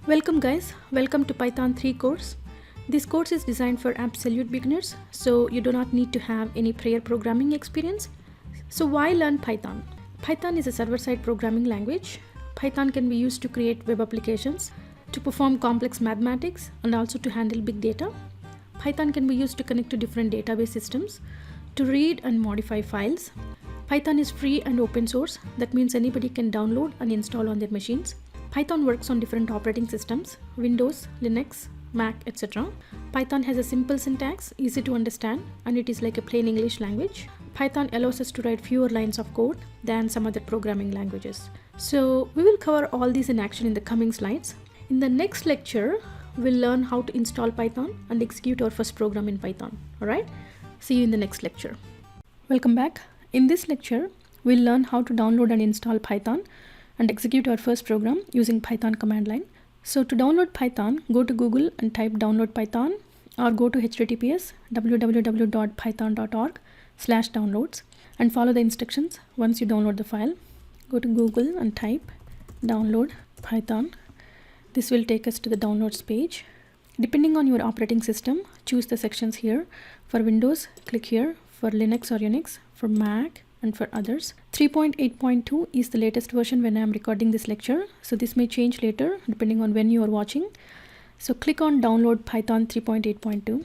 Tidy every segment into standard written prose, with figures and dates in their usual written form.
Welcome guys, welcome to Python 3 course. This course is designed for absolute beginners, so you do not need to have any prior programming experience. So why learn Python? Python is a server-side programming language. Python can be used to create web applications, to perform complex mathematics, and also to handle big data. Python can be used to connect to different database systems, to read and modify files. Python is free and open source. That means anybody can download and install on their machines. Python works on different operating systems, Windows, Linux, Mac, etc. Python has a simple syntax, easy to understand, and it is like a plain English language. Python allows us to write fewer lines of code than some other programming languages. So we will cover all these in action in the coming slides. In the next lecture, we'll learn how to install Python and execute our first program in Python. Alright? See you in the next lecture. Welcome back. In this lecture, we'll learn how to download and install Python and execute our first program using Python command line. So to download Python, go to Google and type download Python, or go to https://www.python.org/downloads and follow the instructions. Once you download the file, go to Google and type download Python. This will take us to the downloads page. Depending on your operating system, choose the sections here. For Windows, click here. For Linux or Unix, for Mac, and for others. 3.8.2 is the latest version when I am recording this lecture, so this may change later depending on when you are watching. So click on download Python 3.8.2.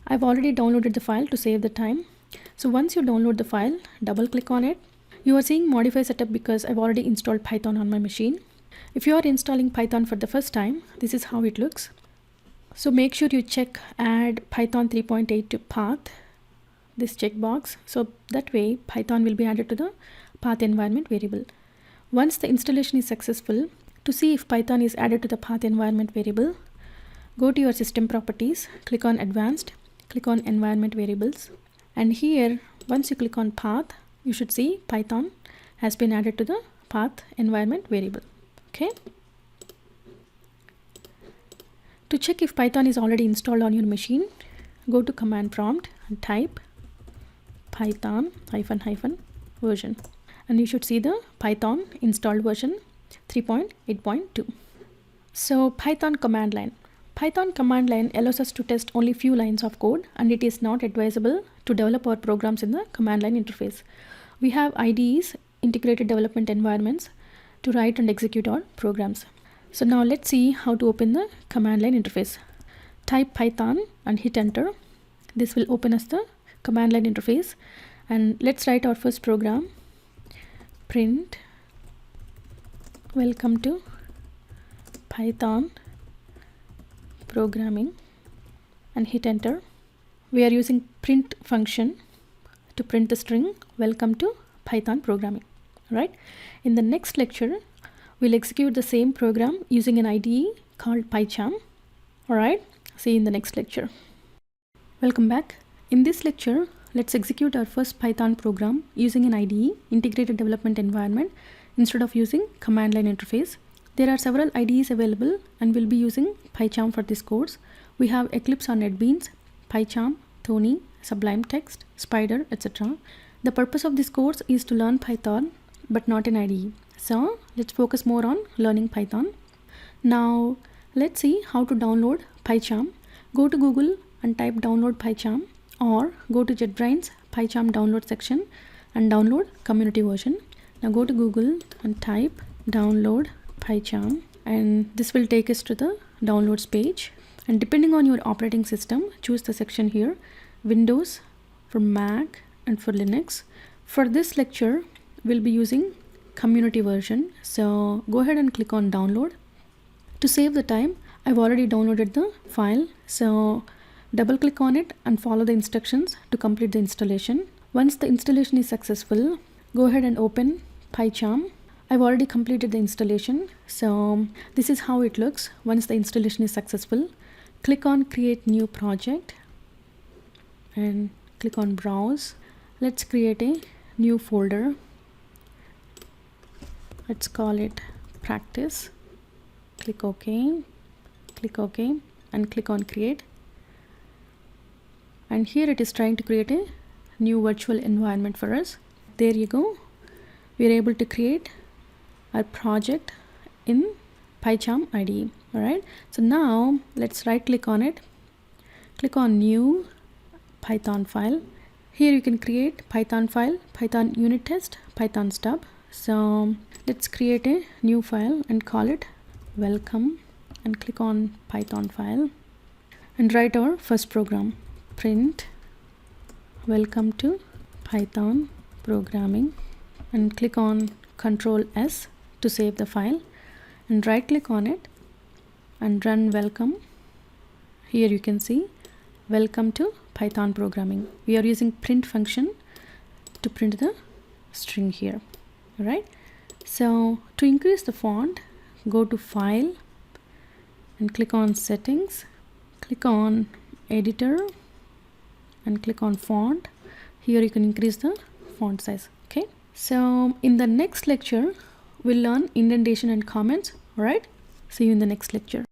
I've already downloaded the file to save the time. So once you download the file, double click on it. You are seeing modify setup because I've already installed Python on my machine. If you are installing Python for the first time, this is how it looks. So make sure you check add Python 3.8 to path, this checkbox, so that way Python will be added to the path environment variable. Once the installation is successful, to see if Python is added to the path environment variable, go to your system properties, click on advanced, click on environment variables, and here once you click on path, you should see Python has been added to the path environment variable. Okay. To check if Python is already installed on your machine, go to command prompt and type Python -- version, and you should see the Python installed version 3.8.2. So Python command line. Python command line allows us to test only few lines of code, and it is not advisable to develop our programs in the command line interface. We have IDEs, integrated development environments, to write and execute our programs. So now let's see how to open the command line interface. Type Python and hit enter. This will open us the command line interface, and let's write our first program. Print welcome to Python programming and hit enter. We are using print function to print the string welcome to Python programming. Right? In the next lecture, we'll execute the same program using an IDE called PyCharm. Alright, see you in the next lecture. Welcome back. In this lecture, let's execute our first Python program using an IDE, integrated development environment, instead of using command line interface. There are several IDEs available, and we'll be using PyCharm for this course. We have Eclipse on NetBeans, PyCharm, Thony, Sublime Text, Spider, etc. The purpose of this course is to learn Python, but not an IDE. So let's focus more on learning Python. Now let's see how to download PyCharm. Go to Google and type download PyCharm, or go to JetBrains PyCharm download section and download community version. Now go to Google and type download PyCharm, and this will take us to the downloads page. And depending on your operating system, choose the section here, Windows, for Mac, and for Linux. For this lecture, we'll be using community version, so go ahead and click on download. To save the time, I've already downloaded the file, so double click on it and follow the instructions to complete the installation. Once the installation is successful, go ahead and open PyCharm. I've already completed the installation, so this is how it looks once the installation is successful. Click on create new project and click on browse. Let's create a new folder. Let's call it practice. Click OK, and click on create. And here it is trying to create a new virtual environment for us. There you go. We are able to create our project in PyCharm IDE. All right, so now let's right click on it, click on new Python file. Here you can create Python file, Python unit test, Python stub. So let's create a new file and call it welcome, and click on Python file and write our first program, print welcome to Python programming, and click on Ctrl S to save the file, and right click on it and run welcome. Here you can see welcome to Python programming. We are using print function to print the string here. All right, so to increase the font, go to file and click on settings, click on editor and click on font. Here you can increase the font size. Okay, so in the next lecture we'll learn indentation and comments. All right, see you in the next lecture.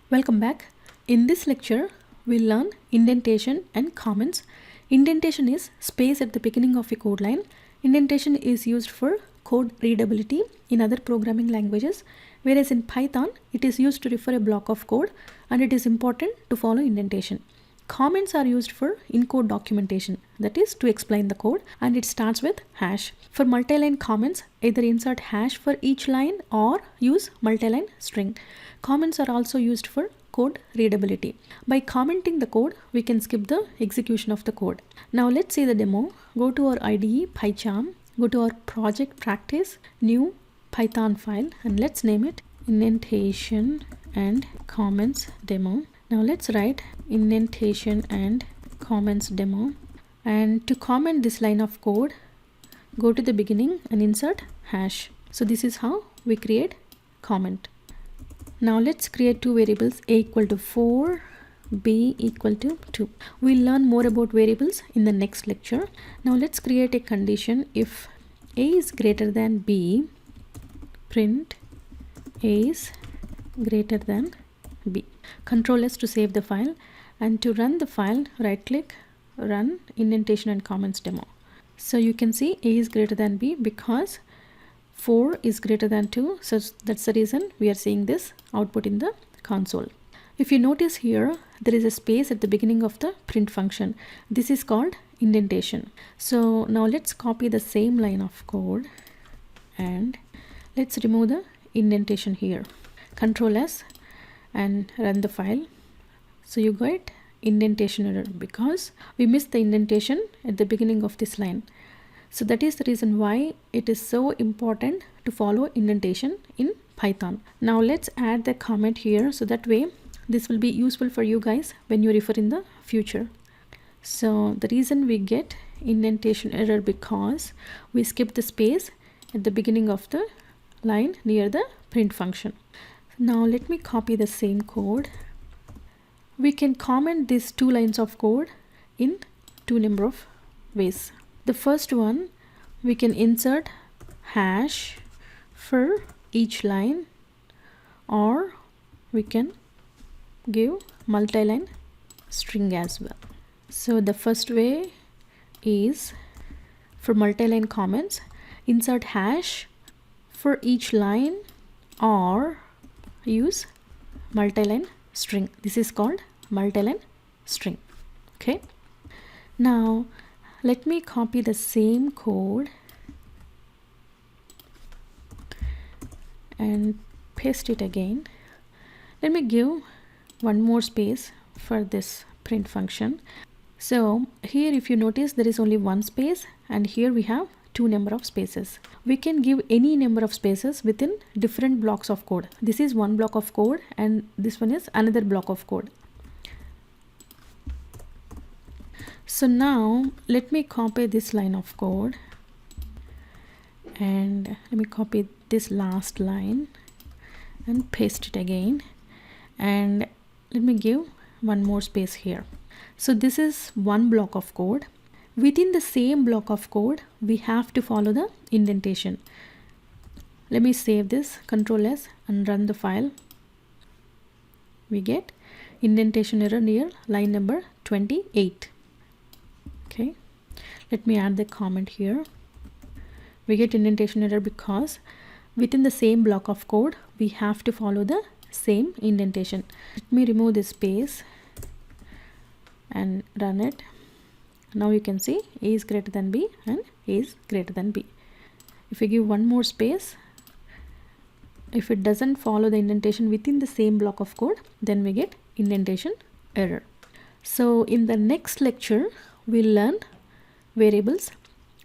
Welcome back. In this lecture we'll learn indentation and comments. Indentation is space at the beginning of a code line. Indentation is used for code readability in other programming languages, whereas in Python it is used to refer a block of code, and it is important to follow indentation. Comments are used for in-code documentation, that is to explain the code, and it starts with hash. For multi-line comments, either insert hash for each line or use multi-line string. Comments are also used for code readability. By commenting the code, we can skip the execution of the code. Now let's see the demo. Go to our IDE PyCharm, go to our project practice, new Python file, and let's name it indentation and comments demo. Now let's write indentation and comments demo, and to comment this line of code, go to the beginning and insert hash. So this is how we create comment. Now let's create two variables, a equal to 4, b equal to 2. We'll learn more about variables in the next lecture. Now let's create a condition. If a is greater than b, print a is greater than b. Ctrl S to save the file, and to run the file, right click, run indentation and comments demo. So you can see a is greater than b because 4 is greater than 2, so that's the reason we are seeing this output in the console. If you notice here, there is a space at the beginning of the print function. This is called indentation. So now let's copy the same line of code and let's remove the indentation here. Ctrl S and run the file. So you got indentation error because we missed the indentation at the beginning of this line. So that is the reason why it is so important to follow indentation in Python. Now let's add the comment here, so that way this will be useful for you guys when you refer in the future. So the reason we get indentation error because we skipped the space at the beginning of the line near the print function. Now let me copy the same code. We can comment these two lines of code in two number of ways. The first one, we can insert hash for each line, or we can give multi-line string as well. So the first way is for multi-line comments, insert hash for each line or use multi-line string. This is called multi-line string. Okay, now let me copy the same code and paste it again. Let me give one more space for this print function. So here if you notice, there is only one space, and here we have two number of spaces. We can give any number of spaces within different blocks of code. This is one block of code and this one is another block of code. So now let me copy this line of code and let me copy this last line and paste it again, and let me give one more space here. So this is one block of code. Within the same block of code, we have to follow the indentation. Let me save this, Ctrl S, and run the file. We get indentation error near line number 28. Okay, let me add the comment here. We get indentation error because within the same block of code, we have to follow the same indentation. Let me remove this space and run it. Now you can see A is greater than B and A is greater than B. If we give one more space, if it doesn't follow the indentation within the same block of code, then we get indentation error. So in the next lecture, we'll learn variables.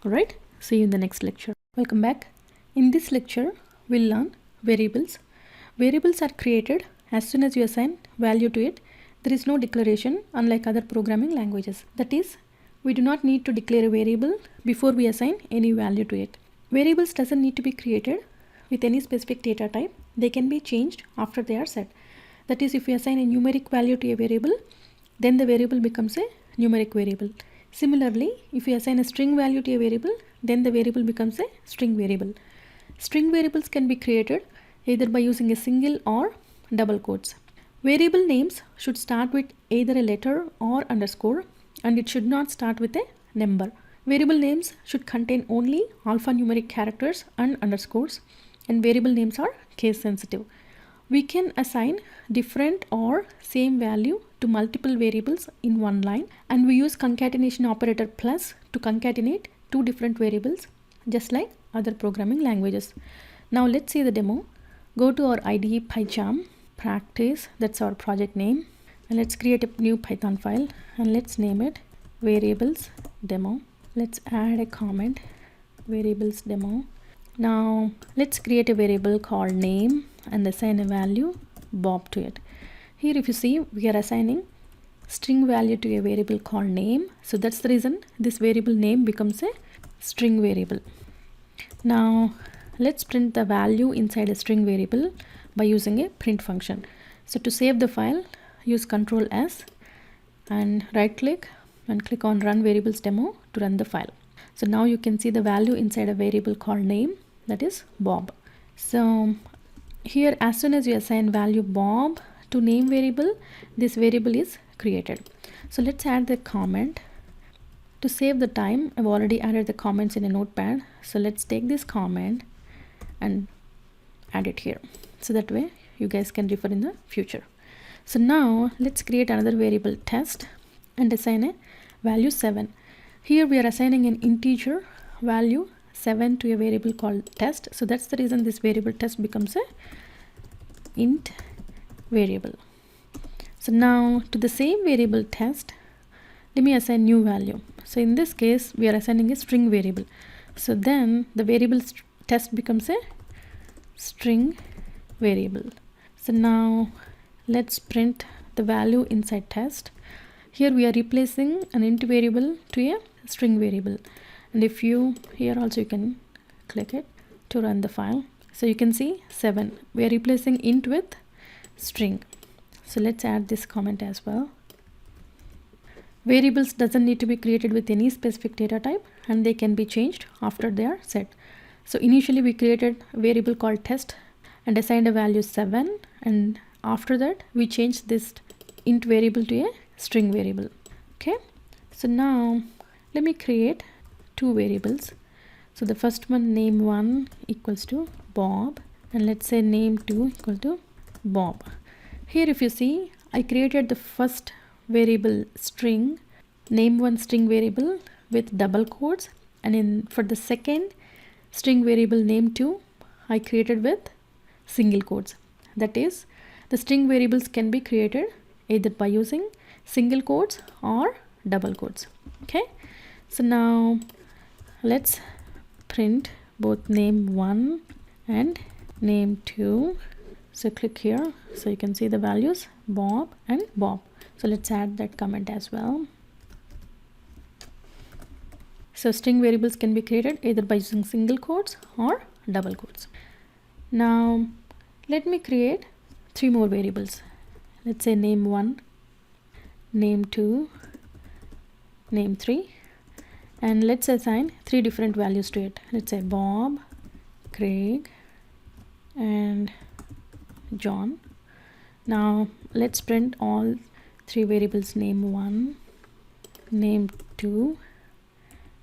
Alright, see you in the next lecture. Welcome back. In this lecture, we'll learn variables. Variables are created as soon as you assign value to it. There is no declaration, unlike other programming languages. That is, we do not need to declare a variable before we assign any value to it. Variables doesn't need to be created with any specific data type. They can be changed after they are set. That is, if we assign a numeric value to a variable, then the variable becomes a numeric variable. Similarly, if we assign a string value to a variable, then the variable becomes a string variable. String variables can be created either by using a single or double quotes. Variable names should start with either a letter or underscore, and it should not start with a number. Variable names should contain only alphanumeric characters and underscores, and variable names are case sensitive. We can assign different or same value to multiple variables in one line, and we use concatenation operator plus to concatenate two different variables, just like other programming languages. Now let's see the demo. Go to our IDE PyCharm, practice, that's our project name, and let's create a new Python file and let's name it variables demo. Let's add a comment, variables demo. Now let's create a variable called name and assign a value Bob to it. Here if you see, we are assigning string value to a variable called name. So that's the reason this variable name becomes a string variable. Now let's print the value inside a string variable by using a print function. So to save the file, use Ctrl S and right click and click on run variables demo to run the file. So now you can see the value inside a variable called name, that is Bob. So here, as soon as you assign value Bob to name variable, this variable is created. So let's add the comment. To save the time, I've already added the comments in a notepad. So let's take this comment and add it here. So that way you guys can refer in the future. So now let's create another variable test and assign a value 7. Here we are assigning an integer value 7 to a variable called test. So that's the reason this variable test becomes a int variable. So now to the same variable test, let me assign new value. So in this case, we are assigning a string variable. So then the variable test becomes a string variable. So now let's print the value inside test. Here we are replacing an int variable to a string variable. And if you, here also you can click it to run the file. So you can see 7. We are replacing int with string. So let's add this comment as well. Variables doesn't need to be created with any specific data type, and they can be changed after they are set. So initially we created a variable called test and assigned a value 7, and after that we changed this int variable to a string variable. Okay, so now let me create two variables. So the first one, name1 equals to Bob, and let's say name2 equal to Bob. Here if you see, I created the first variable string, name1 string variable with double quotes, and for the second string variable name2, I created with single quotes. That is, the string variables can be created either by using single quotes or double quotes. Okay, so now let's print both name1 and name2. So click here, so you can see the values Bob and Bob. So let's add that comment as well. So string variables can be created either by using single quotes or double quotes. Now let me create 3 more variables. Let's say name1, name2, name3, and let's assign 3 different values to it. Let's say Bob, Craig, and John. Now let's print all 3 variables, name1, name2,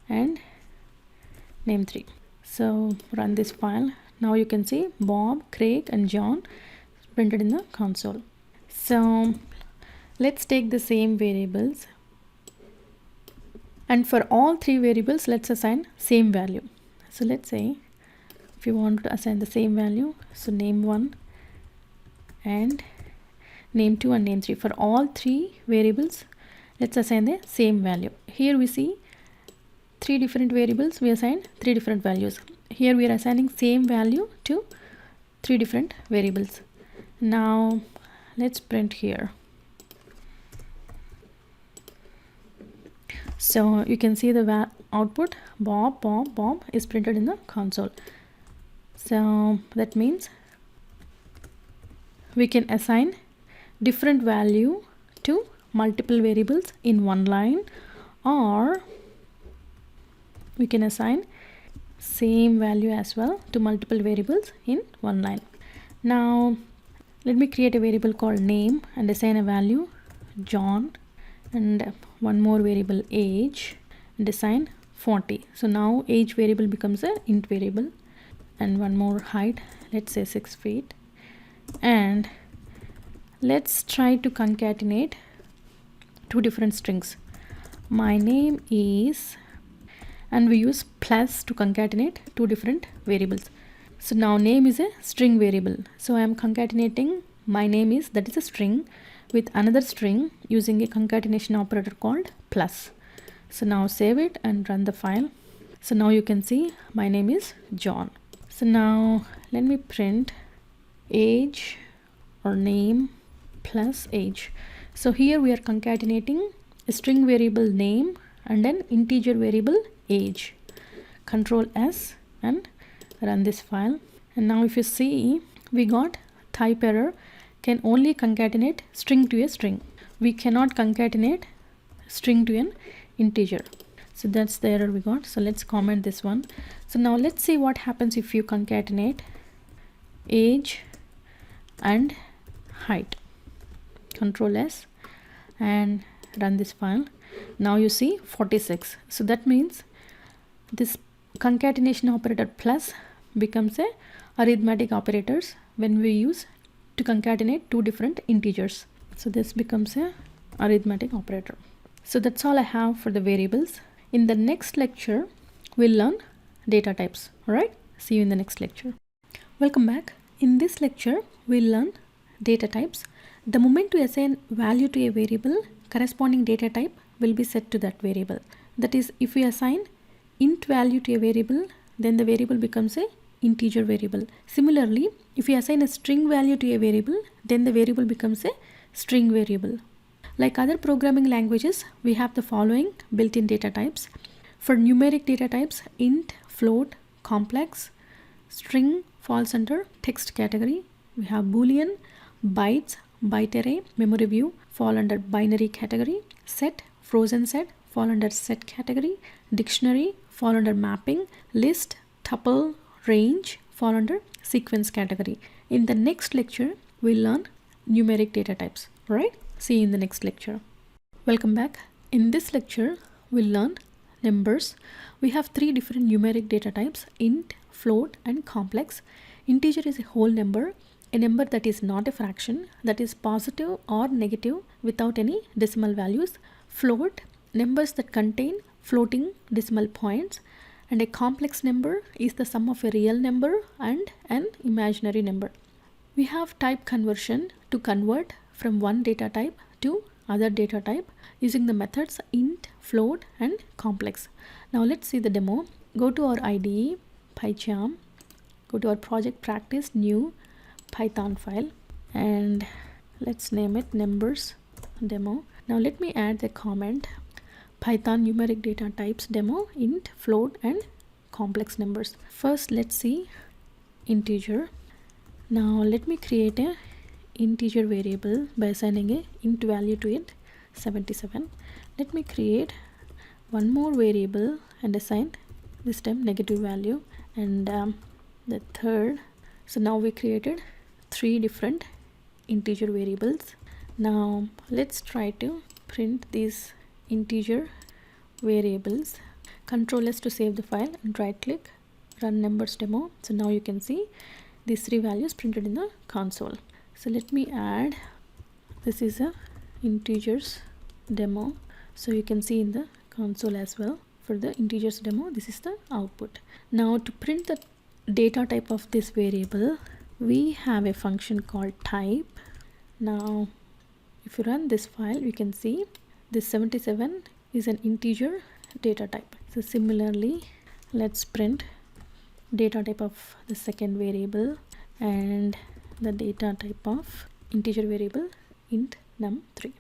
and name3. So run this file. Now you can see Bob, Craig and John printed in the console. So let's take the same variables, and for all three variables let's assign same value. So let's say if you want to assign the same value, so name1 and name2 and name3, for all three variables let's assign the same value. Here we see three different variables, we assign three different values. Here we are assigning same value to three different variables. Now let's print here. So you can see the output Bob is printed in the console. So that means we can assign different value to multiple variables in one line, or we can assign same value as well to multiple variables in one line. Now let me create a variable called name and assign a value John, and one more variable age and assign 40. So now age variable becomes a int variable, and one more height, let's say 6 feet. And let's try to concatenate two different strings. My name is, and we use plus to concatenate two different variables. So now name is a string variable, so I am concatenating my name is, that is a string, with another string using a concatenation operator called plus. So now save it and run the file. So now you can see my name is John. So now let me print age or name plus age. So here we are concatenating a string variable name and an integer variable age. Control S and run this file. And now if you see, we got type error, can only concatenate string to a string. We cannot concatenate string to an integer. So that's the error we got. So let's comment this one. So now let's see what happens if you concatenate age and height. Control S and run this file. Now you see 46. So that means this concatenation operator plus becomes a arithmetic operators when we use to concatenate two different integers. So this becomes a arithmetic operator. So that's all I have for the variables. In the next lecture we'll learn data types. All right, see you in the next lecture. Welcome back. In this lecture we'll learn data types. The moment we assign value to a variable, corresponding data type will be set to that variable. That is, if we assign int value to a variable, then the variable becomes a integer variable. Similarly, if we assign a string value to a variable, then the variable becomes a string variable. Like other programming languages, we have the following built-in data types. For numeric data types, int, float, complex, string falls under text category. We have Boolean, bytes, byte array, memory view fall under binary category. Set, frozen set fall under set category. Dictionary fall under mapping. List, tuple, range fall under sequence category. In the next lecture we'll learn numeric data types. All right, see you in the next lecture. Welcome back. In this lecture we'll learn numbers. We have three different numeric data types: int, float and complex. Integer is a whole number, a number that is not a fraction, that is positive or negative without any decimal values. Float, numbers that contain floating decimal points. And a complex number is the sum of a real number and an imaginary number. We have type conversion to convert from one data type to other data type using the methods int, float and complex. Now let's see the demo. Go to our IDE, PyCharm, go to our project practice, new Python file, and let's name it numbers demo. Now let me add the comment Python numeric data types demo, int, float and complex numbers. First let's see integer. Now let me create a integer variable by assigning a int value to it, 77. Let me create one more variable and assign this time negative value, and the third. So now we created three different integer variables. Now let's try to print these integer variables. Control S to save the file and right click, run numbers demo. So now you can see these three values printed in the console. So let me add, this is a integers demo, so you can see in the console as well. For the integers demo, this is the output. Now to print the data type of this variable, we have a function called type. Now if you run this file, you can see this 77 is an integer data type. So similarly, let's print data type of the second variable and the data type of integer variable int num3.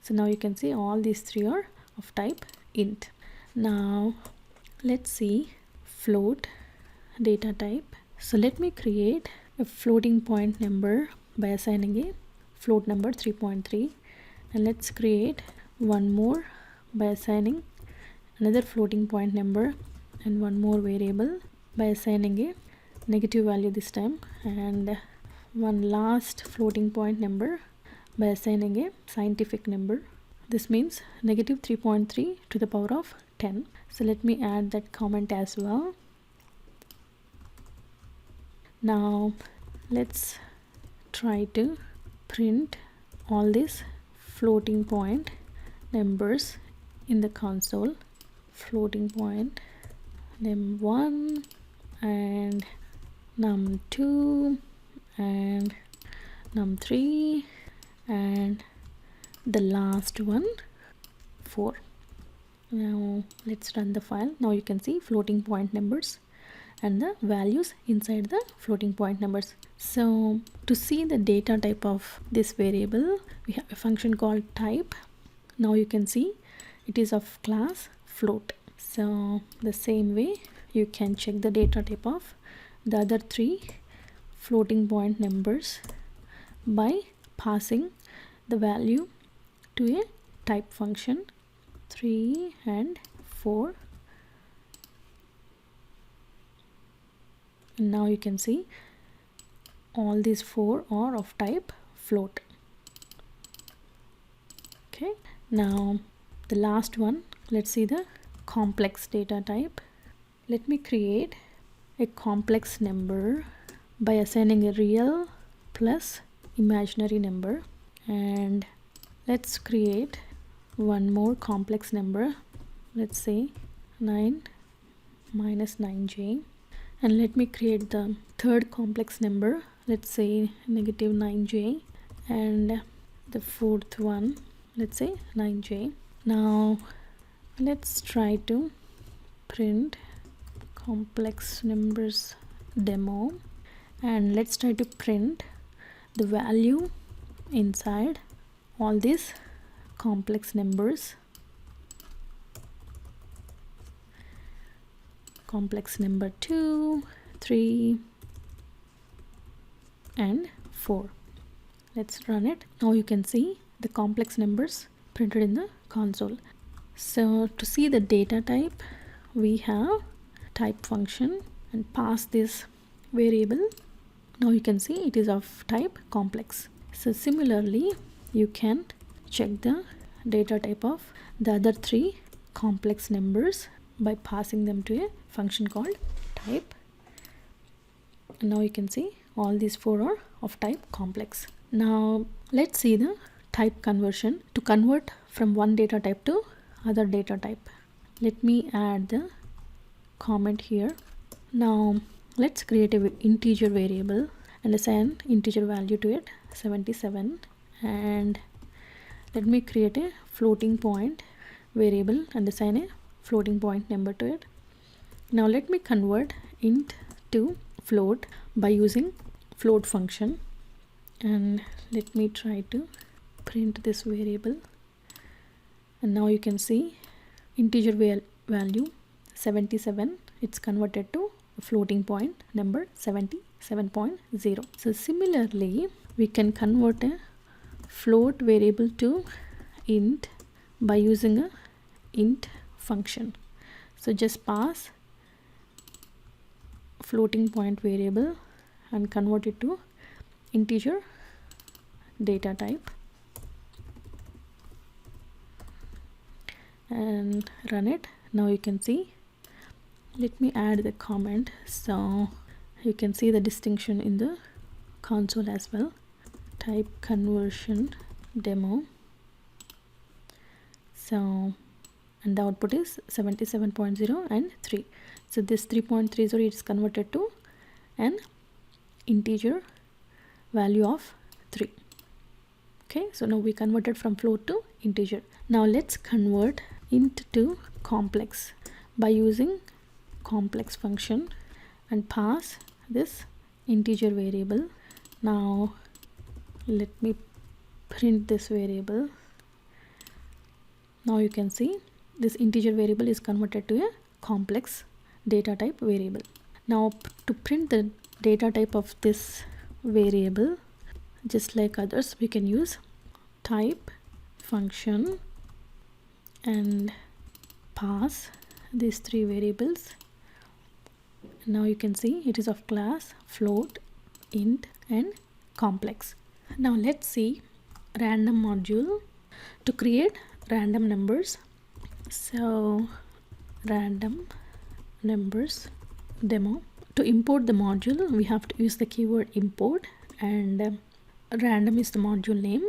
So now you can see all these three are of type int. Now let's see float data type. So let me create a floating point number by assigning a float number 3.3, and let's create one more by assigning another floating point number and one more variable by assigning a negative value this time, and one last floating point number by assigning a scientific number. This means negative 3.3 to the power of 10. So let me add that comment as well. Now let's try to print all these floating point numbers in the console. Floating point num1 and num2 and num3 and the last one 4. Now let's run the file. Now you can see floating point numbers and the values inside the floating point numbers. So to see the data type of this variable, we have a function called type. Now you can see it is of class float. So the same way you can check the data type of the other three floating point numbers by passing the value to a type function 3 and 4. And now you can see all these 4 are of type float. Okay, now the last one, let's see the complex data type. Let me create a complex number by assigning a real plus imaginary number, and let's create one more complex number. Let's say 9 minus 9j, and let me create the third complex number. Let's say negative 9j, and the fourth one, let's say 9j. Now let's try to print complex numbers demo, and let's try to print the value inside all these complex numbers. Complex number 2, 3 and 4. Let's run it. Now you can see the complex numbers printed in the console. So to see the data type, we have type function and pass this variable. Now you can see it is of type complex. So similarly, you can check the data type of the other three complex numbers by passing them to a function called type. And now you can see all these 4 are of type complex. Now let's see the type conversion to convert from one data type to other data type. Let me add the comment here. Now let's create an integer variable and assign integer value to it 77, and let me create a floating point variable and assign a floating point number to it. Now let me convert int to float by using float function, and let me try to print this variable. And now you can see integer value 77, it's converted to a floating point number 77.0. So similarly, we can convert a float variable to int by using a int function. So just pass floating point variable and convert it to integer data type and run it. Now you can see let me add the comment so you can see the distinction in the console as well. Type conversion demo. So, and the output is 77.0 and 3. So this 3.30 is converted to an integer value of 3. Okay, so now we converted from float to integer. Now let's convert int to complex by using complex function and pass this integer variable. Now let me print this variable. Now you can see this integer variable is converted to a complex data type variable. Now to print the data type of this variable, just like others, we can use type function and pass these three variables. Now you can see it is of class float, int and complex. Now let's see random module to create random numbers. So random numbers demo. To import the module, we have to use the keyword import, and random is the module name.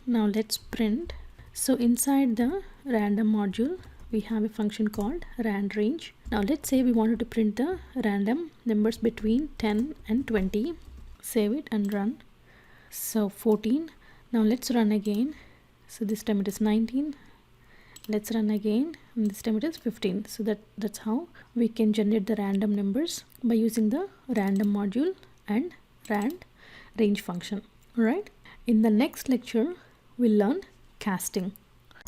Now let's print. So inside the random module, we have a function called randRange. Now let's say we wanted to print the random numbers between 10 and 20. Save it and run. So 14. Now let's run again. So this time it is 19. Let's run again, and this time it is 15. So that's how we can generate the random numbers by using the random module and randRange function. Alright, in the next lecture we'll learn casting.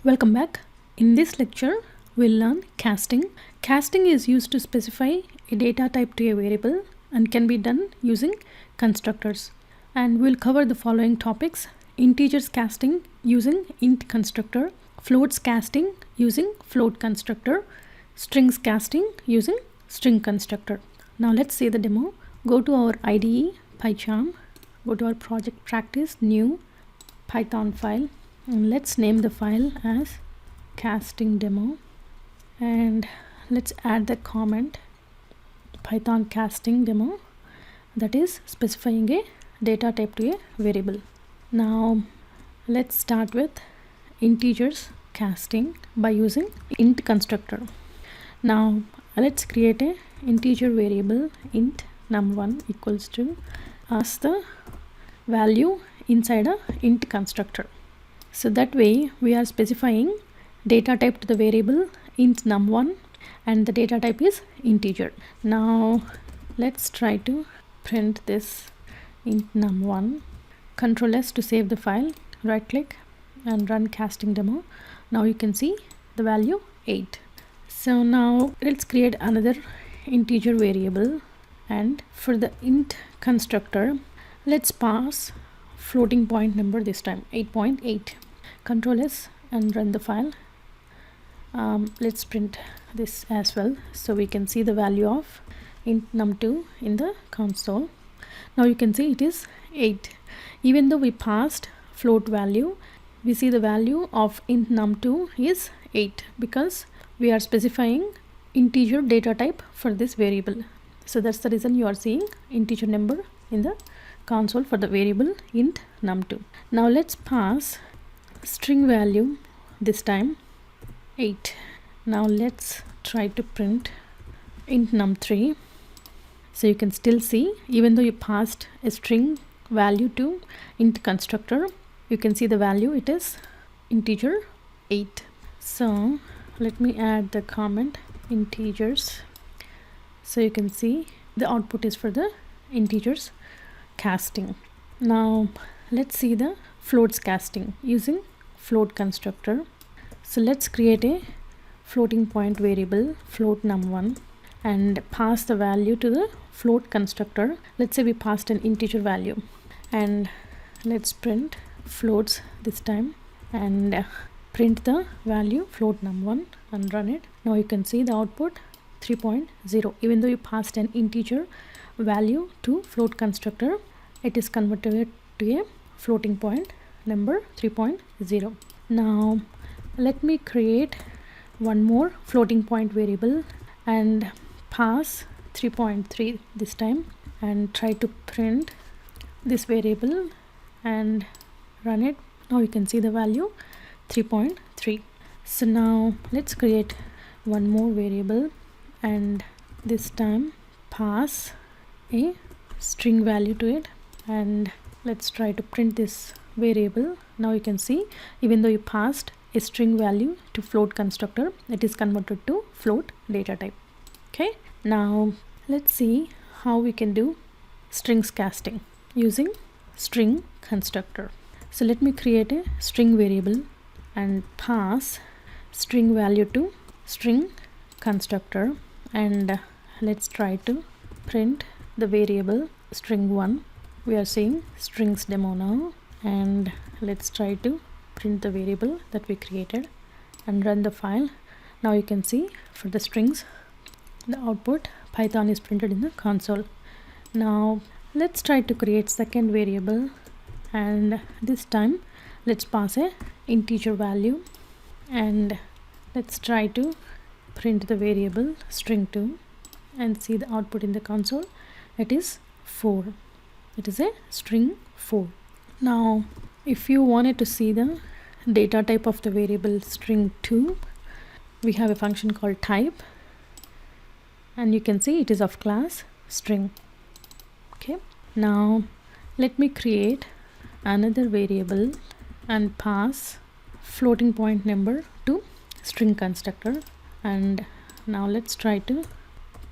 Welcome back. In this lecture we'll learn casting. Casting is used to specify a data type to a variable and can be done using constructors. And we'll cover the following topics: integers casting using int constructor, floats casting using float constructor, strings casting using string constructor. Now let's see the demo. Go to our IDE, PyCharm, go to our project practice, new Python file, and let's name the file as casting demo, and let's add the comment Python casting demo, that is specifying a data type to a variable. Now let's start with integers casting by using int constructor. Now let's create a integer variable int num1 equals to as the value inside a int constructor. So that way we are specifying data type to the variable int num1 and the data type is integer. Now let's try to print this int num1. Control S to save the file, right click and run casting demo. Now you can see the value 8. So now let's create another integer variable, and for the int constructor let's pass floating point number, this time 8.8. Control S and run the file. Let's print this as well so we can see the value of int num2 in the console. Now you can see it is 8. Even though we passed float value, we see the value of int num2 is 8 because we are specifying integer data type for this variable. So that's the reason you are seeing integer number in the console for the variable int num2. Now let's pass string value, this time 8. Now let's try to print int num3. So you can still see, even though you passed a string value to int constructor, you can see the value, it is integer 8. So let me add the comment integers, so you can see the output is for the integers casting. Now let's see the floats casting using float constructor. So let's create a floating point variable float num1 and pass the value to the float constructor. Let's say we passed an integer value, and let's print floats this time and print the value float num1 and run it. Now you can see the output 3.0. Even though you passed an integer value to float constructor, it is converted to a floating point number 3.0. Now let me create one more floating point variable and pass 3.3 this time and try to print this variable and run it. Now you can see the value 3.3. So now let's create one more variable and this time pass a string value to it, and let's try to print this variable. Now you can see, even though you passed a string value to float constructor, it is converted to float data type. Okay, now let's see how we can do strings casting using string constructor. So let me create a string variable and pass string value to string constructor, and let's try to print the variable string1. We are seeing strings demo now, and let's try to print the variable that we created and run the file. Now you can see for the strings, the output Python is printed in the console. Now let's try to create second variable, and this time let's pass a integer value, and let's try to print the variable string2 and see the output in the console. It is 4. It is a string 4. Now if you wanted to see the data type of the variable string2, we have a function called type, and you can see it is of class string. Okay, now let me create another variable and pass floating point number to string constructor, and now let's try to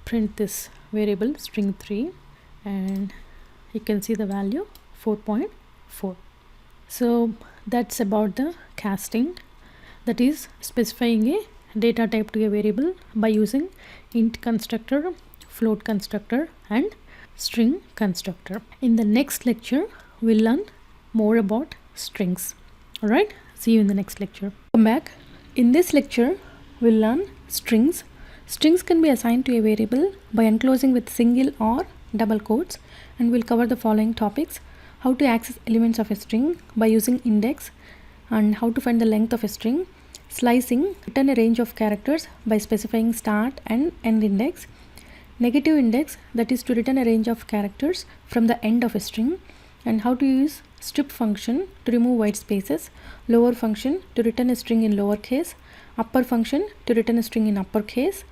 print this variable string3, and you can see the value 4.4. So that's about the casting, that is specifying a data type to a variable by using int constructor, float constructor and string constructor. In the next lecture we'll learn more about strings. Alright, see you in the next lecture. Come back. In this lecture we'll learn strings. Strings can be assigned to a variable by enclosing with single or double quotes, and we'll cover the following topics: how to access elements of a string by using index, and how to find the length of a string, slicing, return a range of characters by specifying start and end index, negative index, that is to return a range of characters from the end of a string, and how to use strip function to remove white spaces, lower function to return a string in lowercase, upper function to return a string in uppercase,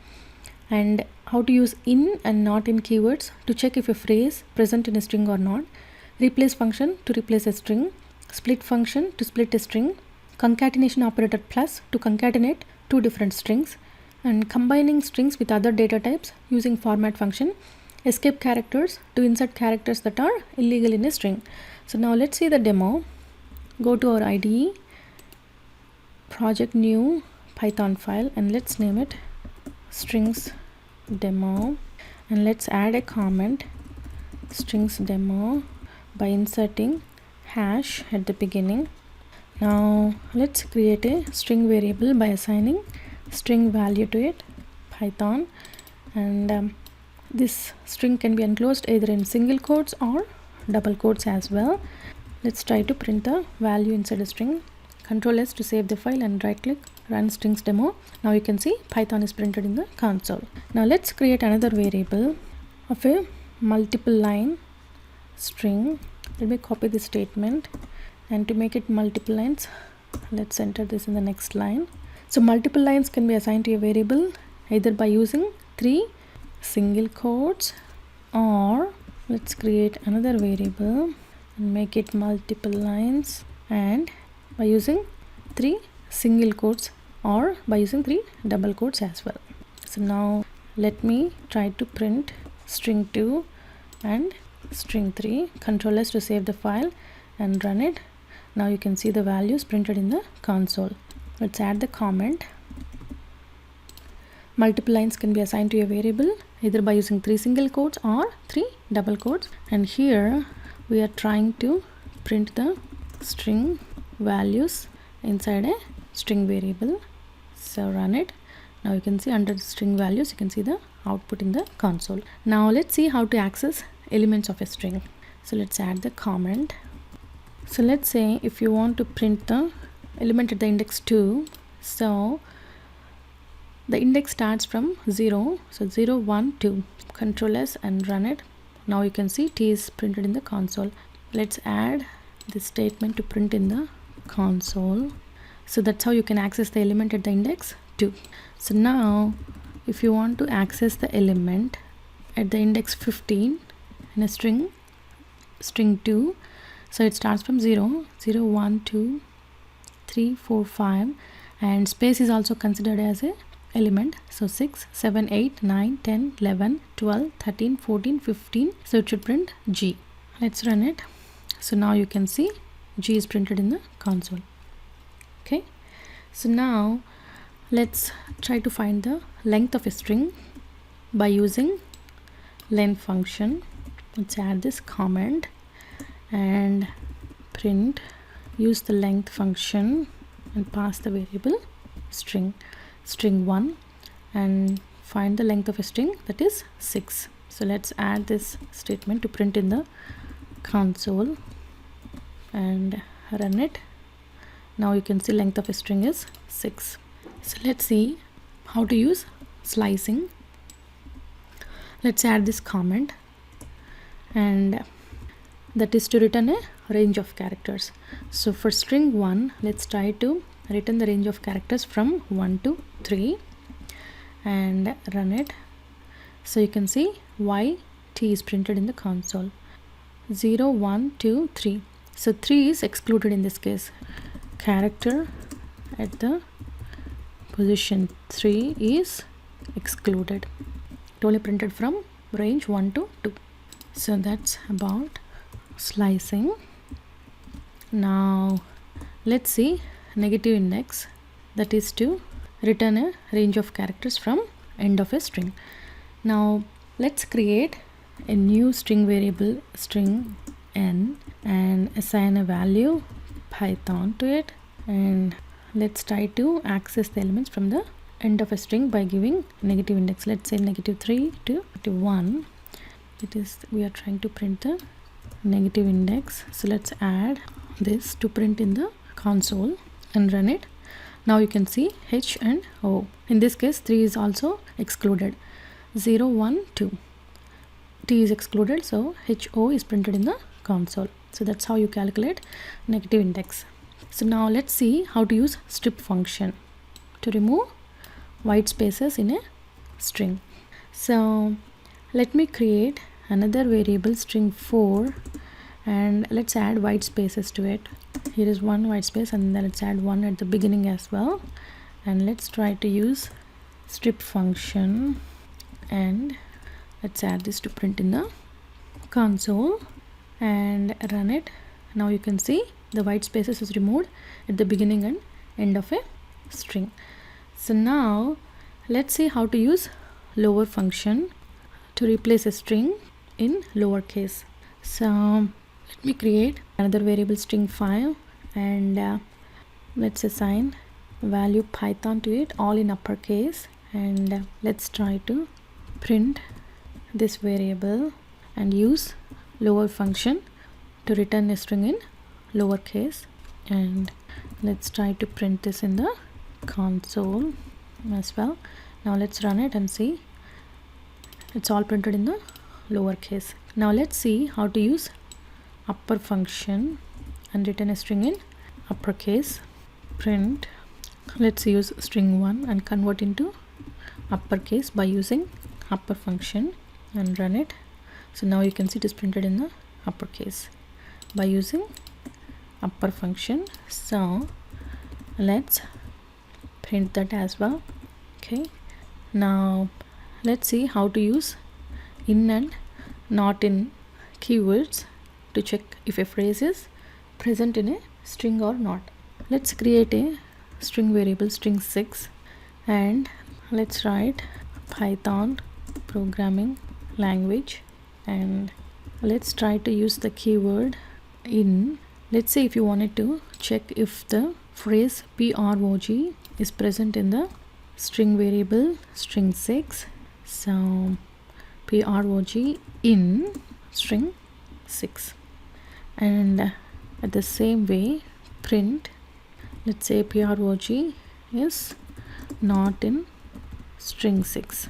and how to use in and not in keywords to check if a phrase present in a string or not, replace function to replace a string, split function to split a string, concatenation operator plus to concatenate two different strings, and combining strings with other data types using format function, escape characters to insert characters that are illegal in a string. So now let's see the demo. Go to our IDE, project new Python file, and let's name it strings demo, and let's add a comment strings demo by inserting hash at the beginning. Now let's create a string variable by assigning string value to it, Python, and this string can be enclosed either in single quotes or double quotes as well. Let's try to print the value inside a string. Control S to save the file and right click, run strings demo. Now you can see Python is printed in the console. Now let's create another variable of a multiple line string. Let me copy this statement, and to make it multiple lines, let's enter this in the next line. So multiple lines can be assigned to a variable either by using 3 single quotes, or let's create another variable and make it multiple lines and by using 3 single quotes or by using 3 double quotes as well. So now let me try to print string2 and string3. Control S to save the file and run it. Now you can see the values printed in the console. Let's add the comment. Multiple lines can be assigned to a variable either by using 3 single quotes or 3 double quotes, and here we are trying to print the string values inside a string variable. So run it. Now you can see under the string values you can see the output in the console. Now let's see how to access elements of a string. So let's add the comment. So let's say if you want to print the element at the index 2, so the index starts from 0. So 0, 1, 2. Control S and run it. Now you can see T is printed in the console. Let's add this statement to print in the console. So that's how you can access the element at the index 2. So now if you want to access the element at the index 15 in a string 2, so it starts from 0, 0, 1, 2, 3, 4, 5, and space is also considered as a element. So 6, 7, 8, 9, 10, 11, 12, 13, 14, 15. So it should print G. Let's run it. So now you can see G is printed in the console. Okay, so now let's try to find the length of a string by using len function. Let's add this comment and print, use the length function and pass the variable string 1 and find the length of a string, that is 6. So let's add this statement to print in the console and run it. Now you can see length of a string is 6. So let's see how to use slicing. Let's add this comment, and that is to return a range of characters. So for string 1, let's try to return the range of characters from 1 to 3 and run it. So you can see YT is printed in the console. 0, 1, 2, 3. So 3 is excluded in this case. Character at the position 3 is excluded. It only printed from range 1 to 2. So that's about slicing. Now let's see negative index, that is to return a range of characters from end of a string. Now let's create a new string variable string n and assign a value Python to it, and let's try to access the elements from the end of a string by giving negative index. Let's say -3 to -1. It is, we are trying to print the negative index. So let's add this to print in the console and run it. Now you can see H and O. In this case 3 is also excluded. 0, 1, 2. T is excluded, so HO is printed in the console. So that's how you calculate negative index. So now let's see how to use strip function to remove white spaces in a string. So let me create another variable string 4 and let's add white spaces to it. Here is one white space, and then let's add one at the beginning as well. And let's try to use strip function and let's add this to print in the console and run it. Now you can see the white spaces is removed at the beginning and end of a string. So now let's see how to use lower function to replace a string in lowercase. So let me create another variable string 5 and let's assign value Python to it, all in uppercase, and let's try to print this variable and use lower function to return a string in lowercase, and let's try to print this in the console as well. Now let's run it and see it's all printed in the lowercase. Now let's see how to use upper function and return a string in uppercase. Print, let's use string 1 and convert into uppercase by using upper function and run it. So now you can see it is printed in the uppercase by using upper function. So let's print that as well. Okay, now let's see how to use in and not in keywords to check if a phrase is present in a string or not. Let's create a string variable string 6 and let's write Python programming language, and let's try to use the keyword in. Let's say if you wanted to check if the phrase prog is present in the string variable string 6. So prog in string 6, and at the same way print, let's say prog is not in string 6.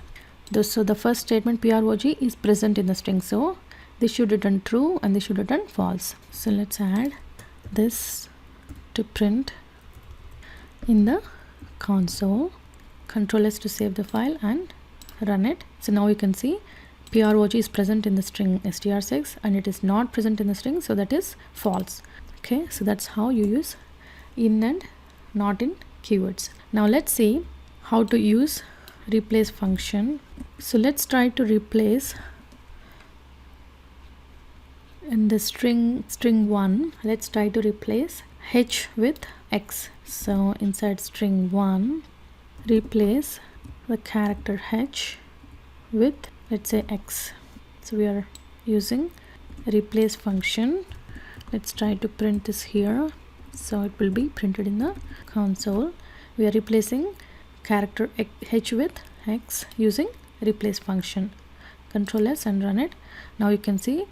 So the first statement prog is present in the string, so this should return true and this should return false. So let's add this to print in the console. Control S to save the file and run it. So now you can see prog is present in the string str6 and it is not present in the string, so that is false. Okay, so that's how you use in and not in keywords. Now let's see how to use replace function. So let's try to replace in the string 1, let's try to replace h with x. So inside string 1, replace the character h with, let's say, x. So we are using replace function. Let's try to print this here, so it will be printed in the console. We are replacing character h with x using replace function. Control S and run it. Now you can see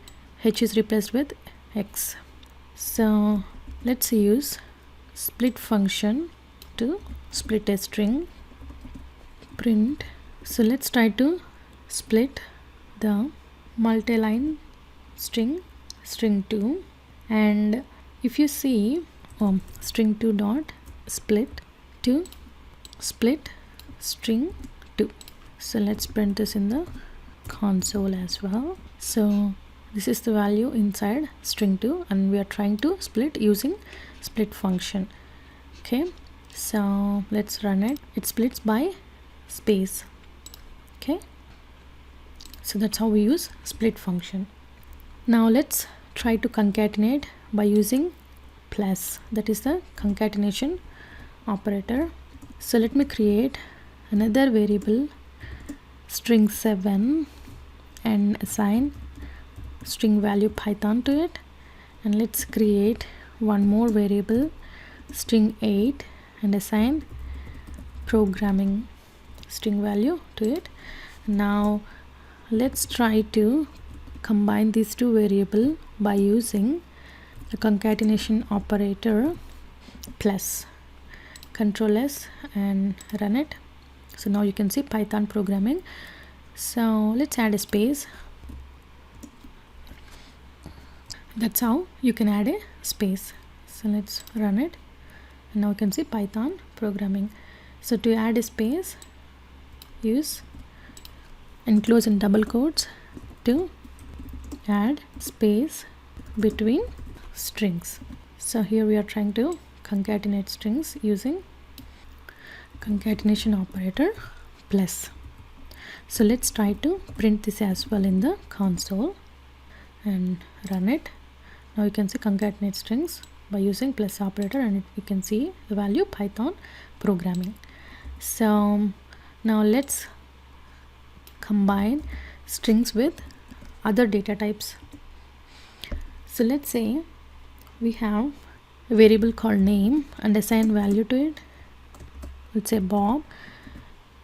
h is replaced with x. So let's use split function to split a string. Print. So let's try to split the multi-line string 2, and if you see string 2 dot split to split string 2. So let's print this in the console as well. So this is the value inside string 2 and we are trying to split using split function. Okay, so let's run it. It splits by space. Okay, so that's how we use split function. Now let's try to concatenate by using plus, that is the concatenation operator. So let me create another variable string 7 and assign string value Python to it, and let's create one more variable string 8 and assign programming string value to it. Now let's try to combine these two variables by using the concatenation operator plus. Control S and run it. So now you can see Python programming. So let's add a space. That's how you can add a space. So let's run it, and now you can see Python programming. So to add a space, use enclose in double quotes to add space between strings. So here we are trying to concatenate strings using concatenation operator plus. So let's try to print this as well in the console and run it. Now you can see concatenate strings by using plus operator, and you can see the value Python programming. So now let's combine strings with other data types. So let's say we have a variable called name and assign value to it. Let's say Bob.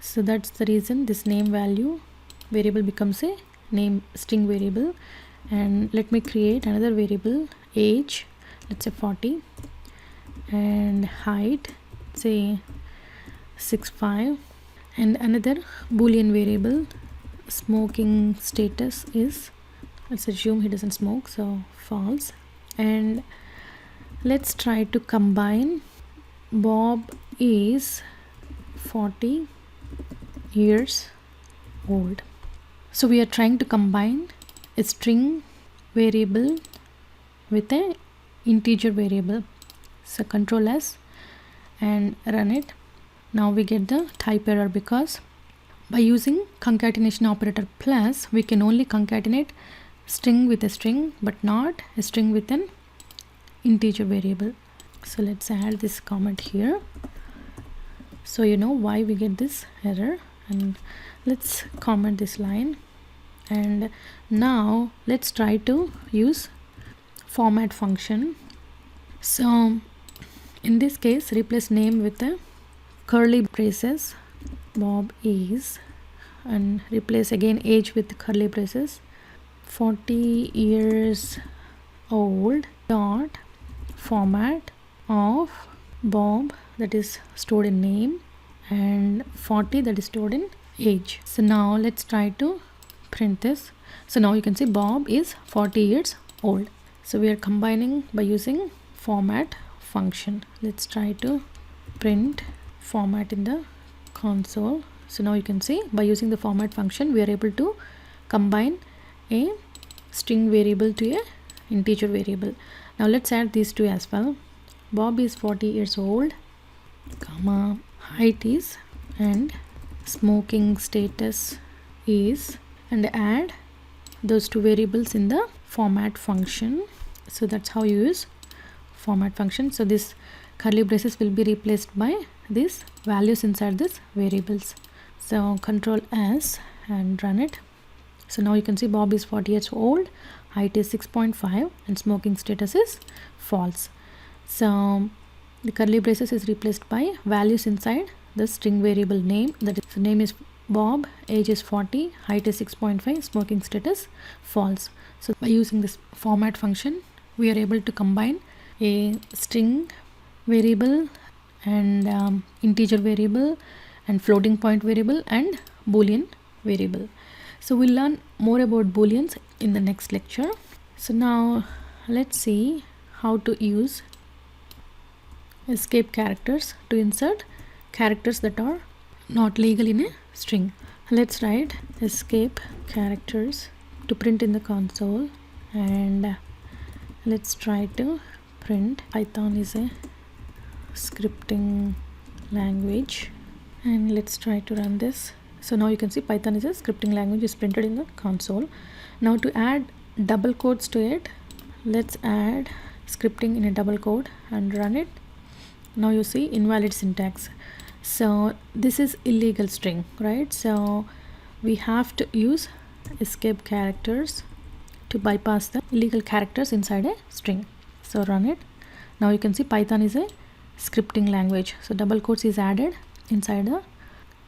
So that's the reason this name value variable becomes a name string variable. And let me create another variable age, let's say 40, and height, say 6'5", and another Boolean variable smoking status is, let's assume he doesn't smoke, so false. And let's try to combine Bob is 40 years old. So we are trying to combine a string variable with an integer variable. So Control S and run it. Now we get the type error because by using concatenation operator plus, we can only concatenate string with a string but not a string with an integer variable. So let's add this comment here so you know why we get this error, and let's comment this line. And now let's try to use format function. So in this case, replace name with a curly braces, Bob is, and replace again age with curly braces, 40 years old dot format of Bob, that is stored in name, and 40 that is stored in age. So now let's try to print this. So now you can see Bob is 40 years old. So we are combining by using format function. Let's try to print format in the console. So now you can see by using the format function we are able to combine a string variable to a integer variable. Now let's add these two as well. Bob is 40 years old, comma, height is, and smoking status is, and add those two variables in the format function. So that's how you use format function. So this curly braces will be replaced by these values inside this variables. So Control S and run it. So now you can see Bob is 40 years old, height is 6.5, and smoking status is false. So the curly braces is replaced by values inside the string variable name. That is, the name is Bob, age is 40, height is 6.5, smoking status false. So by using this format function we are able to combine a string variable and integer variable and floating point variable and Boolean variable. So we'll learn more about Booleans in the next lecture. So now let's see how to use escape characters to insert characters that are not legal in a string. Let's write escape characters to print in the console, and let's try to print. Python is a scripting language, and let's try to run this. So now you can see Python is a scripting language is printed in the console. Now to add double quotes to it, let's add scripting in a double quote and run it. Now you see invalid syntax. So this is illegal string, right? So we have to use escape characters to bypass the illegal characters inside a string. So run it. Now you can see Python is a scripting language. So double quotes is added inside the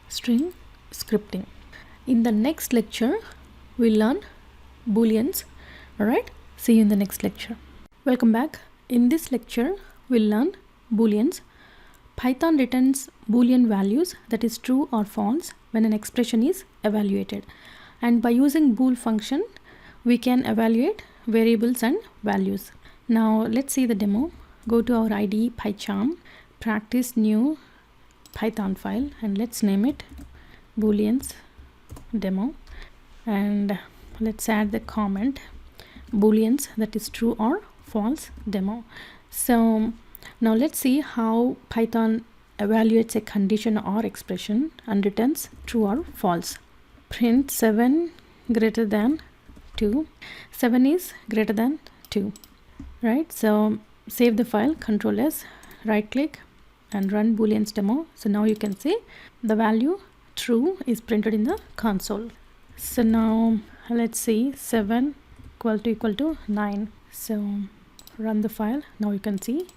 string scripting. In the next lecture we'll learn Booleans. Alright, see you in the next lecture. Welcome back. In this lecture we'll learn Booleans. Python returns Boolean values, that is true or false, when an expression is evaluated, and by using bool function we can evaluate variables and values. Now let's see the demo. Go to our IDE PyCharm, practice new Python file, and let's name it Booleans demo, and let's add the comment Booleans, that is true or false demo. So now let's see how Python evaluates a condition or expression and returns true or false. Print 7 greater than 2. 7 is greater than 2, right? So save the file, Control S, right click and run Booleans demo. So now you can see the value true is printed in the console. So now let's see 7 equal to 9. So run the file. Now you can see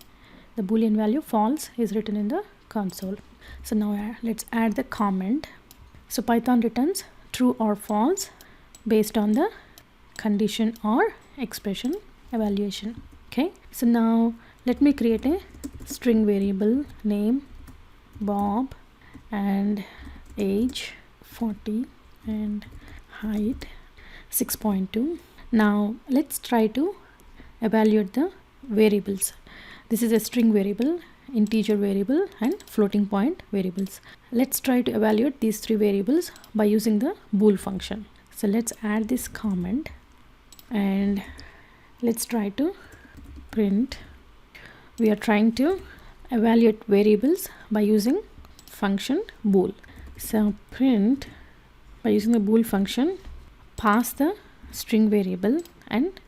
the Boolean value false is written in the console. So now let's add the comment. So Python returns true or false based on the condition or expression evaluation. Okay, so now let me create a string variable name Bob and age 40 and height 6.2. Now let's try to evaluate the variables. This is a string variable, integer variable and floating point variables. Let's try to evaluate these three variables by using the bool function. So let's add this comment and let's try to print. We are trying to evaluate variables by using function bool. So print by using the bool function, pass the string variable and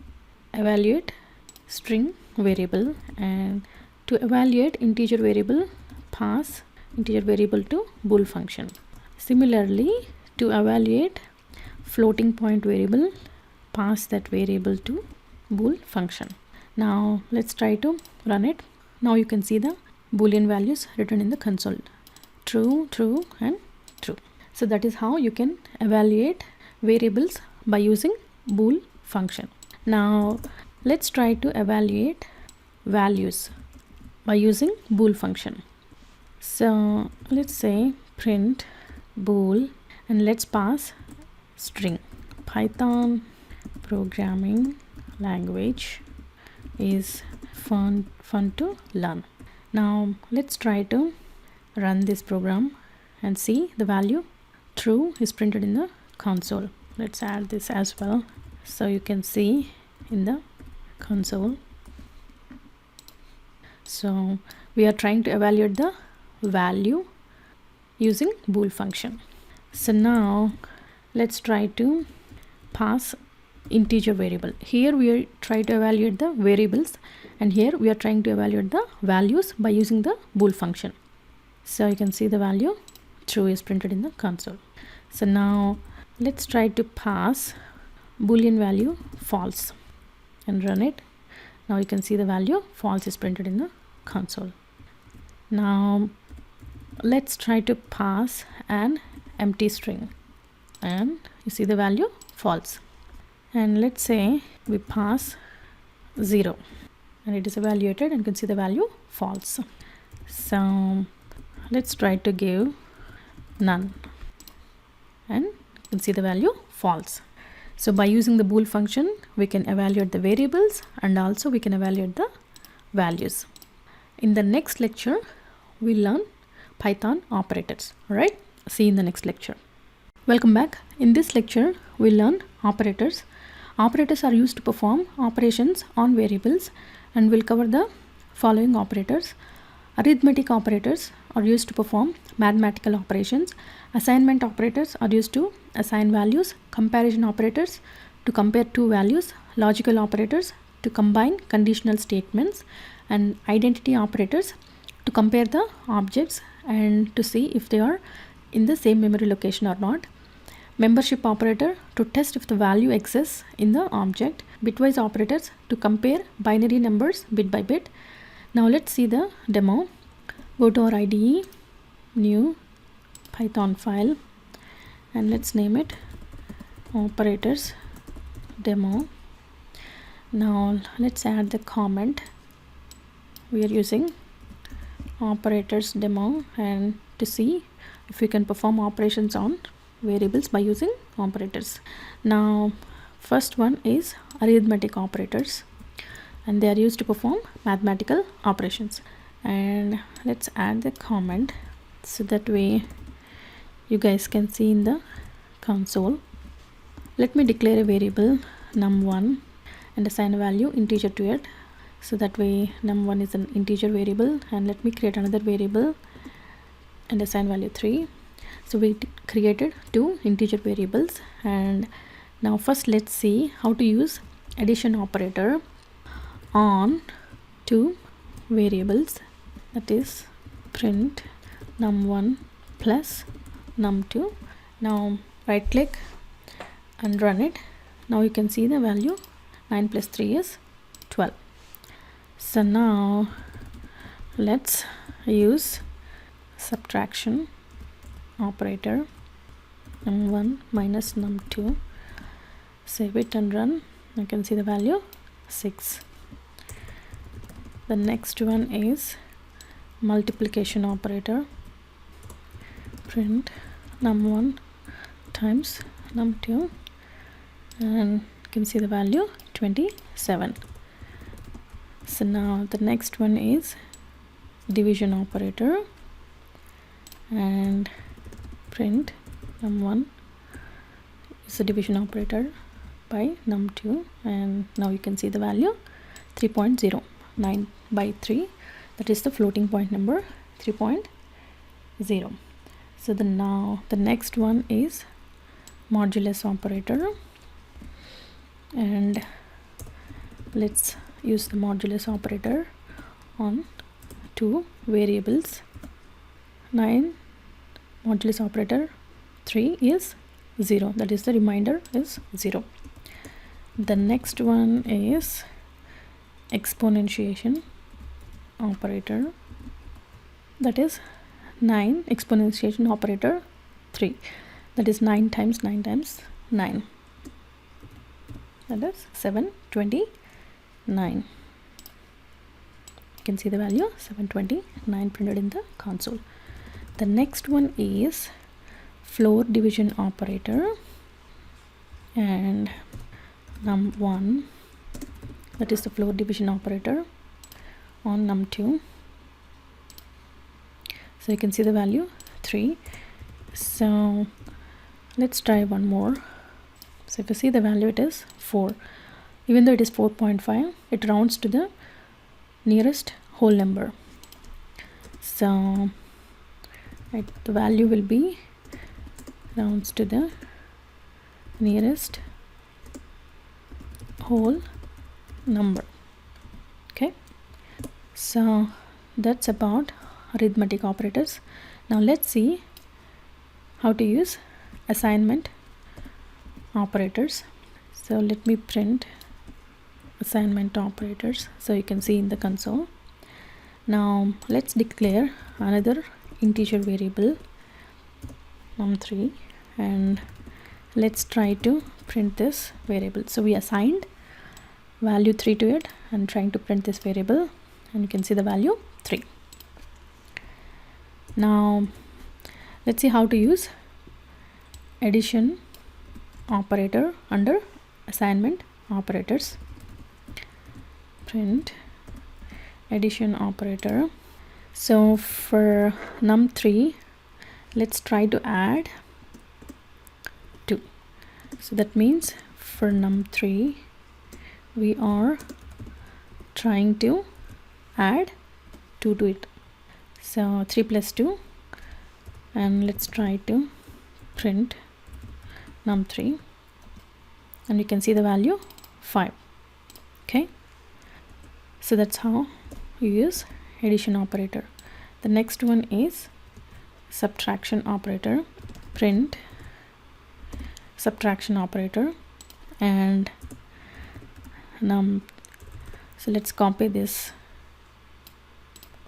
evaluate string variable, and to evaluate integer variable pass integer variable to bool function. Similarly, to evaluate floating point variable pass that variable to bool function. Now let's try to run it. Now you can see the Boolean values written in the console, true, true and true. So that is how you can evaluate variables by using bool function. Now let's try to evaluate values by using bool function. So let's say print bool and let's pass string. Python programming language is fun to learn. Now let's try to run this program and see the value true is printed in the console. Let's add this as well so you can see in the console. So we are trying to evaluate the value using bool function. So now let's try to pass integer variable. Here we are trying to evaluate the variables, and here we are trying to evaluate the values by using the bool function. So you can see the value true is printed in the console. So now let's try to pass boolean value false and run it. Now you can see the value false is printed in the console. Now let's try to pass an empty string, and you see the value false. And let's say we pass 0 and it is evaluated, and you can see the value false. So let's try to give none, and you can see the value false. So by using the bool function, we can evaluate the variables and also we can evaluate the values. In the next lecture, we'll learn Python operators. All right, see you in the next lecture. Welcome back. In this lecture, we'll learn operators. Operators are used to perform operations on variables, and we'll cover the following operators. Arithmetic operators are used to perform mathematical operations. Assignment operators are used to assign values. Comparison operators to compare two values. Logical operators to combine conditional statements. And identity operators to compare the objects and to see if they are in the same memory location or not. Membership operator to test if the value exists in the object. Bitwise operators to compare binary numbers bit by bit. Now let's see the demo. Go to our IDE, new Python file, and let's name it operators demo. Now let's add the comment. We are using operators demo, and to see if we can perform operations on variables by using operators. Now first one is arithmetic operators, and they are used to perform mathematical operations. And let's add the comment so that way you guys can see in the console. Let me declare a variable num1 and assign a value integer to it. So that way num1 is an integer variable, and let me create another variable and assign value 3. So we created two integer variables, and now first let's see how to use addition operator on two variables, that is print num1 plus num2. Now right click and run it. Now you can see the value 9 plus 3 is 12. So now let's use subtraction operator num1 minus num2. Save it and run. You can see the value 6. The next one is multiplication operator. Print num1 times num2, and you can see the value 27. So now the next one is division operator, and print num1 is a division operator by num2, and now you can see the value 3.0. 9 by 3, that is the floating point number 3.0. So now the next one is modulus operator, and let's use the modulus operator on two variables. 9 modulus operator 3 is 0, that is the remainder is 0. The next one is exponentiation operator, that is 9 exponentiation operator 3, that is 9 times 9 times 9, that is 729. You can see the value 729 printed in the console. The next one is floor division operator, and num1, that is the floor division operator on num2. So you can see the value 3. So let's try one more. So if you see the value, it is 4. Even though it is 4.5, it rounds to the nearest whole number. So the value will be rounds to the nearest whole number. Okay, so that's about arithmetic operators. Now let's see how to use assignment operators. So let me print assignment operators so you can see in the console. Now let's declare another integer variable num3, and let's try to print this variable. So we assigned value 3 to it and trying to print this variable, and you can see the value 3. Now let's see how to use addition operator under assignment operators. Print addition operator. So for num3, let's try to add 2. So that means for num3 we are trying to add 2 to it. So 3 plus 2, and let's try to print num3, and you can see the value 5. Okay, so that's how you use addition operator. The next one is subtraction operator. Print subtraction operator, and so let's copy this.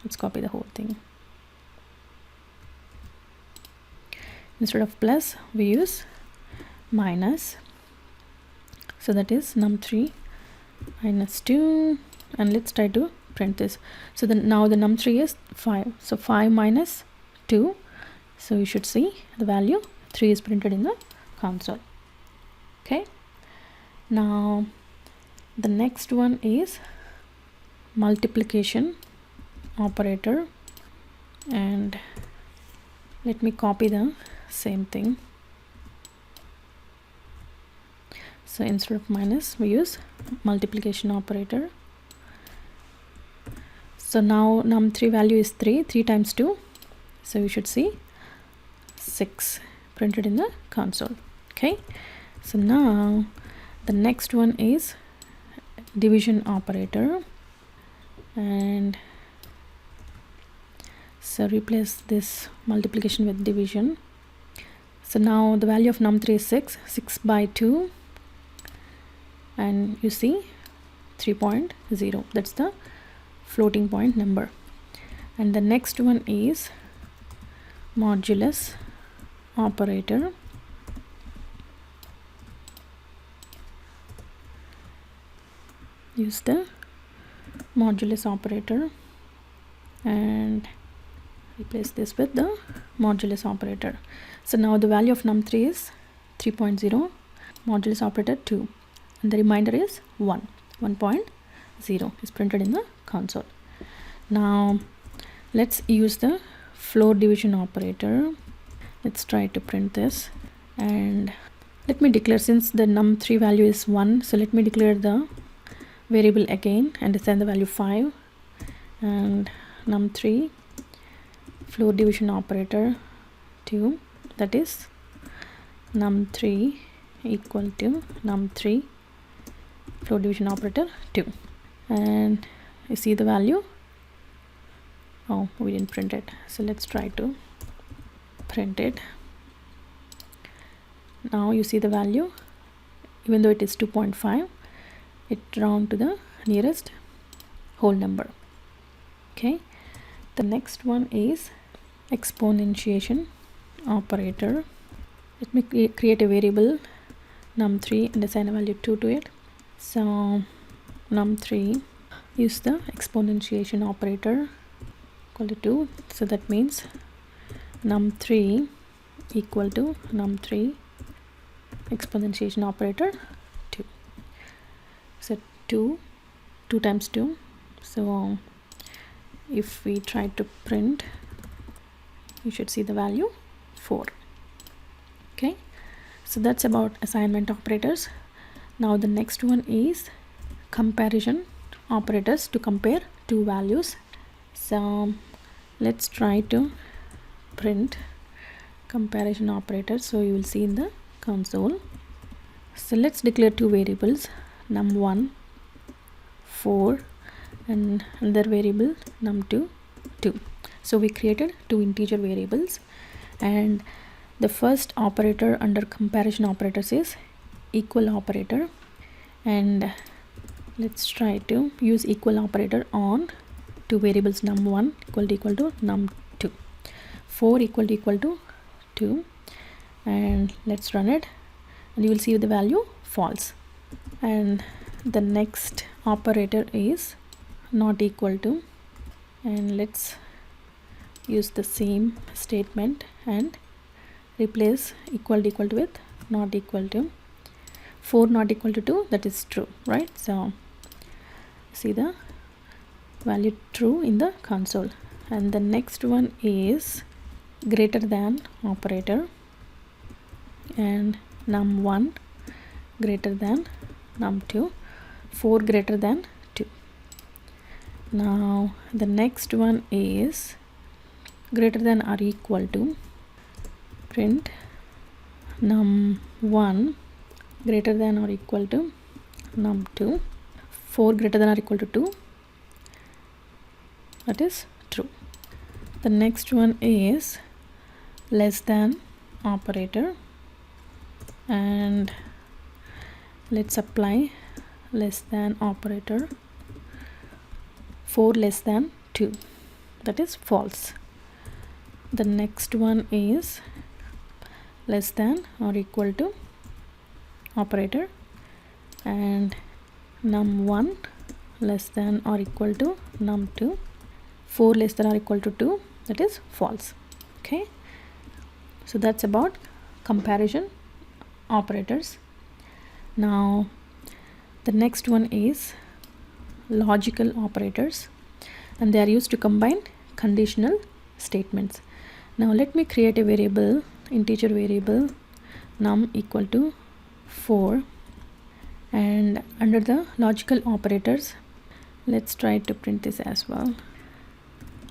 Let's copy the whole thing. Instead of plus, we use minus. So that is num3 minus 2, and let's try to print this. So now the num3 is 5. So 5 minus 2. So you should see the value 3 is printed in the console. Okay. Now the next one is multiplication operator, and let me copy the same thing. So instead of minus, we use multiplication operator. So now num3 value is 3. 3 times 2, so you should see 6 printed in the console. Okay, so now the next one is division operator, and so replace this multiplication with division. So now the value of num3 is 6. 6 by 2, and you see 3.0. That's the floating point number. And the next one is modulus operator. Use the modulus operator and replace this with the modulus operator. So now the value of num3 is 3.0, modulus operator 2, and the remainder is 1. 1.0 is printed in the console. Now let's use the floor division operator. Let's try to print this, and let me declare, since the num3 value is 1, so let me declare the variable again and assign the value 5, and num3 floor division operator 2, that is num3 equal to num3 floor division operator 2, and you see the value. Oh, we didn't print it, so let's try to print it. Now you see the value, even though it is 2.5, it round to the nearest whole number. Okay, the next one is exponentiation operator. Let me create a variable num3 and assign a value 2 to it. So num3, use the exponentiation operator equal to 2. So that means num3 equal to num3 exponentiation operator 2. So 2 times 2. So if we try to print, you should see the value 4. Okay, so that's about assignment operators. Now the next one is comparison operators to compare two values. So let's try to print comparison operator. So you will see in the console. So let's declare two variables, num1 4 and another variable num2 2. So we created two integer variables, and the first operator under comparison operators is equal operator, and let's try to use equal operator on two variables, num1 equal to num2, 4 equal to 2, and let's run it, and you will see the value false. And the next operator is not equal to, and let's use the same statement and replace equal to with not equal to. 4 not equal to 2, that is true, right? So see the value true in the console. And the next one is greater than operator, and num1 greater than num2, 4 greater than 2. Now the next one is greater than or equal to, print num1 greater than or equal to num2, 4 greater than or equal to 2, that is true. The next one is less than operator, and let's apply less than operator, 4 less than 2, that is false. The next one is less than or equal to operator, and num1 less than or equal to num2, 4 less than or equal to 2, that is false. Okay, so that's about comparison operators. Now the next one is logical operators, and they are used to combine conditional statements. Now let me create a variable, integer variable, num equal to 4, and under the logical operators, let's try to print this as well,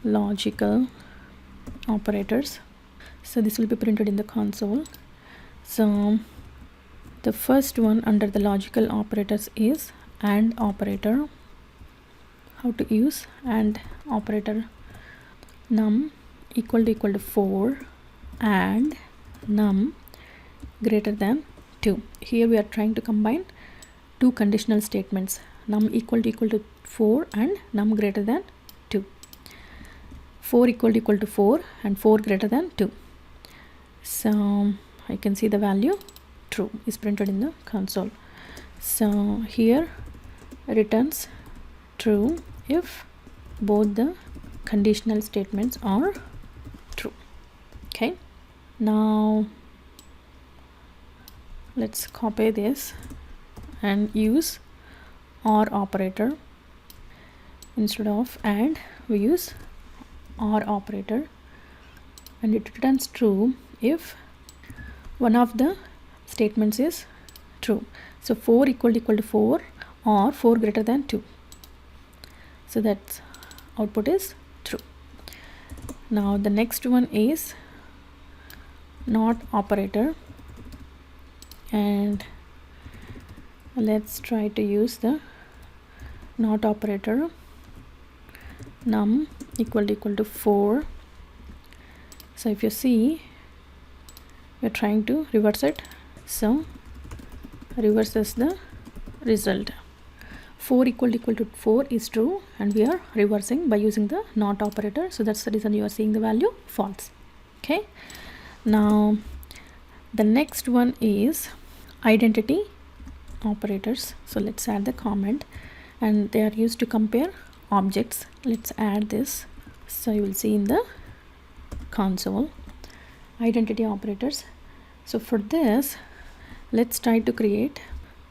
logical operators. So this will be printed in the console. So the first one under the logical operators is AND operator. How to use AND operator? Num equal to 4 and num greater than 2. Here we are trying to combine two conditional statements, num equal to 4 and num greater than 2. 4 equal to 4 and 4 greater than 2. So I can see the value true is printed in the console. So here returns true if both the conditional statements are true. Okay, now let's copy this and use OR operator. Instead of AND, we use OR operator, and it returns true if one of the statements is true. So 4 equal to 4 or 4 greater than 2. So that output is true. Now the next one is NOT operator, and let's try to use the NOT operator. Num equal to 4. So if you see, we're trying to reverse it, so reverses the result. 4 equal to 4 is true, and we are reversing by using the NOT operator. So that's the reason you are seeing the value false. Okay, now the next one is identity operators. So let's add the comment, and they are used to compare objects. Let's add this, so you will see in the console. identity operators. So for this, let's try to create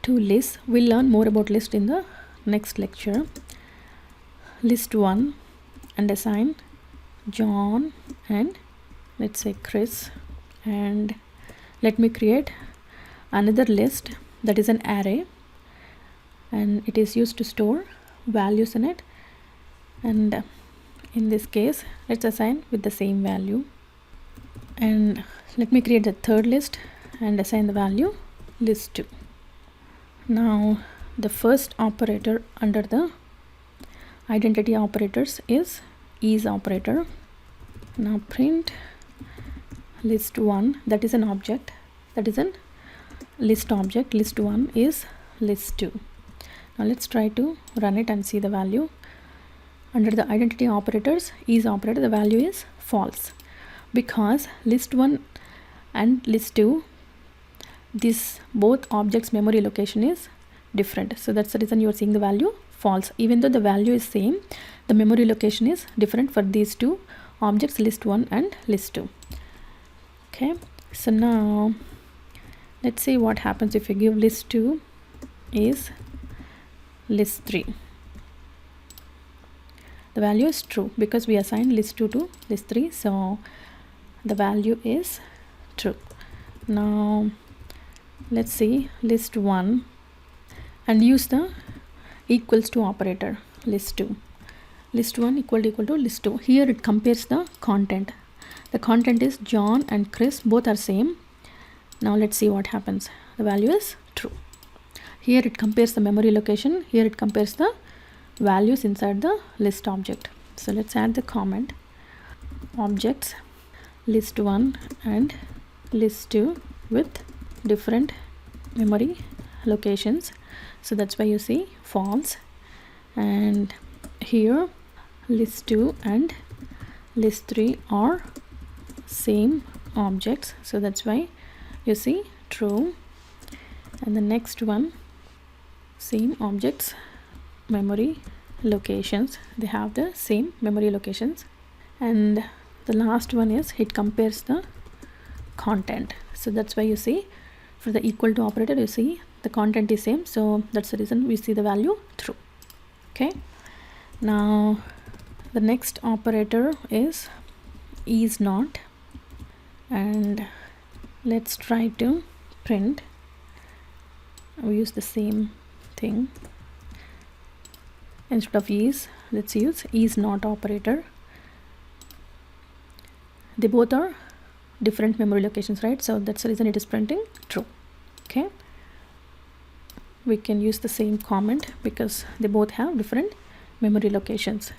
two lists. We'll learn more about list in the next lecture. List 1 and assign John and let's say Chris, and let me create another list that is an array, and it is used to store values in it, and in this case let's assign with the same value. And let me create the third list and assign the value list 2. Now the first operator under the identity operators is operator. Now print list 1, that is an object, that is an list object. List 1 is list 2. Now let's try to run it and see the value. Under the identity operators operator, the value is false, because list 1 and list 2, this both objects memory location is different. So that's the reason you are seeing the value false. Even though the value is same, the memory location is different for these two objects, list 1 and list 2. Okay, so now let's see what happens if you give list 2 is list 3. The value is true because we assign list 2 to list 3, so the value is true. Now let's see list 1 and use the equals to operator. List 2, list 1 equal to list 2. Here it compares the content. The content is John and Chris, both are same. Now let's see what happens. The value is true. Here it compares the memory location, here it compares the values inside the list object. So let's add the comment. Objects list 1 and list 2 with different memory locations, so that's why you see false. And here list 2 and list 3 are same objects, so that's why you see true. And the next one, same objects memory locations, they have the same memory locations. And the last one is it compares the content, so that's why you see for the equal to operator you see the content is same, so that's the reason we see the value true. Okay, now the next operator is not, and let's try to print. We use the same thing. Instead of let's use not operator. They both are different memory locations, right? So that's the reason it is printing true. Okay, we can use the same comment because they both have different memory locations.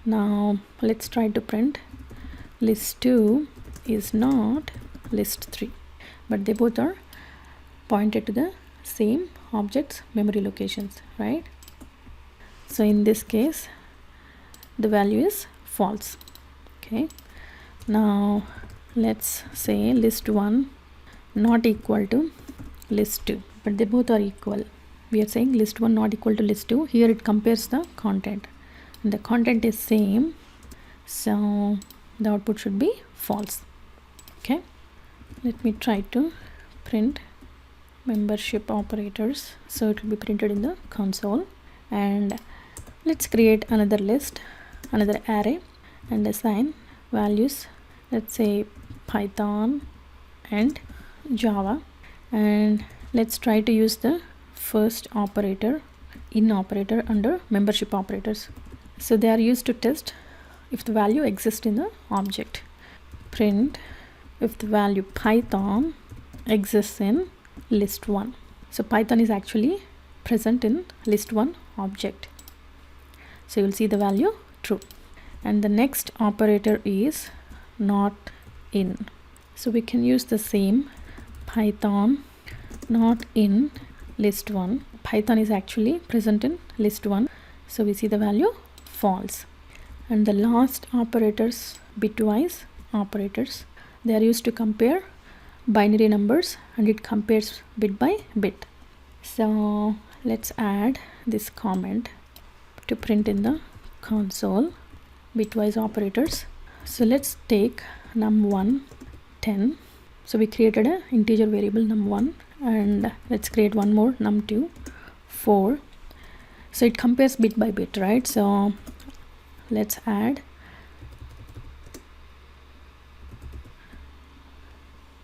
Now let's try to print list 2 is not list 3, but they both are pointed to the same objects memory locations, right? So in this case the value is false. Okay, now let's say list 1 not equal to list 2, but they both are equal. We are saying list 1 not equal to list 2. Here it compares the content, and the content is same, so the output should be false. Okay, let me try to print membership operators, so it will be printed in the console. And let's create another list, another array, and assign values, let's say Python and Java. And let's try to use the first operator, in operator, under membership operators. So they are used to test if the value exists in the object. Print if the value Python exists in list 1. So Python is actually present in list 1 object, so you will see the value true. And the next operator is not in, so we can use the same Python not in list 1. Python is actually present in list 1, so we see the value false. And the last operators, bitwise operators, they are used to compare binary numbers, and it compares bit by bit. So let's add this comment to print in the console, bitwise operators. So let's take num1 10. So we created an integer variable num1, and let's create one more num2, 4. So it compares bit by bit, right? So let's add.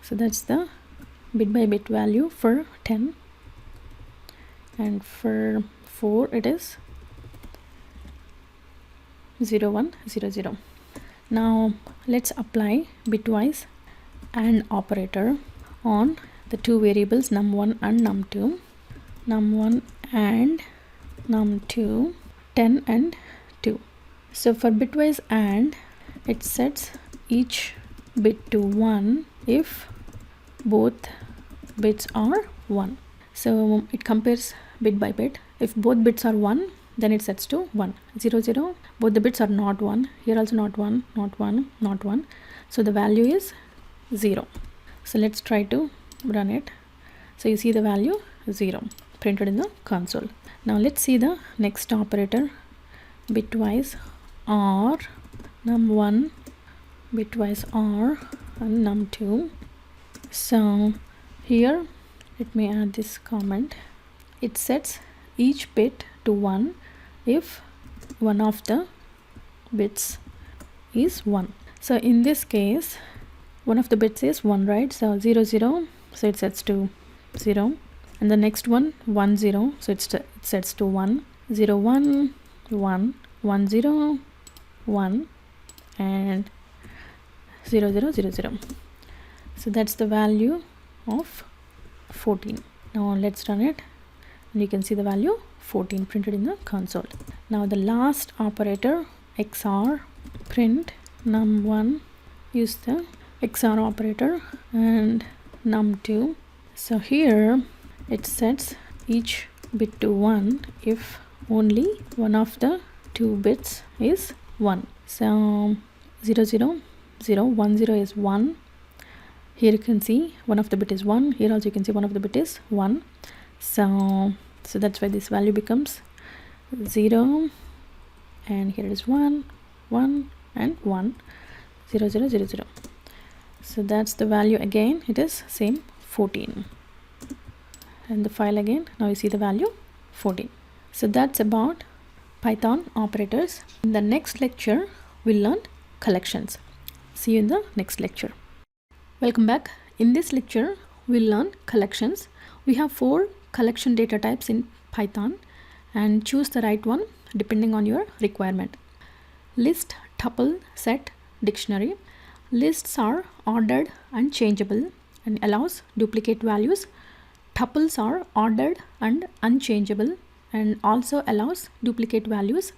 So that's the bit by bit value for 10, and for 4 it is 0 1 0 0. Now let's apply bitwise AND operator on the two variables num1 and num2. Num1 and num2, 10 and 2. So for bitwise AND, it sets each bit to 1 if both bits are 1. So it compares bit by bit. If both bits are 1, then it sets to 1. 0 0, both the bits are not 1. Here also not 1, not 1, not 1. So the value is 0. So let's try to run it. So you see the value 0 printed in the console. Now let's see the next operator, bitwise OR, num1 bitwise OR and num2. So here let me add this comment. It sets each bit to 1 if one of the bits is 1. So in this case, one of the bits is 1, right? So 0 0, so it sets to 0, and the next one 1 0, so it sets to 1. 0 1 1 1 0 1 and 0 0 0 0. So that's the value of 14. Now let's run it, and you can see the value 14 printed in the console. Now the last operator, XOR, print num1, use the XOR operator, and num2. So here it sets each bit to 1 if only one of the two bits is 1. So 0 0 0 1 0 is 1. Here you can see one of the bit is 1. Here also you can see one of the bit is 1. So that's why this value becomes 0, and here it is 1 1 and 1, 0 0 0 0. So that's the value again, it is same 14, and the file again, now you see the value 14. So that's about Python operators. In the next lecture we'll learn collections. See you in the next lecture. Welcome back. In this lecture we'll learn collections. We have 4 collection data types in Python, and choose the right one depending on your requirement. List, tuple, set, dictionary. Lists are ordered and changeable and allows duplicate values. Tuples are ordered and unchangeable and also allows duplicate values.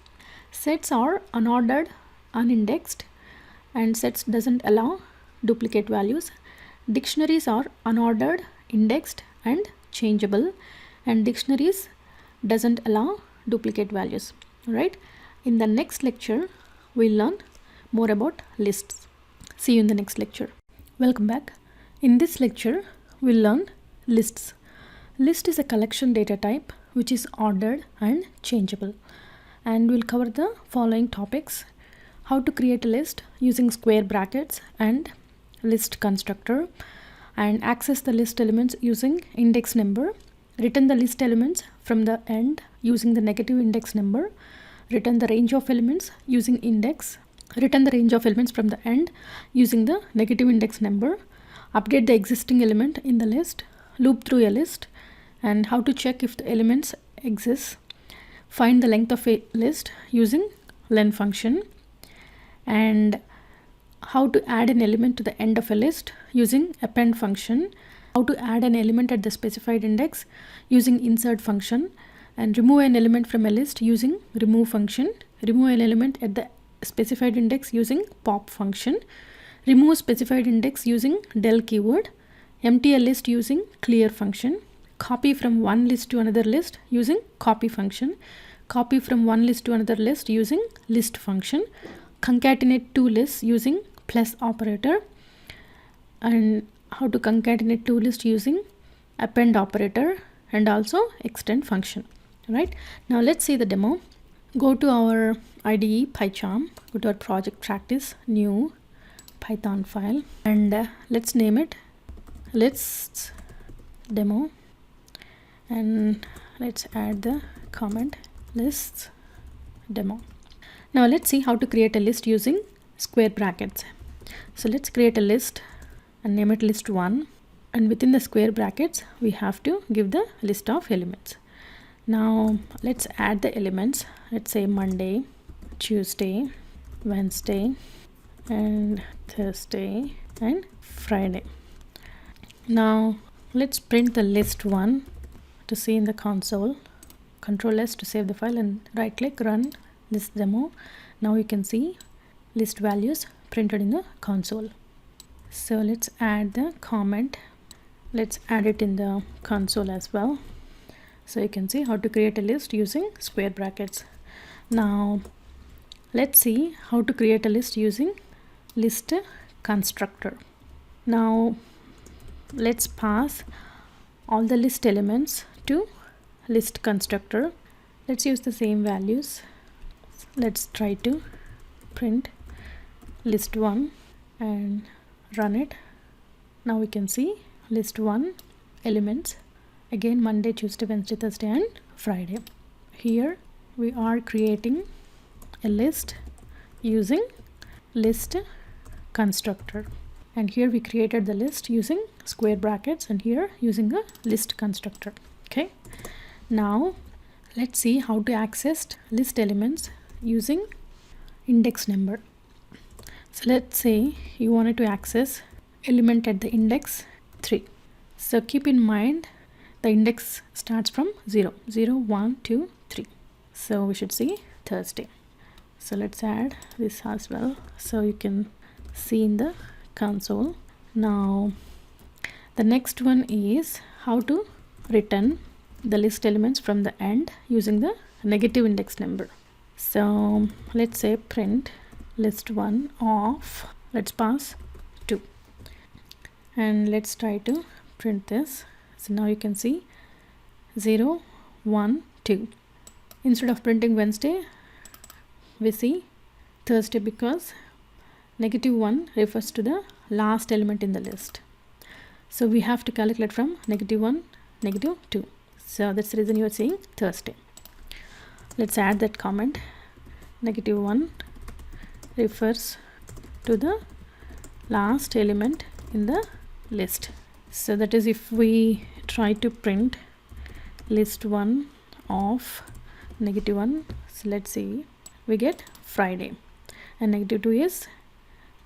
Sets are unordered, unindexed, and sets doesn't allow duplicate values. Dictionaries are unordered, indexed, and changeable, and dictionaries doesn't allow duplicate values. Right? In the next lecture we'll learn more about lists. See you in the next lecture. Welcome back. In this lecture we'll learn lists. List is a collection data type which is ordered and changeable, and we'll cover the following topics: how to create a list using square brackets and list constructor, and access the list elements using index number, return the list elements from the end using the negative index number, return the range of elements using index, return the range of elements from the end using the negative index number, update the existing element in the list, loop through a list, and how to check if the elements exist, find the length of a list using len function, and how to add an element to the end of a list using append function, how to add an element at the specified index using insert function, and remove an element from a list using remove function, remove an element at the specified index using pop function, remove specified index using del keyword, empty a list using clear function, copy from one list to another list using copy function, copy from one list to another list using list function, concatenate two lists using plus operator, and how to concatenate two lists using append operator, and also extend function. Right? Now let's see the demo. Go to our IDE PyCharm, go to our project practice, new Python file, and let's name it lists demo, and let's add the comment lists demo. Now let's see how to create a list using square brackets. So let's create a list and name it list1, and within the square brackets we have to give the list of elements. Now let's add the elements. Let's say Monday, Tuesday, Wednesday, and Thursday, and Friday. Now let's print the list1 to see in the console. Control S to save the file, and right click, run list demo. Now you can see list values printed in the console. So let's add the comment. Let's add it in the console as well. So you can see how to create a list using square brackets. Now let's see how to create a list using list constructor. Now let's pass all the list elements to list constructor. Let's use the same values. Let's try to print list1 and run it. Now we can see list1 elements, again Monday, Tuesday, Wednesday, Thursday, and Friday. Here we are creating a list using list constructor, and here we created the list using square brackets, and here using a list constructor. Okay, now let's see how to access list elements using index number. So let's say you wanted to access element at the index 3. So keep in mind the index starts from 0, 0, 1, 2, 3. So we should see Thursday. So let's add this as well, so you can see in the console. Now the next one is how to return the list elements from the end using the negative index number. So let's say print list1 of, let's pass 2, and let's try to print this. So now you can see 0, 1, 2. Instead of printing Wednesday, we see Thursday, because -1 refers to the last element in the list. So we have to calculate from -1, -2. So that's the reason you are seeing Thursday. Let's add that comment. -1 refers to the last element in the list. So that is, if we try to print list1 of -1, so let's see, we get Friday, and -2 is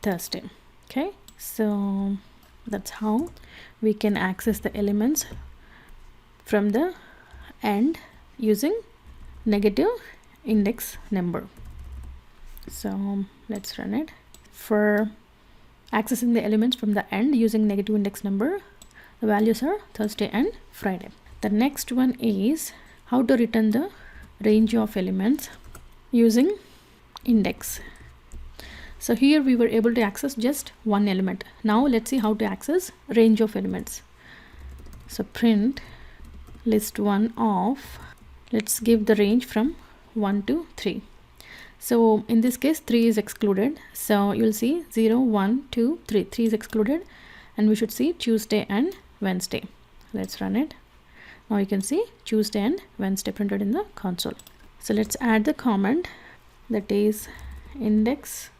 Thursday. Okay, so that's how we can access the elements from the end using negative index number. So let's run it. For accessing the elements from the end using negative index number, the values are Thursday and Friday. The next one is how to return the range of elements using index. So here we were able to access just one element. Now let's see how to access range of elements. So print list1 of, let's give the range from 1 to 3. So in this case 3 is excluded, so you'll see 0, 1, 2, 3. 3 is excluded, and we should see Tuesday and Wednesday. Let's run it. Now you can see Tuesday and Wednesday printed in the console. So let's add the comment, that is index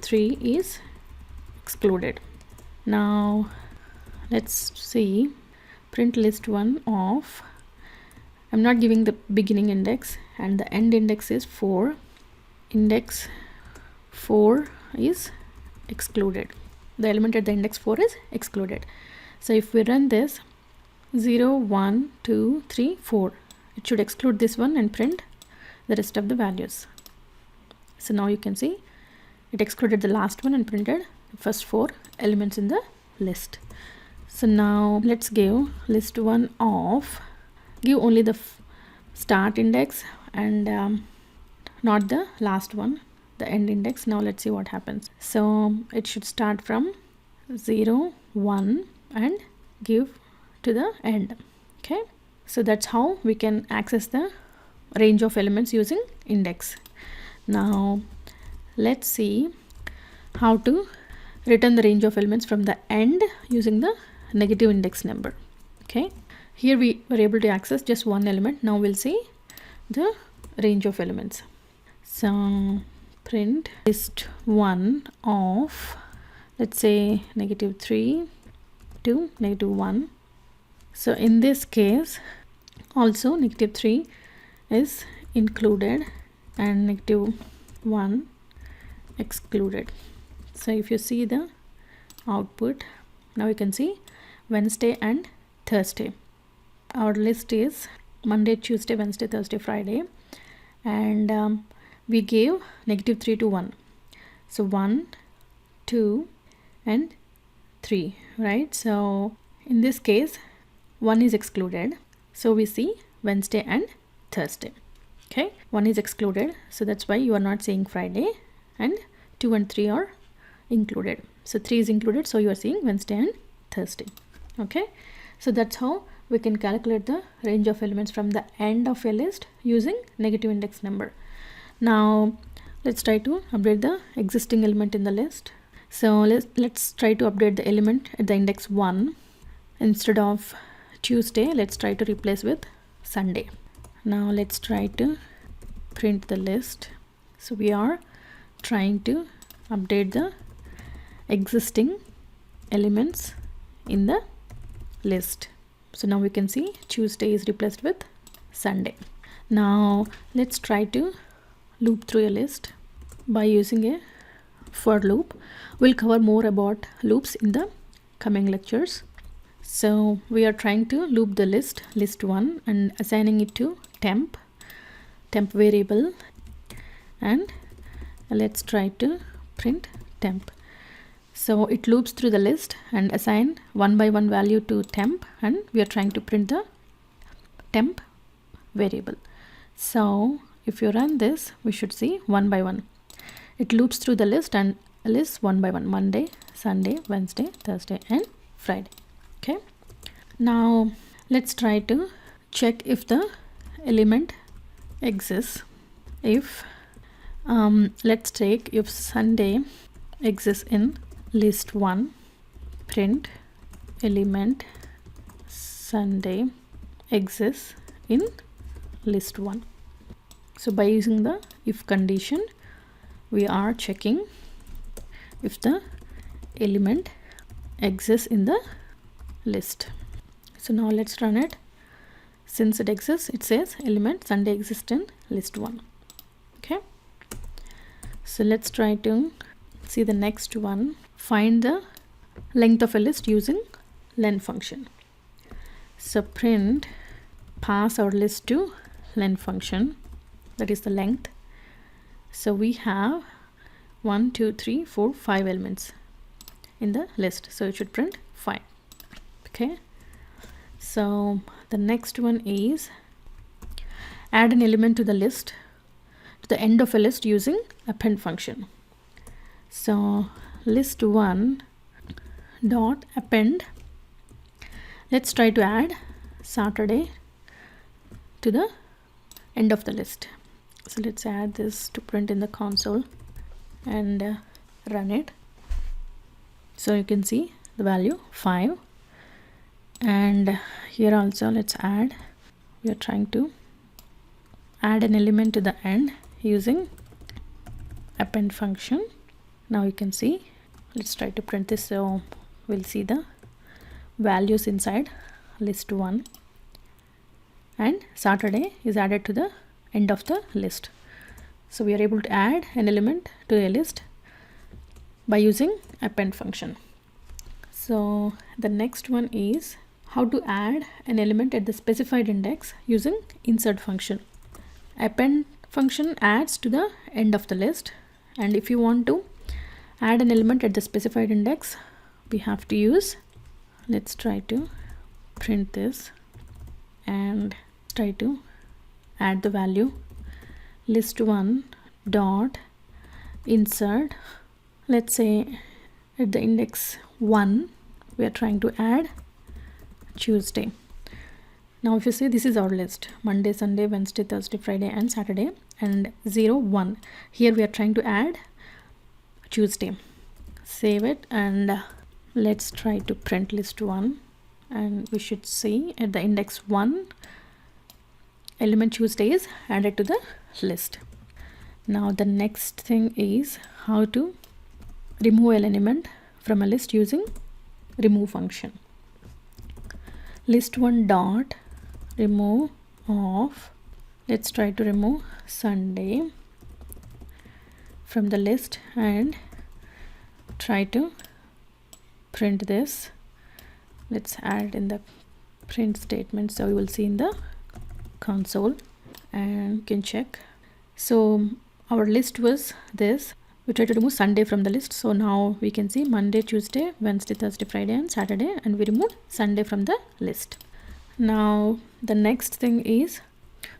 3 is excluded. Now let's see print list1 of, I'm not giving the beginning index, and the end index is 4. Index 4 is excluded. The element at the index 4 is excluded. So if we run this, 0, 1, 2, 3, 4, it should exclude this one and print the rest of the values. So now you can see it excluded the last one and printed the first 4 elements in the list. So now let's give list1 of, give only the start index and not the last one, the end index. Now let's see what happens. So it should start from 0, 1 and give to the end. Okay, so that's how we can access the range of elements using index. Now let's see how to return the range of elements from the end using the negative index number. Okay, here we were able to access just one element. Now we'll see the range of elements. So print list 1 of, let's say, -3 to -1. So in this case also -3 is included and -1 excluded. So if you see the output, now you can see Wednesday and Thursday. Our list is Monday, Tuesday, Wednesday, Thursday, Friday, and we gave -3 to 1. So 1, 2 and 3, right? So in this case 1 is excluded, so we see Wednesday and Thursday. Okay, 1 is excluded, so that's why you are not seeing Friday, and 2 and 3 are included. So 3 is included, so you are seeing Wednesday and Thursday. Okay, so that's how we can calculate the range of elements from the end of a list using negative index number. Now let's try to update the existing element in the list. So let's try to update the element at the index 1. Instead of Tuesday, let's try to replace with Sunday. Now let's try to print the list. So we are trying to update the existing elements in the list. So now we can see Tuesday is replaced with Sunday. Now let's try to loop through a list by using a for loop. We'll cover more about loops in the coming lectures. So we are trying to loop the list 1 and assigning it to temp variable, and let's try to print temp. So it loops through the list and assign 1 by 1 value to temp, and we are trying to print the temp variable. So if you run this, we should see 1 by 1. It loops through the list and lists 1 by 1: Monday, Sunday, Wednesday, Thursday and Friday. Okay, now let's try to check if the element exists. If let's take if Sunday exists in list 1, print element Sunday exists in list 1. So by using the if condition, we are checking if the element exists in the list. So now let's run it. Since it exists, it says element Sunday exists in list 1. Okay, so let's try to see the next one. Find the length of a list using len function. So print pass our list to len function, that is the length. So we have 1, 2, 3, 4, 5 elements in the list, so it should print 5. Okay, so the next one is add an element to the list, to the end of a list using append function. So list 1 dot append, let's try to add Saturday to the end of the list. So let's add this to print in the console and run it. So you can see the value 5, and here also let's add, we are trying to add an element to the end using append function. Now you can see, let's try to print this, so we'll see the values inside list 1, and Saturday is added to the end of the list. So we are able to add an element to a list by using append function. So the next one is how to add an element at the specified index using insert function. Append function adds to the end of the list, and if you want to add an element at the specified index, we have to use, let's try to print this and try to add the value list 1 dot insert, let's say at the index 1 we are trying to add Tuesday. Now if you see, this is our list: Monday, Sunday, Wednesday, Thursday, Friday and Saturday, and 0, 1. Here we are trying to add Tuesday. save it, and let's try to print list 1, and we should see at the index 1 element Tuesday is added to the list. Now the next thing is how to remove an element from a list using remove function. List1 dot remove of, let's try to remove Sunday from the list and try to print this. Let's add in the print statement, so you will see in the console and you can check. So our list was this. We try to remove Sunday from the list, so now we can see Monday, Tuesday, Wednesday, Thursday, Friday and Saturday, and we removed Sunday from the list. Now the next thing is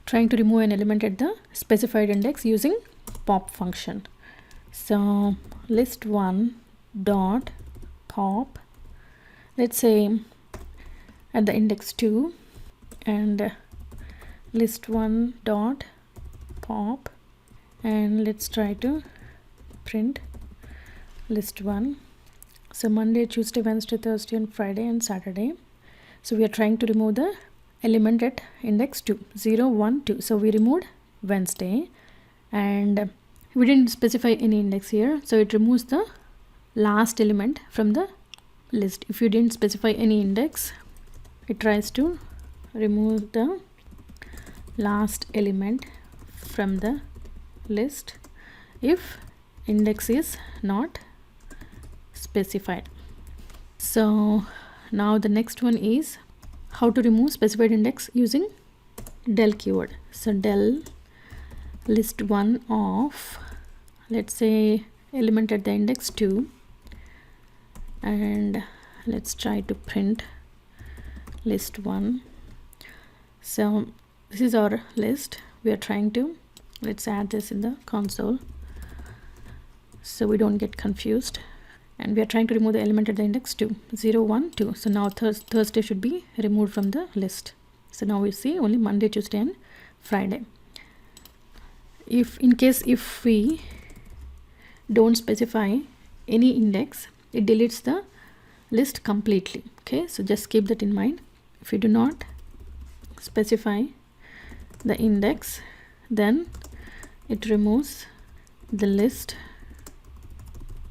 trying to remove an element at the specified index using pop function. So list1 dot pop, let's say at the index 2, and list1 dot pop, and let's try to print list1. So Monday, Tuesday, Wednesday, Thursday and Friday and Saturday. So we are trying to remove the element at index 2, 0, 1, 2. So we removed Wednesday and we didn't specify any index here, so it removes the last element from the list. If you didn't specify any index, it tries to remove the last element from the list if index is not specified. So now the next one is how to remove specified index using del keyword. So del list1 of, let's say element at the index 2, and let's try to print list1. So this is our list. We are trying to, let's add this in the console so we don't get confused, and we are trying to remove the element at the index 2, 0, 1, 2. So now Thursday should be removed from the list. So now we see only Monday, Tuesday and Friday. If in case if we don't specify any index, it deletes the list completely. Okay, so just keep that in mind. If you do not specify the index, then it removes the list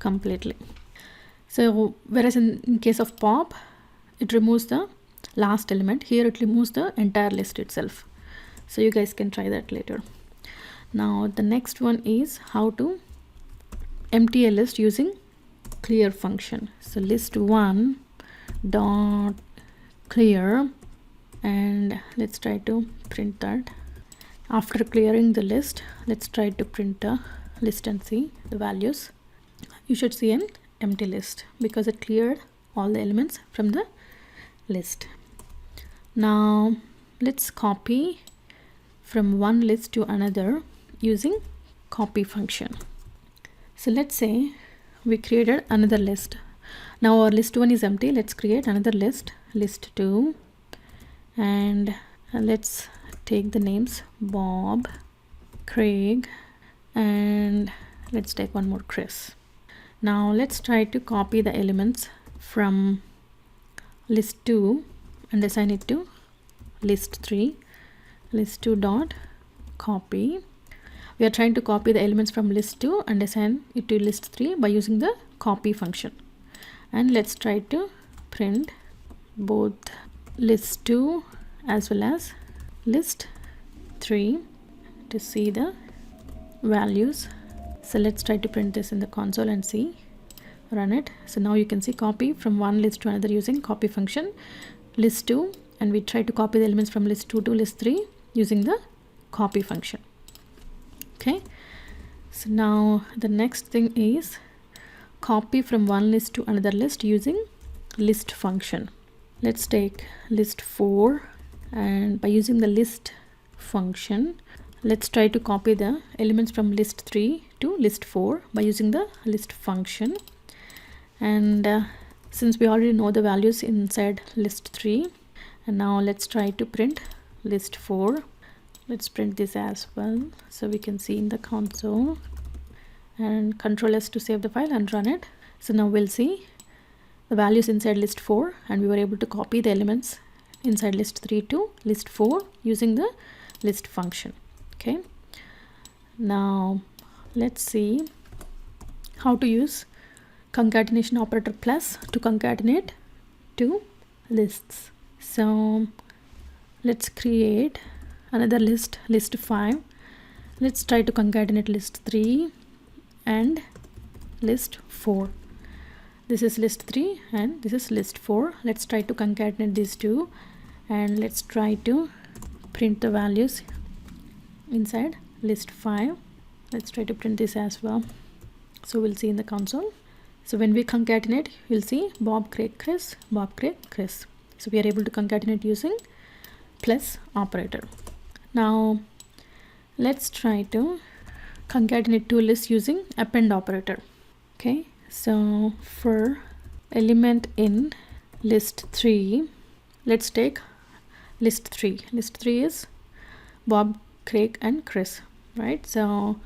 completely. So whereas in case of pop, it removes the last element, here it removes the entire list itself. So you guys can try that later. Now the next one is how to empty a list using clear function. So list1 dot clear, and let's try to print that. After clearing the list, let's try to print the list and see the values. You should see an empty list because it cleared all the elements from the list. Now let's copy from one list to another using copy function. So let's say we created another list. Now our list 1 is empty. Let's create another list, list 2, and let's take the names Bob, Craig, and let's take one more Chris. Now let's try to copy the elements from list 2 and assign it to list 3. List 2 dot copy. We are trying to copy the elements from list 2 and assign it to list 3 by using the copy function. And let's try to print both list 2 as well as list 3 to see the values. So let's try to print this in the console and see, run it. So now you can see copy from one list to another using copy function, list 2, and we try to copy the elements from list 2 to list 3 using the copy function. Okay, so now the next thing is copy from one list to another list using list function. Let's take list 4, and by using the list function, let's try to copy the elements from list 3 to list 4 by using the list function. And since we already know the values inside list 3, and now let's try to print list 4. Let's print this as well so we can see in the console, and Control S to save the file and run it. So now we'll see the values inside list 4, and we were able to copy the elements inside list 3 to list 4 using the list function. Okay, now let's see how to use concatenation operator plus to concatenate two lists. So let's create another list, list 5. Let's try to concatenate list 3 and list 4. This is list 3 and this is list 4. Let's try to concatenate these two, and let's try to print the values inside list 5. Let's try to print this as well. So we'll see in the console. So when we concatenate, we'll see Bob, Craig, Chris, Bob, Craig, Chris. So we are able to concatenate using plus operator. Now let's try to concatenate two lists using append operator. Okay, so for element in list 3, let's take list 3. List 3 is Bob, Craig and Chris, right? So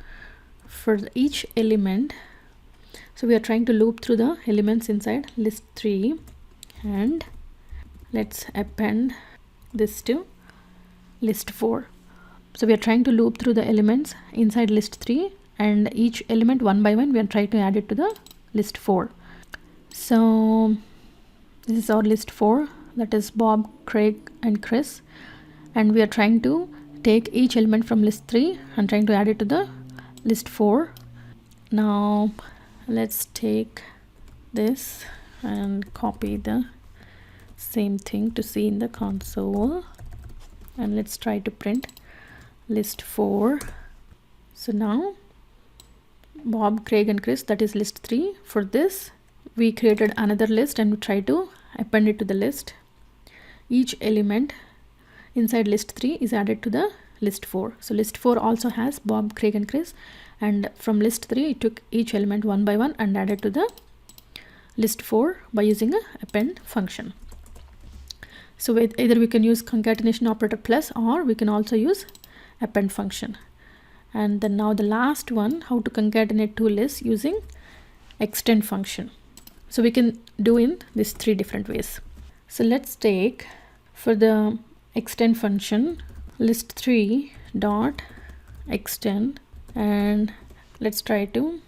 for each element, so we are trying to loop through the elements inside list 3, and let's append this to list 4. So we are trying to loop through the elements inside list 3, and each element one by one we are trying to add it to the list 4. So this is our list 4, that is Bob, Craig and Chris, and we are trying to take each element from list 3 and trying to add it to the list 4. Now let's take this and copy the same thing to see in the console, and let's try to print list 4. So now Bob, Craig and Chris, that is list 3. For this we created another list and we try to append it to the list. Each element inside list 3 is added to the list 4. So list 4 also has Bob, Craig and Chris, and from list 3 it took each element one by one and added to the list 4 by using a append function. So either we can use concatenation operator plus, or we can also use append function. And then now the last one, how to concatenate two lists using extend function. So we can do in these 3 different ways. So let's take for the extend function list 3 dot extend, and let's try to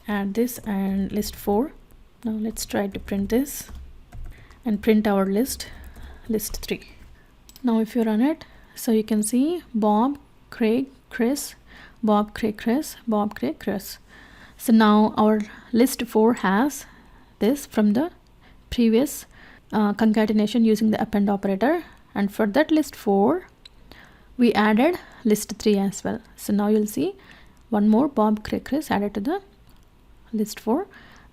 add this and list 4. Now let's try to print this and print our list 3. Now if you run it, so you can see Bob, Craig, Chris, Bob, Craig, Chris, Bob, Craig, Chris. So now our list 4 has this from the previous concatenation using the append operator, and for that list 4 we added list 3 as well. So now you'll see one more Bob, Craig, Chris added to the list 4,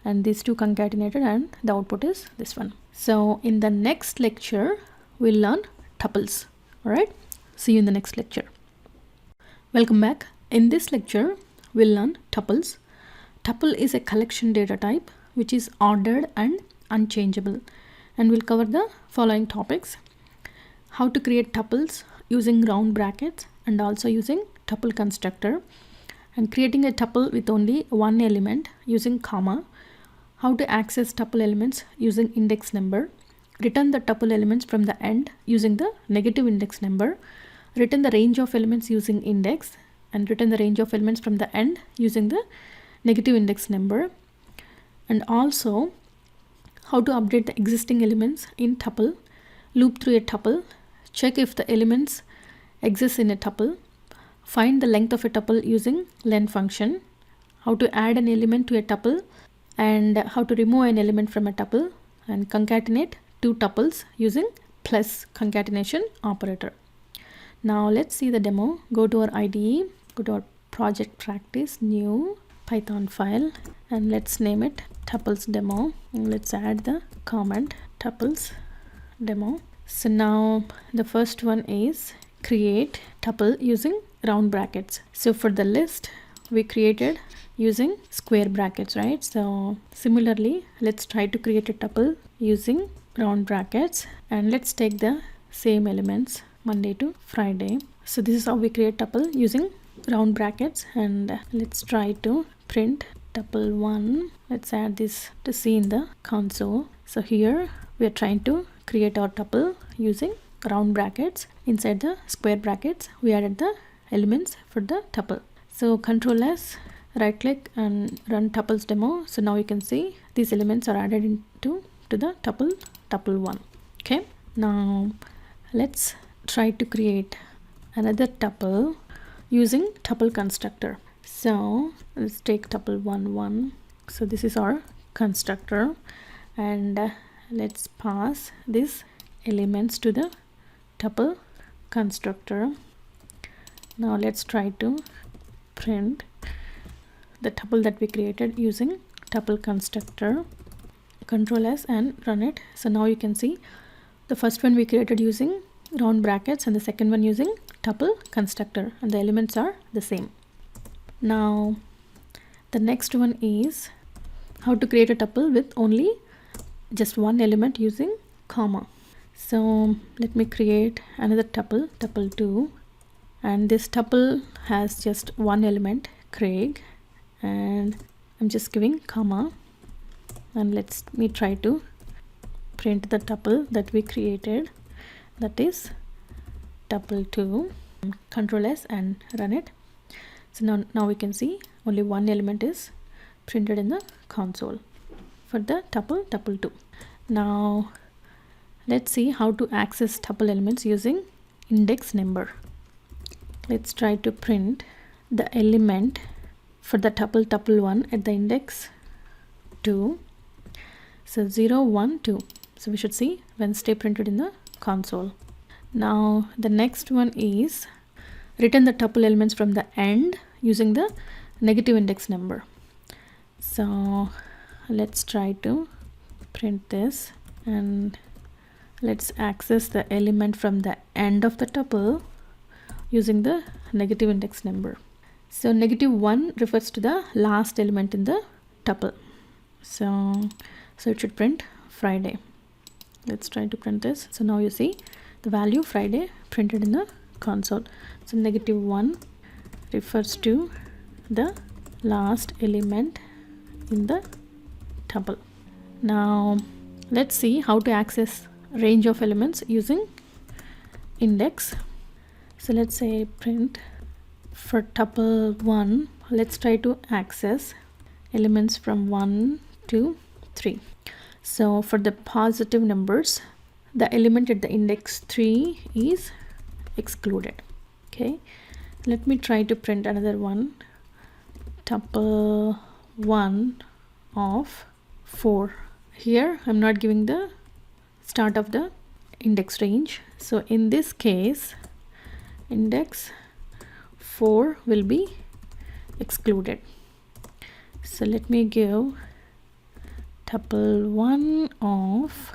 and these two concatenated, and the output is this one. So in the next lecture we'll learn tuples. All right, see you in the next lecture. Welcome back. In this lecture we'll learn tuples. Tuple is a collection data type which is ordered and unchangeable, and we'll cover the following topics: how to create tuples using round brackets and also using tuple constructor, and creating a tuple with only one element using comma, how to access tuple elements using index number, return the tuple elements from the end using the negative index number, return the range of elements using index, and return the range of elements from the end using the negative index number, and also how to update the existing elements in tuple, loop through a tuple, check if the elements exist in a tuple, find the length of a tuple using len function, how to add an element to a tuple, and how to remove an element from a tuple, and concatenate two tuples using plus concatenation operator. Now let's see the demo. Go to our IDE, go to our project practice, new Python file, and let's name it tuples demo, and let's add the comment tuples demo. So now the first one is create tuple using round brackets. So for the list we created using square brackets, right? So similarly let's try to create a tuple using round brackets, and let's take the same elements Monday to Friday. So this is how we create tuple using round brackets, and let's try to print tuple 1. Let's add this to see in the console. So here we are trying to create our tuple using round brackets. Inside the square brackets we added the elements for the tuple. So Control S, right click and run tuples demo. So now you can see these elements are added into the tuple 1. Okay, now let's try to create another tuple using tuple constructor. So let's take tuple 1 1. So this is our constructor, and let's pass these elements to the tuple constructor. Now let's try to print the tuple that we created using tuple constructor. Control S and run it. So now you can see the first one we created using round brackets and the second one using tuple constructor, and the elements are the same. Now the next one is how to create a tuple with only just one element using comma. So let me create another tuple 2, and this tuple has just one element, Craig, and I'm just giving comma, and let me try to print the tuple that we created, that is tuple 2. Control S and run it. So now we can see only one element is printed in the console for the tuple 2. Now let's see how to access tuple elements using index number. Let's try to print the element for the tuple 1 at the index 2. So 0 1 2. So we should see Wednesday printed in the console. Now the next one is return the tuple elements from the end using the negative index number. So let's try to print this, and let's access the element from the end of the tuple using the negative index number. So -1 refers to the last element in the tuple. So it should print Friday. Let's try to print this. So now you see the value Friday printed in the console. So -1 refers to the last element in the tuple. Now let's see how to access range of elements using index. So let's say print for tuple 1. Let's try to access elements from 1 to 3. So for the positive numbers, the element at the index 3 is excluded. Okay, let me try to print another one, tuple 1 of 4. Here I'm not giving the start of the index range. So in this case index 4 will be excluded. So let me give tuple 1 of,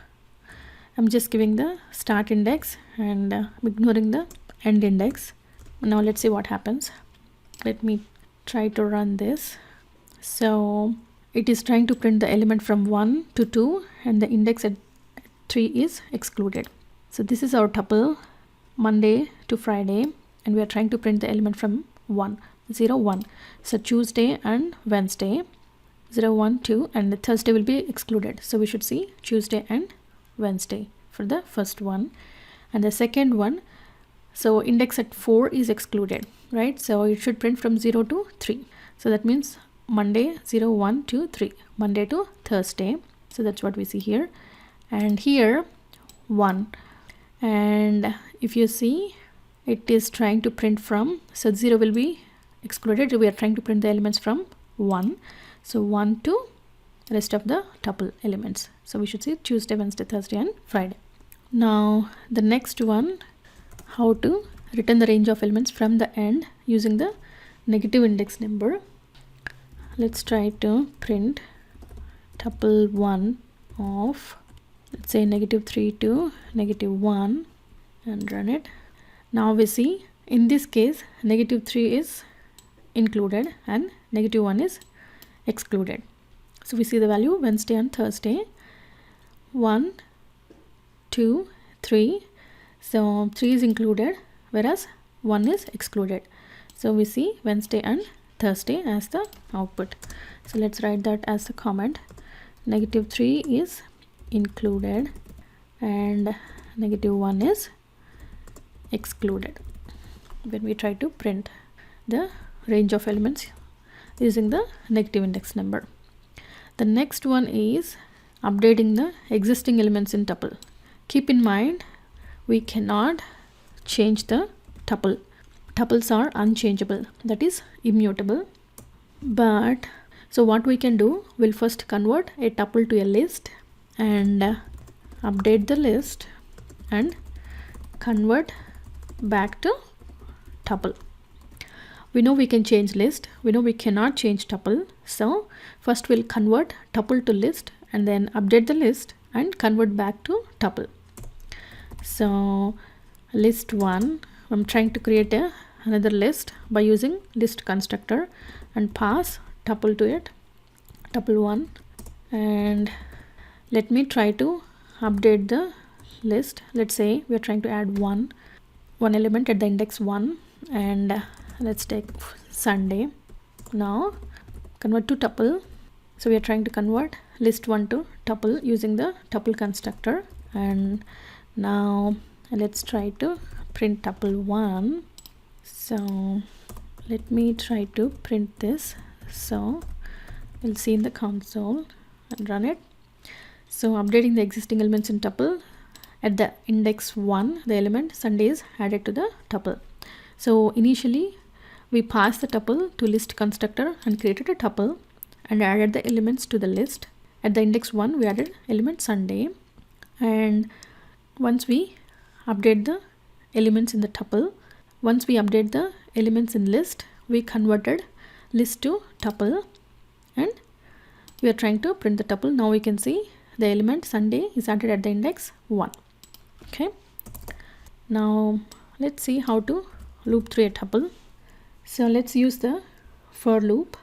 I'm just giving the start index and ignoring the end index. Now let's see what happens. Let me try to run this. So it is trying to print the element from 1 to 2 and the index at 3 is excluded. So this is our tuple Monday to Friday, and we are trying to print the element from 0 1. So Tuesday and Wednesday 0 1 2, and the Thursday will be excluded. So we should see Tuesday and Wednesday for the first one. And the second one, so index at 4 is excluded, right? So it should print from 0 to 3. So that means Monday 0 1 2 3, Monday to Thursday. So that's what we see here, and here 1. And if you see, it is trying to print from, so 0 will be excluded. We are trying to print the elements from 1. So 1 to rest of the tuple elements. So we should see Tuesday, Wednesday, Thursday and Friday. Now the next one, how to return the range of elements from the end using the negative index number. Let's try to print tuple 1 of, let's say -3 to -1 and run it. Now we see in this case -3 is included and -1 is excluded. So we see the value Wednesday and Thursday 1 2 3. So 3 is included whereas 1 is excluded. So we see Wednesday and Thursday as the output. So let's write that as a comment. -3 is included and -1 is excluded when we try to print the range of elements using the negative index number. The next one is updating the existing elements in tuple. Keep in mind, we cannot change the tuple. Tuples are unchangeable, that is immutable. But so what we can do, we'll first convert a tuple to a list and update the list and convert back to tuple. We know we can change list, we know we cannot change tuple. So first we'll convert tuple to list and then update the list and convert back to tuple. So list 1, I'm trying to create another list by using list constructor and pass tuple to it, tuple 1, and let me try to update the list. Let's say we're trying to add one element at the index 1 and let's take Sunday. Now convert to tuple. So we are trying to convert list 1 to tuple using the tuple constructor, and now let's try to print tuple 1. So let me try to print this. So we'll see in the console and run it. So updating the existing elements in tuple, at the index 1 the element Sunday is added to the tuple. So initially we passed the tuple to list constructor and created a tuple and added the elements to the list. At the index 1 we added element Sunday, and once we update the elements in the tuple, once we update the elements in list, we converted list to tuple and we are trying to print the tuple. Now we can see the element Sunday is added at the index 1. Okay, now let's see how to loop through a tuple. So let's use the for loop.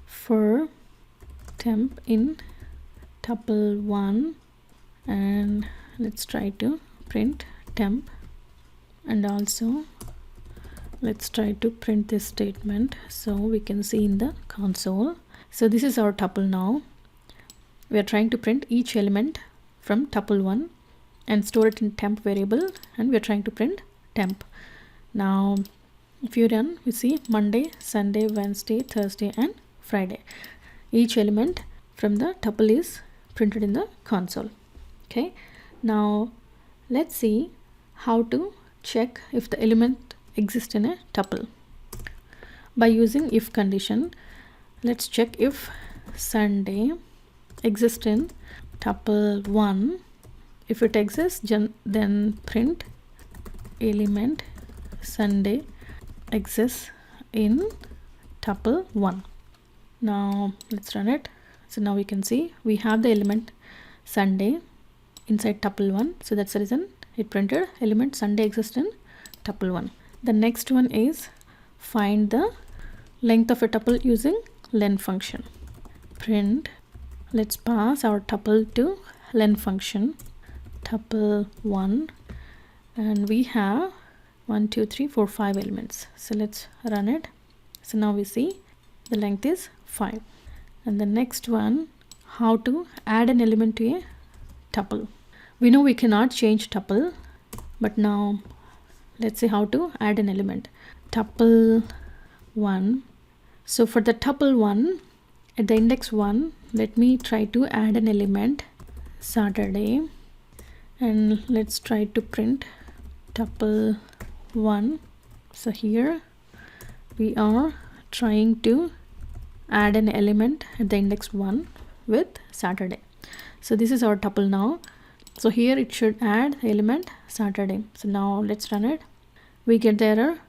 For temp in tuple 1, and let's try to print temp, and also let's try to print this statement so we can see in the console. So this is our tuple. Now we are trying to print each element from tuple 1 and store it in temp variable, and we are trying to print temp. Now if you run, we see Monday, Sunday, Wednesday, Thursday and Friday. Each element from the tuple is printed in the console. Okay, now let's see how to check if the element exists in a tuple. By using if condition, let's check if Sunday exists in tuple 1. If it exists, then print element Sunday exists in tuple 1. Now let's run it. So now we can see we have the element Sunday inside tuple 1. So that's the reason it printed element Sunday exists in tuple 1. The next one is find the length of a tuple using len function. Print, let's pass our tuple to len function, tuple 1, and we have 1, 2, 3, 4, 5 elements. So let's run it. So now we see the length is 5. And the next one, how to add an element to a tuple. We know we cannot change tuple, but now let's see how to add an element. Tuple 1. So for the tuple 1, at the index 1, let me try to add an element Saturday, and let's try to print tuple 1. So here we are trying to add an element at the index 1 with Saturday. So this is our tuple now. So here it should add the element Saturday. So now let's run it. We get the error,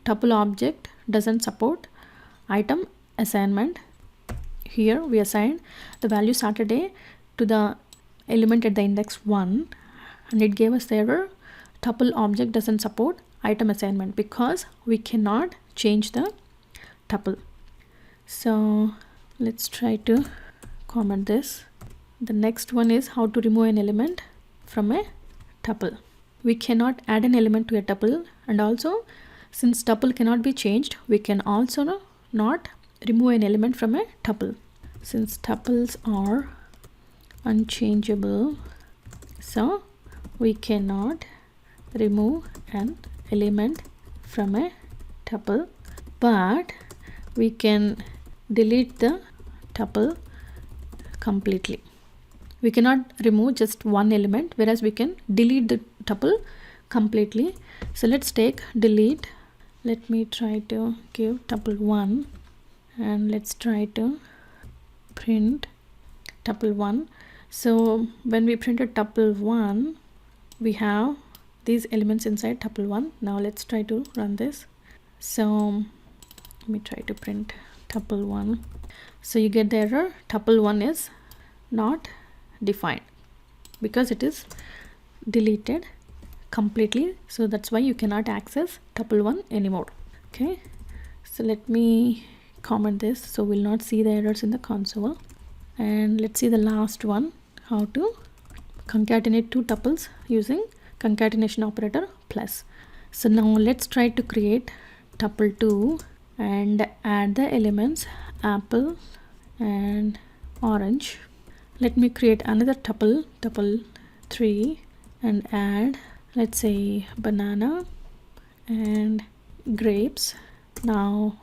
tuple object doesn't support item assignment. Here we assign the value Saturday to the element at the index 1, and it gave us the error, tuple object doesn't support item assignment, because we cannot change the tuple. So let's try to comment this. The next one is how to remove an element from a tuple. We cannot add an element to a tuple, and also since tuple cannot be changed, we can also not remove an element from a tuple. Since tuples are unchangeable, so we cannot remove an element from a tuple, but we can delete the tuple completely. We cannot remove just one element, whereas we can delete the tuple completely. So let's take delete. Let me try to give tuple 1 and let's try to print tuple 1. So when we printed tuple 1, we have these elements inside tuple 1. Now let's try to run this. So let me try to print tuple 1. So you get the error, tuple 1 is not defined because it is deleted completely. So that's why you cannot access tuple 1 anymore. Okay, so let me comment this so we'll not see the errors in the console. And let's see the last one, how to concatenate two tuples using concatenation operator plus. So now let's try to create tuple 2 and add the elements apple and orange. Let me create another tuple 3 and add, let's say, banana and grapes. Now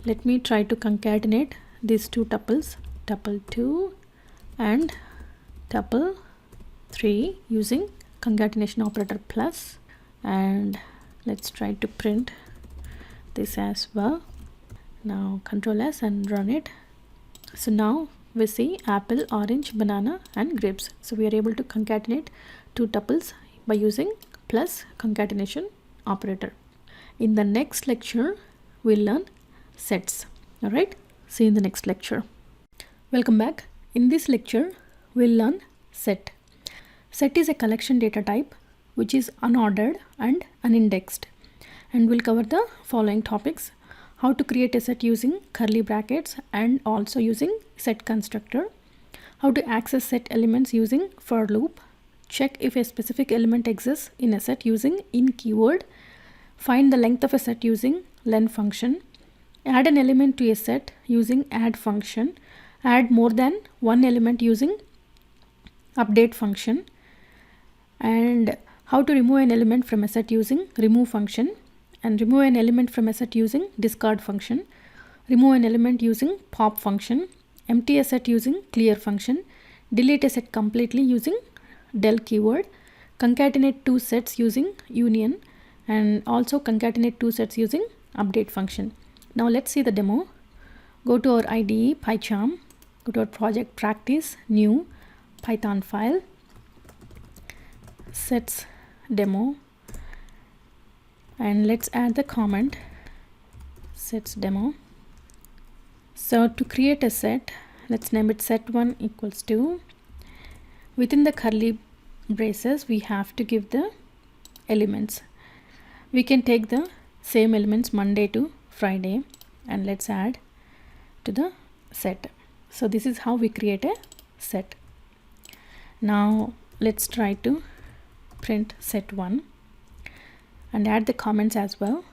let me try to concatenate these two tuples, tuple 2 and tuple 3 using concatenation operator plus, and let's try to print this as well. Now Control S and run it. So now we see apple, orange, banana and grapes. So we are able to concatenate two tuples by using plus concatenation operator. In the next lecture we'll learn sets. All right, see you in the next lecture. Welcome back. In this lecture we'll learn set. Set is a collection data type which is unordered and unindexed, and we'll cover the following topics: how to create a set using curly brackets and also using set constructor, how to access set elements using for loop, check if a specific element exists in a set using in keyword, find the length of a set using len function, add an element to a set using add function, add more than one element using update function, and how to remove an element from a set using remove function, and remove an element from a set using discard function, remove an element using pop function, empty a set using clear function, delete a set completely using del keyword, concatenate two sets using union, and also concatenate two sets using update function. Now let's see the demo. Go to our IDE PyCharm, go to our project practice, new Python file, sets demo, and let's add the comment sets demo. So to create a set, let's name it set1 equals to, within the curly braces we have to give the elements. We can take the same elements Monday to Friday and let's add to the set. So this is how we create a set. Now let's try to print set1 and add the comments as well.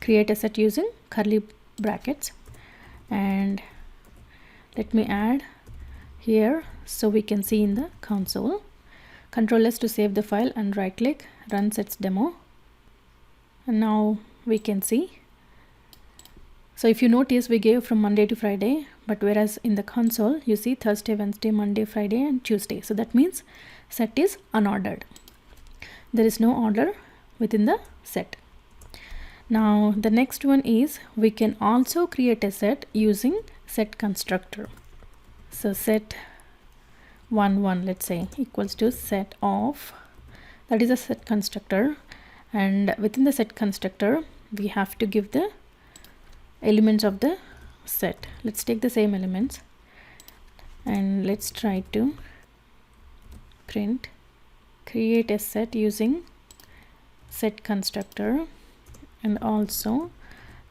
Create a set using curly brackets, and let me add here so we can see in the console. Control S to save the file and right click, run sets demo, and now we can see. So if you notice, we gave from Monday to Friday, but whereas in the console you see Thursday, Wednesday, Monday, Friday and Tuesday. So that means set is unordered. There is no order within the set. Now the next one is we can also create a set using set constructor. So set 1 let's say equals to set of, that is a set constructor, and within the set constructor we have to give the elements of the set. Let's take the same elements and let's try to print create a set using set constructor, and also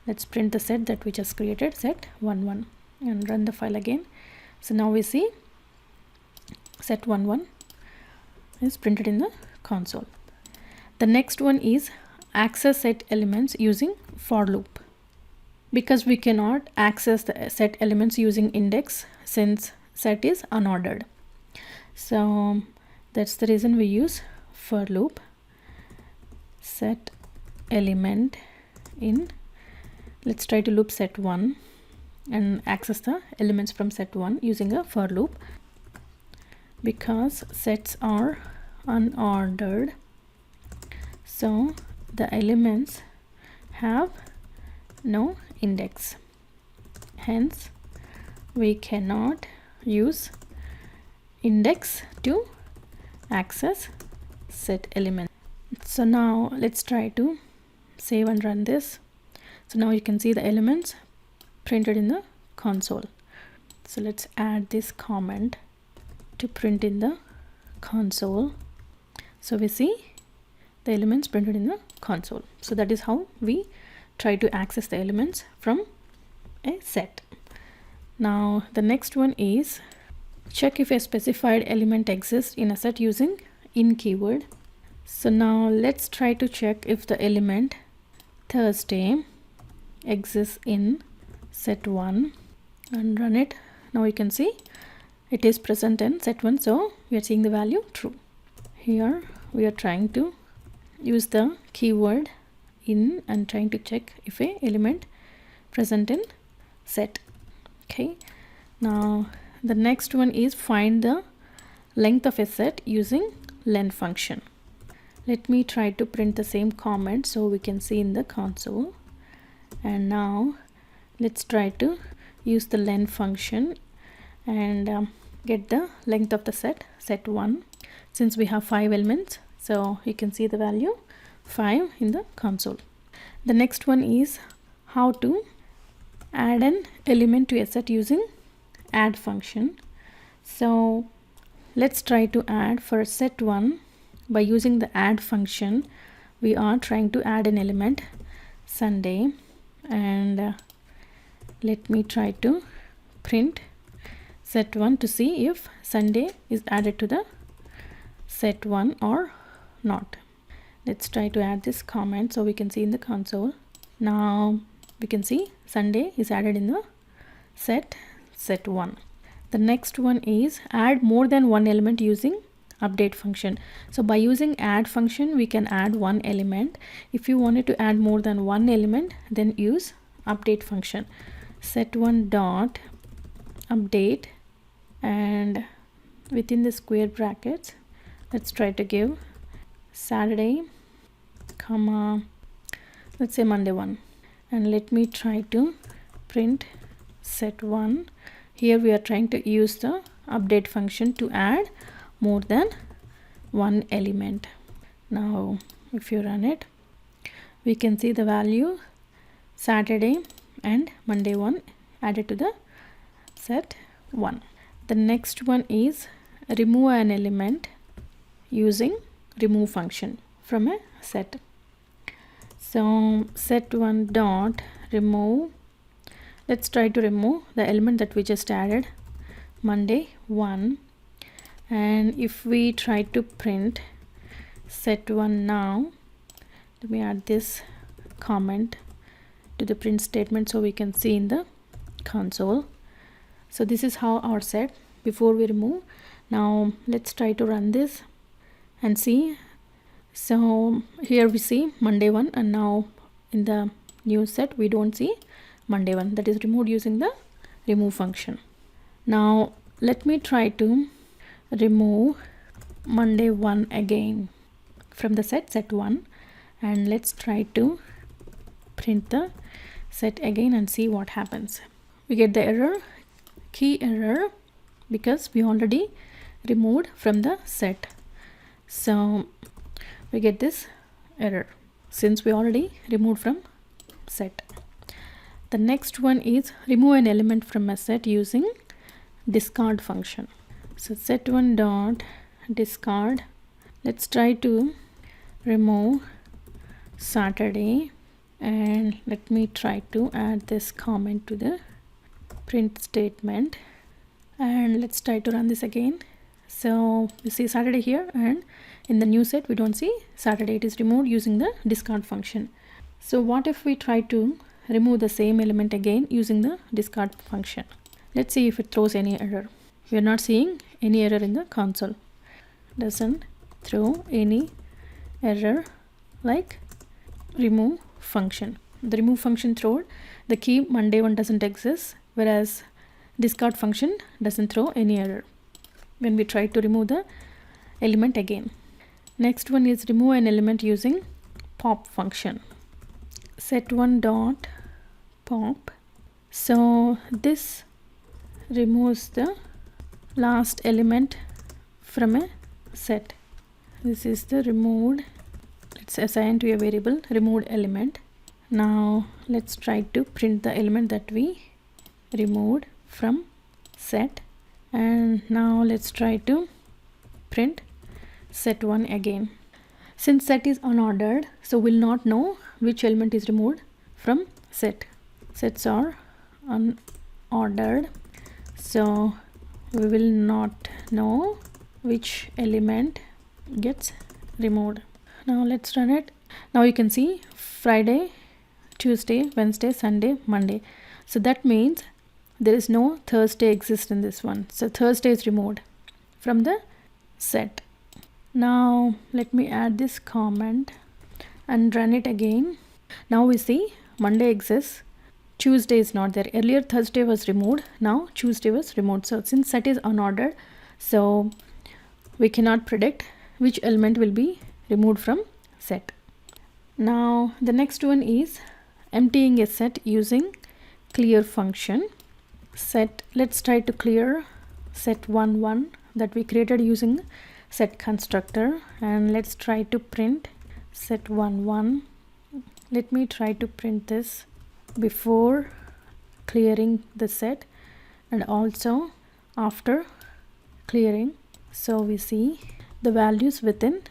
let's print the set that we just created, set 1 and run the file again. So now we see set 1 is printed in the console. The next one is access set elements using for loop. because we cannot access the set elements using index since set is unordered. So that's the reason we use for loop set element in. Let's try to loop set 1 and access the elements from set 1 using a for loop. Because sets are unordered, so the elements have no index, hence we cannot use index to access set element. So now let's try to save and run this. So now you can see the elements printed in the console. So let's add this comment to print in the console. So we see the elements printed in the console. So that is how we try to access the elements from a set. Now the next one is check if a specified element exists in a set using in keyword. So now let's try to check if the element Thursday exists in set 1 and run it. Now you can see it is present in set 1, so we are seeing the value true. Here we are trying to use the keyword in and trying to check if a element present in set. Okay, now the next one is find the length of a set using len function. Let me try to print the same comment so we can see in the console. And now let's try to use the len function and get the length of the set 1, since we have 5 elements. So you can see the value 5 in the console. The next one is how to add an element to a set using add function. So let's try to add for set 1 by using the add function. We are trying to add an element Sunday, and let me try to print set 1 to see if Sunday is added to the set 1 or not. Let's try to add this comment so we can see in the console. Now we can see Sunday is added in the set 1. The next one is add more than one element using update function. So by using add function we can add one element. If you wanted to add more than one element, then use update function. Set 1 dot update, and within the square brackets let's try to give Saturday comma, let's say Monday 1, and let me try to print set 1. Here we are trying to use the update function to add more than one element. Now if you run it, we can see the value Saturday and Monday 1 added to the set 1. The next one is remove an element using remove function from a set. So set 1 dot remove, let's try to remove the element that we just added, Monday 1, and if we try to print set 1 now, let me add this comment to the print statement so we can see in the console. So this is how our set before we remove. Now let's try to run this and see. So here we see Monday 1, and now in the new set we don't see Monday 1, that is removed using the remove function. Now let me try to remove Monday 1 again from the set 1, and let's try to print the set again and see what happens. We get the error, key error, because we already removed from the set. So we get this error since we already removed from set. The next one is remove an element from a set using discard function. So set 1 dot discard, let's try to remove Saturday, and let me try to add this comment to the print statement, and let's try to run this again. So you see Saturday here, and in the new set we don't see Saturday, it is removed using the discard function. So what if we try to remove the same element again using the discard function. Let's see if it throws any error. We are not seeing any error in the console. Doesn't throw any error like remove function. The remove function throwed the key Monday one doesn't exist, whereas discard function doesn't throw any error when we try to remove the element again. Next one is remove an element using pop function. Set one dot pop. So this removes the last element from a set. This is the removed. Let's assign to a variable removed element. Now let's try to print the element that we removed from set, and now let's try to print set one again. Since set is unordered, so we'll not know which element is removed from set. Sets are unordered, so we will not know which element gets removed. Now let's run it. Now you can see Friday, Tuesday, Wednesday, Sunday, Monday. So that means there is no Thursday exists in this one. So Thursday is removed from the set. Now let me add this comment and run it again. Now we see Monday exists, Tuesday is not there. Earlier Thursday was removed, now Tuesday was removed. So since set is unordered, so we cannot predict which element will be removed from set. Now the next one is emptying a set using clear function. Set, let's try to clear set 1 that we created using set constructor, and let's try to print set 1. Let me try to print this before clearing the set and also after clearing. So we see the values within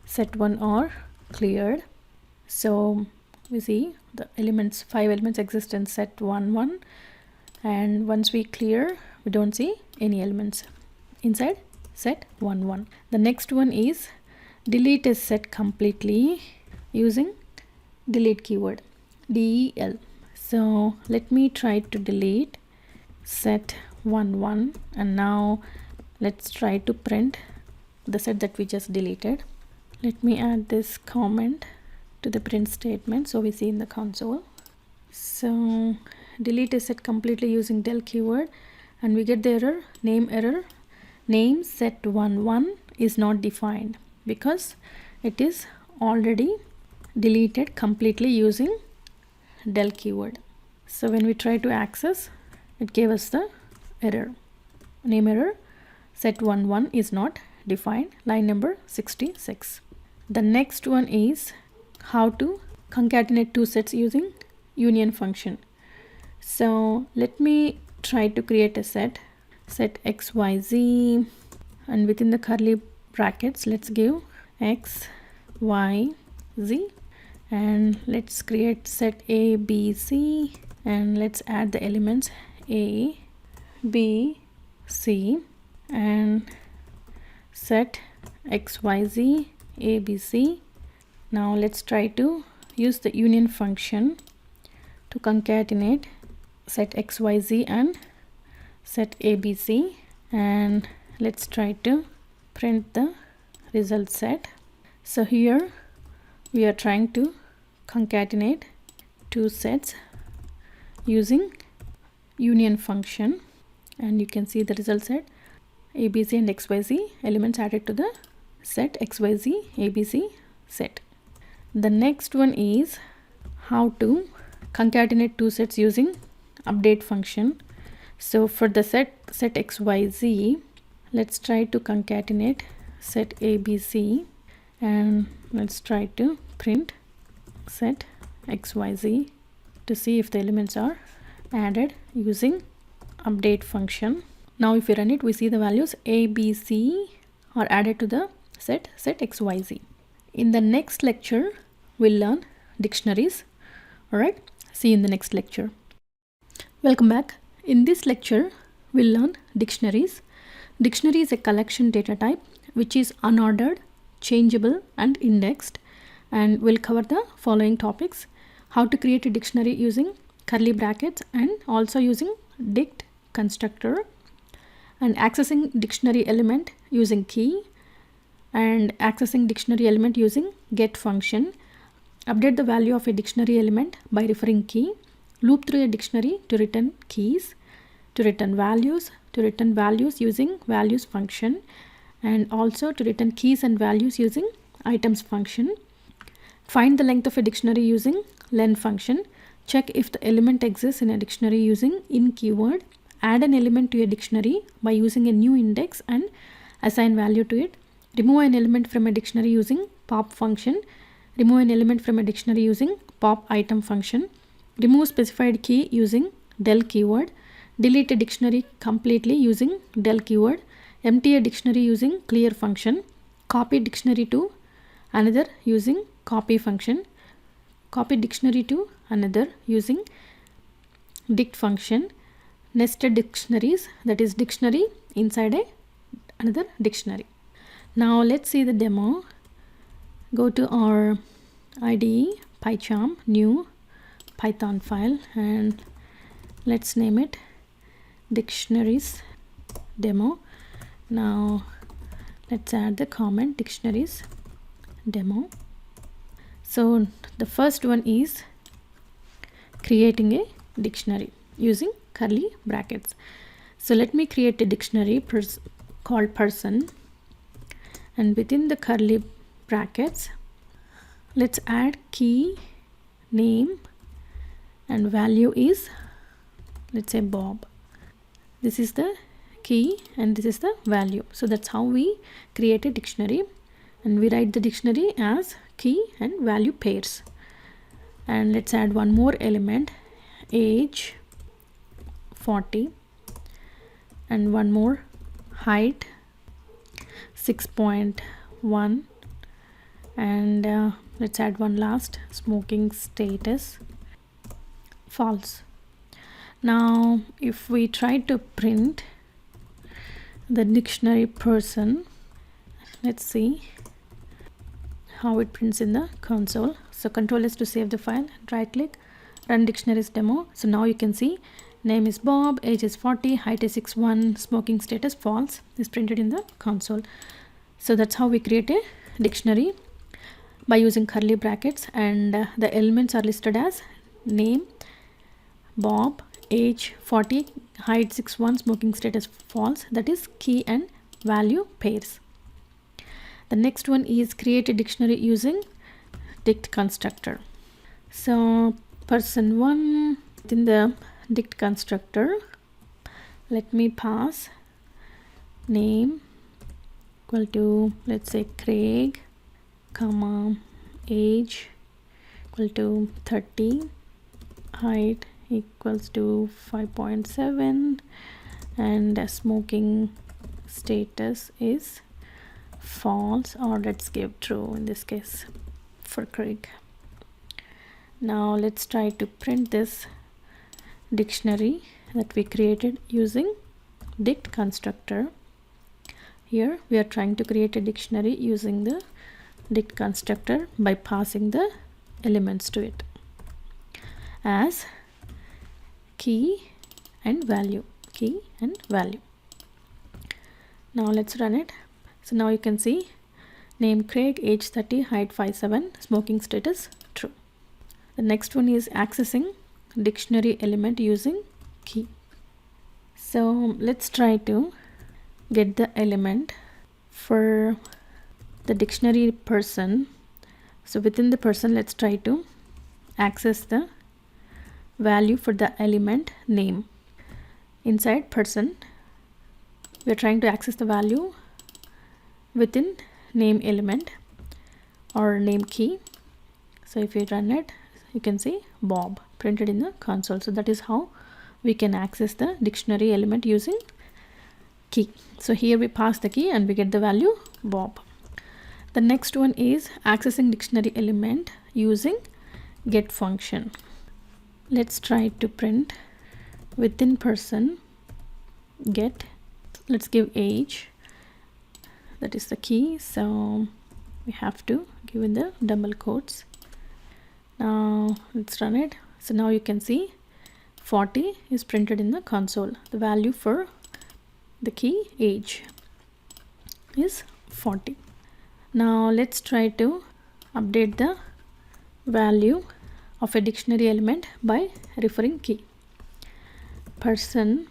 set 1 are cleared. So we see the elements, 5 elements exist in set 1, and once we clear, we don't see any elements inside set 1. The next one is delete a set completely using delete keyword, del. So let me try to delete set 1, and now let's try to print the set that we just deleted. Let me add this comment to the print statement so we see in the console. So delete a set completely using del keyword, and we get the error, name set 1 is not defined because it is already deleted completely using del keyword. So when we try to access, it gave us the error, name error, set 1 is not defined, line number 66. The next one is how to concatenate two sets using union function. So let me try to create a set xyz, and within the curly brackets let's give x, y, z, and let's create set a, b, c, and let's add the elements a, b, c, and set xyz, a, b, c. Now let's try to use the union function to concatenate set xyz and set abc, and let's try to print the result set. So here we are trying to concatenate two sets using union function, and you can see the result set abc and xyz elements added to the set xyz abc set. The next one is how to concatenate two sets using update function. So for the set xyz, let's try to concatenate set abc, and let's try to print set xyz to see if the elements are added using update function. Now if we run it, we see the values a, b, c are added to the set xyz. In the next lecture, we'll learn dictionaries. Alright, see you in the next lecture. Welcome back. In this lecture, we'll learn dictionaries. Dictionary is a collection data type which is unordered, changeable, and indexed, and we'll cover the following topics: how to create a dictionary using curly brackets and also using dict constructor, and accessing dictionary element using key, and accessing dictionary element using get function, update the value of a dictionary element by referring key, loop through a dictionary to return keys, to return values using values function, and also to return keys and values using items function, find the length of a dictionary using len function, check if the element exists in a dictionary using in keyword, add an element to a dictionary by using a new index and assign value to it, remove an element from a dictionary using pop function, remove an element from a dictionary using pop item function, remove specified key using del keyword, delete a dictionary completely using del keyword, empty a dictionary using clear function, copy dictionary to another using copy function, copy dictionary to another using dict function, nested dictionaries, that is dictionary inside another dictionary. Now let's see the demo. Go to our IDE, PyCharm, new Python file, and let's name it dictionaries demo. Now let's add the comment dictionaries demo. So the first one is creating a dictionary using curly brackets. So let me create a dictionary called person, and within the curly brackets let's add key, name, and value is, let's say, Bob. This is the key and this is the value. So that's how we create a dictionary, and we write the dictionary as key and value pairs. And let's add one more element, age 40, and one more, height 6.1, and let's add one last, smoking status false. Now if we try to print the dictionary person, let's see how it prints in the console. So Control S to save the file, right click, run dictionaries demo. So now you can see name is Bob, age is 40, height is 6'1", smoking status false is printed in the console. So that's how we create a dictionary by using curly brackets, and the elements are listed as name, Bob, age 40, height 6'1", smoking status false, that is key and value pairs. The next one is create a dictionary using dict constructor. So person 1, within the dict constructor, let me pass name equal to, let's say, Craig, comma, age equal to 30, height equals to 5.7, and smoking status is false, or let's give true in this case for Craig. Now let's try to print this dictionary that we created using dict constructor. Here we are trying to create a dictionary using the dict constructor by passing the elements to it as key and value, key and value. Now let's run it. So now you can see name Craig, age 30, height 5'7", smoking status true. The next one is accessing dictionary element using key. So let's try to get the element for the dictionary person. So within the person, let's try to access the value for the element name. Inside person, we're trying to access the value within name element or name key. So if you run it, you can see Bob printed in the console. So that is how we can access the dictionary element using key. So here we pass the key and we get the value Bob. The next one is accessing dictionary element using get function. Let's try to print within person get, let's give age, that is the key, so we have to give in the double quotes. Now let's run it. So now you can see 40 is printed in the console. The value for the key age is 40. Now let's try to update the value of a dictionary element by referring key. Person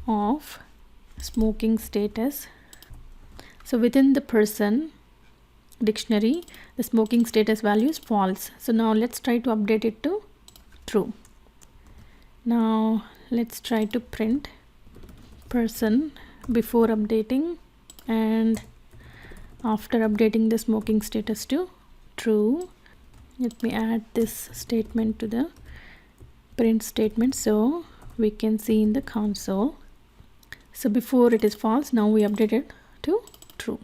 of smoking status. So within the person dictionary, the smoking status value is false. So now let's try to update it to true. Now let's try to print person before updating and after updating the smoking status to true. Let me add this statement to the print statement so we can see in the console. So before it is false, now we update it to true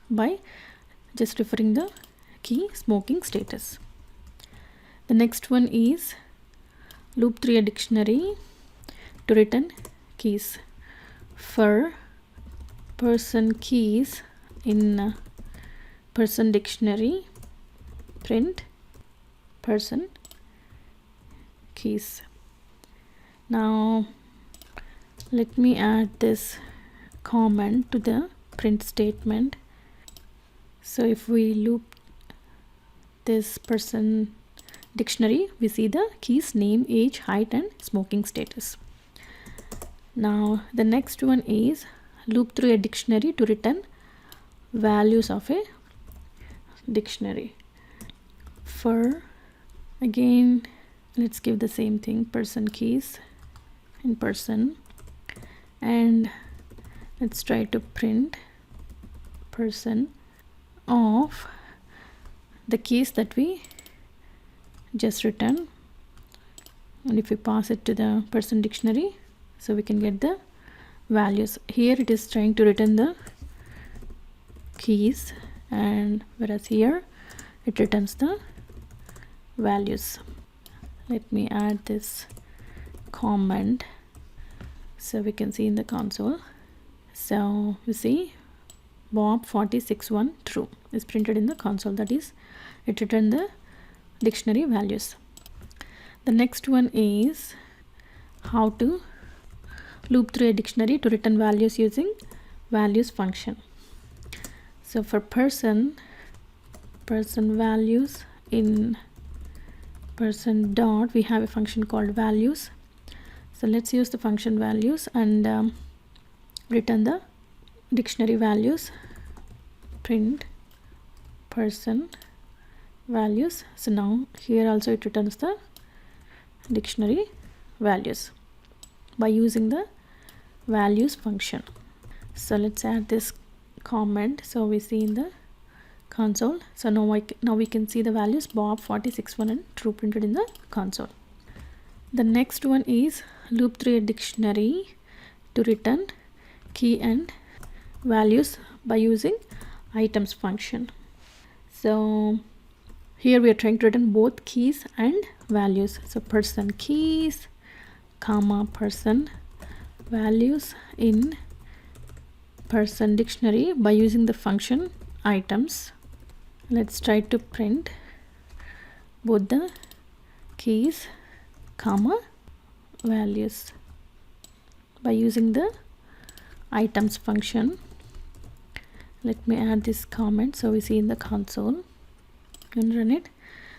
by just referring the key smoking status. The next one is loop through a dictionary to return keys. For person keys in person dictionary, print person keys. Now let me add this comment to the print statement. So if we loop this person dictionary, we see the keys name, age, height and smoking status. Now the next one is loop through a dictionary to return values of a dictionary. For again, let's give the same thing, person keys in person, and let's try to print person of the keys that we just written, and if we pass it to the person dictionary, so we can get the values. Here it is trying to return the keys, and whereas here it returns the values. Let me add this comment so we can see in the console. So you see Bob 461 true is printed in the console, that is it returned the dictionary values. The next one is how to loop through a dictionary to return values using values function. So for person values in person dot, we have a function called values. So let's use the function values and return the dictionary values. Print person values. So now here also it returns the dictionary values by using the values function. So let's add this comment so we see in the console. So now we can see the values Bob 461 and true printed in the console. The next one is loop through a dictionary to return key and values by using items function. So here we are trying to return both keys and values. So person keys comma person values in person dictionary by using the function items. Let's try to print both the keys comma values by using the items function. Let me add this comment so we see in the console and run it.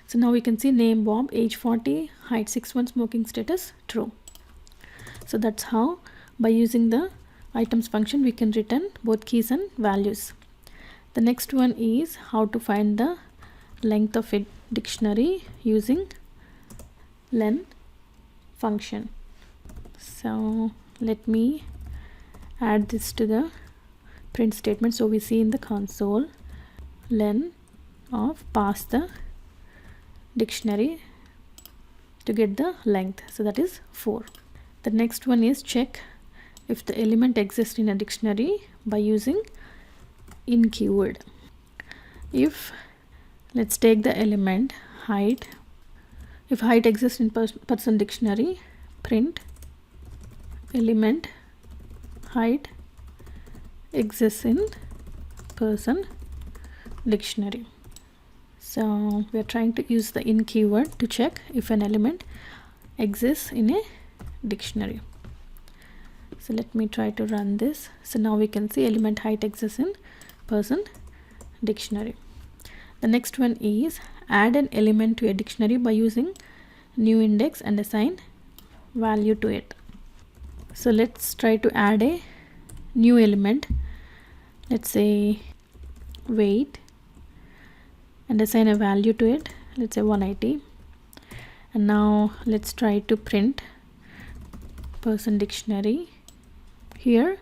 So now we can see name Bob, age 40, height 6'1", smoking status true. So that's how by using the items function we can return both keys and values. The next one is how to find the length of a dictionary using len function. So let me add this to the print statement so we see in the console len of pass the dictionary to get the length, so that is 4. The next one is check if the element exists in a dictionary by using in keyword. If let's take the element height, if height exists in person dictionary, print element height exists in person dictionary. So we are trying to use the in keyword to check if an element exists in a dictionary. So let me try to run this. So now we can see element height exists in person dictionary. The next one is add an element to a dictionary by using new index and assign value to it. So let's try to add a new element. Let's say weight, and assign a value to it. Let's say 180. And now let's try to print person dictionary. Here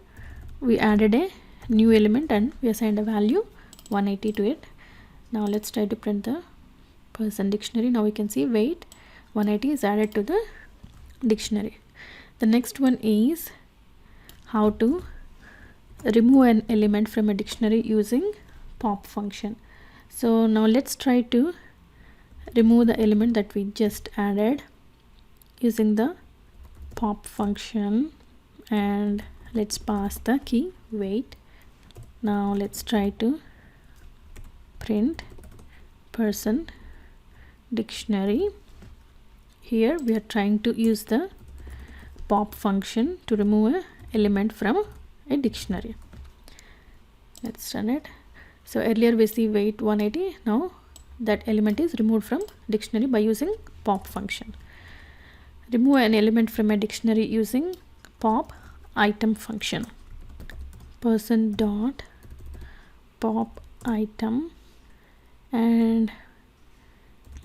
we added a new element and we assigned a value 180 to it. Now let's try to print the person dictionary. Now we can see weight 180 is added to the dictionary. The next one is how to remove an element from a dictionary using pop function. So now let's try to remove the element that we just added using the pop function, and let's pass the key weight. Now let's try to print person dictionary. Here we are trying to use the pop function to remove an element from a dictionary. Let's run it. So earlier we see weight 180. Now that element is removed from dictionary by using pop function. Remove an element from a dictionary using pop item function. Person dot pop item, and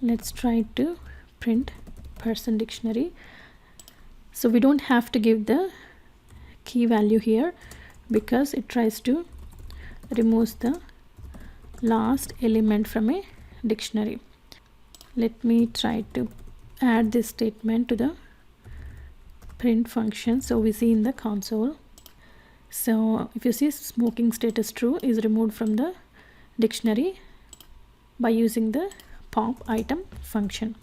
let's try to print person dictionary. So we don't have to give the key value here because it tries to remove the last element from a dictionary. Let me try to add this statement to the print function. So we see in the console. So if you see, smoking status true is removed from the dictionary by using the pop item function.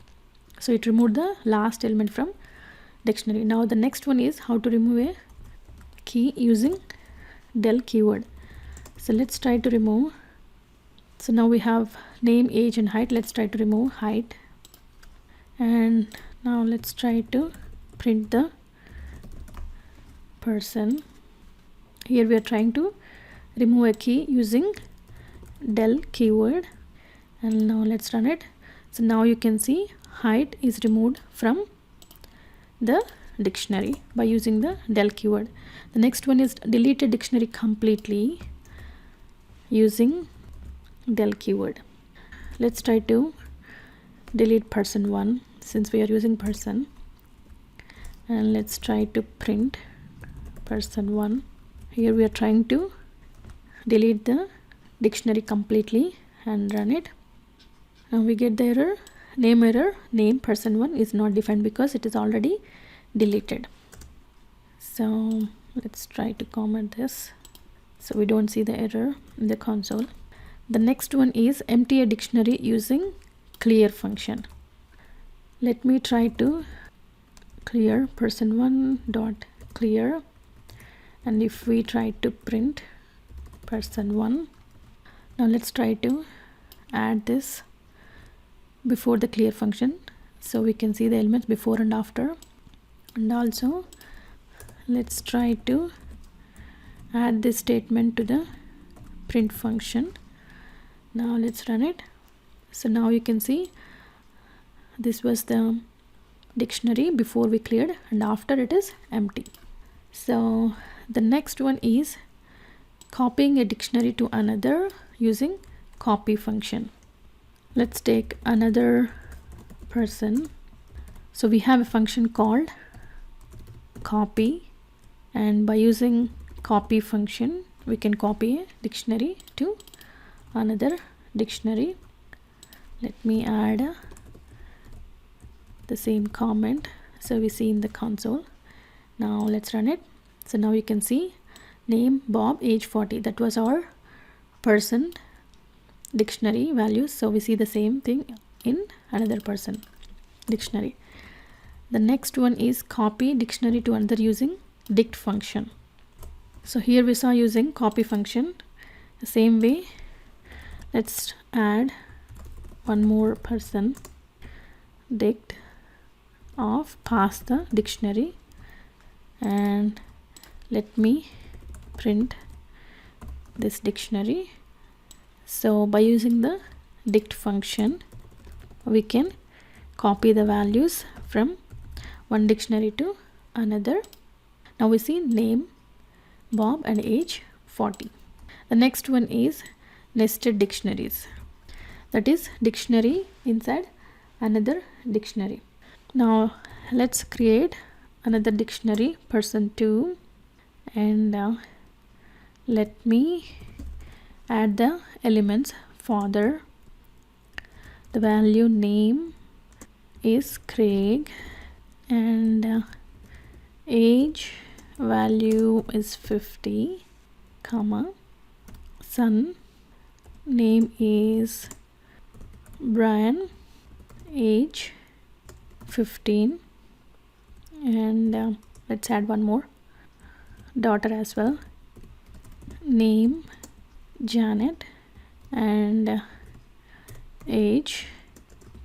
So it removed the last element from dictionary. Now the next one is how to remove a key using del keyword. So let's try to remove. So now we have name, age and height. Let's try to remove height. And now let's try to print the person. Here we are trying to remove a key using del keyword, and now let's run it. So now you can see height is removed from the dictionary by using the del keyword. The next one is delete a dictionary completely using del keyword. Let's try to delete person 1 since we are using person, and let's try to print person 1. Here we are trying to delete the dictionary completely and run it, and we get the error, name person 1 is not defined because it is already deleted. So let's try to comment this so we don't see the error in the console. The next one is empty a dictionary using clear function. Let me try to clear person 1 dot clear, and if we try to print person 1, now let's try to add this before the clear function so we can see the elements before and after. And also let's try to add this statement to the print function. Now let's run it. So now you can see this was the dictionary before we cleared, and after it is empty. So the next one is copying a dictionary to another using copy function. Let's take another person. So we have a function called copy, and by using copy function we can copy a dictionary to another dictionary. Let me add the same comment so we see in the console. Now let's run it. So now you can see name Bob, age 40. That was our person dictionary values, so we see the same thing in another person dictionary. The next one is copy dictionary to another using dict function. So here we saw using copy function the same way. Let's add one more person dict of pass the dictionary, and let me print this dictionary. So by using the dict function, we can copy the values from one dictionary to another. Now we see name Bob and age 40. The next one is nested dictionaries, that is dictionary inside another dictionary. Now let's create another dictionary person2, and let me add the elements father, the value name is Craig, and age value is 50, comma, son name is Brian, age 15, and let's add one more daughter as well, name Janet, and age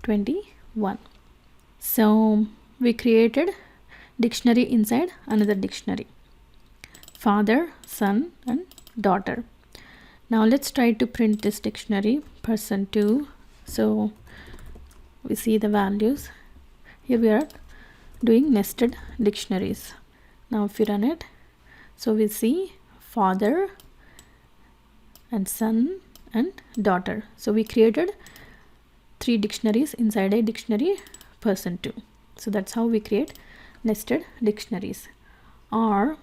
21. So we created dictionary inside another dictionary, father, son, and daughter. Now let's try to print this dictionary person2. So we see the values. Here we are doing nested dictionaries. Now if we run it, so we see father and son and daughter. So we created 3 dictionaries inside a dictionary person2. So that's how we create nested dictionaries. Or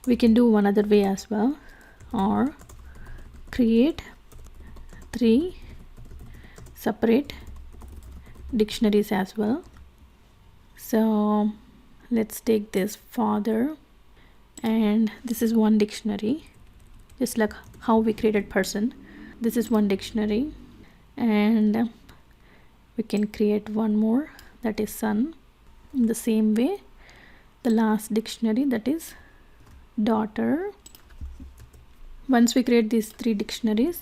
we can do one other way as well, or create 3 separate dictionaries as well. So let's take this father, and this is one dictionary, just like how we created person. This is one dictionary, and we can create one more, that is son. In the same way, the last dictionary, that is daughter. Once we create these 3 dictionaries,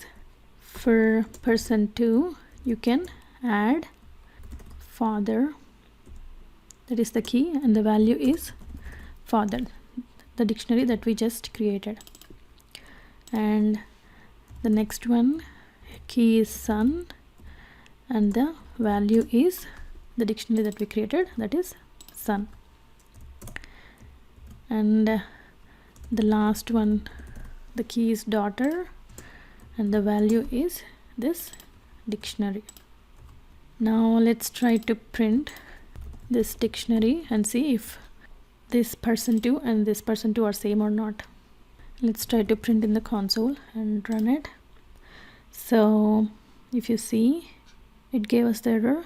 for person2 you can add father, that is the key, and the value is father, the dictionary that we just created. And the next one, key is son, and the value is the dictionary that we created, that is son. And the last one, the key is daughter, and the value is this dictionary. Now let's try to print this dictionary and see if this person2 and this person2 are same or not. Let's try to print in the console and run it. So if you see, it gave us the error,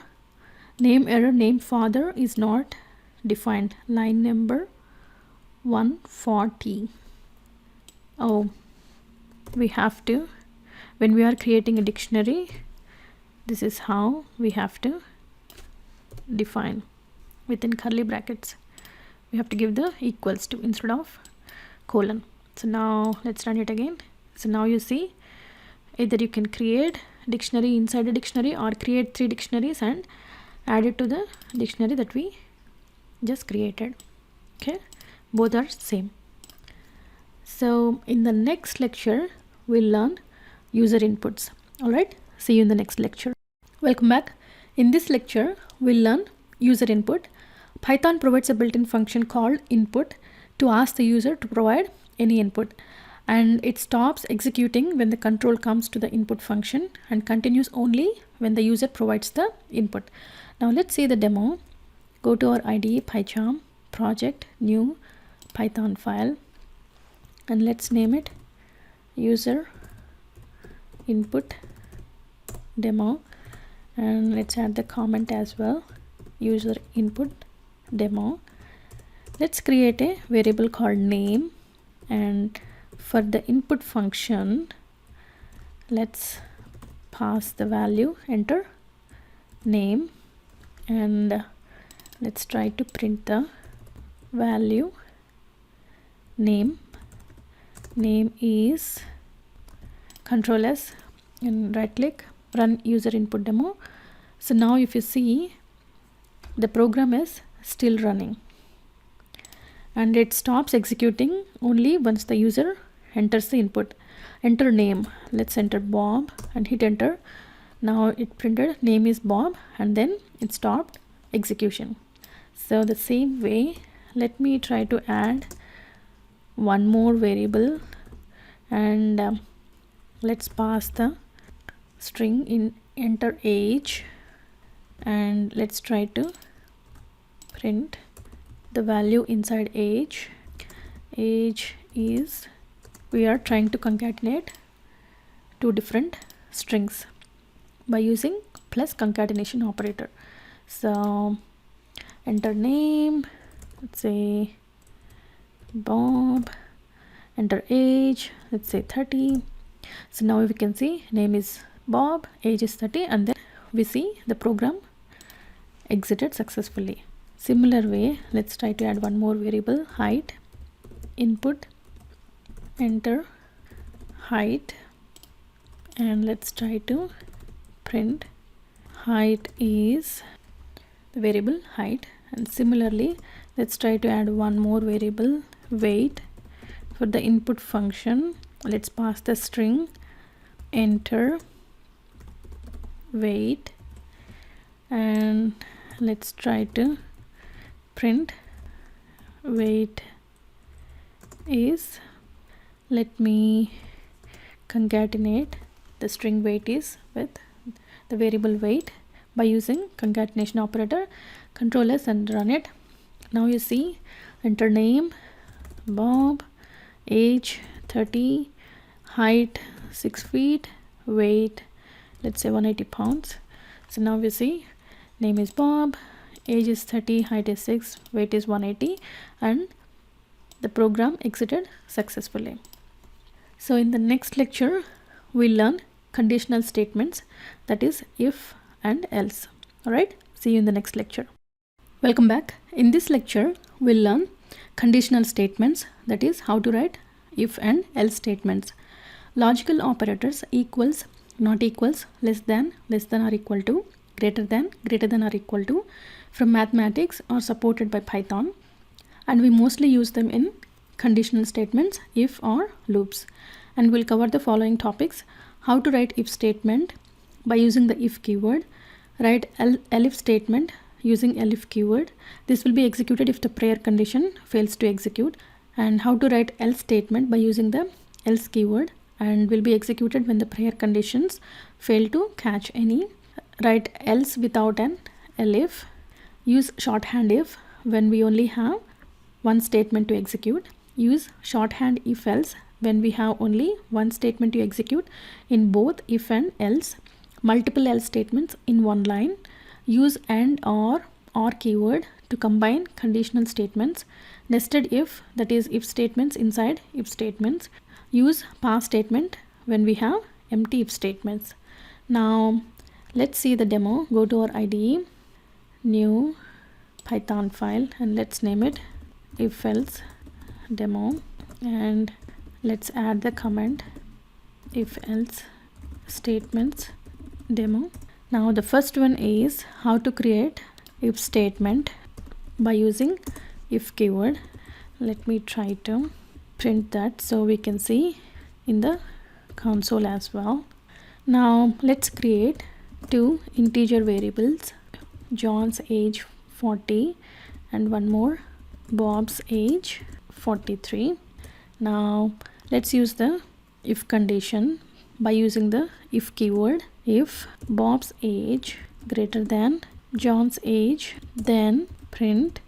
name father is not defined, line number 140. Oh, we have to, when we are creating a dictionary, this is how we have to define, within curly brackets we have to give the equals to instead of colon. So now let's run it again. So now you see, either you can create dictionary inside a dictionary, or create 3 dictionaries and add it to the dictionary that we just created. Okay, both are same. So in the next lecture we'll learn user inputs. All right, see you in the next lecture. Welcome back. In this lecture we'll learn user input. Python provides a built-in function called input to ask the user to provide any input, and it stops executing when the control comes to the input function and continues only when the user provides the input. Now let's see the demo. Go to our IDE, PyCharm, project, new Python file, and let's name it user input demo, and let's add the comment as well, user input demo. Let's create a variable called name, and for the input function let's pass the value, enter name, and let's try to print the value name. Name is Control S and right click, run user input demo. So now if you see, the program is still running and it stops executing only once the user enters the input. Enter name. Let's enter Bob and hit enter. Now it printed name is Bob and then it stopped execution. So the same way, let me try to add one more variable and let's pass the string in enter age, and let's try to print the value inside age. Age is, we are trying to concatenate two different strings by using plus concatenation operator. So enter name, let's say Bob, enter age, let's say 30. So now we can see name is Bob, age is 30, and then we see the program exited successfully. Similar way, let's try to add one more variable, height, input, enter height, and let's try to print height is the variable height. And similarly, let's try to add one more variable, weight. For the input function, let's pass the string enter weight, and let's try to print weight is, let me concatenate the string weight is with the variable weight by using concatenation operator. Control S and run it. Now you see, enter name Bob, age 30, height 6 feet, weight let's say 180 pounds. So now we see name is Bob, age is 30, height is 6, weight is 180, and the program exited successfully. So in the next lecture we'll learn conditional statements, that is if and else. Alright, see you in the next lecture. Welcome back. In this lecture we'll learn conditional statements, that is how to write if and else statements. Logical operators equals, not equals, less than or equal to, greater than or equal to, from mathematics are supported by Python, and we mostly use them in conditional statements, if or loops. And we'll cover the following topics: how to write if statement by using the if keyword, write elif statement using elif keyword. This will be executed if the prior condition fails to execute, and how to write else statement by using the else keyword and will be executed when the prior conditions fail to catch any. Write else without an elif. Use shorthand if when we only have one statement to execute. Use shorthand if else when we have only one statement to execute in both if and else. Multiple else statements in one line. Use and or keyword to combine conditional statements. Nested if, that is if statements inside if statements. Use pass statement when we have empty if statements. Now let's see the demo. Go to our IDE, new Python file, and let's name it if else demo, and let's add the comment if else statements demo. Now the first one is how to create if statement by using if keyword. Let me try to print that so we can see in the console as well. Now let's create two integer variables, John's age 40 and one more, Bob's age 43. Now let's use the if condition by using the if keyword. If Bob's age greater than John's age, then print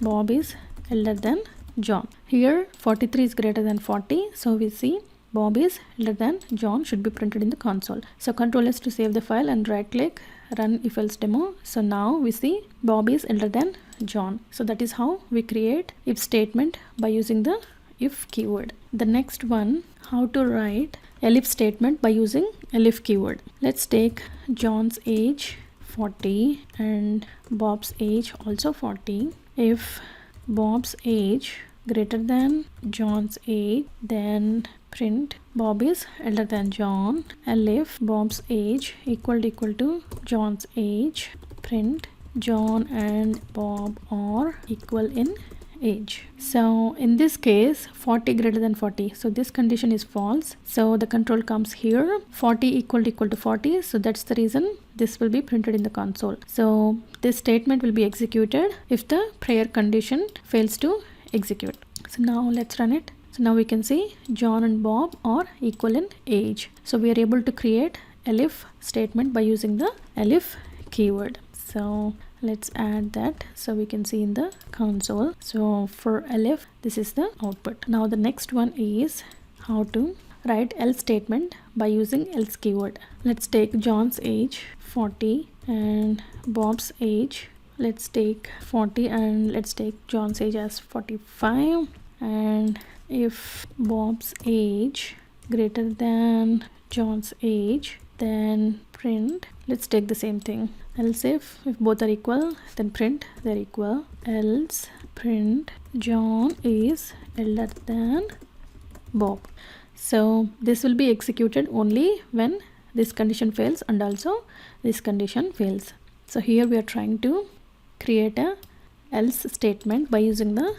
Bob is elder than John. Here 43 is greater than 40, so we see Bob is elder than John should be printed in the console. So Control S to save the file and right click, run if else demo. So now we see Bob is elder than John. So that is how we create if statement by using the if keyword. The next one, how to write elif statement by using elif keyword. Let's take John's age 40 and Bob's age also 40. If Bob's age greater than John's age, then print Bob is elder than John, elif Bob's age equal to John's age, print John and Bob are equal in age. So in this case 40 greater than 40, so this condition is false, so the control comes here, 40 equal to 40, so that's the reason this will be printed in the console. So this statement will be executed if the prior condition fails to execute. So now let's run it. So now we can see John and Bob are equal in age. So we are able to create elif statement by using the elif keyword. So let's add that so we can see in the console. So for elif, this is the output. Now the next one is how to write else statement by using else keyword. Let's take John's age 40 and Bob's age, let's take 40 and let's take John's age as 45, and if Bob's age greater than John's age, then print, let's take the same thing, else if both are equal, then print they're equal, else print John is elder than Bob. So this will be executed only when this condition fails and also this condition fails. So here we are trying to create a else statement by using the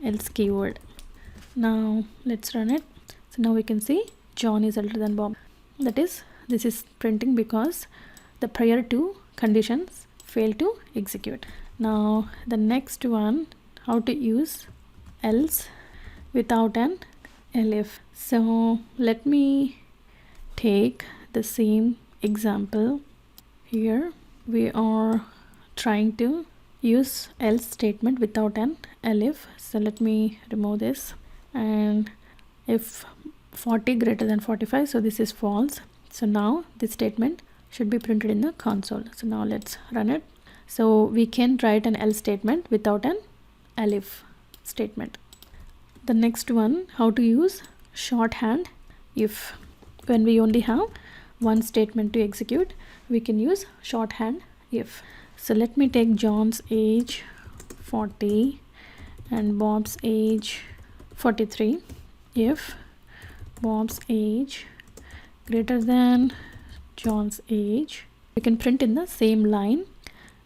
else keyword. Now let's run it. So now we can see John is elder than Bob. That is, this is printing because the prior two conditions fail to execute. Now the next one, how to use else without an elif. So let me take the same example. Here we are trying to use else statement without an elif. So let me remove this, and if 40 greater than 45, so this is false. So now this statement should be printed in the console. So now let's run it. So we can write an else statement without an elif statement. The next one, how to use shorthand if. When we only have one statement to execute, we can use shorthand if. So let me take John's age 40 and Bob's age 43. If Bob's age greater than John's age, we can print in the same line,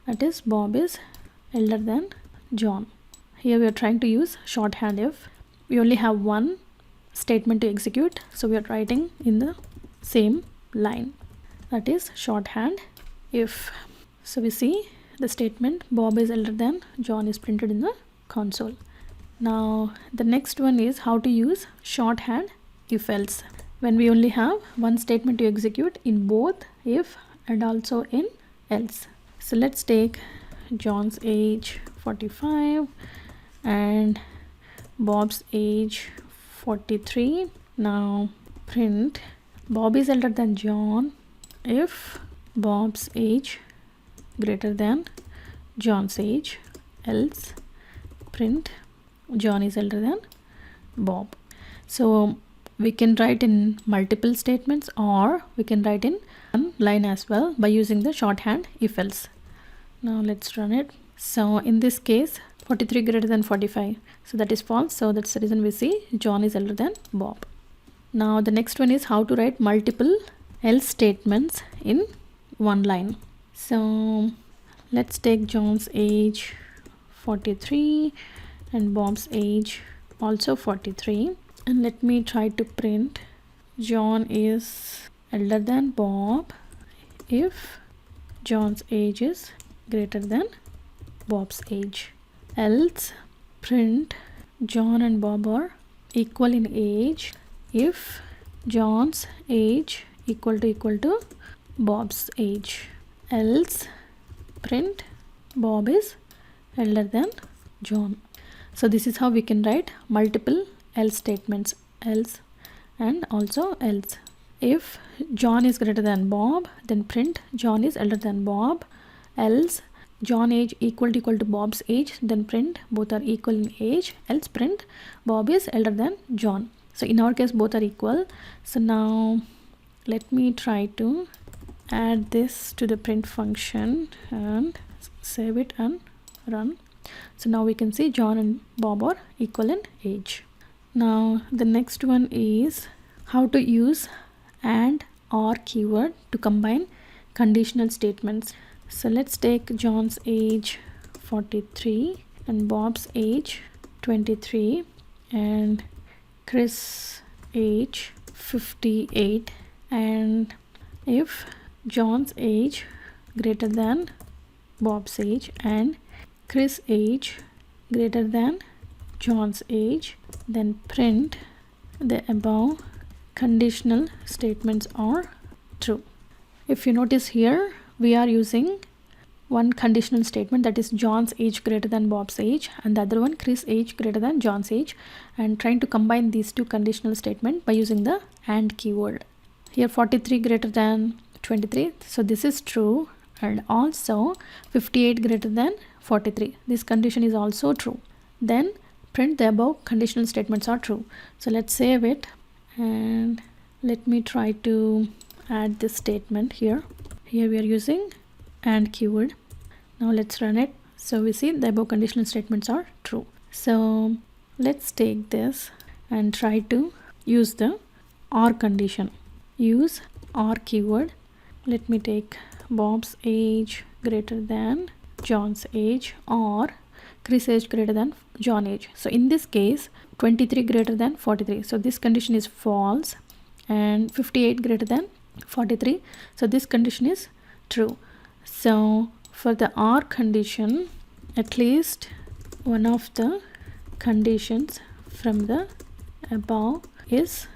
that is Bob is elder than John. Here we are trying to use shorthand if. We only have one statement to execute, so we are writing in the same line, that is shorthand if. So we see the statement Bob is elder than John is printed in the console. Now the next one is how to use shorthand if else. When we only have one statement to execute in both if and also in else. So let's take John's age 45 and Bob's age 43. Now print Bob is elder than John if Bob's age greater than John's age, else print John is elder than Bob. So we can write in multiple statements or we can write in one line as well by using the shorthand if else. Now let's run it. So in this case 43 greater than 45, so that is false, so that's the reason we see John is elder than Bob. Now the next one is how to write multiple else statements in one line. So let's take John's age 43 and Bob's age also 43, and let me try to print John is elder than Bob if John's age is greater than Bob's age, else print John and Bob are equal in age if John's age equal to Bob's age, else print Bob is elder than John. So this is how we can write multiple else statements, else and also else. If John is greater than Bob, then print John is elder than Bob, else John age equal to Bob's age, then print both are equal in age, else print Bob is elder than John. So in our case both are equal. So now let me try to add this to the print function and save it and run. So now we can see John and Bob are equal in age. Now the next one is how to use and or keyword to combine conditional statements. So let's take John's age 43 and Bob's age 23 and Chris age 58, and if John's age greater than Bob's age and Chris age greater than John's age, then print the above conditional statements are true. If you notice here, we are using one conditional statement, that is John's age greater than Bob's age, and the other one Chris age greater than John's age, and trying to combine these two conditional statements by using the AND keyword. Here 43 greater than 23, so this is true, and also 58 greater than 43, this condition is also true. Then print the above conditional statements are true. So let's save it, and let me try to add this statement here. Here we are using AND keyword. Now let's run it. So we see the above conditional statements are true. So let's take this and try to use the OR condition. Use OR keyword. Let me take Bob's age greater than John's age or Chris age greater than John age. So in this case 23 greater than 43, so this condition is false, and 58 greater than 43, so this condition is true. So for the OR condition, at least one of the conditions from the above is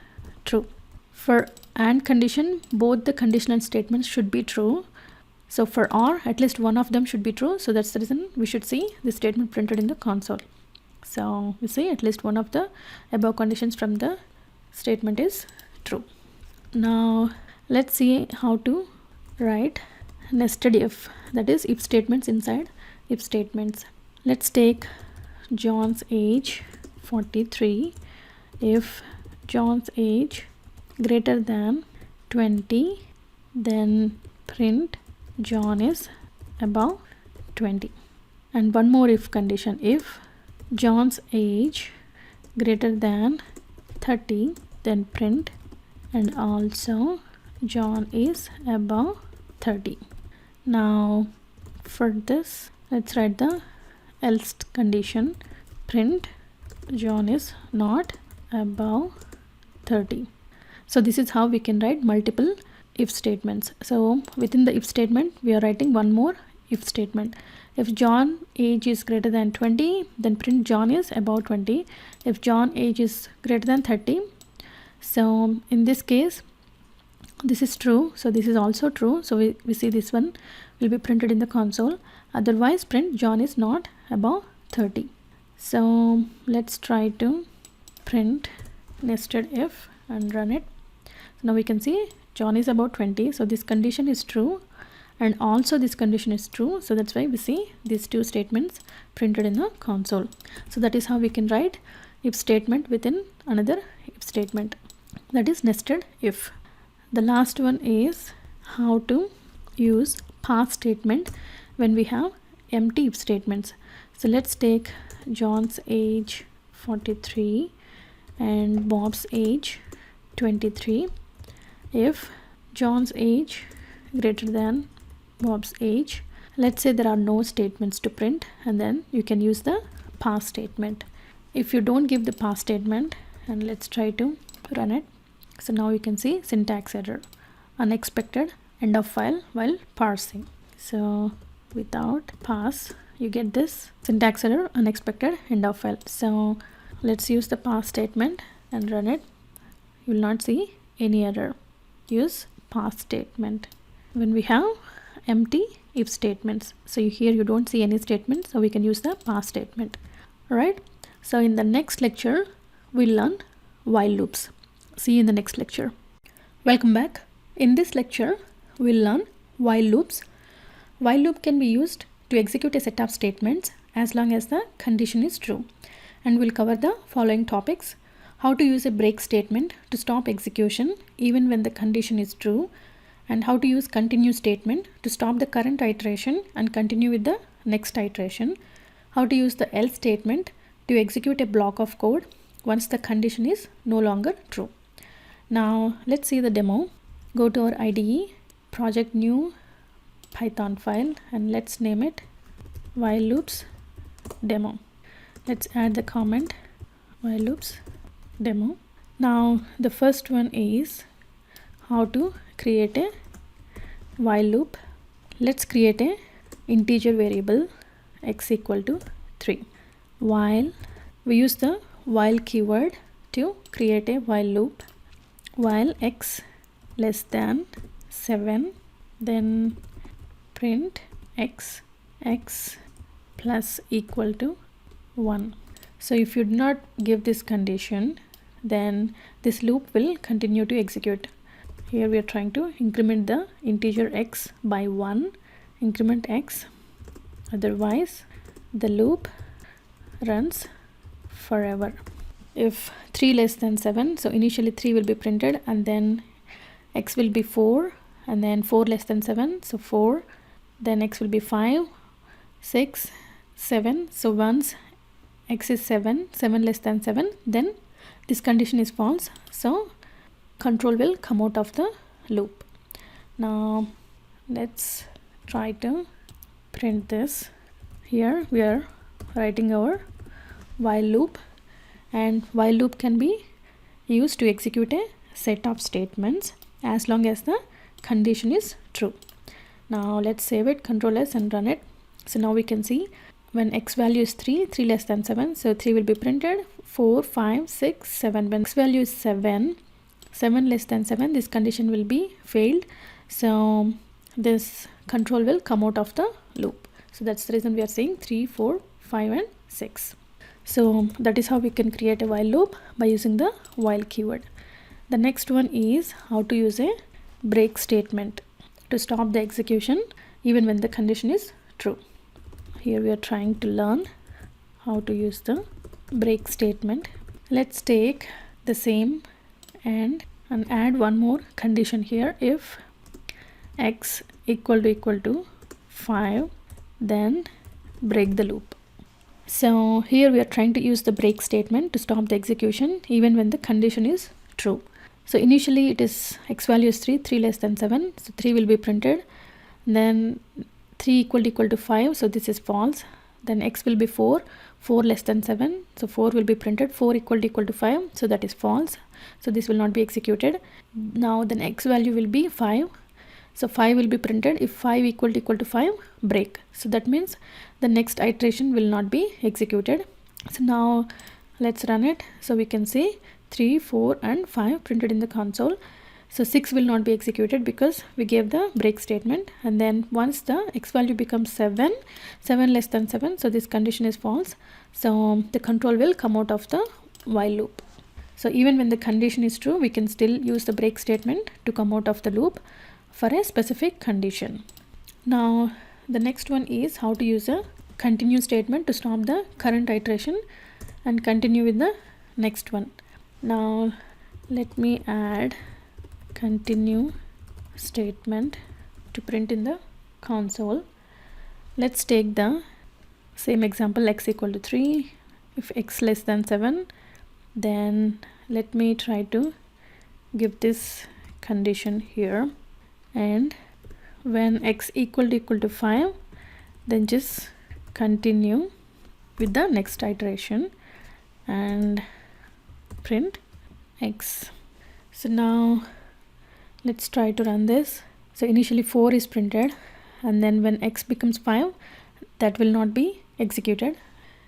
true. For AND condition, both the conditional statements should be true. So for OR, at least one of them should be true. So that's the reason we should see this statement printed in the console. So we see at least one of the above conditions from the statement is true. Now let's see how to write nested if, that is if statements inside if statements. Let's take John's age 43. If John's age greater than 20, then print John is above 20. And one more if condition, if John's age greater than 30, then print and also John is above 30. Now for this, let's write the else condition. Print John is not above 30. So this is how we can write multiple if statements. So within the if statement, we are writing one more if statement. If John age is greater than 20, then print John is above 20. If John age is greater than 30, so in this case this is true, so this is also true, so we see this one will be printed in the console. Otherwise print John is not above 30. So let's try to print nested if and run it. So now we can see John is about 20, so this condition is true, and also this condition is true, so that's why we see these two statements printed in the console. So that is how we can write if statement within another if statement, that is nested if. The last one is how to use pass statement when we have empty if statements. So let's take John's age 43 and Bob's age 23. If John's age greater than Bob's age, let's say there are no statements to print, and then you can use the pass statement. If you don't give the pass statement, and let's try to run it. So now you can see syntax error, unexpected end of file while parsing. So without pass you get this syntax error, unexpected end of file. So let's use the pass statement and run it. You will not see any error. Use pass statement when we have empty if statements. So here you don't see any statements, so we can use the pass statement. Alright, so in the next lecture we'll learn while loops. See you in the next lecture. Welcome back. In this lecture we'll learn while loops. While loop can be used to execute a set of statements as long as the condition is true, and we'll cover the following topics: how to use a break statement to stop execution even when the condition is true, and how to use continue statement to stop the current iteration and continue with the next iteration, how to use the else statement to execute a block of code once the condition is no longer true. Now let's see the demo. Go to our IDE, project new Python file, and let's name it while loops demo. Let's add the comment while loops demo. Now the first one is how to create a while loop. Let's create a integer variable x equal to 3. While we use the while keyword to create a while loop. While x less than 7, then print x plus equal to 1. So if you do not give this condition, then this loop will continue to execute. Here we are trying to increment the integer x by 1, increment x, otherwise the loop runs forever. If 3 less than 7, so initially 3 will be printed, and then x will be 4, and then 4 less than 7, so 4, then x will be 5, 6, 7. So once x is 7 less than 7, then this condition is false, so control will come out of the loop. Now let's try to print this. Here we are writing our while loop, and while loop can be used to execute a set of statements as long as the condition is true. Now let's save it, Ctrl S, and run it. So now we can see when x value is 3 less than 7, so 3 will be printed, 4, 5, 6, 7. When x value is 7 less than 7, this condition will be failed, so this control will come out of the loop. So that's the reason we are saying 3, 4, 5 and 6. So that is how we can create a while loop by using the while keyword. The next one is how to use a break statement to stop the execution even when the condition is true. Here we are trying to learn how to use the break statement. Let's take the same and add one more condition here. If x equal to 5, then break the loop. So here we are trying to use the break statement to stop the execution even when the condition is true. So initially it is x value is 3 less than 7, so 3 will be printed, then 3 equal to 5, so this is false. Then x will be 4 less than 7, so 4 will be printed, 4 equal to 5, so that is false, so this will not be executed. Now then x value will be 5, so 5 will be printed. If 5 equal to 5, break, so that means the next iteration will not be executed. So now let's run it. So we can see 3, 4 and 5 printed in the console. So 6 will not be executed because we gave the break statement, and then once the x value becomes 7 less than 7, so this condition is false, so the control will come out of the while loop. So even when the condition is true, we can still use the break statement to come out of the loop for a specific condition. Now the next one is how to use a continue statement to stop the current iteration and continue with the next one. Now let me add continue statement to print in the console. Let's take the same example, x equal to 3. If x less than 7, then let me try to give this condition here, and when x equal to 5, then just continue with the next iteration and print x. So now let's try to run this. So initially 4 is printed, and then when x becomes 5, that will not be executed,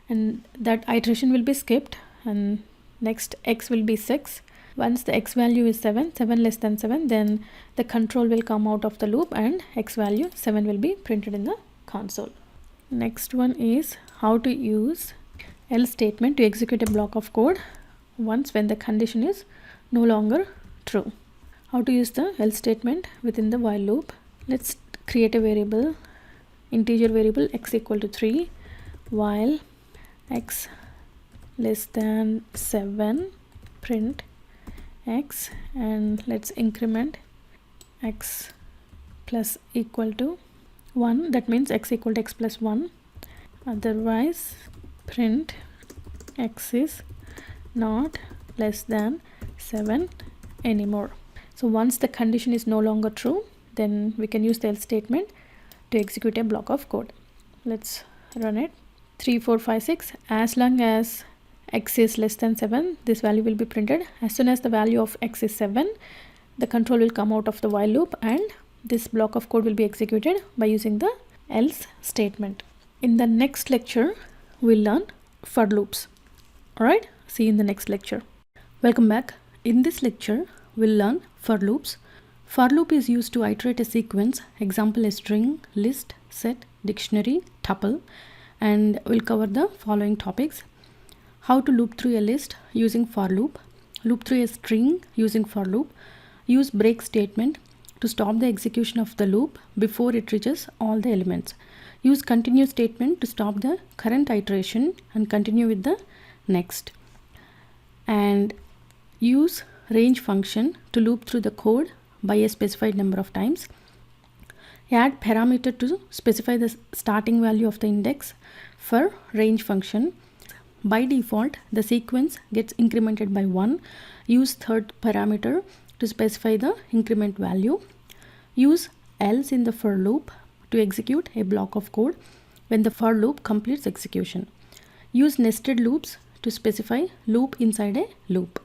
and that iteration will be skipped, and next x will be 6. Once the x value is 7 less than 7, then the control will come out of the loop and x value 7 will be printed in the console. Next one is how to use else statement to execute a block of code once when the condition is no longer true. How to use the else statement within the while loop. Let's create a variable, integer variable x equal to 3, while x less than 7, print x, and let's increment x plus equal to 1, that means x equal to x plus 1, otherwise print x is not less than 7, anymore. So once the condition is no longer true, then we can use the else statement to execute a block of code. Let's run it. 3 4 5 6, as long as x is less than 7, this value will be printed. As soon as the value of x is 7, the control will come out of the while loop and this block of code will be executed by using the else statement. In the next lecture, we'll learn for loops. Alright, see you in the next lecture. Welcome back. In this lecture, we'll learn for loops. For loop is used to iterate a sequence, example a string, list, set, dictionary, tuple, and we'll cover the following topics. How to loop through a list using for loop through a string using for loop, use break statement to stop the execution of the loop before it reaches all the elements, use continue statement to stop the current iteration and continue with the next, and use range function to loop through the code by a specified number of times, add parameter to specify the starting value of the index for range function. By default, the sequence gets incremented by 1. Use third parameter to specify the increment value. Use else in the for loop to execute a block of code when the for loop completes execution. Use nested loops to specify loop inside a loop.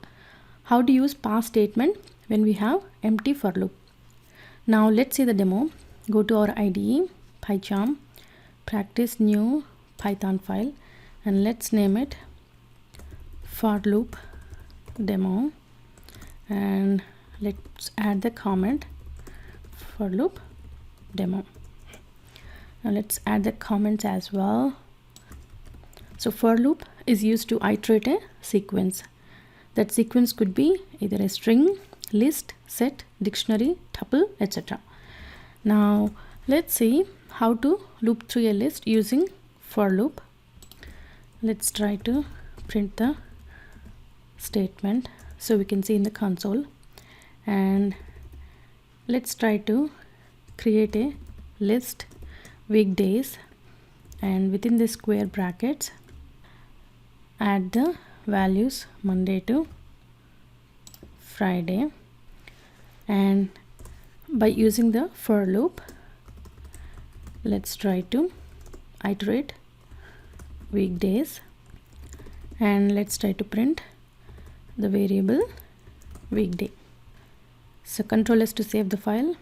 How to use pass statement when we have empty for loop. Now let's see the demo. Go to our IDE, PyCharm, practice new Python file, and let's name it for loop demo, and let's add the comment for loop demo. Now let's add the comments as well. So for loop is used to iterate a sequence. That sequence could be either a string, list, set, dictionary, tuple, etc. Now let's see how to loop through a list using for loop. Let's try to print the statement so we can see in the console, and let's try to create a list weekdays, and within the square brackets add the values Monday to Friday, and by using the for loop let's try to iterate weekdays, and let's try to print the variable weekday. So control S to save the file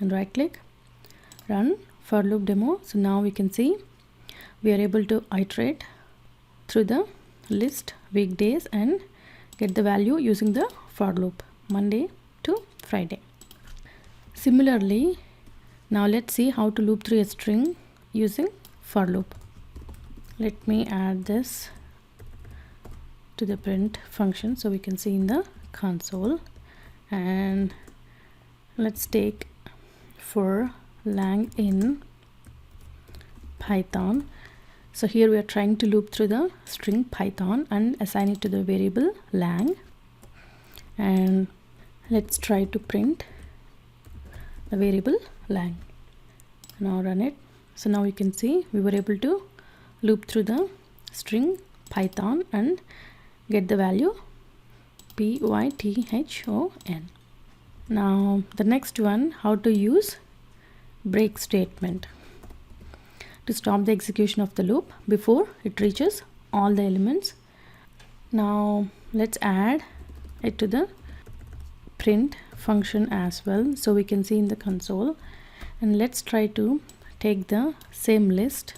and right click, run for loop demo. So now we can see we are able to iterate through the list weekdays and get the value using the for loop Monday to Friday. Similarly, now let's see how to loop through a string using for loop. Let me add this to the print function so we can see in the console, and let's take for lang in Python. So here we are trying to loop through the string Python and assign it to the variable lang, and let's try to print the variable lang. Now run it. So now we can see we were able to loop through the string Python and get the value Python. Now the next one, how to use break statement to stop the execution of the loop before it reaches all the elements. Now let's add it to the print function as well so we can see in the console, and let's try to take the same list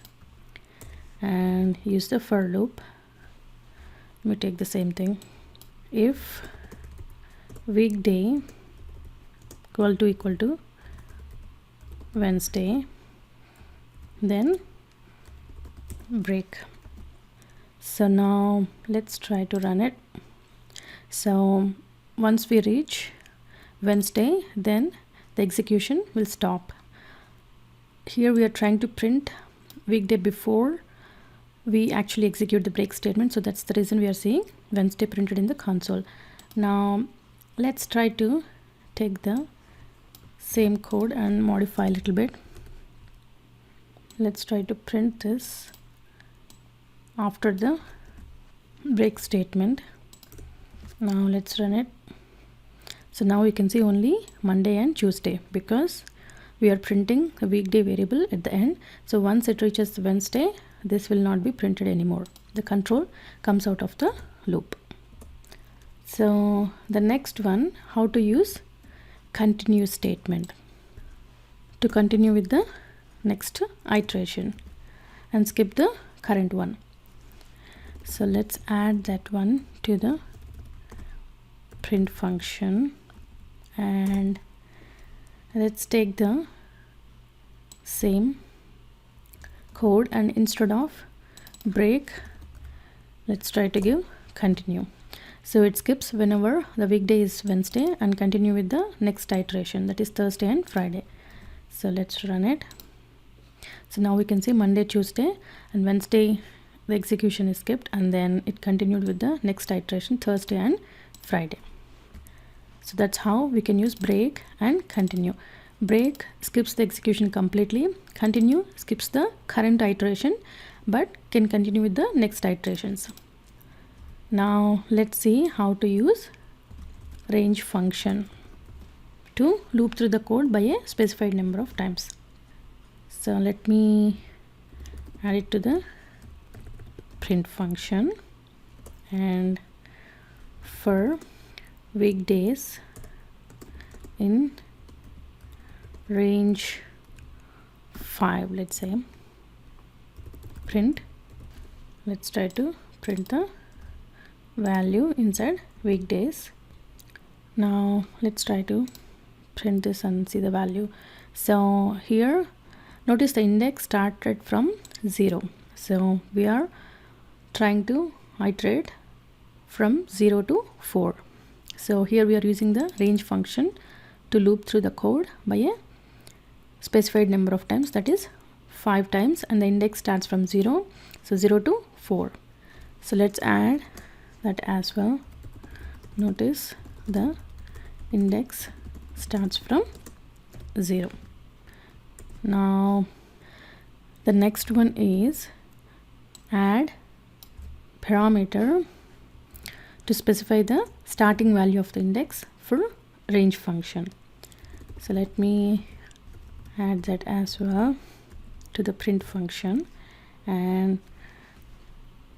and use the for loop. Let me take the same thing. If weekday equal to Wednesday, then break. So now let's try to run it. So once we reach Wednesday, then the execution will stop. Here we are trying to print weekday before we actually execute the break statement, so that's the reason we are seeing Wednesday printed in the console. Now let's try to take the same code and modify a little bit. Let's try to print this after the break statement. Now let's run it. So now we can see only Monday and Tuesday because we are printing a weekday variable at the end. So once it reaches Wednesday, this will not be printed anymore. The control comes out of the loop. So the next one, how to use continue statement to continue with the next iteration and skip the current one. So let's add that one to the print function, and let's take the same code, and instead of break, let's try to give continue. So it skips whenever the weekday is Wednesday and continue with the next iteration, that is Thursday and Friday. So let's run it. So now we can see Monday, Tuesday, and Wednesday the execution is skipped, and then it continued with the next iteration Thursday and Friday. So that's how we can use break and continue. Break skips the execution completely. Continue skips the current iteration but can continue with the next iterations. Now let's see how to use range function to loop through the code by a specified number of times. So let me add it to the print function, and for weekdays in range 5, let's say print, let's try to print the value inside weekdays. Now let's try to print this and see the value. So here notice the index started from 0, so we are trying to iterate from 0 to 4. So here we are using the range function to loop through the code by a specified number of times, that is 5 times, and the index starts from 0, so 0 to 4. So let's add that as well. Notice the index starts from 0. Now the next one is add parameter to specify the starting value of the index for range function. So let me add that as well to the print function, and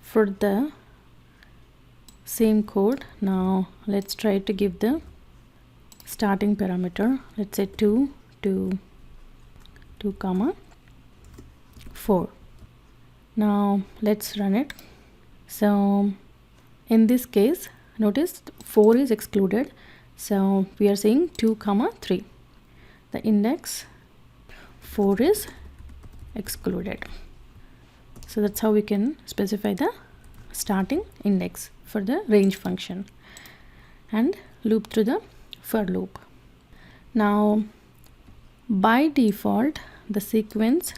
for the same code, now let's try to give the starting parameter, let's say 2 to 2 comma 4. Now let's run it. So in this case, notice 4 is excluded, so we are saying 2 comma 3. The index 4 is excluded. So that's how we can specify the starting index for the range function and loop through the for loop. Now by default the sequence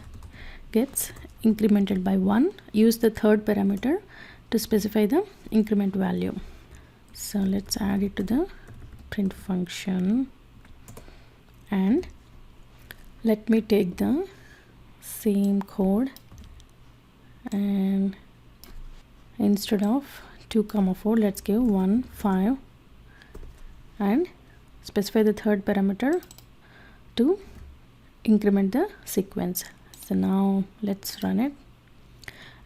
gets incremented by 1. Use the third parameter to specify the increment value. So let's add it to the print function, and let me take the same code, and instead of 2 comma 4, let's give 1 5 and specify the third parameter to increment the sequence. So now let's run it,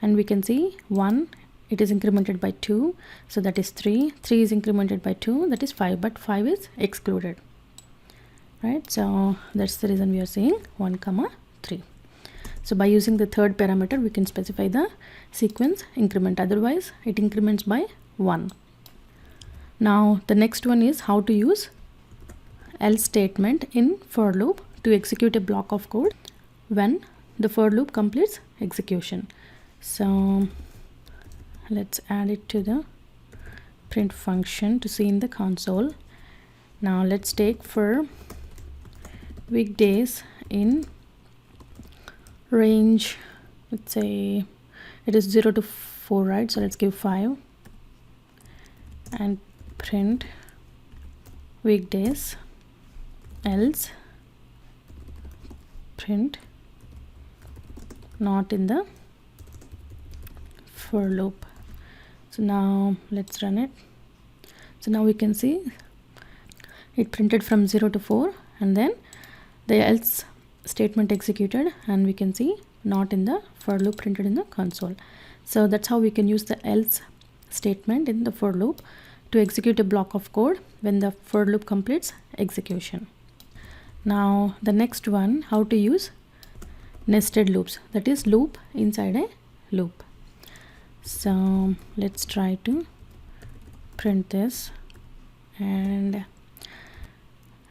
and we can see 1, it is incremented by 2, so that is 3. 3 is incremented by 2, that is 5, but 5 is excluded, right? So that's the reason we are saying 1 comma 3. So by using the third parameter we can specify the sequence increment, otherwise it increments by 1. Now the next one is how to use else statement in for loop to execute a block of code when the for loop completes execution. So let's add it to the print function to see in the console. Now let's take for weekdays in range, let's say it is 0 to 4, right? So let's give 5 and print weekdays else print not in the for loop. So now let's run it. So now we can see it printed from 0 to 4, and then the else statement executed, and we can see not in the for loop printed in the console. So that's how we can use the else statement in the for loop to execute a block of code when the for loop completes execution. Now the next one, how to use nested loops, that is loop inside a loop. So let's try to print this, and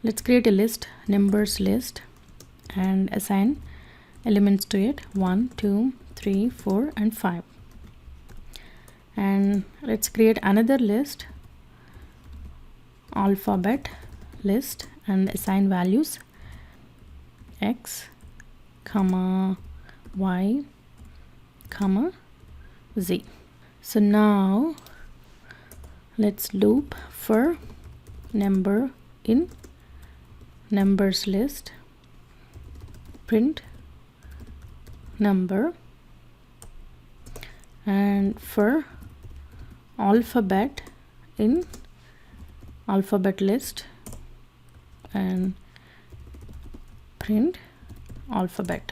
let's create a list, numbers list, and assign elements to it 1, 2, 3, 4 and 5. And let's create another list, alphabet list, and assign values x, comma, y, comma, z. So now let's loop for number in numbers list, print number, and for alphabet in alphabet list and print alphabet.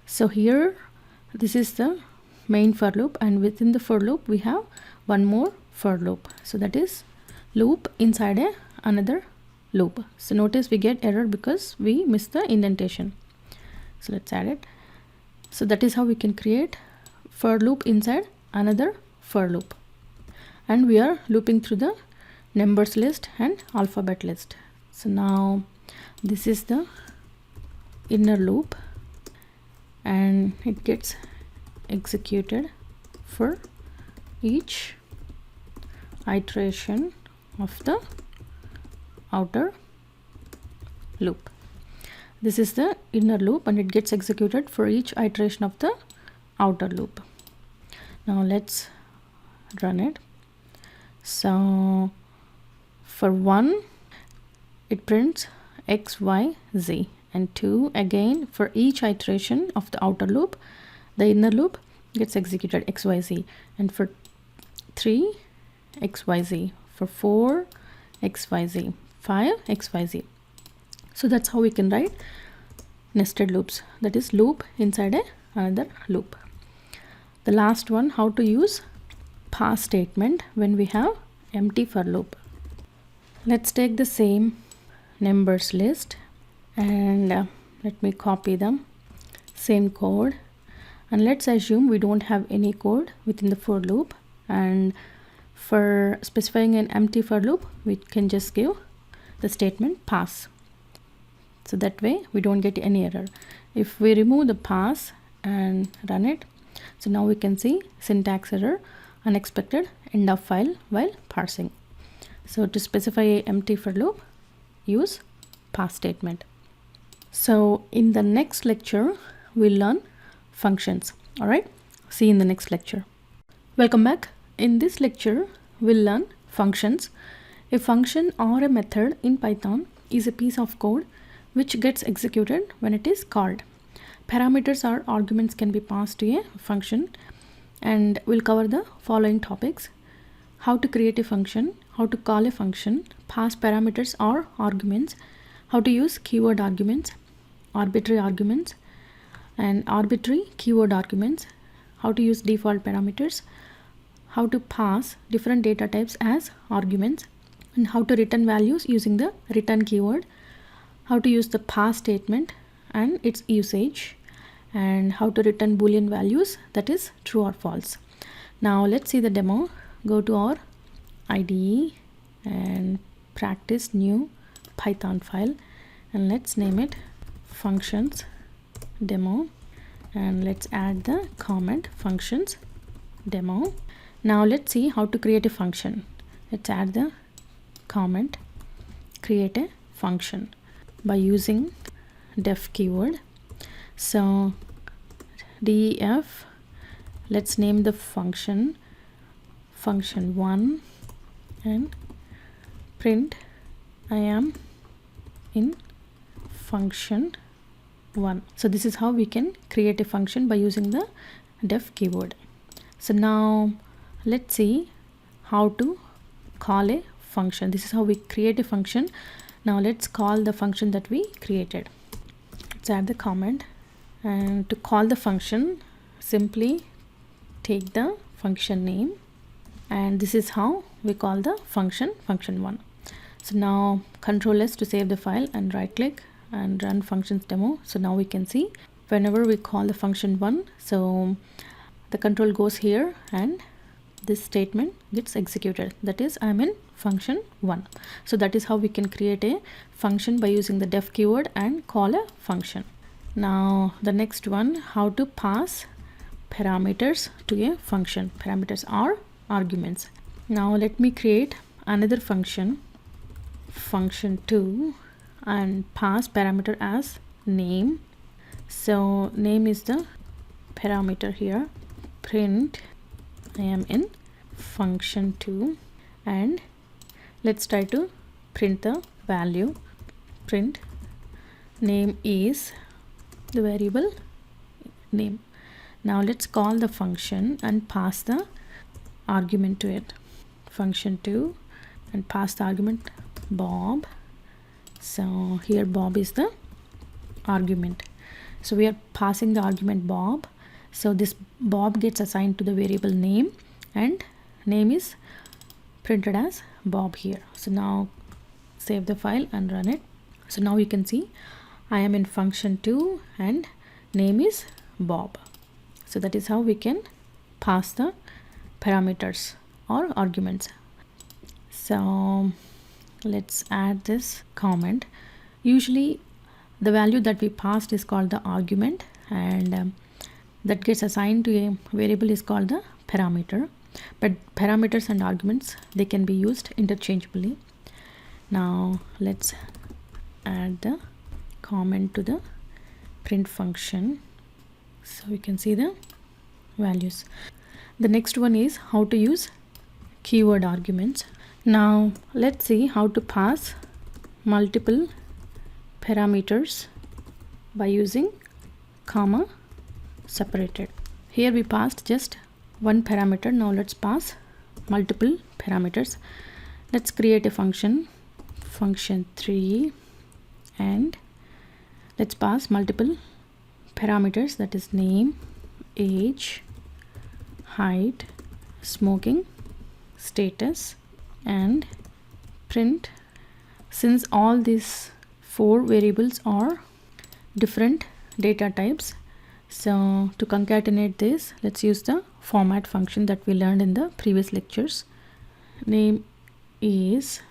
So here this is the main for loop, and within the for loop we have one more for loop, so that is loop inside a another loop. So notice we get error because we missed the indentation. So let's add it. So that is how we can create for loop inside another for loop, and we are looping through the numbers list and alphabet list. So now this is the inner loop, and it gets executed for each iteration of the outer loop. This is the inner loop, and it gets executed for each iteration of the outer loop. Now let's run it. So for 1 it prints x, y, z, and 2 again for each iteration of the outer loop, the inner loop gets executed x, y, z, and for 3 x, y, z, for 4 x, y, z, 5 x, y, z. So that's how we can write nested loops, that is loop inside another loop. The last one, how to use pass statement when we have empty for loop. Let's take the same numbers list, and let me copy them, same code, and let's assume we don't have any code within the for loop, and for specifying an empty for loop we can just give the statement pass, so that way we don't get any error. If we remove the pass and run it, so now we can see syntax error, unexpected end of file while parsing. So to specify a empty for loop, use pass statement. So in the next lecture we'll learn functions. All right, see you in the next lecture. Welcome back. In this lecture we'll learn functions. A function or a method in Python is a piece of code which gets executed when it is called. Parameters or arguments can be passed to a function, and we'll cover the following topics: how to create a function, how to call a function, pass parameters or arguments, how to use keyword arguments, arbitrary arguments and arbitrary keyword arguments, how to use default parameters, how to pass different data types as arguments, and how to return values using the return keyword, how to use the pass statement and its usage, and how to return Boolean values, that is true or false. Now let's see the demo. Go to our IDE and practice new Python file, and let's name it functions demo, and let's add the comment functions demo. Now let's see how to create a function. Let's add the comment create a function by using def keyword. So def, let's name the function function1 and print I am in function1. So this is how we can create a function by using the def keyword. So now let's see how to call a function. This is how we create a function. Now let's call the function that we created. Let's add the comment, and to call the function, simply take the function name, and this is how we call the function, function1. So now Control S to save the file and right click and run functions demo. So now we can see whenever we call the function1, so the control goes here and this statement gets executed. That is, I'm in function 1. So that is how we can create a function by using the def keyword and call a function. Now the next one, how to pass parameters to a function. Parameters are arguments. Now let me create another function, function2, and pass parameter as name. So name is the parameter here. Print I am in function2, and let's try to print the value. Print name is the variable name. Now let's call the function and pass the argument to it, function2, and pass the argument Bob. So here Bob is the argument. So we are passing the argument Bob. So this Bob gets assigned to the variable name, and name is printed as Bob here. So now save the file and run it. So now you can see I am in function2 and name is Bob. So that is how we can pass the parameters or arguments. So let's add this comment. Usually the value that we passed is called the argument, and that gets assigned to a variable is called the parameter. But parameters and arguments, they can be used interchangeably. Now let's add the comment to the print function so we can see the values. The next one is how to use keyword arguments. Now let's see how to pass multiple parameters by using comma separated. Here we passed just one parameter. Now let's pass multiple parameters. Let's create a function, function3, and let's pass multiple parameters, that is name, age, height, smoking status, and print. Since all these 4 variables are different data types, so to concatenate this, let's use the format function that we learned in the previous lectures. Name is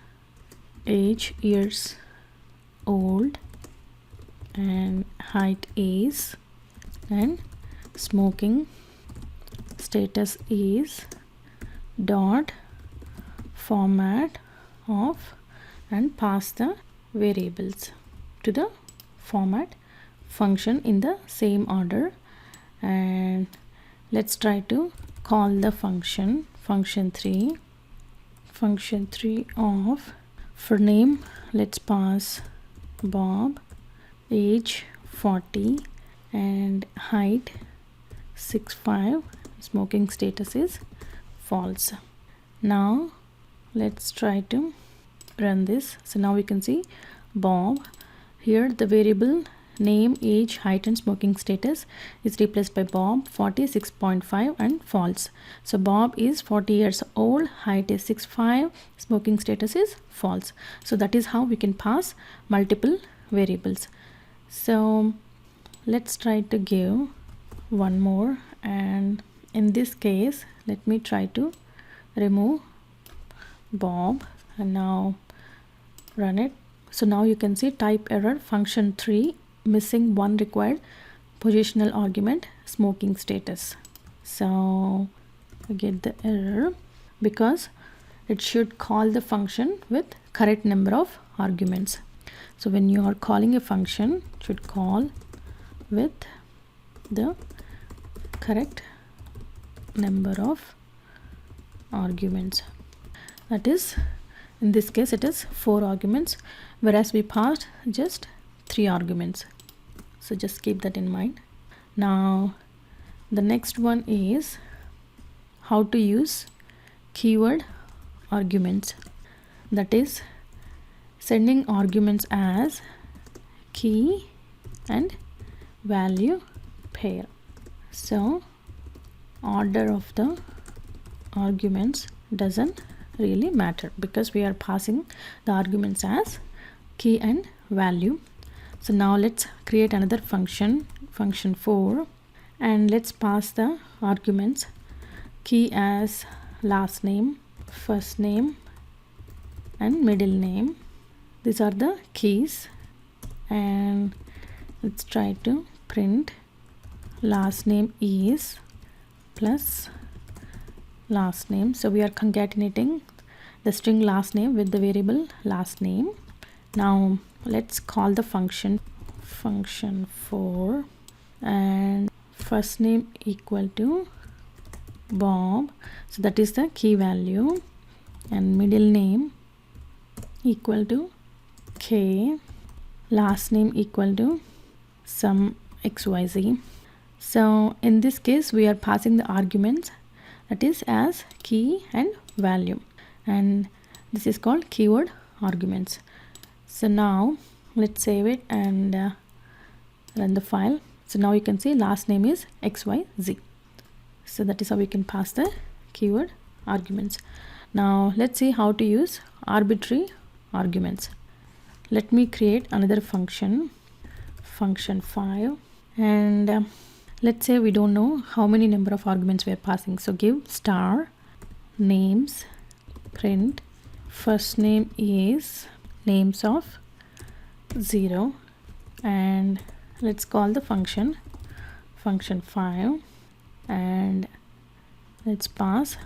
age years old, and height is, and smoking status is, dot format of, and pass the variables to the format function in the same order. And let's try to call the function, function3 of, for name let's pass Bob, age 40, and height 6'5", smoking status is false. Now let's try to run this. So now we can see Bob. Here the variable name, age, height, and smoking status is replaced by Bob, 40, 6.5, and false. So Bob is 40 years old, height is 6'5", smoking status is false. So that is how we can pass multiple variables. So let's try to give one more, and in this case let me try to remove Bob and now run it. So now you can see type error, function3 missing one required positional argument, smoking status. So I get the error because it should call the function with correct number of arguments. So when you are calling a function, it should call with the correct number of arguments. That is, in this case it is 4 arguments, whereas we passed just 3 arguments. So just keep that in mind. Now the next one is how to use keyword arguments. that is sending arguments as key and value pair. So order of the arguments doesn't really matter because we are passing the arguments as key and value. So now let's create another function, function 4, and let's pass the arguments key as last name, first name and middle name. These are the keys, and let's try to print last name is plus last name. So we are concatenating the string last name with the variable last name. Now let's call the function 4, and first name equal to Bob, so that is the key value, and middle name equal to K, last name equal to some XYZ. So in this case we are passing the arguments that is as key and value, and this is called keyword arguments. So now let's save it and run the file. So now you can see last name is XYZ. So that is how we can pass the keyword arguments. Now let's see how to use arbitrary arguments. Let me create another function, function 5, and let's say we don't know how many number of arguments we are passing. So give star names, print first name is names of 0, and let's call the function 5, and let's pass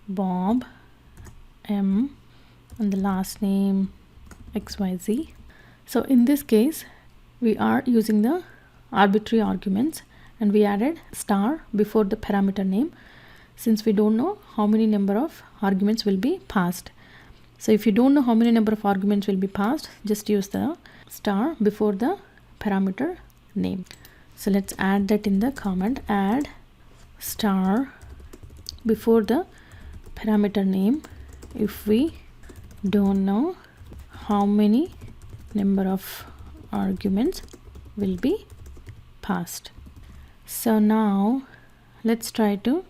Bob M and the last name XYZ. So in this case we are using the arbitrary arguments, and we added star before the parameter name since we don't know how many number of arguments will be passed. So if you don't know how many number of arguments will be passed, just use the star before the parameter name. So let's add that in the comment, add star before the parameter name if we don't know how many number of arguments will be passed. So now let's try to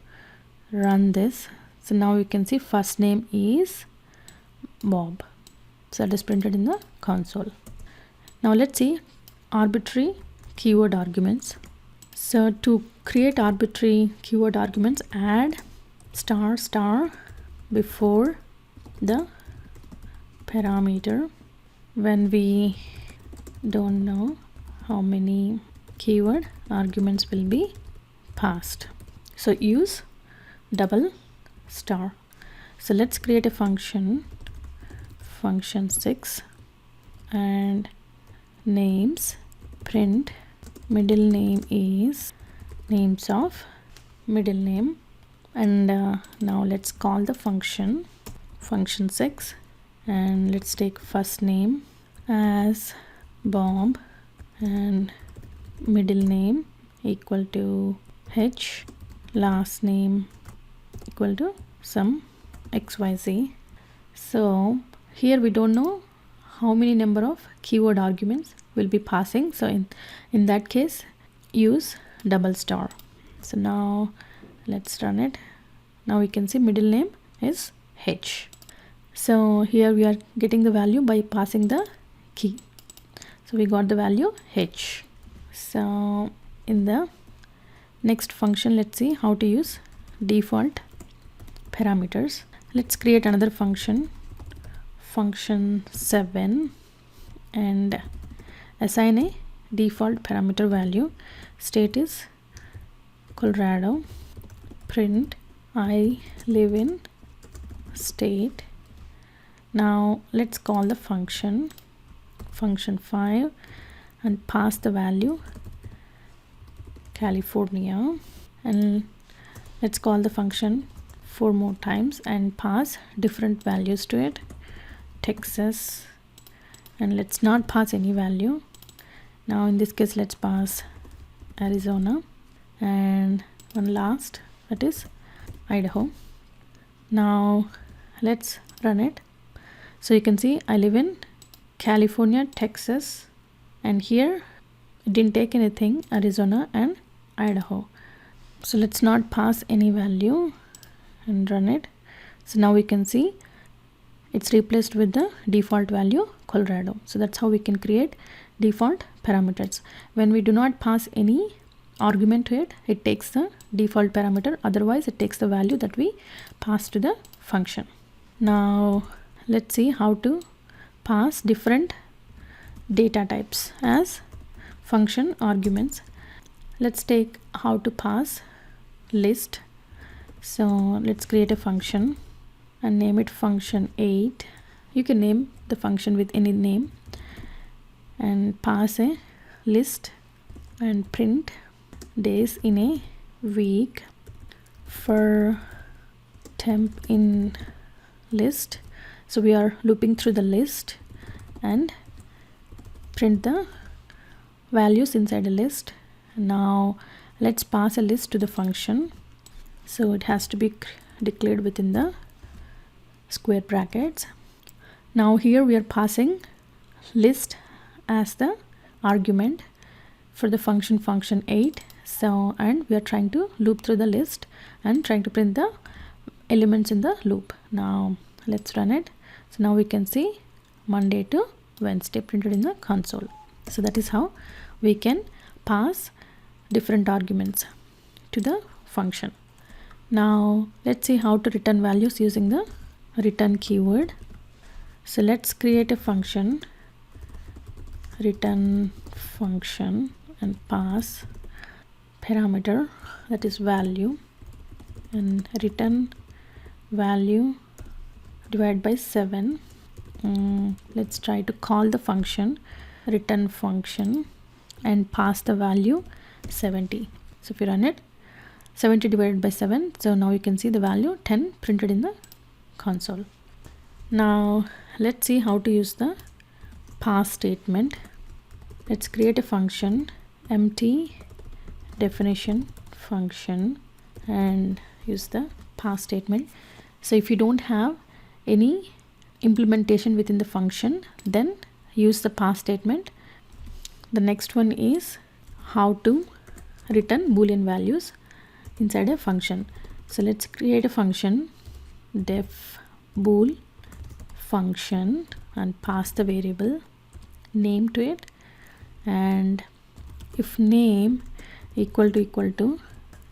run this. So now you can see first name is Bob, so that is printed in the console. Now let's see arbitrary keyword arguments. So to create arbitrary keyword arguments, add star star before the parameter when we don't know how many keyword arguments will be passed. So use double star. So let's create a function, function 6, and names, print middle name is names of middle name, and now let's call the function, function 6, and let's take first name as Bob and middle name equal to H, last name equal to some XYZ. So here we don't know how many number of keyword arguments will be passing, so in that case use double star. So now let's run it. Now we can see middle name is H. So here we are getting the value by passing the key. So we got the value H. So in the next function, let's see how to use default parameters. Let's create another function, function 7, and assign a default parameter value. State is Colorado, print I live in state. Now let's call the function, function 5, and pass the value California, and let's call the function 4 more times and pass different values to it, Texas, and let's not pass any value. Now in this case let's pass Arizona, and one last, that is Idaho. Now let's run it. So you can see I live in California, Texas, and here it didn't take anything, Arizona and Idaho. So let's not pass any value and run it. So now we can see it's replaced with the default value Colorado. So that's how we can create default parameters. When we do not pass any argument to it, it takes the default parameter. Otherwise it takes the value that we pass to the function. Now let's see how to pass different data types as function arguments. Let's take how to pass list. So let's create a function and name it function 8. You can name the function with any name and pass a list and print days in a week for temp in list. So we are looping through the list and print the values inside a list. Now let's pass a list to the function. So it has to be declared within the square brackets. Now here we are passing list as the argument for the function 8. So and we are trying to loop through the list and trying to print the elements in the loop. Now let's run it. So now we can see Monday to Wednesday printed in the console. So that is how we can pass different arguments to the function. Now let's see how to return values using the return keyword. So let's create a function, return function, and pass parameter, that is value, and return value divided by 7. Let's try to call the function return function and pass the value 70. So if you run it, 70 divided by 7, so now you can see the value 10 printed in the console. Now let's see how to use the pass statement. Let's create a function, empty definition function, and use the pass statement. So if you don't have any implementation within the function, then use the pass statement. The next one is how to return Boolean values inside a function. So let's create a function, def bool function, and pass the variable name to it. And if name equal to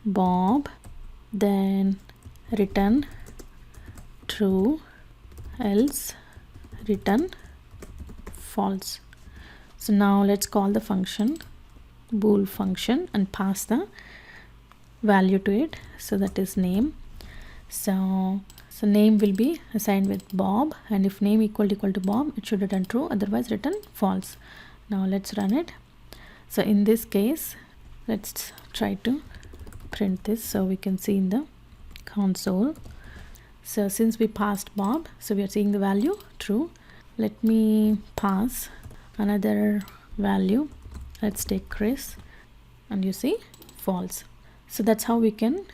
Bob, then return true, else return false. So now let's call the function bool function and pass the value to it. So that is name. So name will be assigned with Bob, and if name equal to Bob, it should return true, otherwise return false. Now let's run it. So in this case, let's try to print this so we can see in the console. So since we passed Bob, so we are seeing the value true. Let me pass another value. Let's take Chris, and you see false. So that's how we can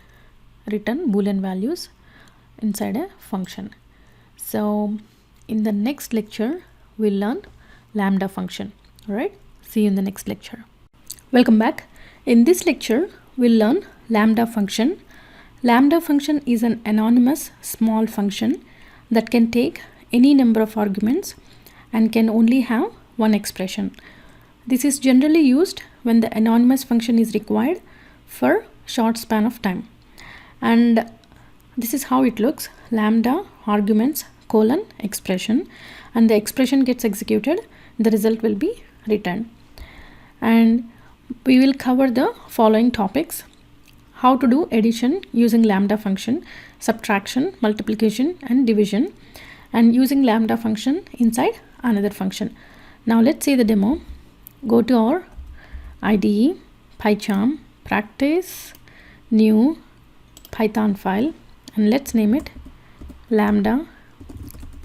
return Boolean values inside a function. So in the next lecture, we'll learn Lambda function. All right, see you in the next lecture. Welcome back. In this lecture, we'll learn Lambda function. Lambda function is an anonymous small function that can take any number of arguments and can only have one expression. This is generally used when the anonymous function is required for short span of time. And this is how it looks: lambda arguments colon expression, and the expression gets executed, the result will be returned. And we will cover the following topics: how to do addition using lambda function, subtraction, multiplication, and division, and using lambda function inside another function. Now let's see the demo. Go to our IDE, PyCharm, practice, new Python file, and let's name it Lambda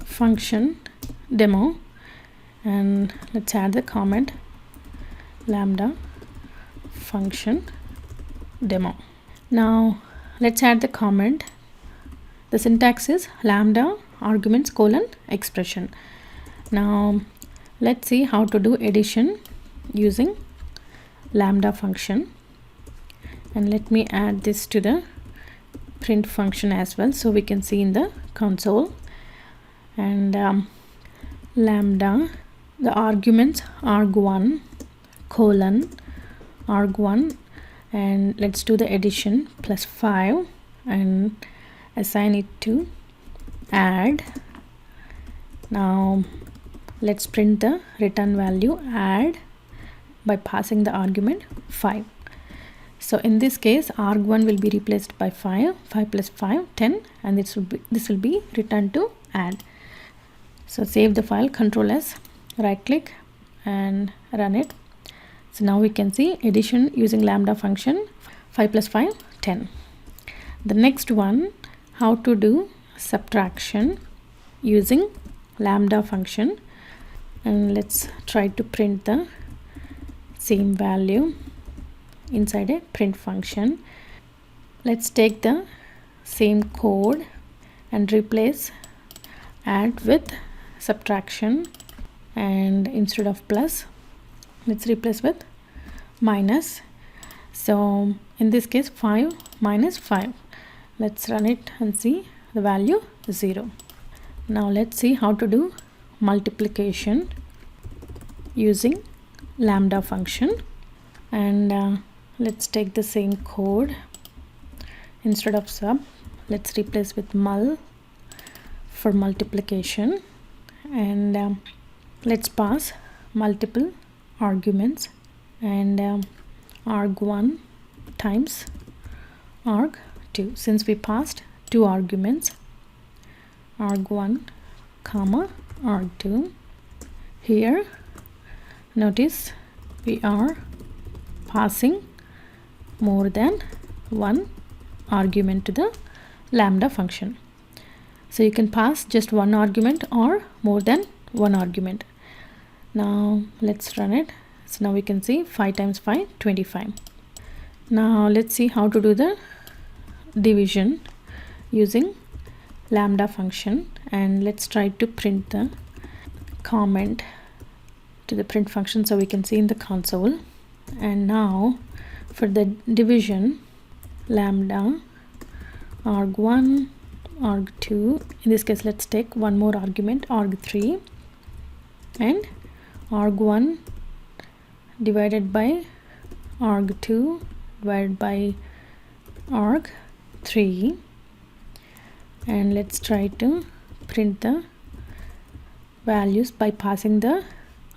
function demo, and let's add the comment Lambda function demo. Now let's add the comment. The syntax is lambda arguments colon expression. Now let's see how to do addition using lambda function, and let me add this to the print function as well so we can see in the console. And lambda, the arguments arg1 colon arg1, and let's do the addition plus 5 and assign it to add. Now let's print the return value add by passing the argument 5. So in this case arg1 will be replaced by 5 plus 5 10, and this will be returned to add. So save the file, Control S, right click and run it. So now we can see addition using lambda function, 5 plus 5 10. The next one, how to do subtraction using lambda function, and let's try to print the same value inside a print function. Let's take the same code and replace add with subtraction, and instead of plus let's replace with minus. So in this case 5 minus 5, let's run it and see the value 0. Now let's see how to do multiplication using lambda function, and let's take the same code. Instead of sub, let's replace with mul for multiplication, and let's pass multiple arguments, and arg1 times arg2. Since we passed two arguments, arg1 comma arg2, here notice we are passing more than one argument to the lambda function. So you can pass just one argument or more than one argument. Now let's run it. So now we can see 5 times 5 25. Now let's see how to do the division using lambda function, and let's try to print the comment to the print function so we can see in the console. And now for the division, lambda arg1 arg2, in this case let's take one more argument arg3, and arg1 divided by arg2 divided by arg3, and let's try to print the values by passing the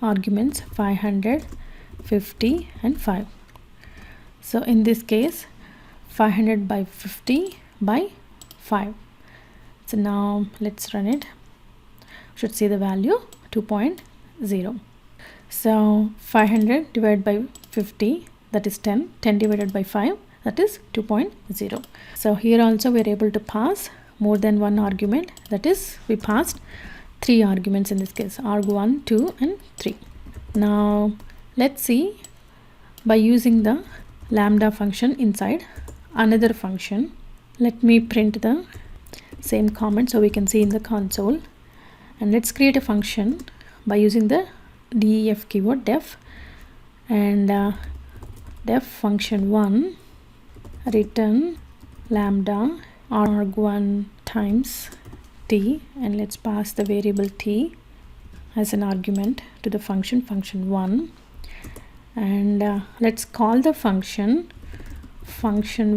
arguments 500 50 and 5. So in this case 500 by 50 by 5. So now let's run it. Should see the value 2.0. So 500 divided by 50, that is 10. 10 divided by 5, that is 2.0. So here also we are able to pass more than one argument, that is we passed 3 arguments in this case, arg1 2 and 3. Now let's see by using the lambda function inside another function. Let me print the same comment so we can see in the console, and let's create a function by using the def keyword def, and def function 1 return lambda arg1 times t, and let's pass the variable t as an argument to the function 1, and let's call the function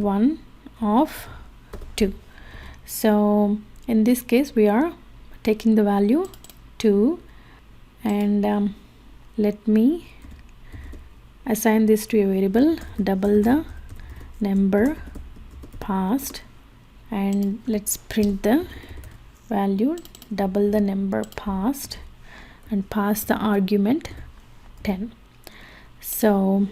1 of 2. So in this case we are taking the value 2, and let me assign this to a variable double the number passed, and let's print the value double the number passed and pass the argument 10. So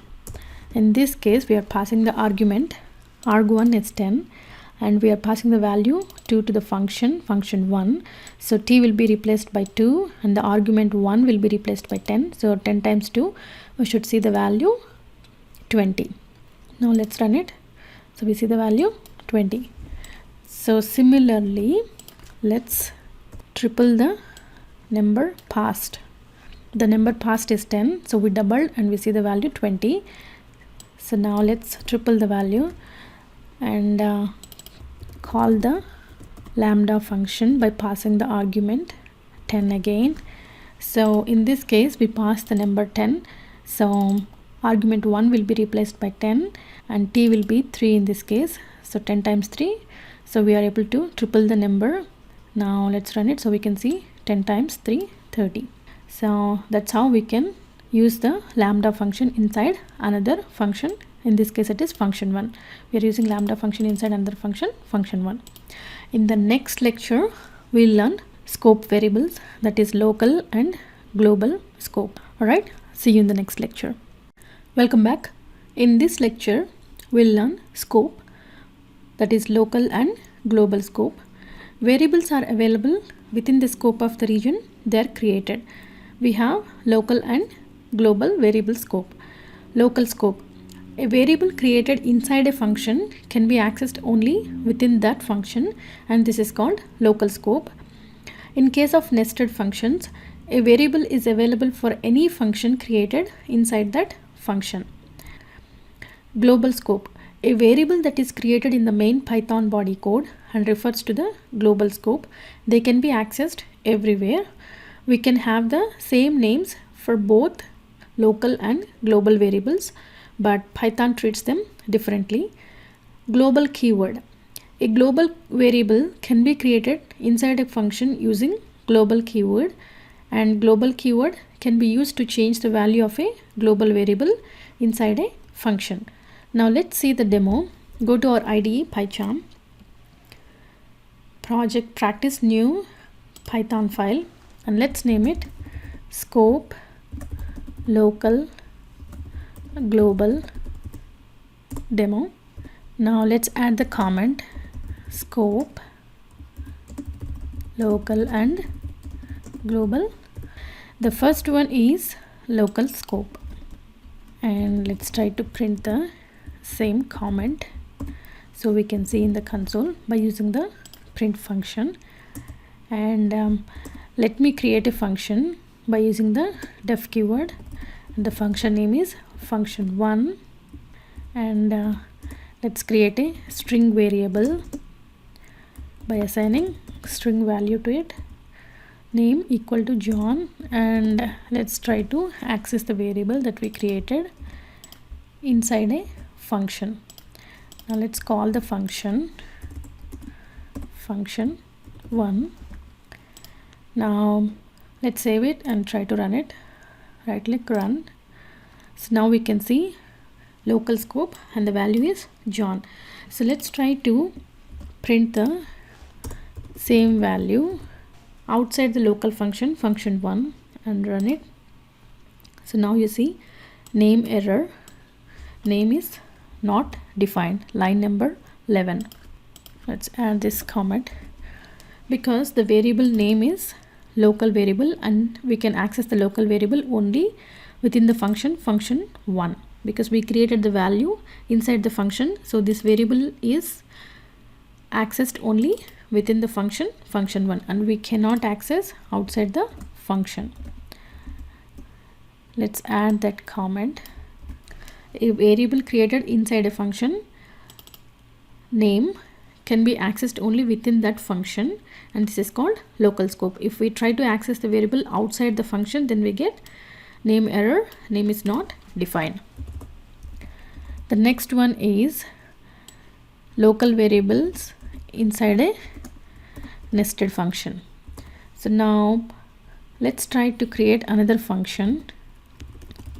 in this case we are passing the argument arg1 is 10, and we are passing the value 2 to the function 1. So t will be replaced by 2 and the argument 1 will be replaced by 10. So 10 times 2, we should see the value 20. Now let's run it. So we see the value 20. So similarly let's triple the number passed. The number passed is 10, so we doubled and we see the value 20. So now let's triple the value and call the lambda function by passing the argument 10 again. So in this case we pass the number 10, so argument 1 will be replaced by 10 and t will be 3 in this case, so 10 times 3, so we are able to triple the number. Now let's run it, so we can see 10 times 3, 30. So that's how we can use the lambda function inside another function. In this case it is function 1. We are using lambda function inside another function, function 1. In the next lecture we'll learn scope variables, that is local and global scope. Alright, see you in the next lecture. Welcome back. In this lecture we'll learn scope, that is local and global scope. Variables are available within the scope of the region they are created. We have local and global variable scope. Local scope. A variable created inside a function can be accessed only within that function, and this is called local scope. In case of nested functions, a variable is available for any function created inside that function. Global scope. A variable that is created in the main Python body code and refers to the global scope. They can be accessed everywhere. We can have the same names for both local and global variables, but Python treats them differently. Global keyword. A global variable can be created inside a function using global keyword, and global keyword can be used to change the value of a global variable inside a function. Now let's see the demo. Go to our IDE PyCharm, project practice new Python file, and let's name it scope local global demo. Now let's add the comment scope local and global. The first one is local scope, and let's try to print the same comment so we can see in the console by using the print function. And let me create a function by using the def keyword, and the function name is function 1, and let's create a string variable by assigning string value to it, name equal to John, and let's try to access the variable that we created inside a function. Now let's call the function 1. Now let's save it and try to run it. Right click, run. So now we can see local scope and the value is John. So let's try to print the same value outside the local function, function 1, and run it. So now you see name error, name is not defined, line number 11. Let's add this comment because the variable name is local variable and we can access the local variable only within the function 1, because we created the value inside the function, so this variable is accessed only within the function 1 and we cannot access outside the function. Let's add that comment. A variable created inside a function name can be accessed only within that function, and this is called local scope. If we try to access the variable outside the function, then we get name error, name is not defined. The next one is local variables inside a nested function. So now let's try to create another function.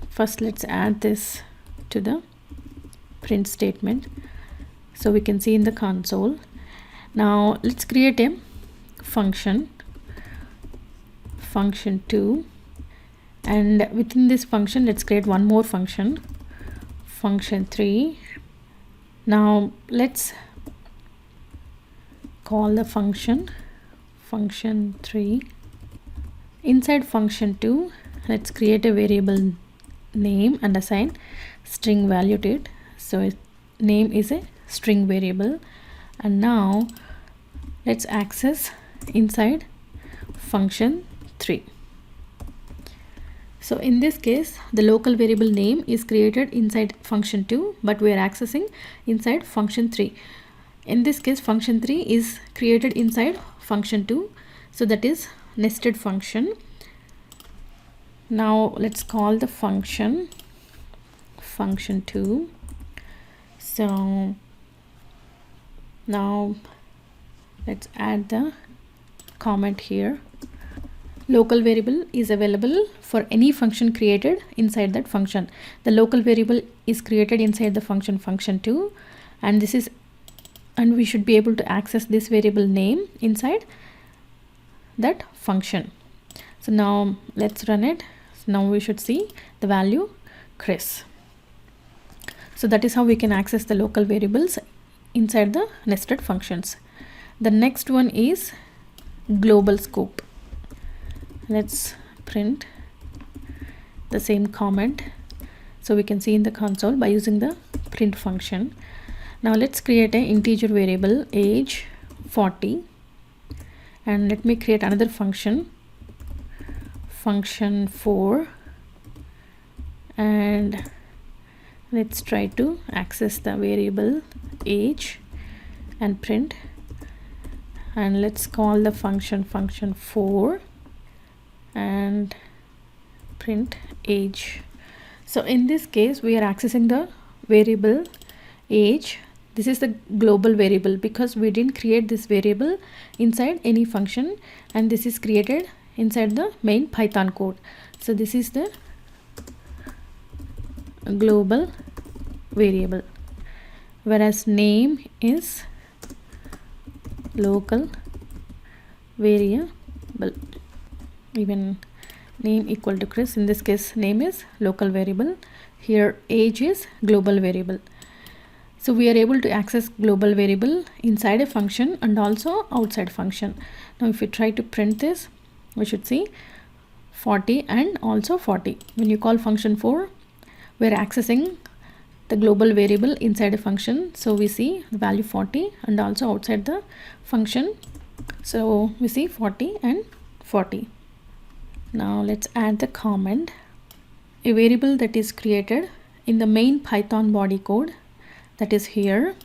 First let's add this to the print statement so we can see in the console. Now let's create a function 2, and within this function let's create one more function 3. Now let's call the function 3. Inside function 2 let's create a variable name and assign string value to it. So name is a string variable, and now let's access inside function 3. So in this case, the local variable name is created inside function 2, but we are accessing inside function 3. In this case, function 3 is created inside function 2, so that is nested function. Now let's call the function 2. So now let's add the comment here. Local variable is available for any function created inside that function. The local variable is created inside the function 2, and we should be able to access this variable name inside that function. So now let's run it. So now we should see the value Chris. So that is how we can access the local variables inside the nested functions. The next one is global scope. Let's print the same comment so we can see in the console by using the print function. Now let's create an integer variable age 40, and let me create another function 4, and let's try to access the variable age and print, and let's call the function 4 and print age. So in this case, we are accessing the variable age. This is the global variable because we didn't create this variable inside any function, and this is created inside the main Python code. So this is the global variable, whereas name is local variable. Even name equal to Chris. In this case, name is local variable. Here age is global variable. So we are able to access global variable inside a function and also outside function. Now if we try to print this, we should see 40 and also 40. When you call function 4, we are accessing the global variable inside a function. So we see the value 40, and also outside the function. So we see 40 and 40. Now let's add the comment, a variable that is created in the main Python body code, that is here,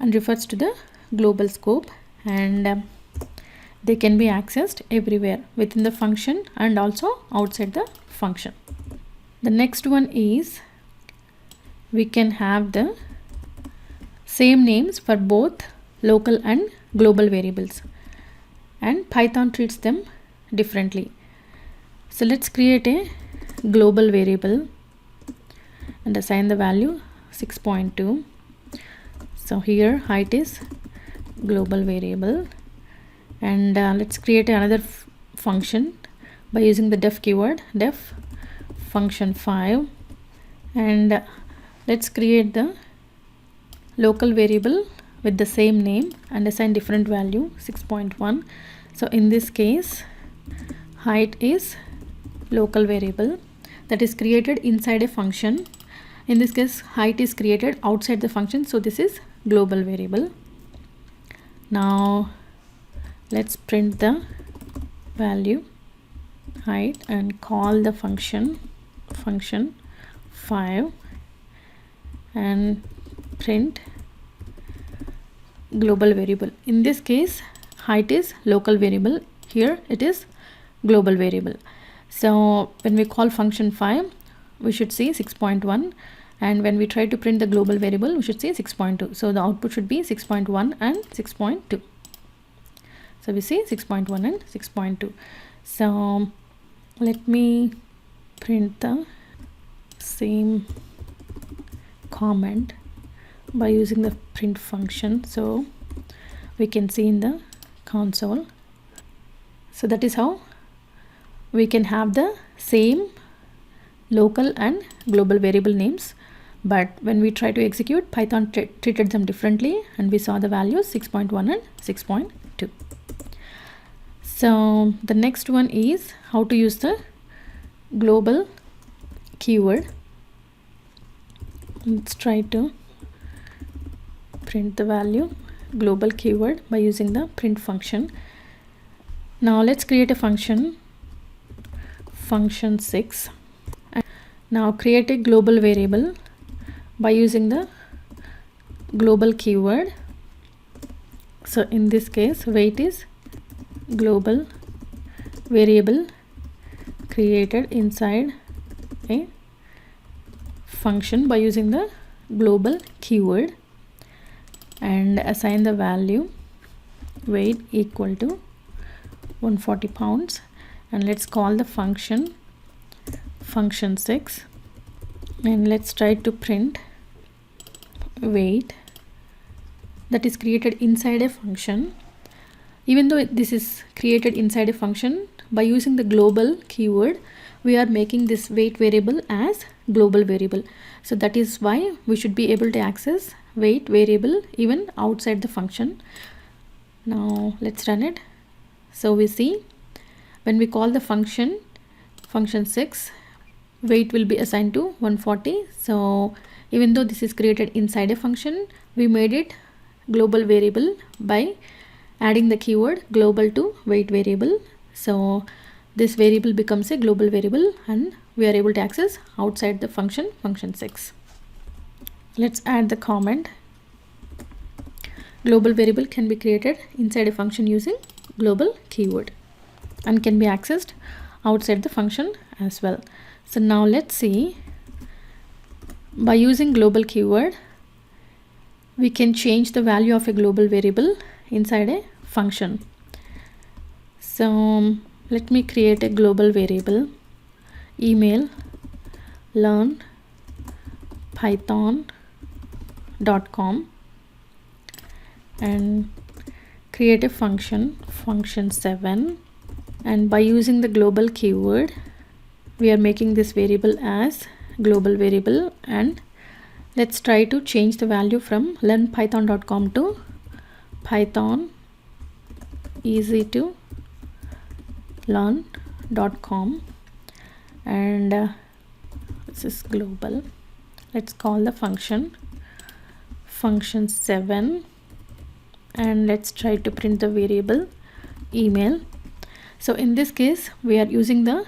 and refers to the global scope, and they can be accessed everywhere within the function and also outside the function. The next one is we can have the same names for both local and global variables, and Python treats them differently. So let's create a global variable and assign the value 6.2. So here height is global variable, and let's create another function by using the def keyword, def function 5, and let's create the local variable with the same name and assign different value 6.1. So in this case, height is local variable that is created inside a function. In this case, height is created outside the function, so this is global variable. Now let's print the value height and call the function 5 and print global variable. In this case, height is local variable, here it is global variable. So when we call function 5, we should see 6.1, and when we try to print the global variable, we should see 6.2. So the output should be 6.1 and 6.2. So we see 6.1 and 6.2. So let me print the same comment by using the print function, so we can see in the console. So that is how we can have the same local and global variable names, but when we try to execute, Python treated them differently, and we saw the values 6.1 and 6.2. So the next one is how to use the global keyword. Let's try to print the value global keyword by using the print function. Now let's create a function 6. Now create a global variable by using the global keyword. So in this case, weight is global variable created inside a function by using the global keyword, and assign the value weight equal to 140 pounds. And let's call the function 6, and let's try to print weight that is created inside a function. Even though this is created inside a function, by using the global keyword we are making this weight variable as global variable. So that is why we should be able to access weight variable even outside the function. Now let's run it. So we see when we call the function 6, weight will be assigned to 140. So even though this is created inside a function, we made it global variable by adding the keyword global to weight variable. So this variable becomes a global variable and we are able to access outside the function 6. Let's add the comment. Global variable can be created inside a function using global keyword and can be accessed outside the function as well. So now let's see, by using global keyword we can change the value of a global variable inside a function. So let me create a global variable email learn python.com and create a function 7, and by using the global keyword we are making this variable as global variable, and let's try to change the value from learnpython.com to python easy to learn.com, and this is global. Let's call the function 7 and let's try to print the variable email. So in this case we are using the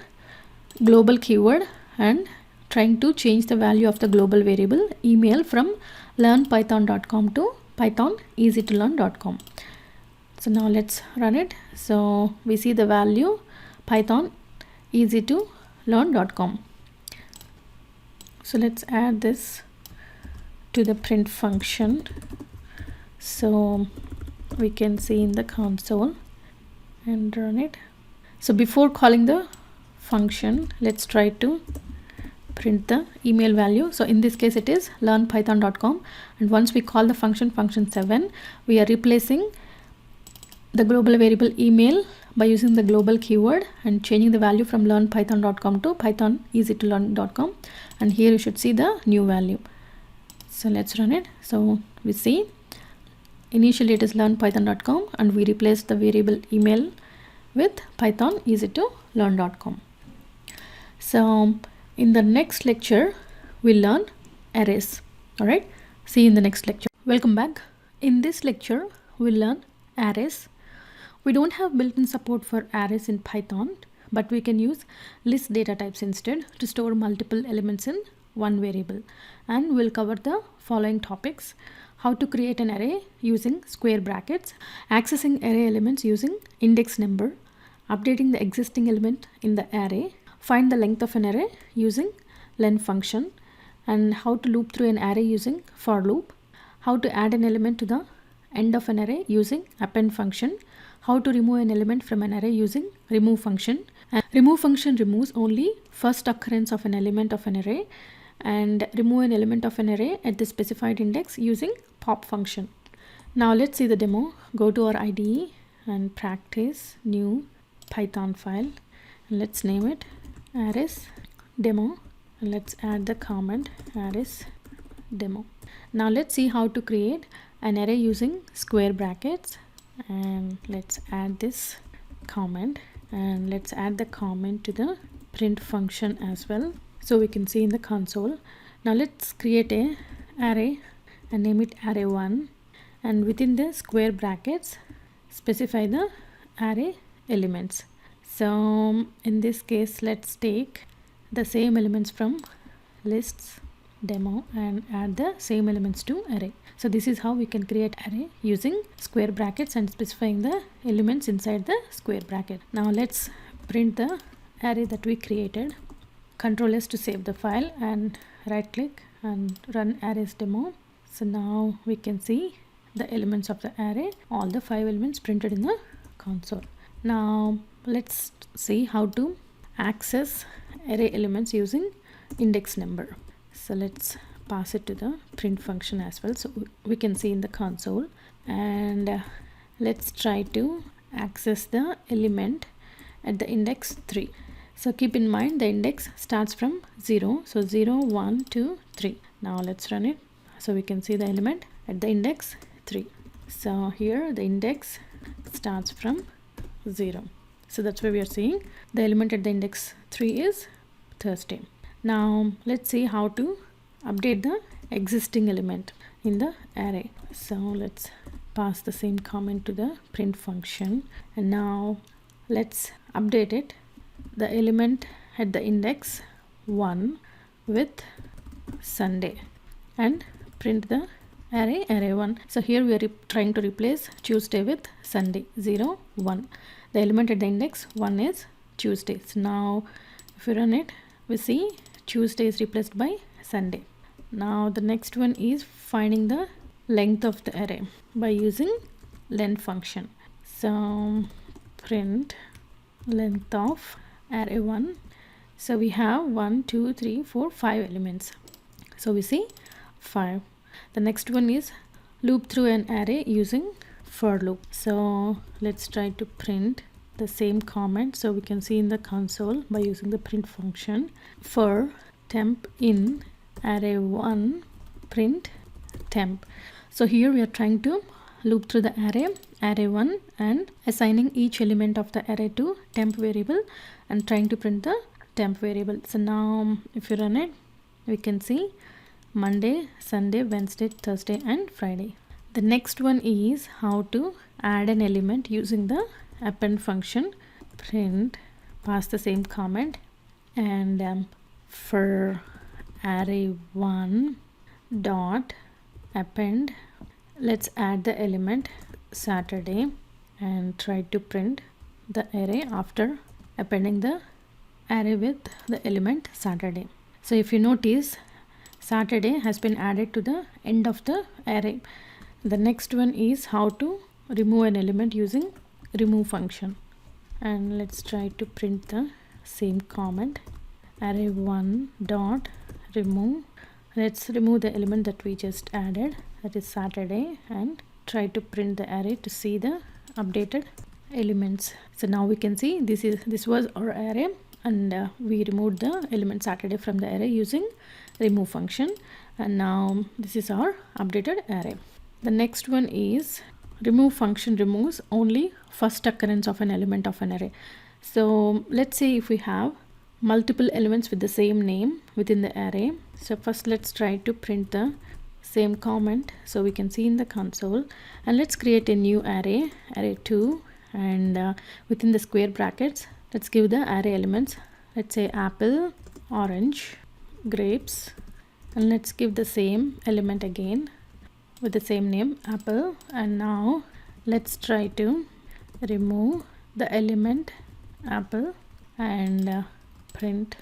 global keyword and trying to change the value of the global variable email from learnpython.com to python easy to learn.com. So now let's run it. So we see the value python easy to learn.com. So let's add this to the print function so we can see in the console and run it. So before calling the function, let's try to print the email value. So in this case it is learnpython.com, and once we call the function 7, we are replacing the global variable email by using the global keyword and changing the value from learnpython.com to python easy to learn.com, and here you should see the new value. So let's run it. So we see initially it is learnpython.com and we replaced the variable email with python easy to learn.com. So in the next lecture we'll learn arrays. All right, see you in the next lecture. Welcome back. In this lecture we'll learn arrays. We don't have built-in support for arrays in Python, but we can use list data types instead to store multiple elements in one variable. And we'll cover the following topics: how to create an array using square brackets, accessing array elements using index number, updating the existing element in the array, find the length of an array using len function, and how to loop through an array using for loop, how to add an element to the end of an array using append function, how to remove an element from an array using remove function. And remove function removes only first occurrence of an element of an array, and remove an element of an array at the specified index using pop function. Now let's see the demo. Go to our IDE and practice new Python file, and let's name it arrays demo, and let's add the comment arrays demo. Now let's see how to create an array using square brackets, and let's add this comment, and let's add the comment to the print function as well so we can see in the console. Now let's create a array and name it array1, and within the square brackets specify the array elements. So in this case, let's take the same elements from lists demo and add the same elements to array. So this is how we can create array using square brackets and specifying the elements inside the square bracket. Now let's print the array that we created. Control S to save the file and right click and run arrays demo. So now we can see the elements of the array, all the 5 elements printed in the console. Now let's see how to access array elements using index number. So let's pass it to the print function as well, so we can see in the console. And let's try to access the element at the index 3. So keep in mind the index starts from 0, so 0, 1, 2, 3. Now let's run it, so we can see the element at the index 3. So here the index starts from 0, so that's why we are seeing the element at the index 3 is Thursday. Now let's see how to update the existing element in the array. So let's pass the same comment to the print function, and now let's update it, the element at the index 1 with Sunday, and print the array 1. So here we are trying to replace Tuesday with Sunday. 0, 1. The element at the index 1 is Tuesday. So now if we run it, we see Tuesday is replaced by Sunday. Now the next one is finding the length of the array by using length function. So print length of array 1. So we have 1, 2, 3, 4, 5 elements. So we see 5. The next one is loop through an array using for loop. So let's try to print the same comment, so we can see in the console by using the print function. For temp in array 1 print temp. So here we are trying to loop through the array 1 and assigning each element of the array to temp variable and trying to print the temp variable. So now if you run it, we can see Monday, Sunday, Wednesday, Thursday and Friday. The next one is how to add an element using the append function. Print, pass the same comment, and for array 1 dot append, let's add the element Saturday and try to print the array after appending the array with the element Saturday. So if you notice, Saturday has been added to the end of the array. The next one is how to remove an element using remove function, and let's try to print the same comment, array 1 dot remove. Let's remove the element that we just added, that is Saturday, and try to print the array to see the updated elements. So now we can see this was our array, and we removed the element Saturday from the array using remove function, and now this is our updated array. The next one is remove function removes only first occurrence of an element of an array. So let's say if we have multiple elements with the same name within the array. So first let's try to print the same comment, so we can see in the console, and let's create a new array 2, and within the square brackets let's give the array elements, let's say apple, orange, grapes, and let's give the same element again with the same name, apple. And now let's try to remove the element apple and print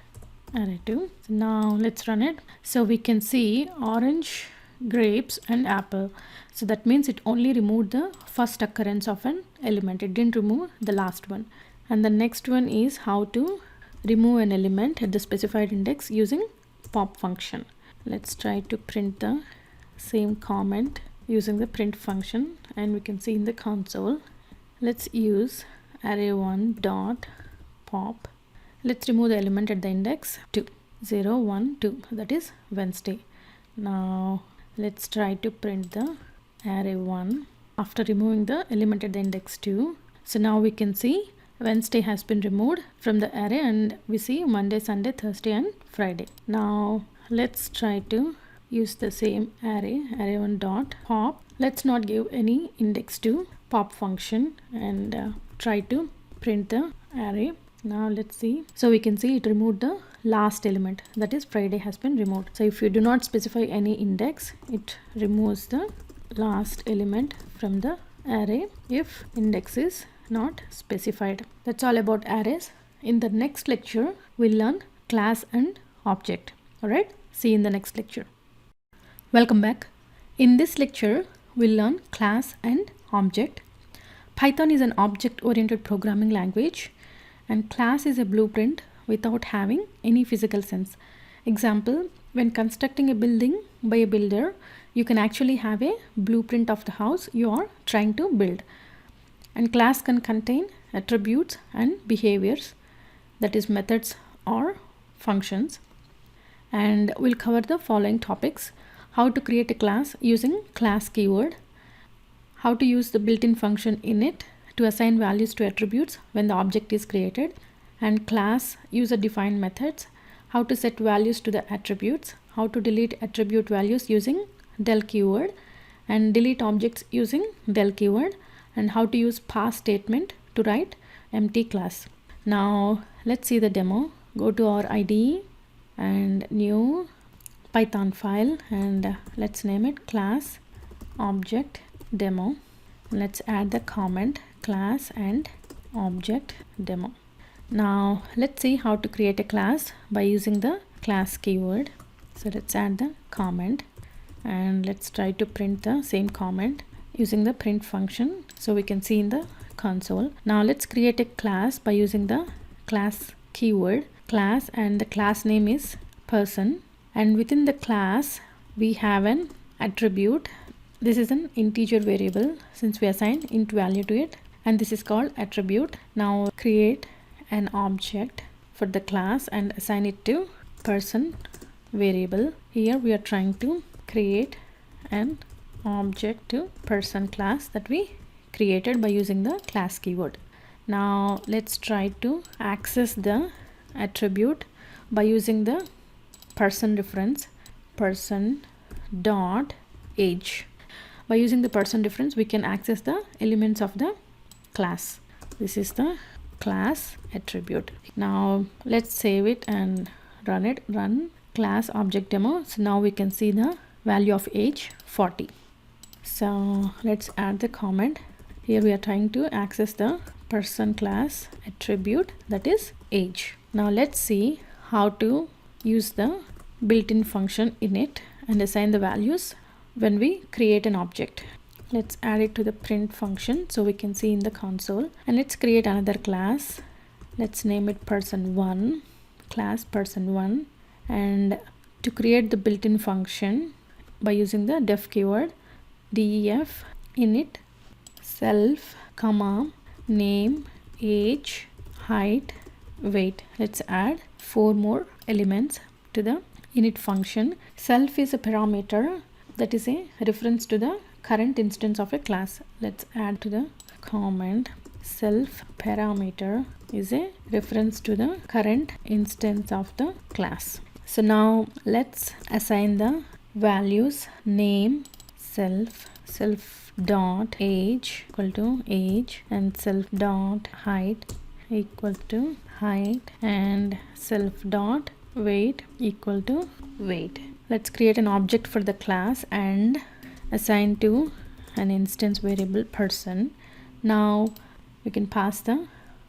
array 2. So now let's run it, so we can see orange, grapes and apple. So that means it only removed the first occurrence of an element, it didn't remove the last one. And the next one is how to remove an element at the specified index using pop function. Let's try to print the same comment using the print function, and we can see in the console. Let's use array 1 dot pop. Let's remove the element at the index 2, 0, 1, 2, that is Wednesday. Now let's try to print the array 1 after removing the element at the index 2. So now we can see Wednesday has been removed from the array, and we see Monday, Sunday, Thursday and Friday. Now let's try to use the same array 1 dot pop. Let's not give any index to pop function and try to print the array. Now let's see. So we can see it removed the last element, that is Friday has been removed. So if you do not specify any index, it removes the last element from the array if index is not specified. That's all about arrays. In the next lecture we'll learn class and object. Alright, see you in the next lecture. Welcome back. In this lecture we'll learn class and object. Python is an object-oriented programming language, and class is a blueprint without having any physical sense. Example, when constructing a building by a builder, you can actually have a blueprint of the house you are trying to build. And class can contain attributes and behaviors, that is methods or functions. And we'll cover the following topics: how to create a class using class keyword, how to use the built-in function init to assign values to attributes when the object is created, and class user-defined methods, how to set values to the attributes, how to delete attribute values using del keyword, and delete objects using del keyword, and how to use pass statement to write empty class. Now let's see the demo. Go to our IDE and new Python file, and let's name it class object demo. Let's add the comment class and object demo. Now let's see how to create a class by using the class keyword. So let's add the comment, and let's try to print the same comment using the print function so we can see in the console. Now let's create a class by using the class keyword class, and the class name is person, and within the class we have an attribute. This is an integer variable since we assign int value to it, and this is called attribute. Now create an object for the class and assign it to person variable. Here we are trying to create an object to person class that we created by using the class keyword. Now let's try to access the attribute by using the person reference person dot age. By using the person reference we can access the elements of the class. This is the class attribute. Now let's save it and run it. Run class object demo. So now we can see the value of age 40. So let's add the comment. Here we are trying to access the person class attribute, that is age. Now let's see how to use the built-in function init and assign the values when we create an object. Let's add it to the print function so we can see in the console, and let's create another class. Let's name it person1, class person1, and to create the built-in function by using the def keyword, def init self comma name age height weight. Let's add 4 more elements to the init function. Self is a parameter that is a reference to the current instance of a class. Let's add to the comment self parameter is a reference to the current instance of the class. So now let's assign the values name self dot age equal to age, and self dot height equal to height, and self dot weight equal to weight. Let's create an object for the class and assign to an instance variable person. Now we can pass the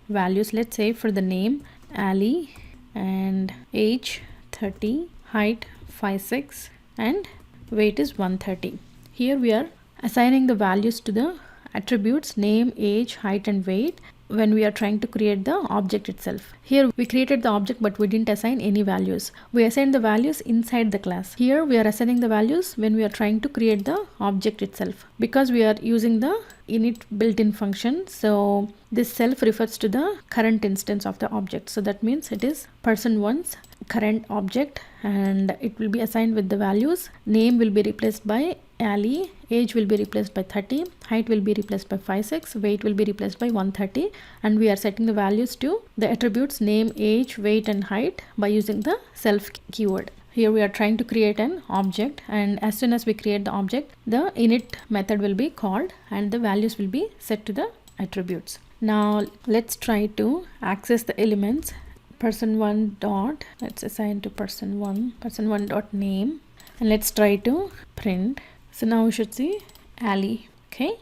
values. Let's say for the name Ali, and age 30, height 5'6", and weight is 130. Here we are assigning the values to the attributes name, age, height, and weight when we are trying to create the object itself. Here we created the object but we didn't assign any values. We assigned the values inside the class. Here we are assigning the values when we are trying to create the object itself, because we are using the init built-in function. So this self refers to the current instance of the object. So that means it is person1's current object, and it will be assigned with the values. Name will be replaced by Ali, age will be replaced by 30, height will be replaced by 5'6", weight will be replaced by 130, and we are setting the values to the attributes name, age, weight, and height by using the self keyword. Here we are trying to create an object, and as soon as we create the object, the init method will be called and the values will be set to the attributes. Now let's try to access the elements. Person1 dot, let's assign to person1 dot name, and let's try to print. So now we should see Ali. Okay,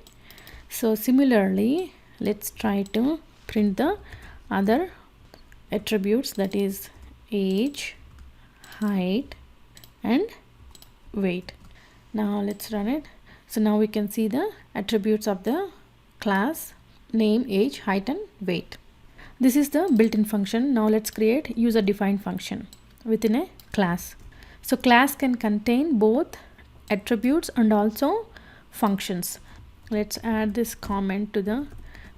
so similarly let's try to print the other attributes, that is age, height and weight. Now let's run it. So now we can see the attributes of the class name, age, height and weight. This is the built-in function. Now let's create user defined function within a class. So class can contain both attributes and also functions. Let's add this comment to the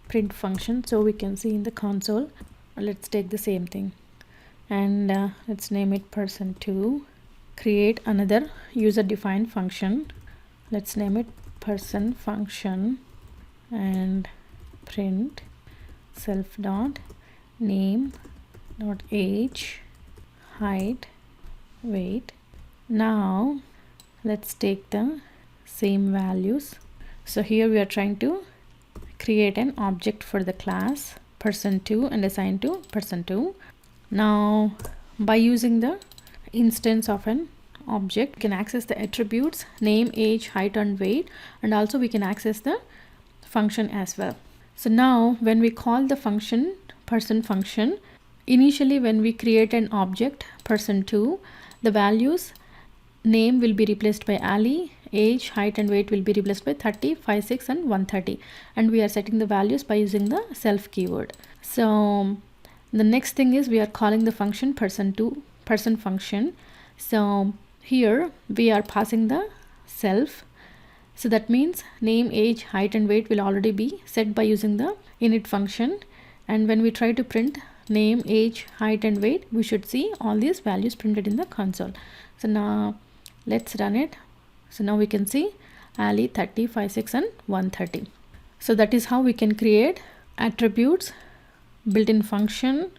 print function so we can see in the console. Let's take the same thing and let's name it person2. Create another user defined function. Let's name it person function and print self dot name dot age, height, weight. Now let's take the same values. So here we are trying to create an object for the class person2 and assign to person2. Now by using the instance of an object, we can access the attributes name, age, height and weight, and also we can access the function as well. So now when we call the function person function, initially when we create an object person2, the values name will be replaced by Ali, age, height and weight will be replaced by 30, 5, 6 and 130, and we are setting the values by using the self keyword. So the next thing is we are calling the function person function. So here we are passing the self. So that means name, age, height and weight will already be set by using the init function, and when we try to print name, age, height and weight, we should see all these values printed in the console. So now let's run it. So now we can see Ali 30, 5, 6 and 130. So that is how we can create attributes, built-in function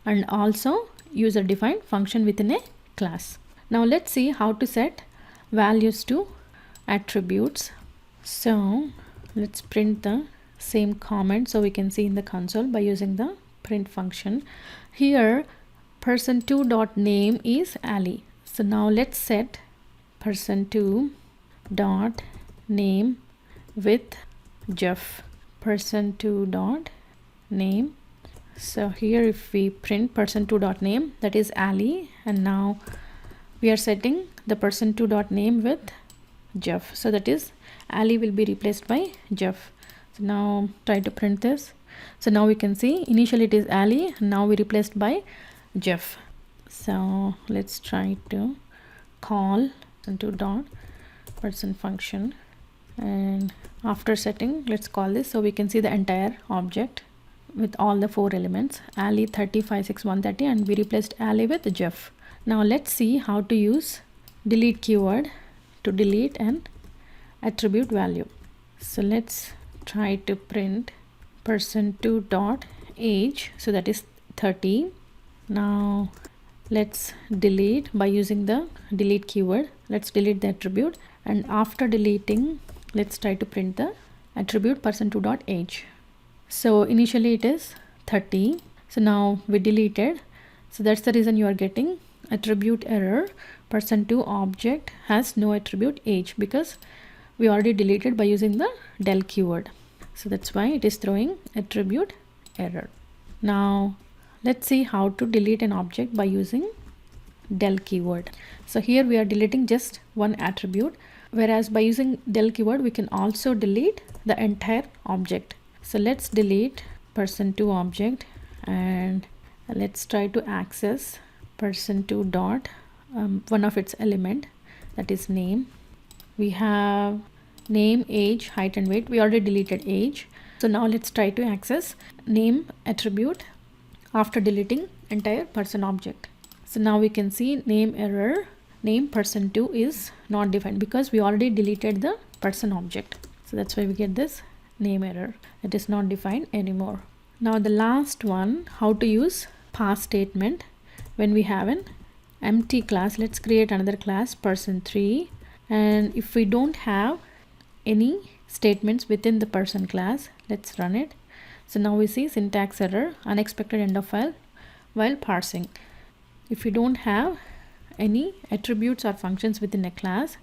and also user defined function within a class. Now let's see how to set values to attributes. So let's print the same comment so we can see in the console by using the print function. Here person2 dot name is Ali. So now let's set person2 dot name with Jeff. Person2 dot name. So here if we print person2 dot name, that is Ali, and now we are setting the person2 dot name with Jeff, so that is Ali will be replaced by Jeff. So now try to print this. So now we can see initially it is Ali, now we replaced by Jeff. So let's try to call person2 dot person function, and after setting let's call this so we can see the entire object with all the 4 elements Ali 30, 5, 6, 130, and we replaced Ali with Jeff. Now let's see how to use delete keyword to delete an attribute value. So let's try to print person2 dot age, so that is 30. Now let's delete by using the delete keyword. Let's delete the attribute, and after deleting let's try to print the attribute person2 dot age. So initially it is 30, so now we deleted, so that's the reason you are getting attribute error. Person2 object has no attribute age because we already deleted by using the del keyword, so that's why it is throwing attribute error. Now let's see how to delete an object by using del keyword. So here we are deleting just one attribute, whereas by using del keyword we can also delete the entire object. So let's delete person2 object and let's try to access person2 dot one of its element, that is name. We have name, age, height and weight. We already deleted age, so now let's try to access name attribute after deleting entire person object. So now we can see name error, name person2 is not defined because we already deleted the person object, so that's why we get this name error. It is not defined anymore. Now the last one, how to use pass statement when we have an empty class. Let's create another class person3, and if we don't have any statements within the person class. Let's run it. So now we see syntax error, unexpected end of file while parsing. If you don't have any attributes or functions within a class,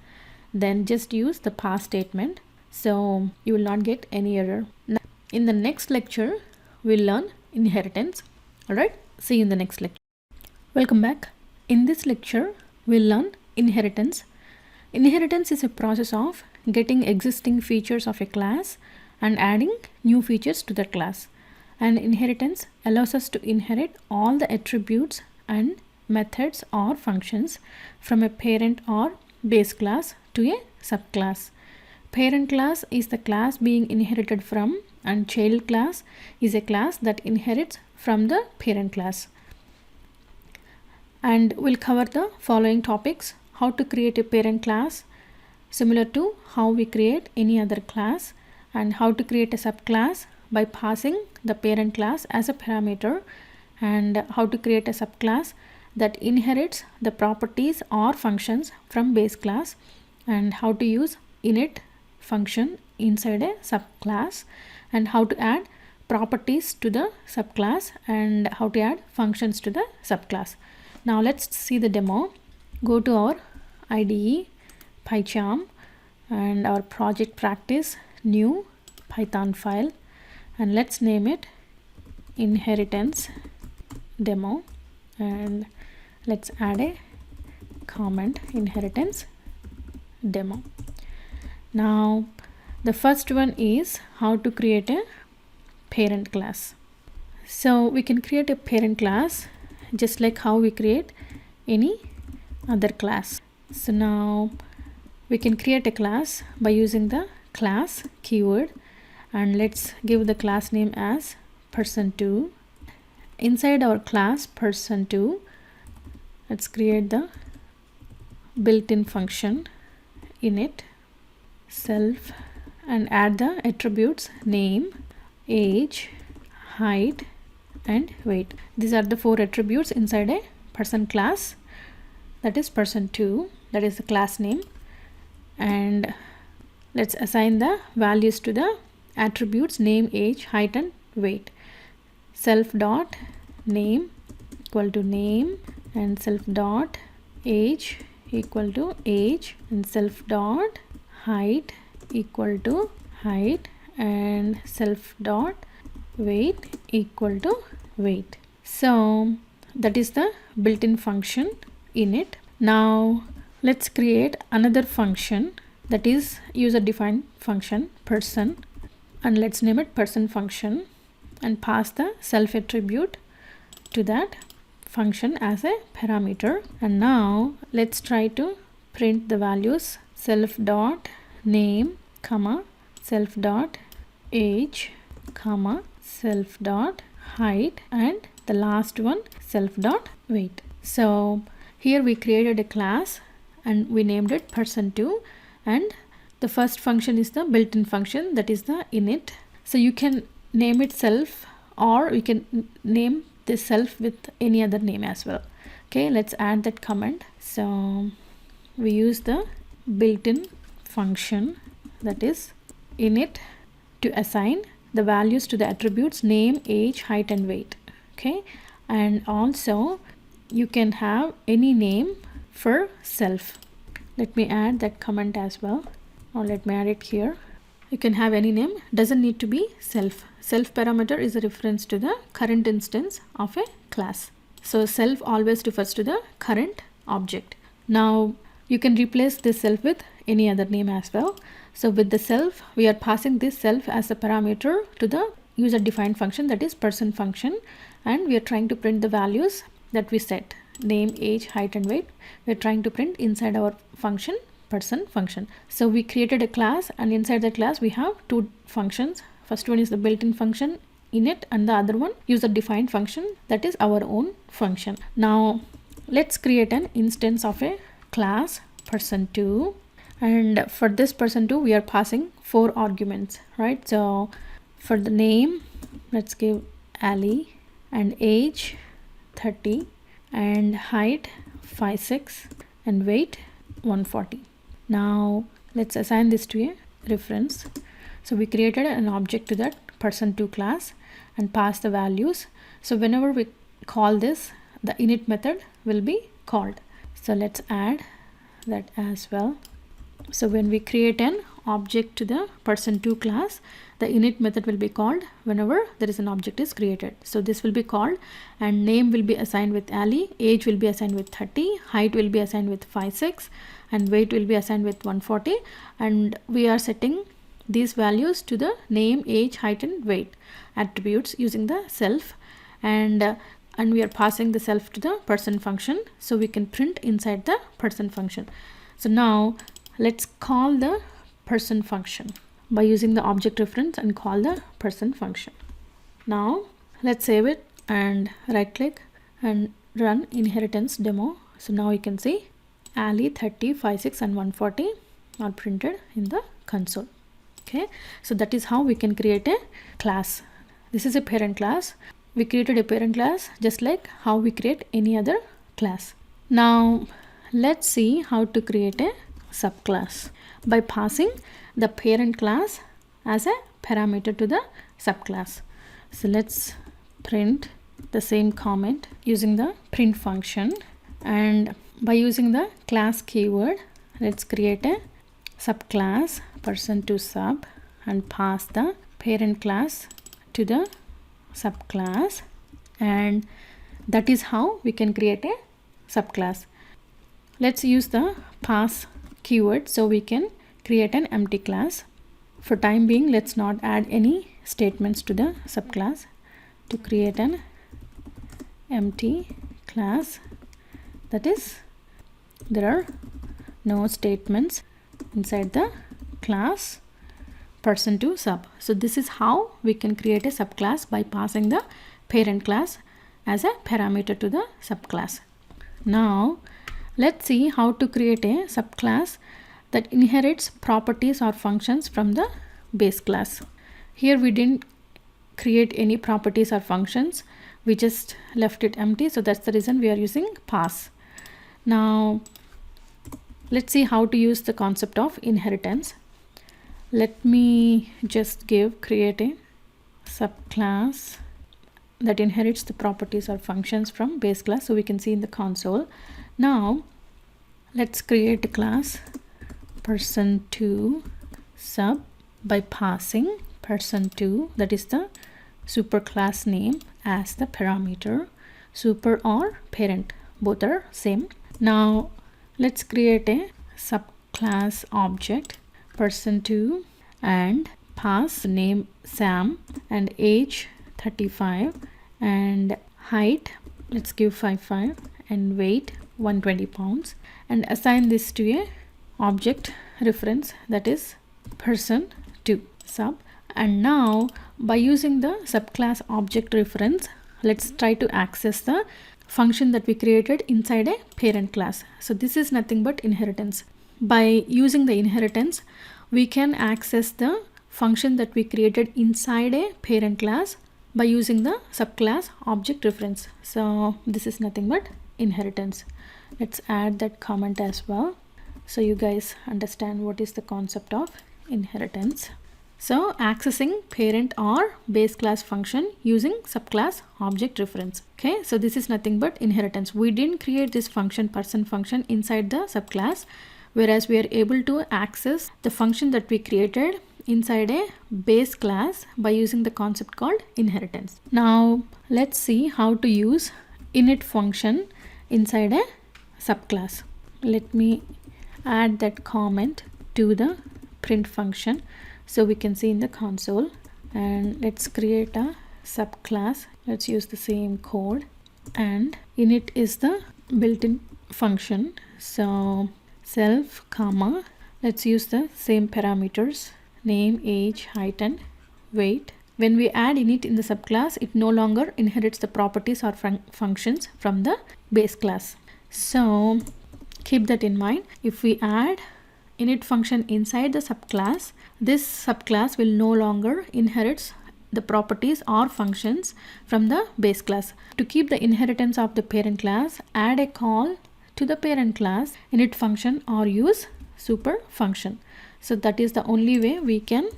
then just use the parse statement, so you will not get any error. Now, in the next lecture, we'll learn inheritance. Alright, see you in the next lecture. Welcome back. In this lecture, we'll learn inheritance. Inheritance is a process of getting existing features of a class and adding new features to that class. And inheritance allows us to inherit all the attributes and methods or functions from a parent or base class to a subclass. Parent class is the class being inherited from, and child class is a class that inherits from the parent class. And we'll cover the following topics: how to create a parent class similar to how we create any other class, and how to create a subclass by passing the parent class as a parameter, and how to create a subclass that inherits the properties or functions from base class, and how to use init function inside a subclass, and how to add properties to the subclass, and how to add functions to the subclass. Now let's see the demo. Go to our IDE, PyCharm, and our project practice, new Python file, and let's name it inheritance demo, and let's add a comment, inheritance demo. Now the first one is how to create a parent class. So we can create a parent class just like how we create any other class. So now we can create a class by using the class keyword, and let's give the class name as person2. Inside our class person2, let's create the built-in function init self and add the attributes name, age, height, and weight. These are the 4 attributes inside a person class, that is person2, that is the class name. And let's assign the values to the attributes name, age, height, and weight. Self dot name equal to name, and self dot age equal to age, and self dot height equal to height, and self dot weight equal to weight. So that is the built-in function init. Now let's create another function, that is user defined function person, and let's name it person function, and pass the self attribute to that function as a parameter. And now let's try to print the values self dot name comma self dot age comma self dot height, and the last one self dot weight. So here we created a class and we named it person2, and the first function is the built-in function, that is the init. So you can name it self, or you can name this self with any other name as well. Okay, let's add that comment. So we use the built-in function, that is init, to assign the values to the attributes name, age, height, and weight. Okay, and also you can have any name for self. Let me add that comment as well, or let me add it here. You can have any name, doesn't need to be self. Self parameter is a reference to the current instance of a class. So self always refers to the current object. Now you can replace this self with any other name as well. So with the self, we are passing this self as a parameter to the user defined function, that is person function, and we are trying to print the values that we set, name, age, height, and weight. We are trying to print inside our function person function. So we created a class, and inside the class we have 2 functions. First one is the built-in function init, and the other one user defined function, that is our own function. Now let's create an instance of a class person2, and for this person2 we are passing 4 arguments, right? So for the name, let's give Ali, and age 30, and height 5'6", and weight 140. Now let's assign this to a reference. So we created an object to that person2 class and passed the values. So whenever we call this, the init method will be called. So let's add that as well. So when we create an object to the person2 class, the init method will be called whenever there is an object is created. So this will be called, and name will be assigned with Ali, age will be assigned with 30, height will be assigned with 5'6", and weight will be assigned with 140. And we are setting these values to the name, age, height and weight attributes using the self, and we are passing the self to the person function, so we can print inside the person function. So now let's call the person function by using the object reference and call the person function. Now let's save it and right click and run inheritance demo. So now you can see Ali, 30, 5'6" and 140 are printed in the console. Okay, so that is how we can create a class. This is a parent class. We created a parent class just like how we create any other class. Now let's see how to create a subclass by passing the parent class as a parameter to the subclass. So let's print the same comment using the print function, and by using the class keyword, let's create a subclass person2 sub and pass the parent class to the subclass, and that is how we can create a subclass. Let's use the pass keyword so we can create an empty class. For time being, let's not add any statements to the subclass. To create an empty class, that is, there are no statements inside the class person2 sub. So this is how we can create a subclass by passing the parent class as a parameter to the subclass. Now let's see how to create a subclass that inherits properties or functions from the base class. Here we didn't create any properties or functions, we just left it empty, so that's the reason we are using pass. Now let's see how to use the concept of inheritance. Let me just create a subclass that inherits the properties or functions from base class, so we can see in the console. Now let's create a class person2 sub by passing person2, that is the superclass name, as the parameter. Super or parent, both are same. Now let's create a subclass object person2 and pass name Sam and age 35 and height, let's give 5'5", and weight 120 pounds, and assign this to a object reference, that is person2 sub. And now by using the subclass object reference, let's try to access the function that we created inside a parent class. So this is nothing but inheritance. By using the inheritance, we can access the function that we created inside a parent class by using the subclass object reference. So this is nothing but inheritance. Let's add that comment as well, so you guys understand what is the concept of inheritance. So accessing parent or base class function using subclass object reference. Okay, so this is nothing but inheritance. We didn't create this function person function inside the subclass, whereas we are able to access the function that we created inside a base class by using the concept called inheritance. Now let's see how to use init function inside a subclass. Let me add that comment to the print function so we can see in the console, and let's create a subclass. Let's use the same code, and init is the built-in function. So self comma, let's use the same parameters, name, age, height and weight. When we add init in the subclass, it no longer inherits the properties or functions from the base class. So keep that in mind. If we add init function inside the subclass, this subclass will no longer inherit the properties or functions from the base class. To keep the inheritance of the parent class, add a call to the parent class init function or use super function. So that is the only way we can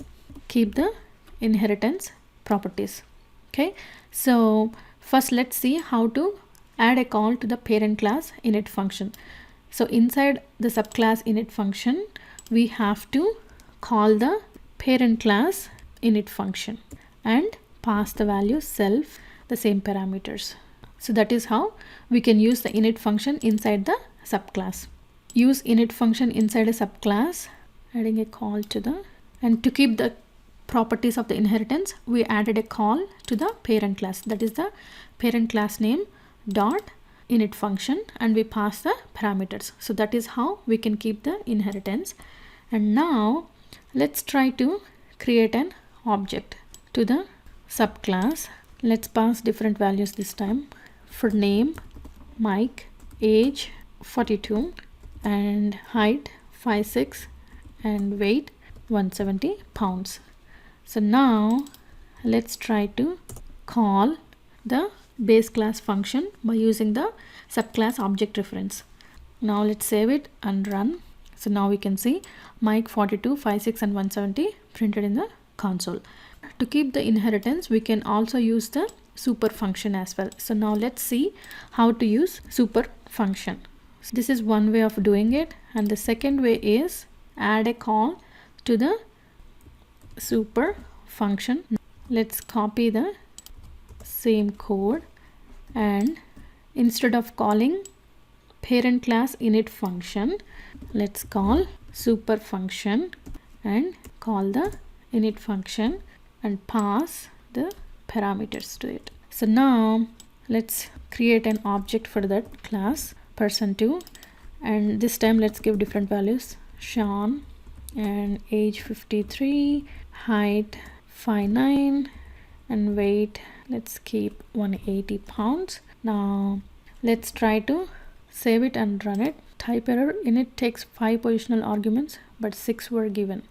keep the inheritance properties. Okay, so first let's see how to add a call to the parent class init function. So inside the subclass init function, we have to call the parent class init function and pass the value self, the same parameters. So that is how we can use the init function inside the subclass. Use init function inside a subclass, adding a call to the, and to keep the properties of the inheritance, we added a call to the parent class, that is the parent class name dot init function, and we pass the parameters. So that is how we can keep the inheritance. And now let's try to create an object to the subclass. Let's pass different values this time. For name, Mike, age 42, and height 5'6", and weight 170 pounds. So now let's try to call the base class function by using the subclass object reference. Now let's save it and run. So now we can see Mike 42, 5'6", and 170 printed in the console. To keep the inheritance, we can also use the super function as well. So now let's see how to use super function. So this is one way of doing it, and the second way is add a call to the super function. Let's copy the same code, and instead of calling parent class init function, let's call super function and call the init function and pass the parameters to it. So now let's create an object for that class person2, and this time let's give different values. Sean, and age 53, height 5'9", and weight, let's keep 180 pounds. Now let's try to save it and run it. Type error, init takes 5 positional arguments but 6 were given.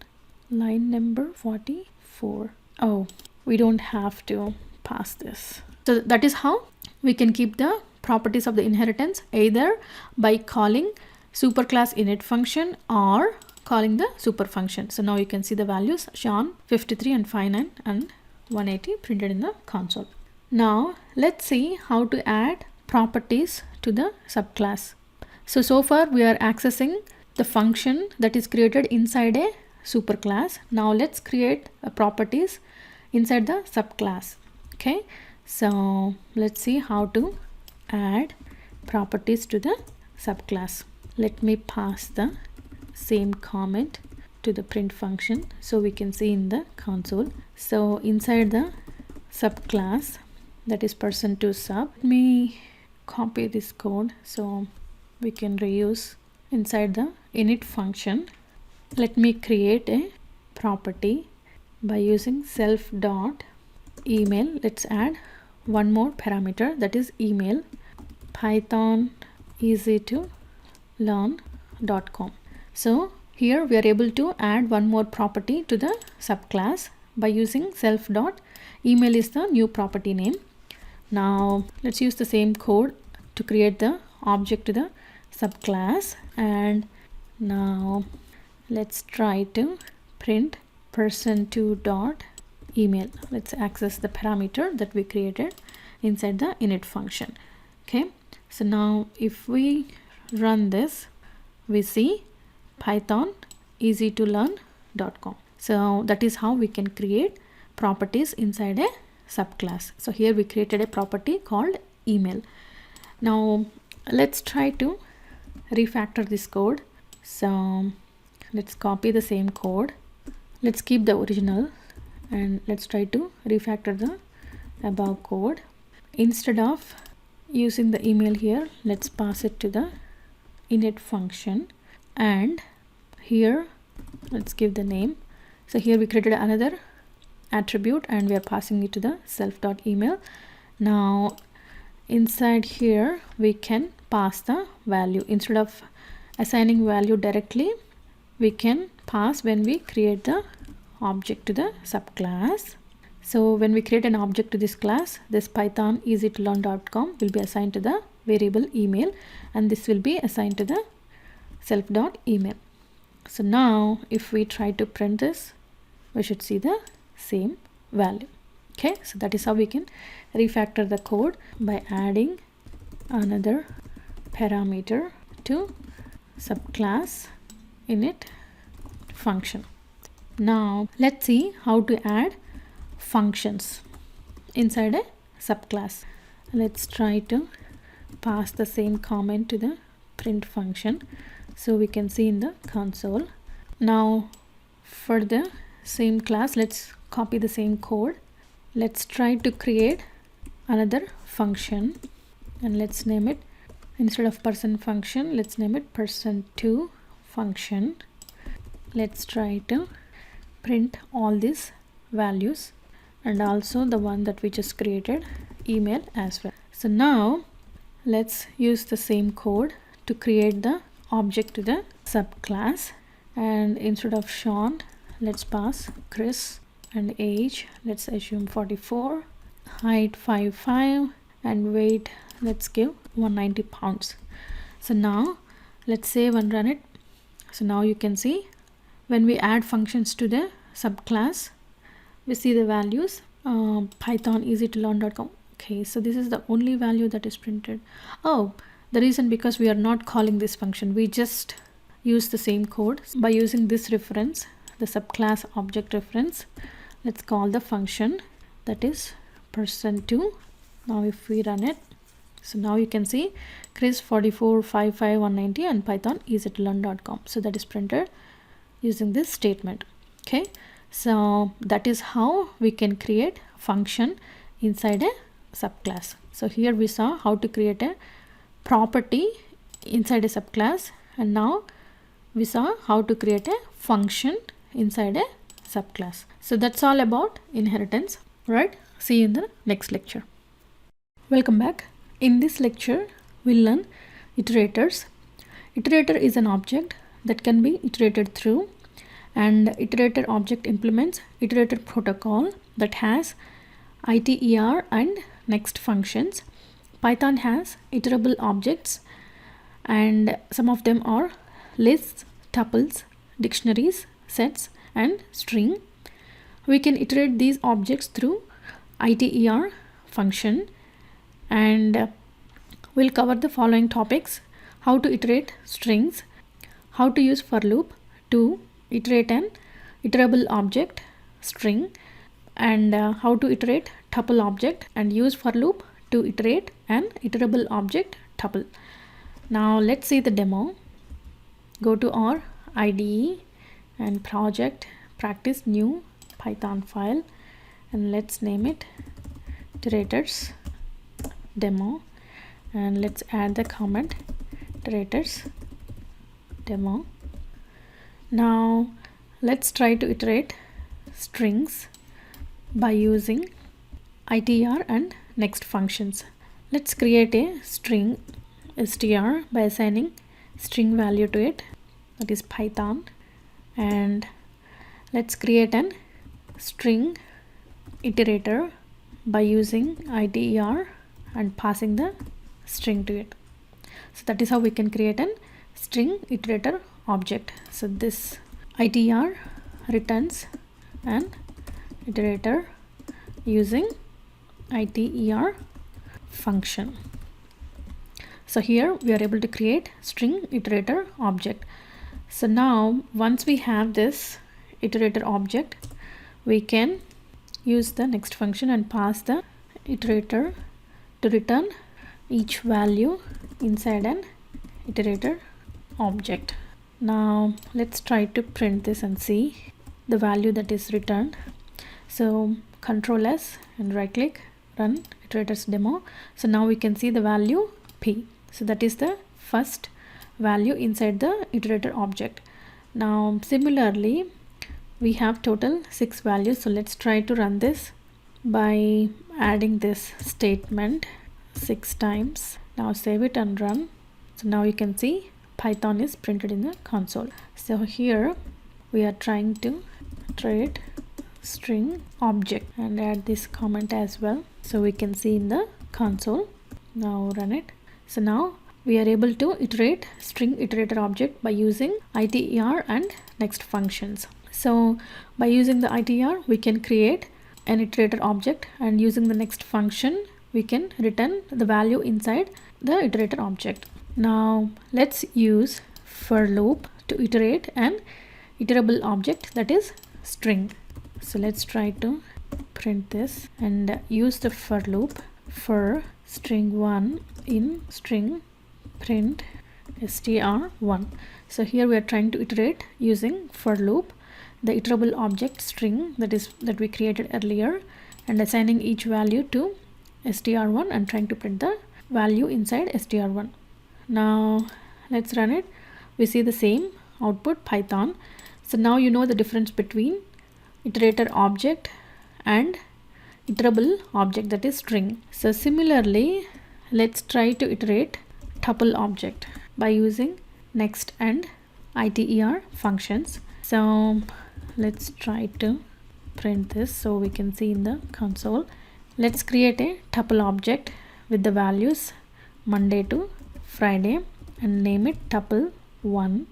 Line number 44. Oh, we don't have to pass this. So that is how we can keep the properties of the inheritance, either by calling superclass init function or calling the super function. So now you can see the values, Sean 53 and 5'9" and 180 printed in the console. Now let's see how to add properties to the subclass. So far we are accessing the function that is created inside a superclass. Now let's create a properties inside the subclass. Okay, so let's see how to add properties to the subclass. Let me pass the same comment to the print function so we can see in the console. So inside the subclass, that is person2 sub, let me copy this code so we can reuse. Inside the init function, let me create a property by using self dot email. Let's add one more parameter, that is email, python easy to learn.com. So here we are able to add one more property to the subclass by using self dot email is the new property name. Now let's use the same code to create the object to the subclass, and now let's try to print person2 dot email. Let's access the parameter that we created inside the init function. Okay, so now if we run this, we see python easy to learn.com. So that is how we can create properties inside a subclass. So here we created a property called email. Now let's try to refactor this code. So let's copy the same code, let's keep the original, and let's try to refactor the above code. Instead of using the email here, let's pass it to the init function, and here let's give the name. So here we created another attribute and we are passing it to the self.email. Now inside here we can pass the value. Instead of assigning value directly, we can pass when we create the object to the subclass. So when we create an object to this class, this python easytolearn.com will be assigned to the variable email, and this will be assigned to the self.email. So now if we try to print this, we should see the same value. Okay, so that is how we can refactor the code by adding another parameter to subclass init function. Now let's see how to add functions inside a subclass. Let's try to pass the same comment to the print function so we can see in the console. Now for the same class, let's copy the same code. Let's try to create another function and let's name it, instead of person function, let's name it person2 function. Let's try to print all these values and also the one that we just created, email as well. So now let's use the same code to create the object to the subclass, and instead of Sean, let's pass Chris, and age let's assume 44, height 5'5", and weight let's give 190 pounds. So now let's save and run it. So now you can see when we add functions to the subclass, we see the values. Python easy-to-learn.com. Okay, so this is the only value that is printed. Oh, the reason because we are not calling this function, we just use the same code by using this reference, the subclass object reference. Let's call the function that is person2. Now if we run it, so now you can see Chris 44, 5'5", 190 and Python easy-to-learn.com. So that is printed using this statement. Okay, so that is how we can create function inside a subclass. So here we saw how to create a property inside a subclass, and now we saw how to create a function inside a subclass. So that's all about inheritance, right? See you in the next lecture. Welcome back. In this lecture we'll learn iterators. Iterator is an object that can be iterated through, and iterator object implements iterator protocol that has iter and next functions. Python has iterable objects, and some of them are lists, tuples, dictionaries, sets and string. We can iterate these objects through iter function, and we'll cover the following topics: how to iterate strings, how to use for loop to iterate an iterable object string, and how to iterate tuple object and use for loop to iterate an iterable object tuple. Now let's see the demo. Go to our IDE and project, practice new Python file, and let's name it iterators demo, and let's add the comment iterators demo. Now let's try to iterate strings by using iter and next functions. Let's create a string str by assigning string value to it, that is Python, and let's create an string iterator by using iter and passing the string to it. So that is how we can create an string iterator object. So this iter returns an iterator using iter function. So here we are able to create string iterator object. So now once we have this iterator object, we can use the next function and pass the iterator to return each value inside an iterator object. Now let's try to print this and see the value that is returned. So Control S and right click, run iterators demo. So now we can see the value p. So that is the first value inside the iterator object. Now similarly we have total 6 values. So let's try to run this by adding this statement 6 times. Now save it and run. So now you can see Python is printed in the console. So here we are trying to iterate string object and add this comment as well, so we can see in the console. Now run it. So now we are able to iterate string iterator object by using iter and next functions. So by using the itr, we can create an iterator object, and using the next function, we can return the value inside the iterator object. Now let's use for loop to iterate an iterable object, that is string. So let's try to print this and use the for loop for string1 in string print str1. So here we are trying to iterate using for loop the iterable object string that we created earlier, and assigning each value to str1 and trying to print the value inside str1. Now let's run it. We see the same output Python. So now you know the difference between iterator object and iterable object, that is string. So similarly, let's try to iterate tuple object by using next and iter functions. So let's try to print this so we can see in the console. Let's create a tuple object with the values Monday to Friday and name it tuple1.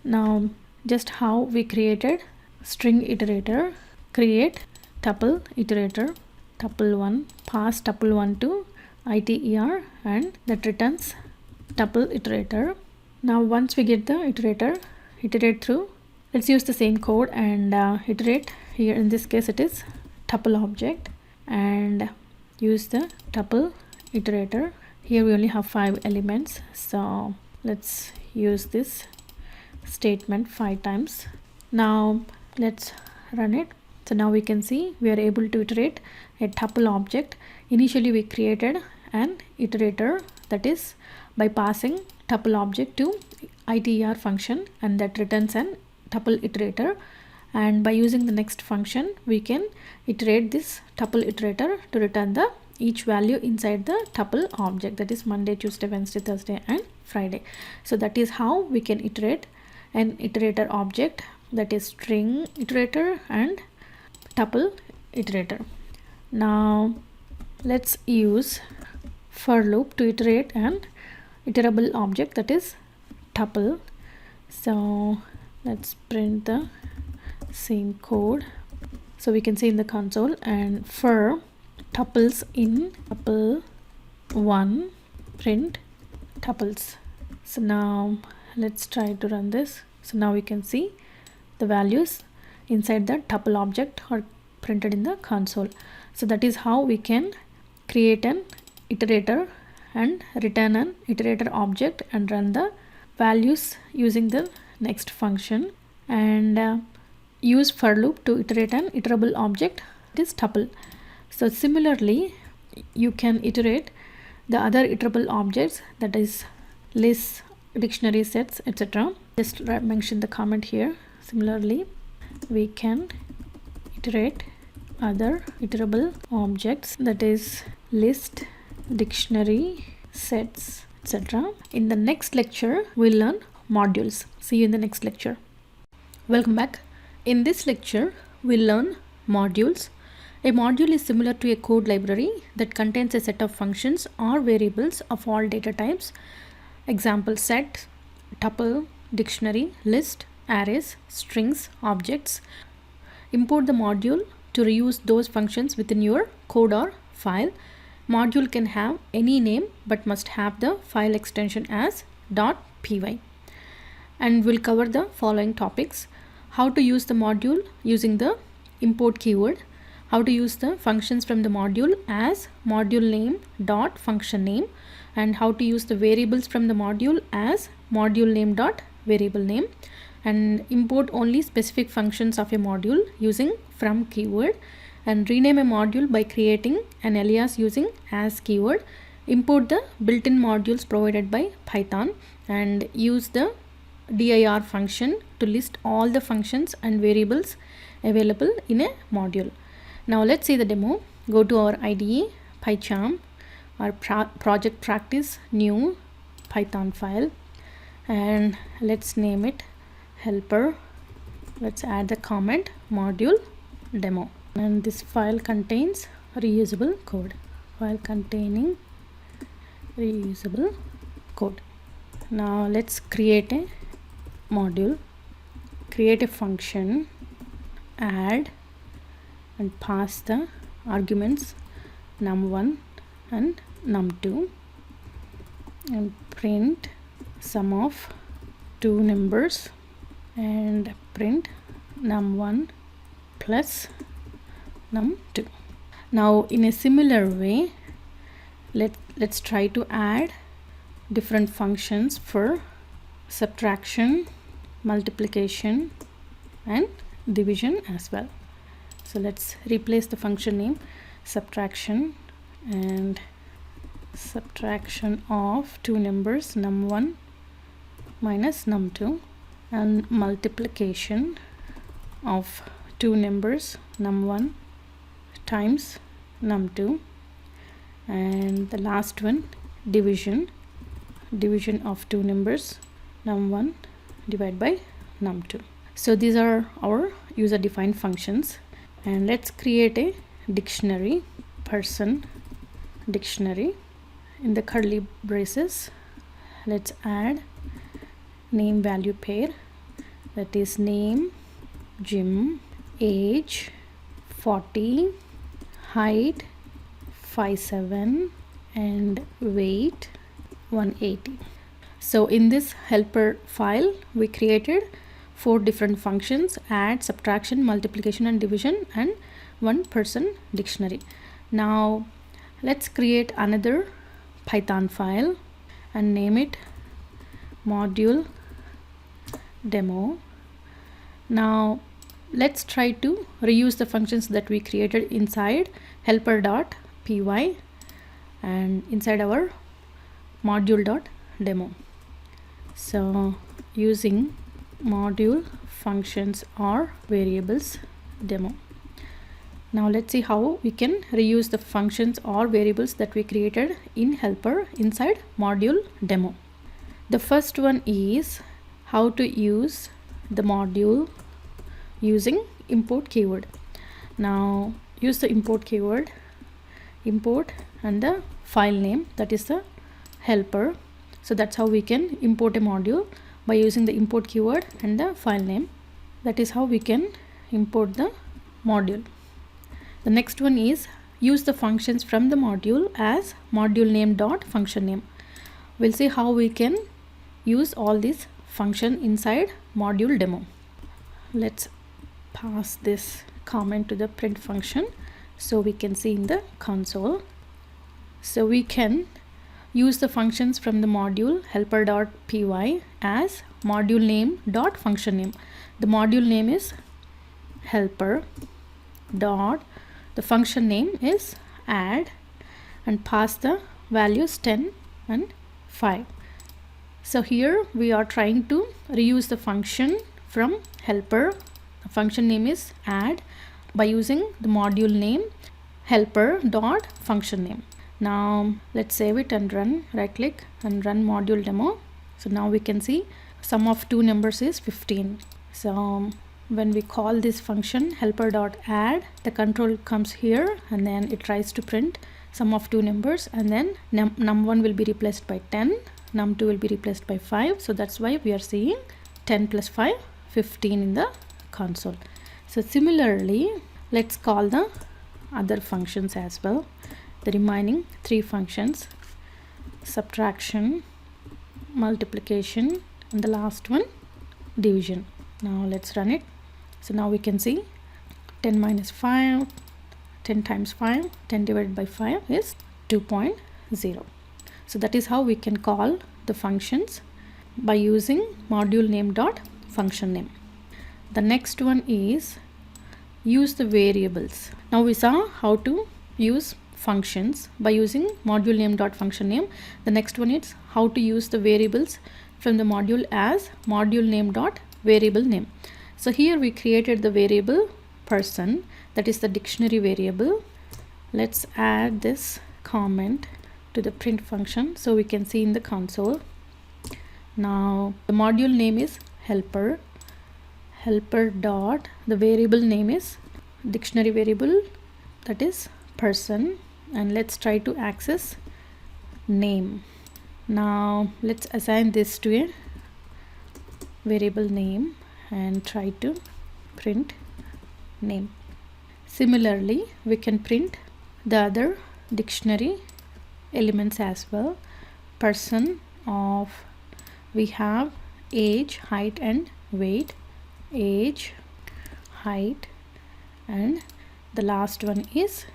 Now just how we created string iterator, create tuple iterator tuple1, pass tuple1 to iter, and that returns tuple iterator. Now once we get the iterator, iterate through. Let's use the same code and iterate. Here in this case it is tuple object, and use the tuple iterator. Here we only have 5 elements, so let's use this statement 5 times. Now let's run it. So now we can see we are able to iterate a tuple object. Initially we created an iterator, that is by passing tuple object to iter function, and that returns an tuple iterator, and by using the next function we can iterate this tuple iterator to return the each value inside the tuple object, that is Monday, Tuesday, Wednesday, Thursday and Friday. So that is how we can iterate an iterator object, that is string iterator and tuple iterator. Now let's use for loop to iterate an iterable object, that is tuple. So let's print the same code so we can see in the console, and for tuples in tuple1 print tuples. So now let's try to run this. So now we can see the values inside the tuple object are printed in the console. So that is how we can create an iterator and return an iterator object and run the values using the next function, and use for loop to iterate an iterable object, that is tuple. So similarly you can iterate the other iterable objects, that is lists, dictionary sets, etc. Just mention the comment here. Similarly we can iterate other iterable objects, that is list, dictionary, sets, etc. In the next lecture we'll learn modules. See you in the next lecture. Welcome back. In this lecture we'll learn modules. A module is similar to a code library that contains a set of functions or variables of all data types. Example: set, tuple, dictionary, list, arrays, strings, objects. Import the module to reuse those functions within your code or file. Module can have any name but must have the file extension as .py. And we'll cover the following topics: how to use the module using the import keyword, how to use the functions from the module as module name dot function name, and how to use the variables from the module as module name dot variable name, and import only specific functions of a module using from keyword, and rename a module by creating an alias using as keyword. Import the built-in modules provided by Python, and use the dir function to list all the functions and variables available in a module. Now let's see the demo. Go to our IDE, PyCharm, our project practice, new Python file, and let's name it helper. Let's add the comment module demo, and this file contains reusable code. File containing reusable code. Now let's create a module, create a function add and pass the arguments num1 and num2 and print sum of two numbers and print num1 plus num2. Now in a similar way, let's try to add different functions for subtraction, multiplication and division as well. So let's replace the function name subtraction and subtraction of two numbers num1 minus num2 and multiplication of two numbers num1 times num2, and the last one division of two numbers num1 divided by num2. So these are our user defined functions, and let's create a dictionary, person dictionary. In the curly braces, let's add name value pair, that is name Jim, age 40, height 5'7", and weight 180. So in this helper file, we created 4 different functions: add, subtraction, multiplication and division, and one person dictionary. Now let's create another Python file and name it module demo. Now let's try to reuse the functions that we created inside helper.py and inside our module.demo. So using module functions or variables demo. Now let's see how we can reuse the functions or variables that we created in helper inside module demo. The first one is how to use the module using import keyword. Now use the import keyword, import and the file name, that is the helper. So that's how we can import a module, by using the import keyword and the file name. That is how we can import the module. The next one is use the functions from the module as module name dot function name. We'll see how we can use all these function inside module demo. Let's pass this comment to the print function so we can see in the console. So we can use the functions from the module helper.py as module name dot function name. The module name is helper dot, the function name is add, and pass the values 10 and 5. So here we are trying to reuse the function from helper. The function name is add, by using the module name helper dot function name. Now let's save it and run. Right click and run module demo. So now we can see sum of two numbers is 15. So when we call this function helper.add, the control comes here and then it tries to print sum of two numbers, and then num1 will be replaced by 10, num2 will be replaced by 5. So that's why we are seeing 10 plus 5, 15 in the console. So similarly, let's call the other functions as well, the remaining 3 functions: subtraction, multiplication, and the last one division. Now let's run it. So now we can see 10 minus 5, 10 times 5, 10 divided by 5 is 2.0. So that is how we can call the functions by using module name dot function name. The next one is use the variables. Now we saw how to use functions by using module name dot function name. The next one is how to use the variables from the module as module name dot variable name. So here we created the variable person, that is the dictionary variable. Let's add this comment to the print function so we can see in the console. Now the module name is helper, helper dot, the variable name is dictionary variable, that is person, and let's try to access name. Now let's assign this to a variable name and try to print name. Similarly, we can print the other dictionary elements as well. Person of, we have age, height and weight. Age, height, and the last one is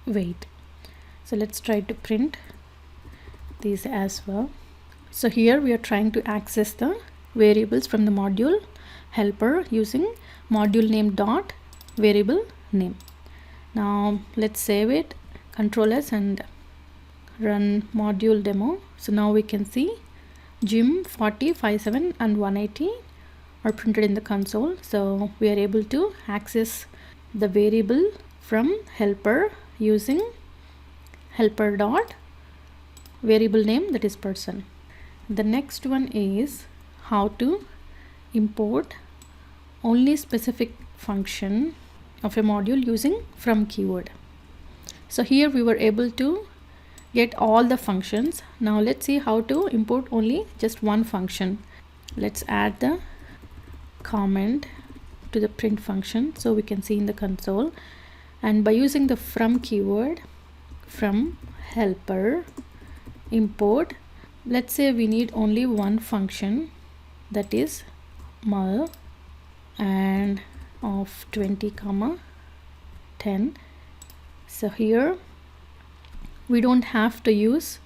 weight. So let's try to print these as well. So here we are trying to access the variables from the module helper using module name dot variable name. Now let's save it, Control S, and run module demo. So now we can see gym 40, 57 and 180 are printed in the console. So we are able to access the variable from helper using helper dot variable name, that is person. The next one is how to import only specific function of a module using from keyword. So here we were able to get all the functions. Now let's see how to import only just one function. Let's add the comment to the print function so we can see in the console. And by using the from keyword, from helper import, let's say we need only one function, that is mul and of 20 comma 10. So here we don't have to use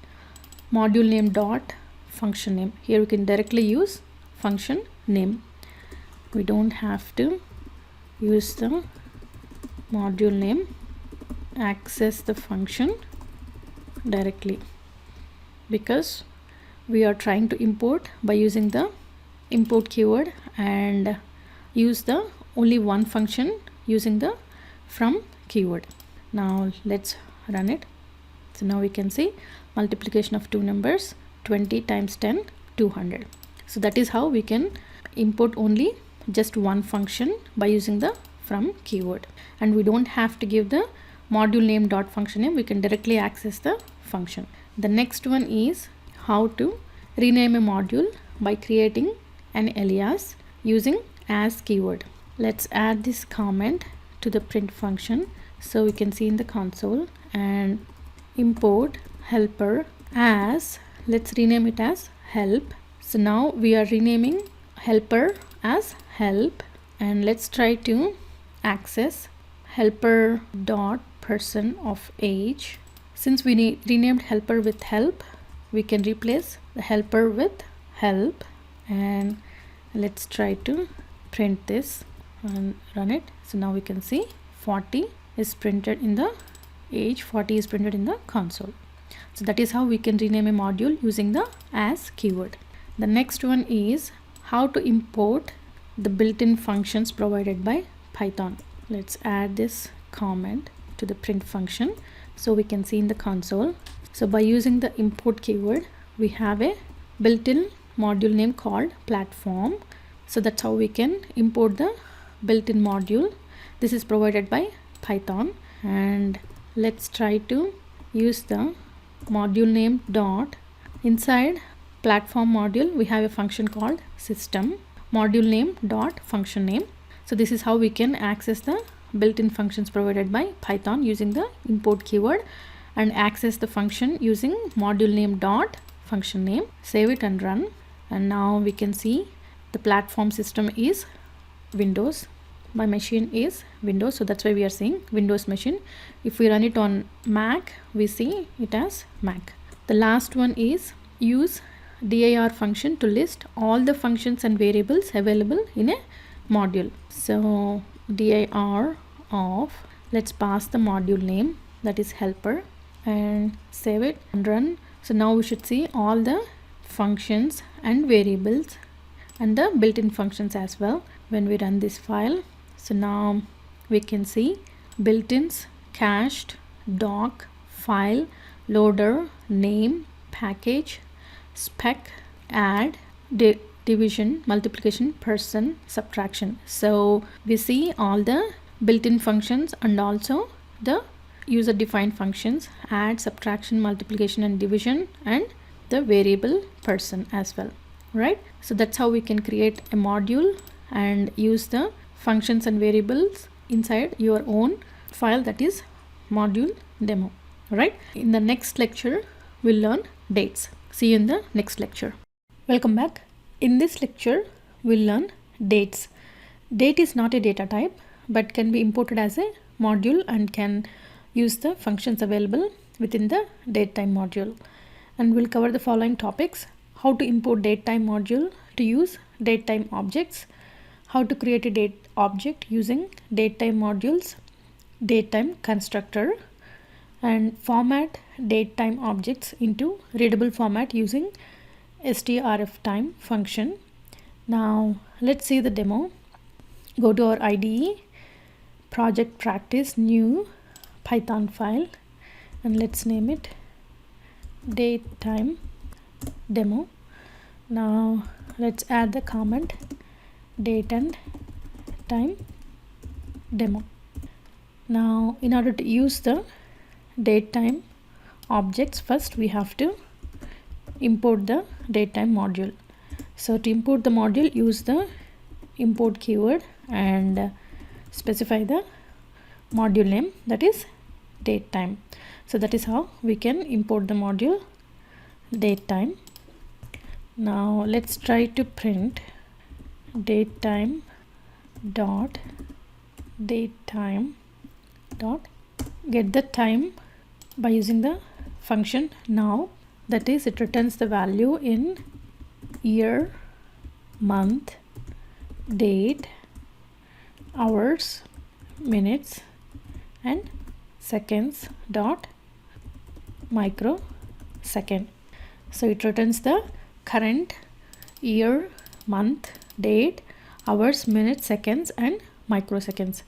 module name dot function name. Here we can directly use function name. We don't have to use the module name, access the function directly, because we are trying to import by using the import keyword and use the only one function using the from keyword. Now let's run it. So now we can see multiplication of two numbers, 20 times 10, 200. So that is how we can import only just one function by using the from keyword, and we don't have to give the module name dot function name. We can directly access the function. The next one is how to rename a module by creating an alias using as keyword. Let's add this comment to the print function so we can see in the console, and import helper as, let's rename it as help. So now we are renaming helper as help, and let's try to access helper dot person of age. Since we renamed helper with help, we can replace the helper with help, and let's try to print this and run it. So now we can see 40 is printed in the age, 40 is printed in the console. So that is how we can rename a module using the as keyword. The next one is how to import the built-in functions provided by Python. Let's add this comment to the print function so we can see in the console. So by using the import keyword, we have a built-in module name called platform. So that's how we can import the built-in module. This is provided by Python, and let's try to use the module name dot. Inside platform module, we have a function called system module name dot function name. So this is how we can access the built-in functions provided by Python using the import keyword and access the function using module name dot function name. Save it and run, and now we can see the platform system is Windows. My machine is Windows, so that's why we are seeing Windows machine. If we run it on Mac, we see it as Mac. The last one is use dir function to list all the functions and variables available in a module. So dir of, let's pass the module name, that is helper, and save it and run. So now we should see all the functions and variables and the built-in functions as well when we run this file. So now we can see built-ins, cached, doc, file, loader, name, package, spec, add, division, multiplication, person, subtraction. So we see all the built-in functions and also the user-defined functions, add, subtraction, multiplication and division, and the variable person as well, right? So that's how we can create a module and use the functions and variables inside your own file, that is module demo. Right, in the next lecture we'll learn dates. See you in the next lecture. Welcome back. In this lecture we'll learn dates. Date is not a data type but can be imported as a module and can use the functions available within the datetime module. And we'll cover the following topics: how to import datetime module to use datetime objects, how to create a date object using datetime modules, datetime constructor, and format datetime objects into readable format using strftime function. Now let's see the demo. Go to our IDE, project practice, new Python file, and let's name it datetime demo. Now let's add the comment date and time demo. Now in order to use the datetime objects, first we have to import the datetime module. So to import the module, use the import keyword and specify the module name, that is datetime. So that is how we can import the module datetime. Now let's try to print datetime dot get the time by using the function now, that is it returns the value in year, month, date, hours, minutes, and seconds dot microsecond. So it returns the current year, month, date, hours, minutes, seconds, and microseconds.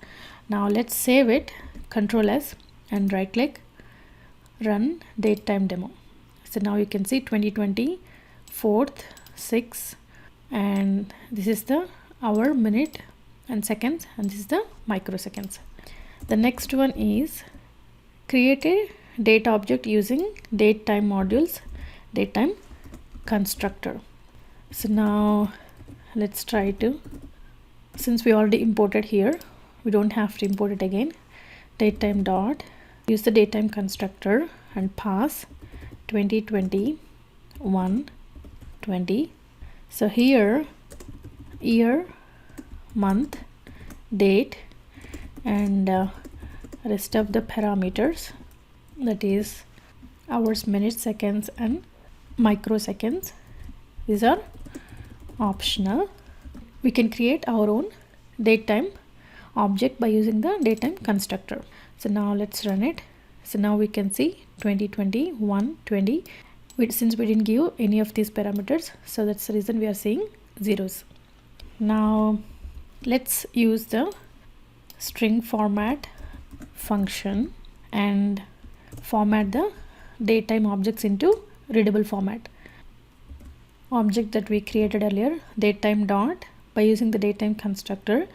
Now let's save it, Control S, and right click, run datetime demo. So now you can see 2020 4th 6, and this is the hour, minute, and seconds, and this is the microseconds. The next one is create a date object using datetime modules, datetime constructor. So now let's try to, since we already imported here, we don't have to import it again. Datetime dot, use the datetime constructor and pass 2020 120. So here year, month, date, and rest of the parameters, that is hours, minutes, seconds, and microseconds, these are optional. We can create our own datetime object by using the datetime constructor. So now let's run it. So now we can see 2020 120. Since we didn't give any of these parameters, so that's the reason we are seeing zeros. Now let's use the string format function and format the datetime objects into readable format. Object that we created earlier, datetime dot, by using the datetime constructor,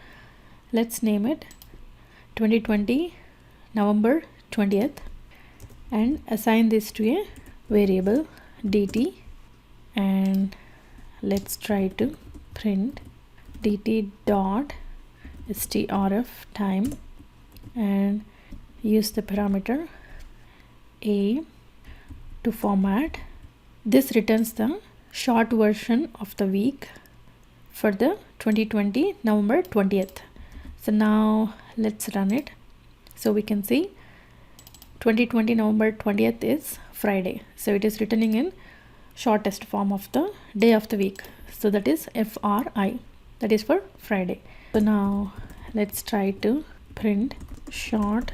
let's name it 2020 November 20th and assign this to a variable dt, and let's try to print dt dot strf time and use the parameter a to format. This returns the short version of the week for the 2020 November 20th. So now let's run it. So we can see 2020 November 20th is Friday, so it is returning in shortest form of the day of the week, so that is FRI, that is for Friday. So now let's try to print short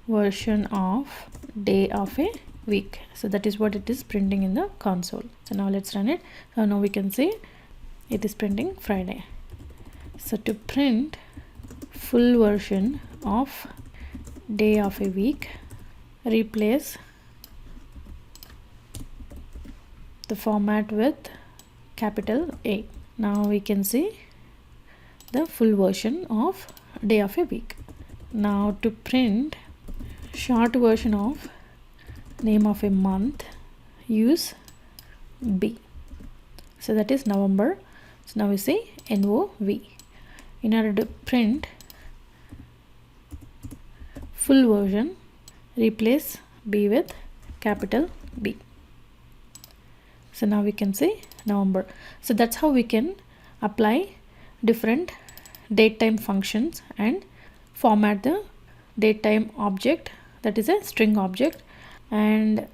version of day of a week, so that is what it is printing in the console. So now let's run it. So now we can see it is printing Friday. So to print full version of day of a week, replace the format with capital A. Now we can see the full version of day of a week. Now to print short version of name of a month, use B, so that is November. So now we say NOV. In order to print full version, replace B with capital B. So now we can say November. So that's how we can apply different datetime functions and format the datetime object, that is a string object. And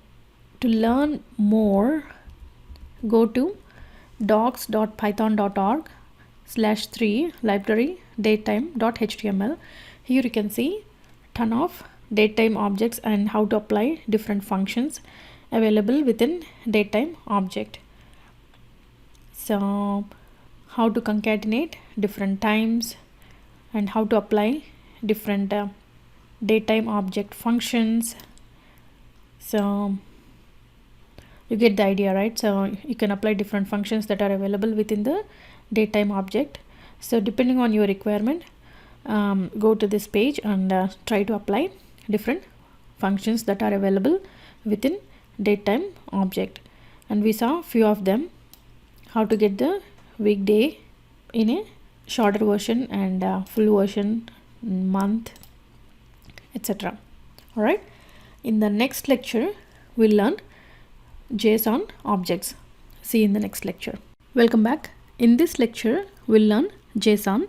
to learn more, go to docs.python.org/3 library datetime.html. Here you can see ton of datetime objects and how to apply different functions available within datetime object. So how to concatenate different times and how to apply different datetime object functions. So you get the idea, right? So you can apply different functions that are available within the datetime object. So depending on your requirement, go to this page and try to apply different functions that are available within datetime object. And we saw few of them, how to get the weekday in a shorter version and full version, month, etc. All right, in the next lecture we'll learn JSON objects. See you in the next lecture. Welcome back. In this lecture we'll learn JSON.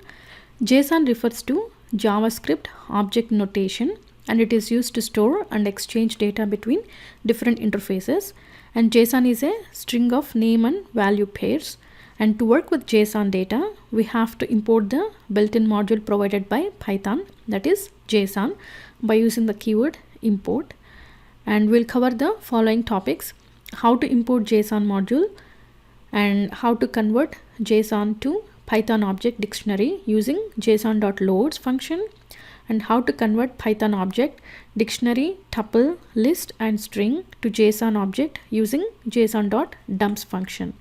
JSON refers to JavaScript object notation, and it is used to store and exchange data between different interfaces. And JSON is a string of name and value pairs. And to work with JSON data, we have to import the built-in module provided by Python, that is JSON, by using the keyword import. And we'll cover the following topics: how to import JSON module, and how to convert JSON to Python object dictionary using JSON.loads function, and how to convert Python object dictionary, tuple, list and string to JSON object using JSON.dumps function,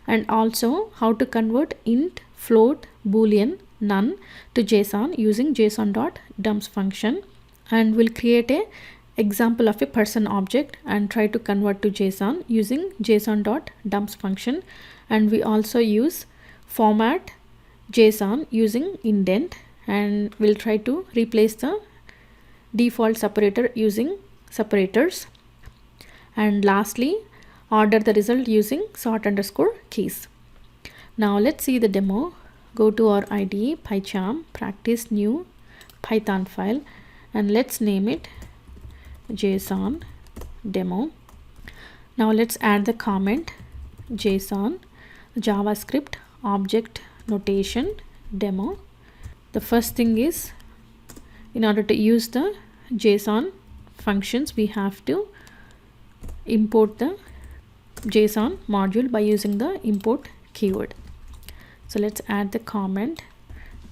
and also how to convert int, float, boolean, none to JSON using JSON.dumps function. And we'll create a example of a person object and try to convert to JSON using JSON.dumps function. And we also use format JSON using indent, and we'll try to replace the default separator using separators. And lastly, order the result using sort_keys. Now let's see the demo. Go to our IDE, PyCharm, practice new Python file, and let's name it JSON demo. Now let's add the comment JSON JavaScript object notation demo. The first thing is, in order to use the JSON functions, we have to import the JSON module by using the import keyword. So let's add the comment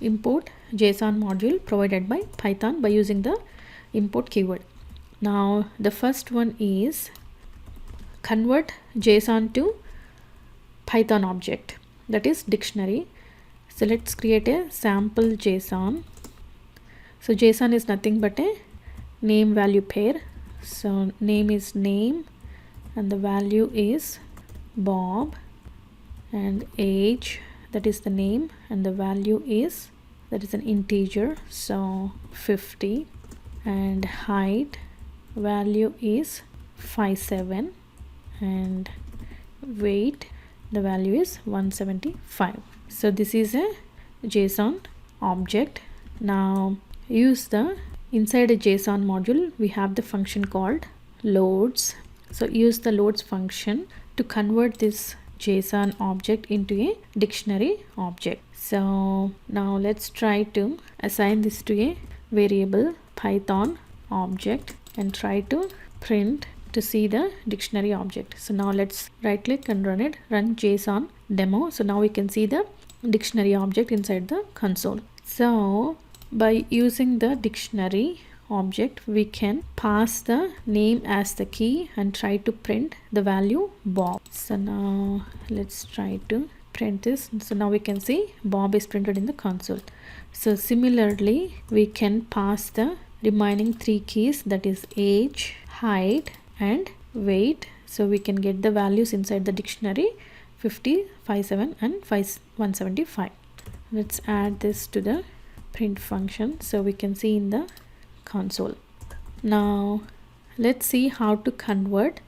import JSON module provided by Python by using the import keyword. Now the first one is convert JSON to Python object, that is dictionary. So let's create a sample JSON. So JSON is nothing but a name value pair. So name is name and the value is Bob, and age, that is the name, and the value is, that is an integer, so 50, and height value is 5'7", and weight, the value is 175. So this is a JSON object. Now use the inside a JSON module, we have the function called loads. So use the loads function to convert this JSON object into a dictionary object. So now let's try to assign this to a variable Python object and try to print to see the dictionary object. So now let's right click and run it, run JSON demo. So now we can see the dictionary object inside the console. So by using the dictionary object, we can pass the name as the key and try to print the value Bob. So now let's try to print this. So now we can see Bob is printed in the console. So similarly, we can pass the remaining three keys, that is age, height and weight. So we can get the values inside the dictionary 50, 57 and 175. Let's add this to the print function so we can see in the console. Now let's see how to convert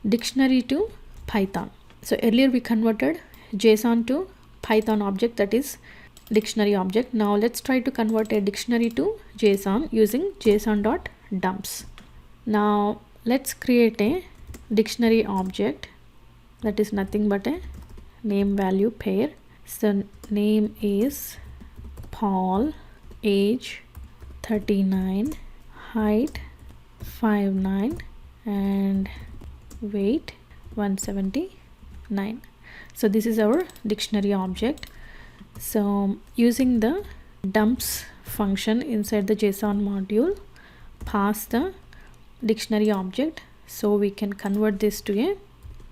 dictionary to Python. So earlier we converted JSON to Python object, that is dictionary object. Now let's try to convert a dictionary to JSON using json.dumps. Now let's create a dictionary object that is nothing but a name value pair. So name is Paul, age 39, height 5'9", and weight 179. So this is our dictionary object. So using the dumps function inside the JSON module, pass the dictionary object so we can convert this to a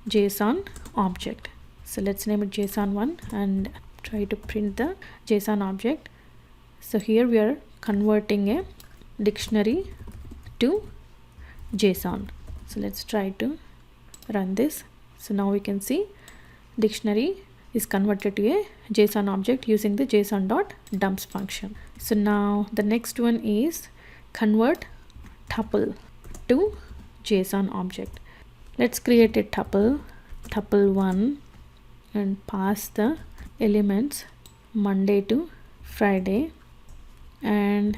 JSON object. So let's name it JSON1 and try to print the JSON object. So here we are converting a dictionary to JSON. So let's try to run this. So now we can see dictionary is converted to a JSON object using the json.dumps function. So now the next one is convert tuple to JSON object. Let's create a tuple1 and pass the elements Monday to Friday, and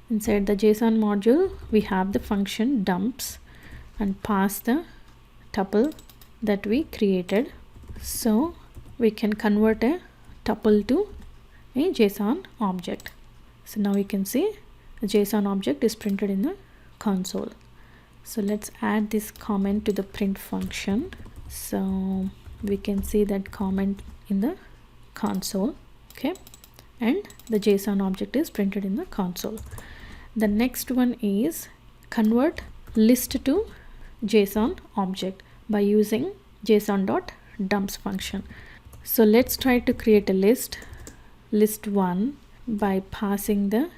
inside the JSON module we have the function dumps and pass the tuple that we created. So we can convert a tuple to a JSON object. So now we can see the JSON object is printed in the console. So let's add this comment to the print function. So we can see that comment in the console, okay, and the JSON object is printed in the console. The next one is convert list to JSON object by using json.dumps function. So let's try to create a list1 by passing the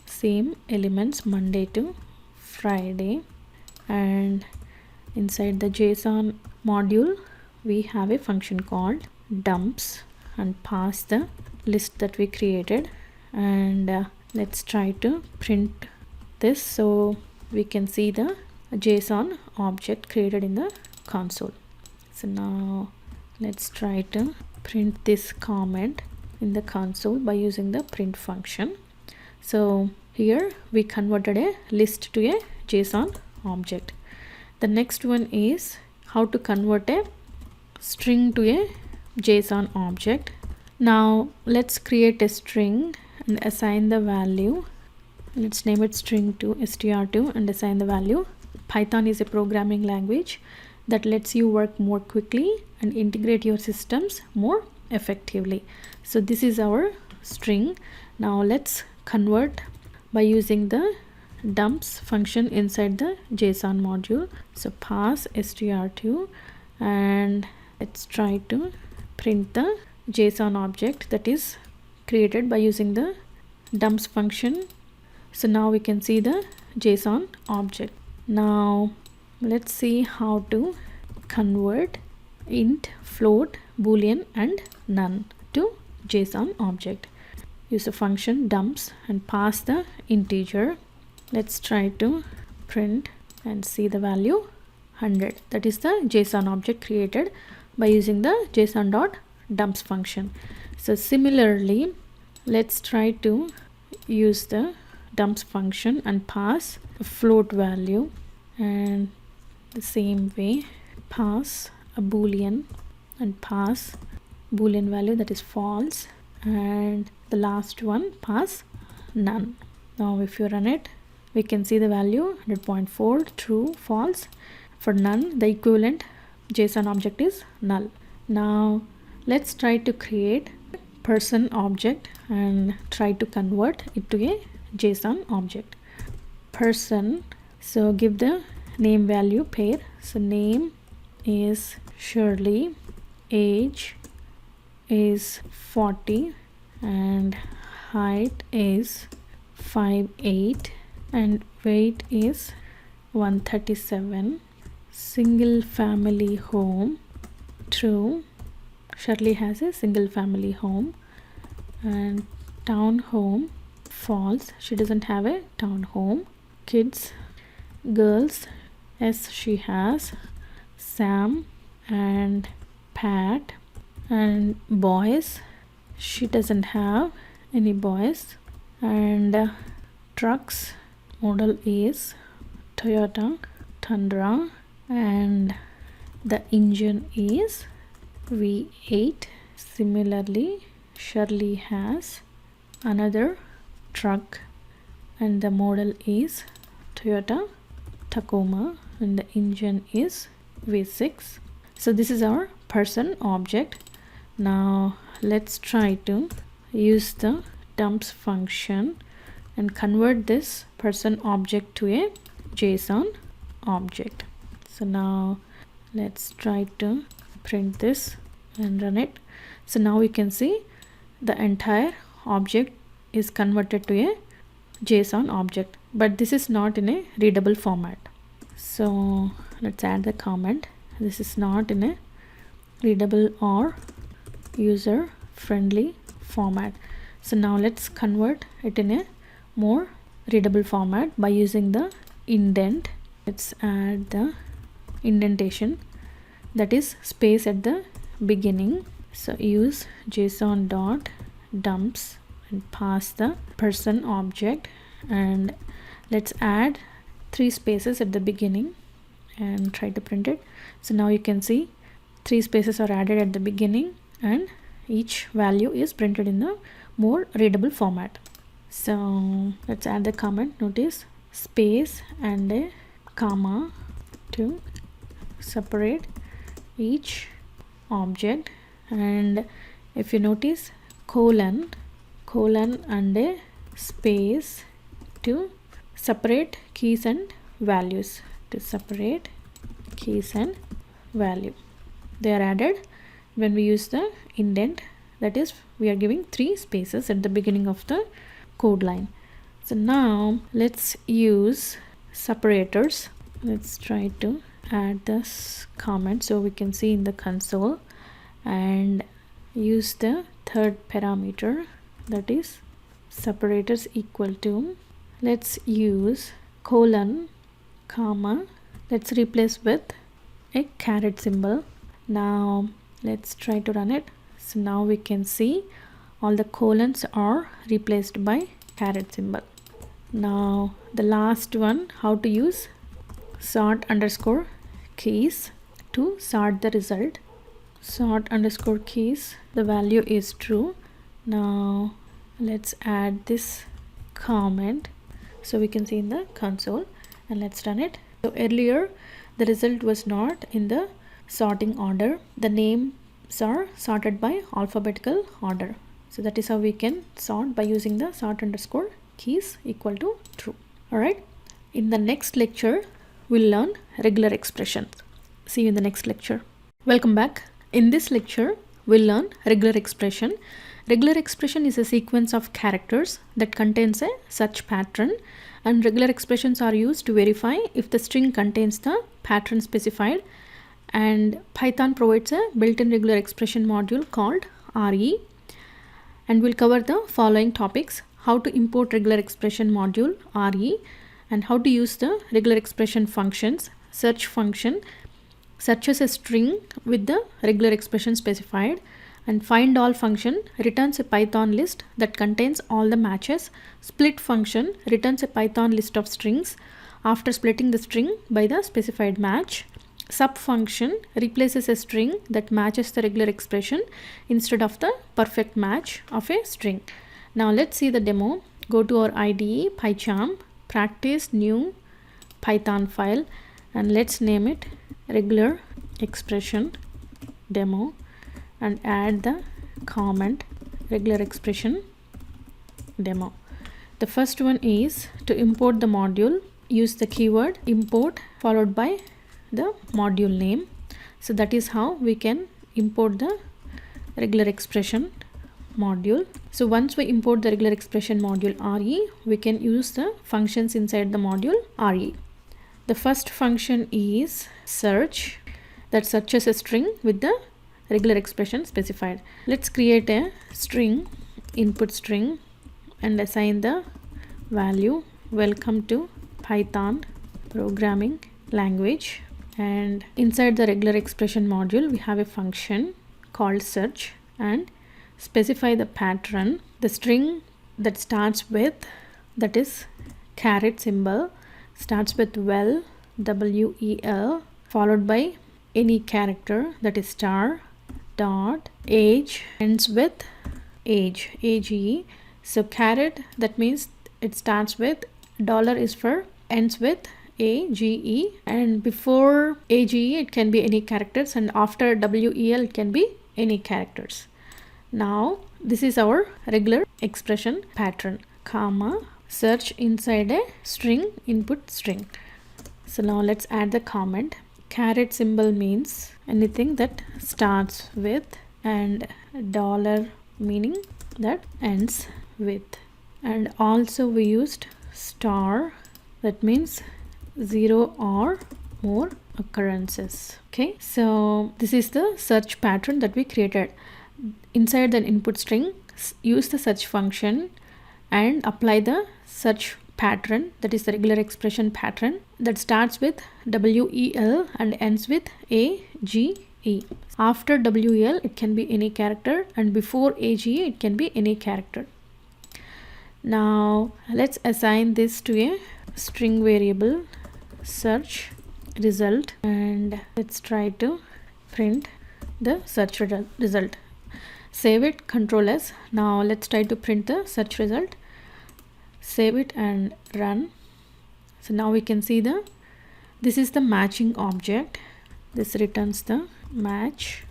same elements Monday to Friday, and inside the JSON module we have a function called dumps and pass the list that we created, and let's try to print this so we can see the JSON object created in the console. So now let's try to print this comment in the console by using the print function. So here we converted a list to a JSON object. The next one is how to convert a string to a JSON object. Now let's create a string and assign the value. Let's name it string2 str2 and assign the value. Python is a programming language that lets you work more quickly and integrate your systems more effectively. So this is our string. Now let's convert by using the dumps function inside the JSON module. So pass str2 and let's try to print the JSON object that is created by using the dumps function. So now we can see the JSON object. Now let's see how to convert int, float, boolean and none to JSON object. Use the function dumps and pass the integer. Let's try to print and see the value 100. That is the JSON object created by using the json.dumps function. So similarly, let's try to use the dumps function and pass a float value, and the same way pass a boolean and pass boolean value that is false, and the last one pass none. Now if you run it, we can see the value 100.4 true, false. For none, the equivalent JSON object is null. Now let's try to create person object and try to convert it to a JSON object. Person, so give the name value pair. So name is Shirley, age is 40 and height is 5'8" and weight is 137. Single family home, true. Shirley has a single family home. And town home, false. She doesn't have a town home. Kids girls, yes, she has, Sam and Pat, and boys, she doesn't have any boys, and trucks, model is Toyota Tundra, and the engine is V8. Similarly, Shirley has another truck and the model is Toyota Tacoma and the engine is V6. So this is our person object. Now let's try to use the dumps function and convert this person object to a JSON object. So now let's try to print this and run it. So now we can see the entire object is converted to a JSON object, but this is not in a readable format. So let's add the comment. This is not in a readable or user friendly format. So now let's convert it in a more readable format by using the indent. Let's add the indentation, that is space at the beginning. So use JSON dot dumps and pass the person object, and let's add 3 spaces at the beginning and try to print it. So now you can see 3 spaces are added at the beginning and each value is printed in the more readable format. So let's add the comment. Notice space and a comma to separate each object, and if you notice colon and a space to separate keys and values, to separate keys and value. They are added when we use the indent, that is we are giving 3 spaces at the beginning of the code line. So now let's use separators. Let's try to add this comment so we can see in the console, and use the third parameter, that is separators equal to, let's use colon comma, let's replace with a caret symbol. Now let's try to run it. So now we can see all the colons are replaced by caret symbol. Now the last one, how to use sort underscore keys to sort the result. Sort underscore keys, the value is true. Now let's add this comment so we can see in the console, and let's run it. So earlier the result was not in the sorting order, the names are sorted by alphabetical order. So that is how we can sort by using the sort underscore keys equal to true. Alright, in the next lecture we'll learn regular expressions. See you in the next lecture. Welcome back. In this lecture we'll learn regular expression. Regular expression is a sequence of characters that contains a such pattern, and regular expressions are used to verify if the string contains the pattern specified, and Python provides a built-in regular expression module called RE, and we'll cover the following topics: how to import regular expression module RE, and how to use the regular expression functions. Search function searches a string with the regular expression specified, and find all function returns a Python list that contains all the matches. Split function returns a Python list of strings after splitting the string by the specified match. Sub function replaces a string that matches the regular expression instead of the perfect match of a string. Now let's see the demo. Go to our IDE PyCharm, practice new Python file, and let's name it regular expression demo, and add the comment regular expression demo. The first one is to import the module. Use the keyword import followed by the module name. So that is how we can import the regular expression module. So once we import the regular expression module RE, we can use the functions inside the module RE. The first function is search, that searches a string with the regular expression specified. Let's create a string, input string, and assign the value welcome to Python programming language, and inside the regular expression module we have a function called search, and specify the pattern. The string that starts with, that is caret symbol, starts with well, WEL, followed by any character, that is star, dot, age, ends with age, AGE. So caret, that means it starts with, dollar is for, ends with AGE, and before AGE it can be any characters, and after WEL it can be any characters. Now this is our regular expression pattern, comma, search inside a string, input string. So now let's add the comment. Caret symbol means anything that starts with, and dollar meaning that ends with, and also we used star, that means 0 or more occurrences. Okay, so this is the search pattern that we created. Inside the input string, use the search function and apply the search pattern, that is the regular expression pattern that starts with WEL and ends with AGE. After WEL it can be any character, and before AGE it can be any character. Now let's assign this to a string variable, search result, and let's try to print the search result. Save it, Control S. Now let's try to print the search result. Save it and run. So now we can see this is the matching object. This returns the match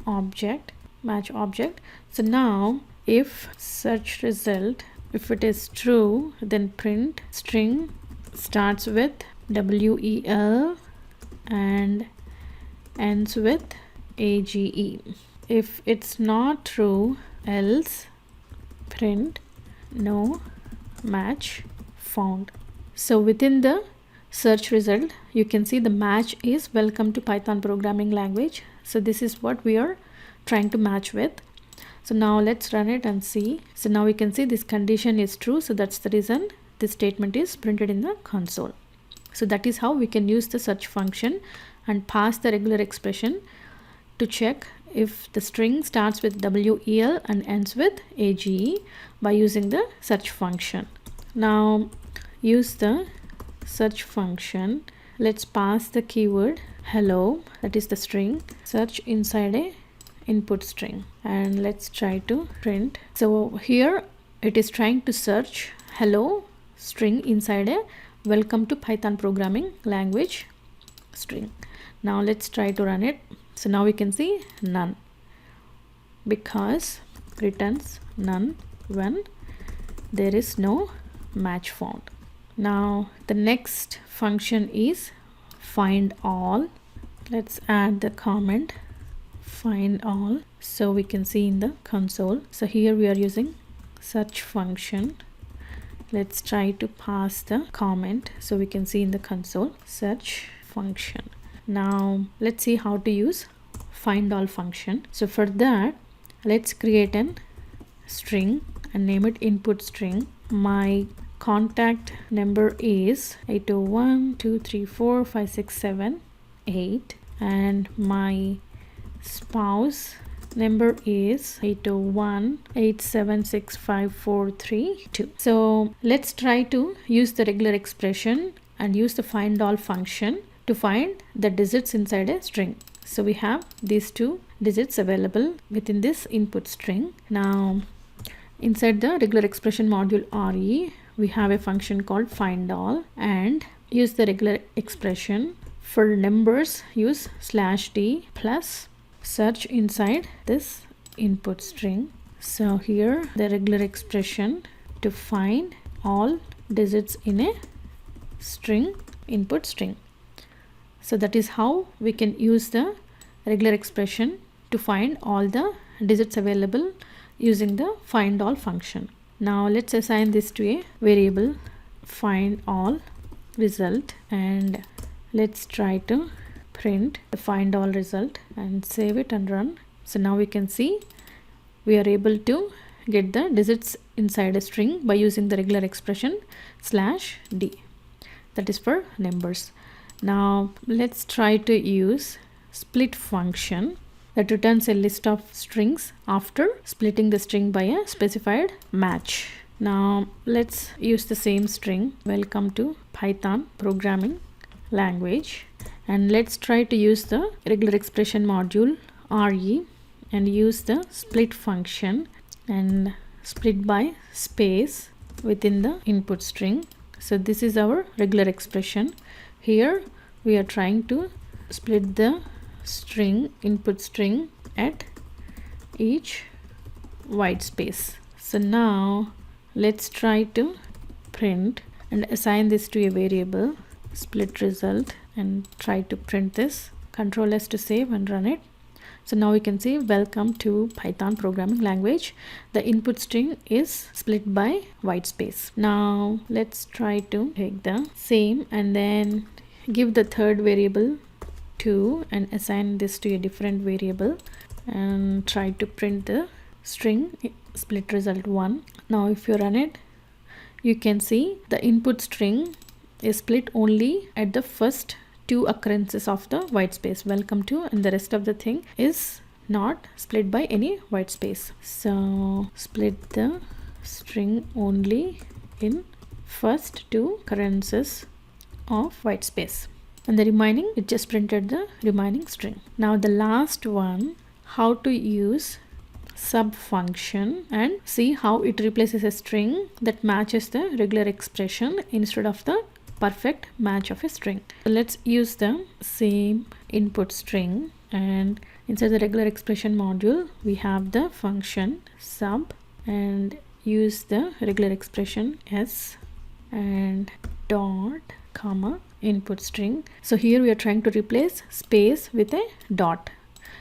object. So now if search result, if it is true, then print string starts with WEL and ends with AGE. If it's not true, else print no match found. So within the search result you can see the match is welcome to Python programming language. So this is what we are trying to match with. So now let's run it and see. So now we can see this condition is true, so that's the reason this statement is printed in the console. So that is how we can use the search function and pass the regular expression to check if the string starts with WEL and ends with AGE by using the search function. Now use the search function. Let's pass the keyword hello, that is the string, search inside a input string, and let's try to print. So here it is trying to search hello string inside a welcome to Python programming language string. Now let's try to run it. So now we can see none, because returns none when there is no match found. Now the next function is find all. Let's add the comment find all so we can see in the console. So here we are using search function. Let's try to pass the comment so we can see in the console search function. Now let's see how to use find all function. So for that, let's create an string and name it input string. My contact number is 801234567 and my spouse number is 801876543. So let's try to use the regular expression and use the find all function to find the digits inside a string. So we have these two digits available within this input string. Now inside the regular expression module RE, we have a function called find all, and use the regular expression. For numbers, use /d plus search inside this input string. So here the regular expression to find all digits in a string, input string. So that is how we can use the regular expression to find all the digits available using the find all function. Now let's assign this to a variable find all result, and let's try to print the find all result and save it and run. So now we can see we are able to get the digits inside a string by using the regular expression /d. that is for numbers. Now let's try to use split function that returns a list of strings after splitting the string by a specified match. Now let's use the same string. Welcome to Python programming language, and let's try to use the regular expression module RE and use the split function and split by space within the input string. So this is our regular expression. Here we are trying to split the string, input string, at each white space. So now let's try to print and assign this to a variable split result and try to print this. Control S to save and run it. So now we can see welcome to Python programming language. The input string is split by white space. Now let's try to take the same and then give the third variable 2 and assign this to a different variable and try to print the string split result 1. Now if you run it, you can see the input string is split only at the first 2 occurrences of the white space, welcome to, and the rest of the thing is not split by any white space. So split the string only in first 2 occurrences of white space, and the remaining, it just printed the remaining string. Now the last one, how to use sub function and see how it replaces a string that matches the regular expression instead of the perfect match of a string. So let's use the same input string, and inside the regular expression module we have the function sub and use the regular expression s and dot comma input string. So here we are trying to replace space with a dot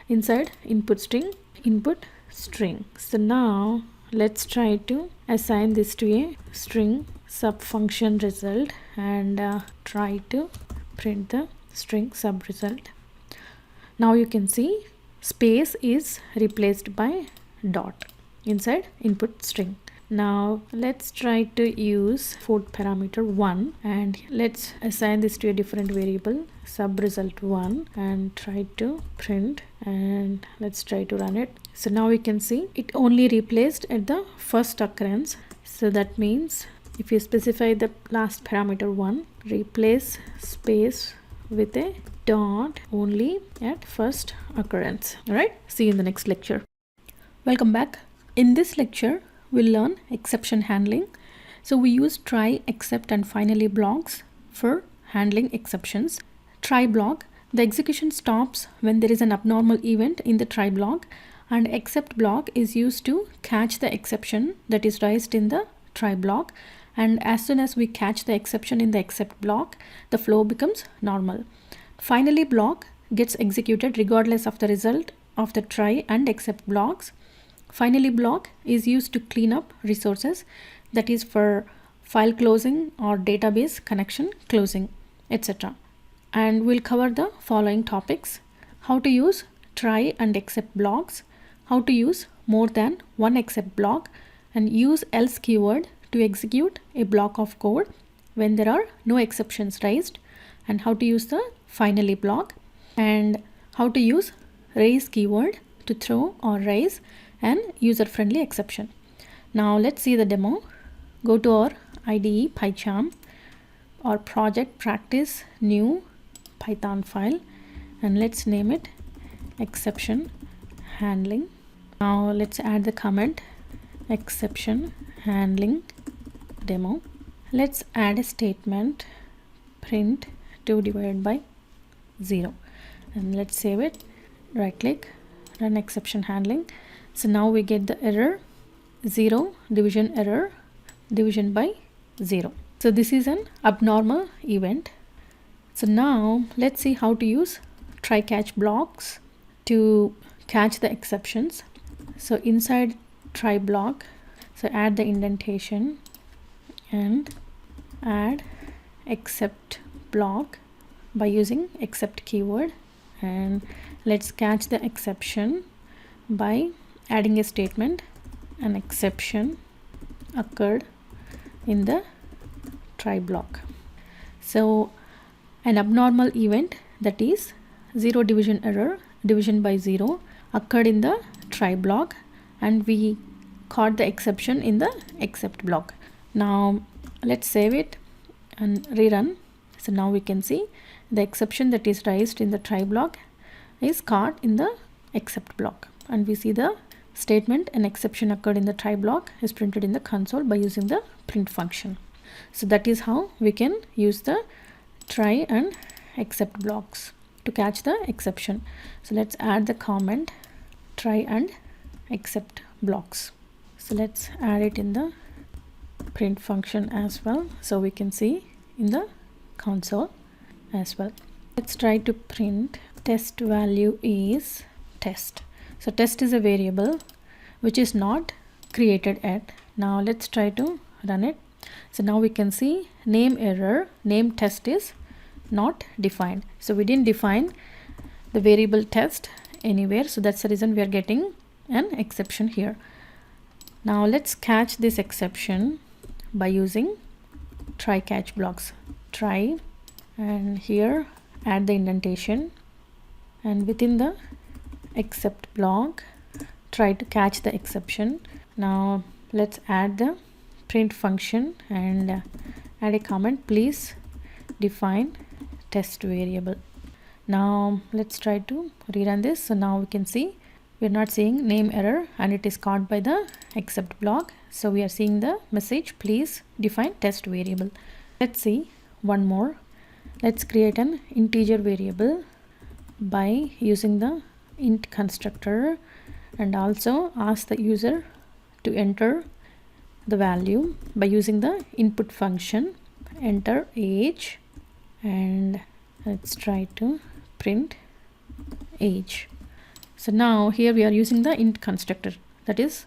inside input string, input string. So now let's try to assign this to a string sub function result and try to print the string sub result. Now you can see space is replaced by dot inside input string. Now let's try to use fourth parameter 1 and let's assign this to a different variable sub result 1 and try to print, and let's try to run it. So now we can see it only replaced at the first occurrence. So that means if you specify the last parameter 1, replace space with a dot only at first occurrence. All right, see you in the next lecture. Welcome back. In this lecture we'll learn exception handling. So we use try, except and finally blocks for handling exceptions. Try block, the execution stops when there is an abnormal event in the try block, and except block is used to catch the exception that is raised in the try block, and as soon as we catch the exception in the except block, the flow becomes normal. Finally block gets executed regardless of the result of the try and except blocks. Finally block is used to clean up resources, that is for file closing or database connection closing, etc. And we'll cover the following topics: how to use try and except blocks, how to use more than one except block, and use else keyword to execute a block of code when there are no exceptions raised, and how to use the finally block, and how to use raise keyword to throw or raise an user-friendly exception. Now let's see the demo. Go to our IDE PyCharm or project practice new Python file, and let's name it exception handling. Now let's add the comment exception handling demo. Let's add a statement print 2 divided by 0, and let's save it. Right click, run exception handling. So now we get the error 0 division error, division by 0. So this is an abnormal event. So now let's see how to use try catch blocks to catch the exceptions. So inside try block, so add the indentation and add except block by using except keyword, and let's catch the exception by adding a statement. An exception occurred in the try block. So an abnormal event, that is zero division error, division by 0, occurred in the try block, and we caught the exception in the except block. Now let's save it and rerun. So now we can see the exception that is raised in the try block is caught in the except block, and we see the statement an exception occurred in the try block is printed in the console by using the print function. So that is how we can use the try and except blocks to catch the exception. So let's add the comment try and except blocks. So let's add it in the print function as well, so we can see in the console as well. Let's try to print test value is test. So test is a variable which is not created yet. Now let's try to run it. So now we can see name error, name test is not defined. So we didn't define the variable test anywhere, so that's the reason we are getting an exception here. Now let's catch this exception by using try catch blocks. Try, and here add the indentation, and within the except block try to catch the exception. Now let's add the print function and add a comment, please define test variable. Now let's try to rerun this. So now we can see we're not seeing name error, and it is caught by the except block. So we are seeing the message, please define test variable. Let's see one more. Let's create an integer variable by using the int constructor, and also ask the user to enter the value by using the input function enter age, and let's try to print age. So now here we are using the int constructor, that is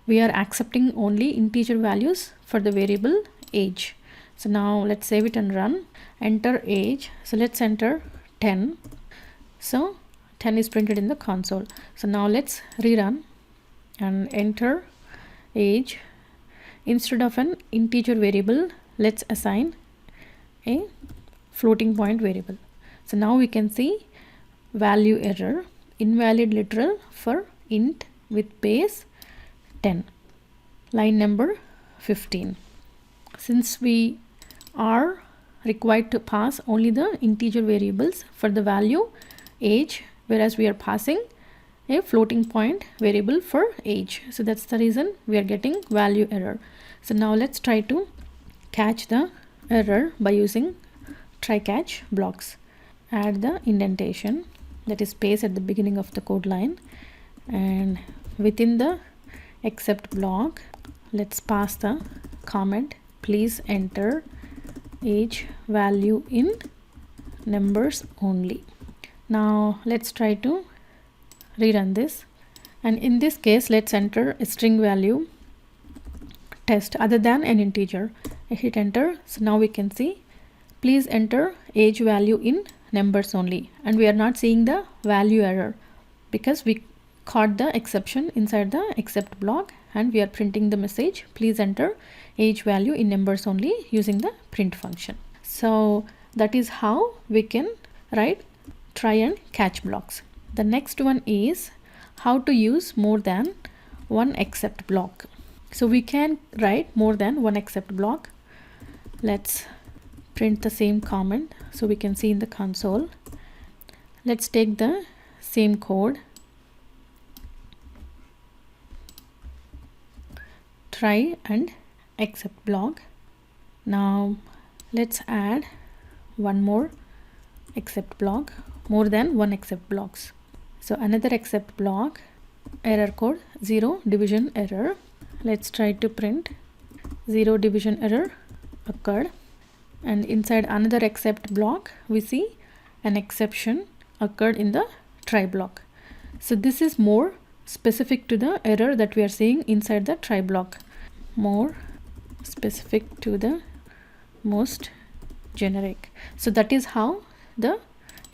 we are accepting only integer values for the variable age. So now let's save it and run. Enter age, so let's enter 10. So 10 is printed in the console. So now let's rerun and enter age. Instead of an integer variable, let's assign a floating point variable. So now we can see value error, invalid literal for int with base 10, line number 15. Since we are required to pass only the integer variables for the value age, whereas we are passing a floating point variable for age, so that's the reason we are getting value error. So now let's try to catch the error by using try catch blocks. Add the indentation, that is space at the beginning of the code line, and within the except block let's pass the comment, please enter age value in numbers only. Now let's try to rerun this, and in this case let's enter a string value test other than an integer. I hit enter. So now we can see please enter age value in numbers only, and we are not seeing the value error because we caught the exception inside the except block, and we are printing the message, please enter age value in numbers only, using the print function. So that is how we can write try and catch blocks. The next one is how to use more than one except block. So we can write more than one except block. Let's print the same comment so we can see in the console. Let's take the same code, try and except block. Now let's add one more except block, more than one except blocks. So another except block, error code 0 division error. Let's try to print 0 division error occurred, and inside another except block we see an exception occurred in the try block. So this is more specific to the error that we are seeing inside the try block, more specific to the most generic. So that is how the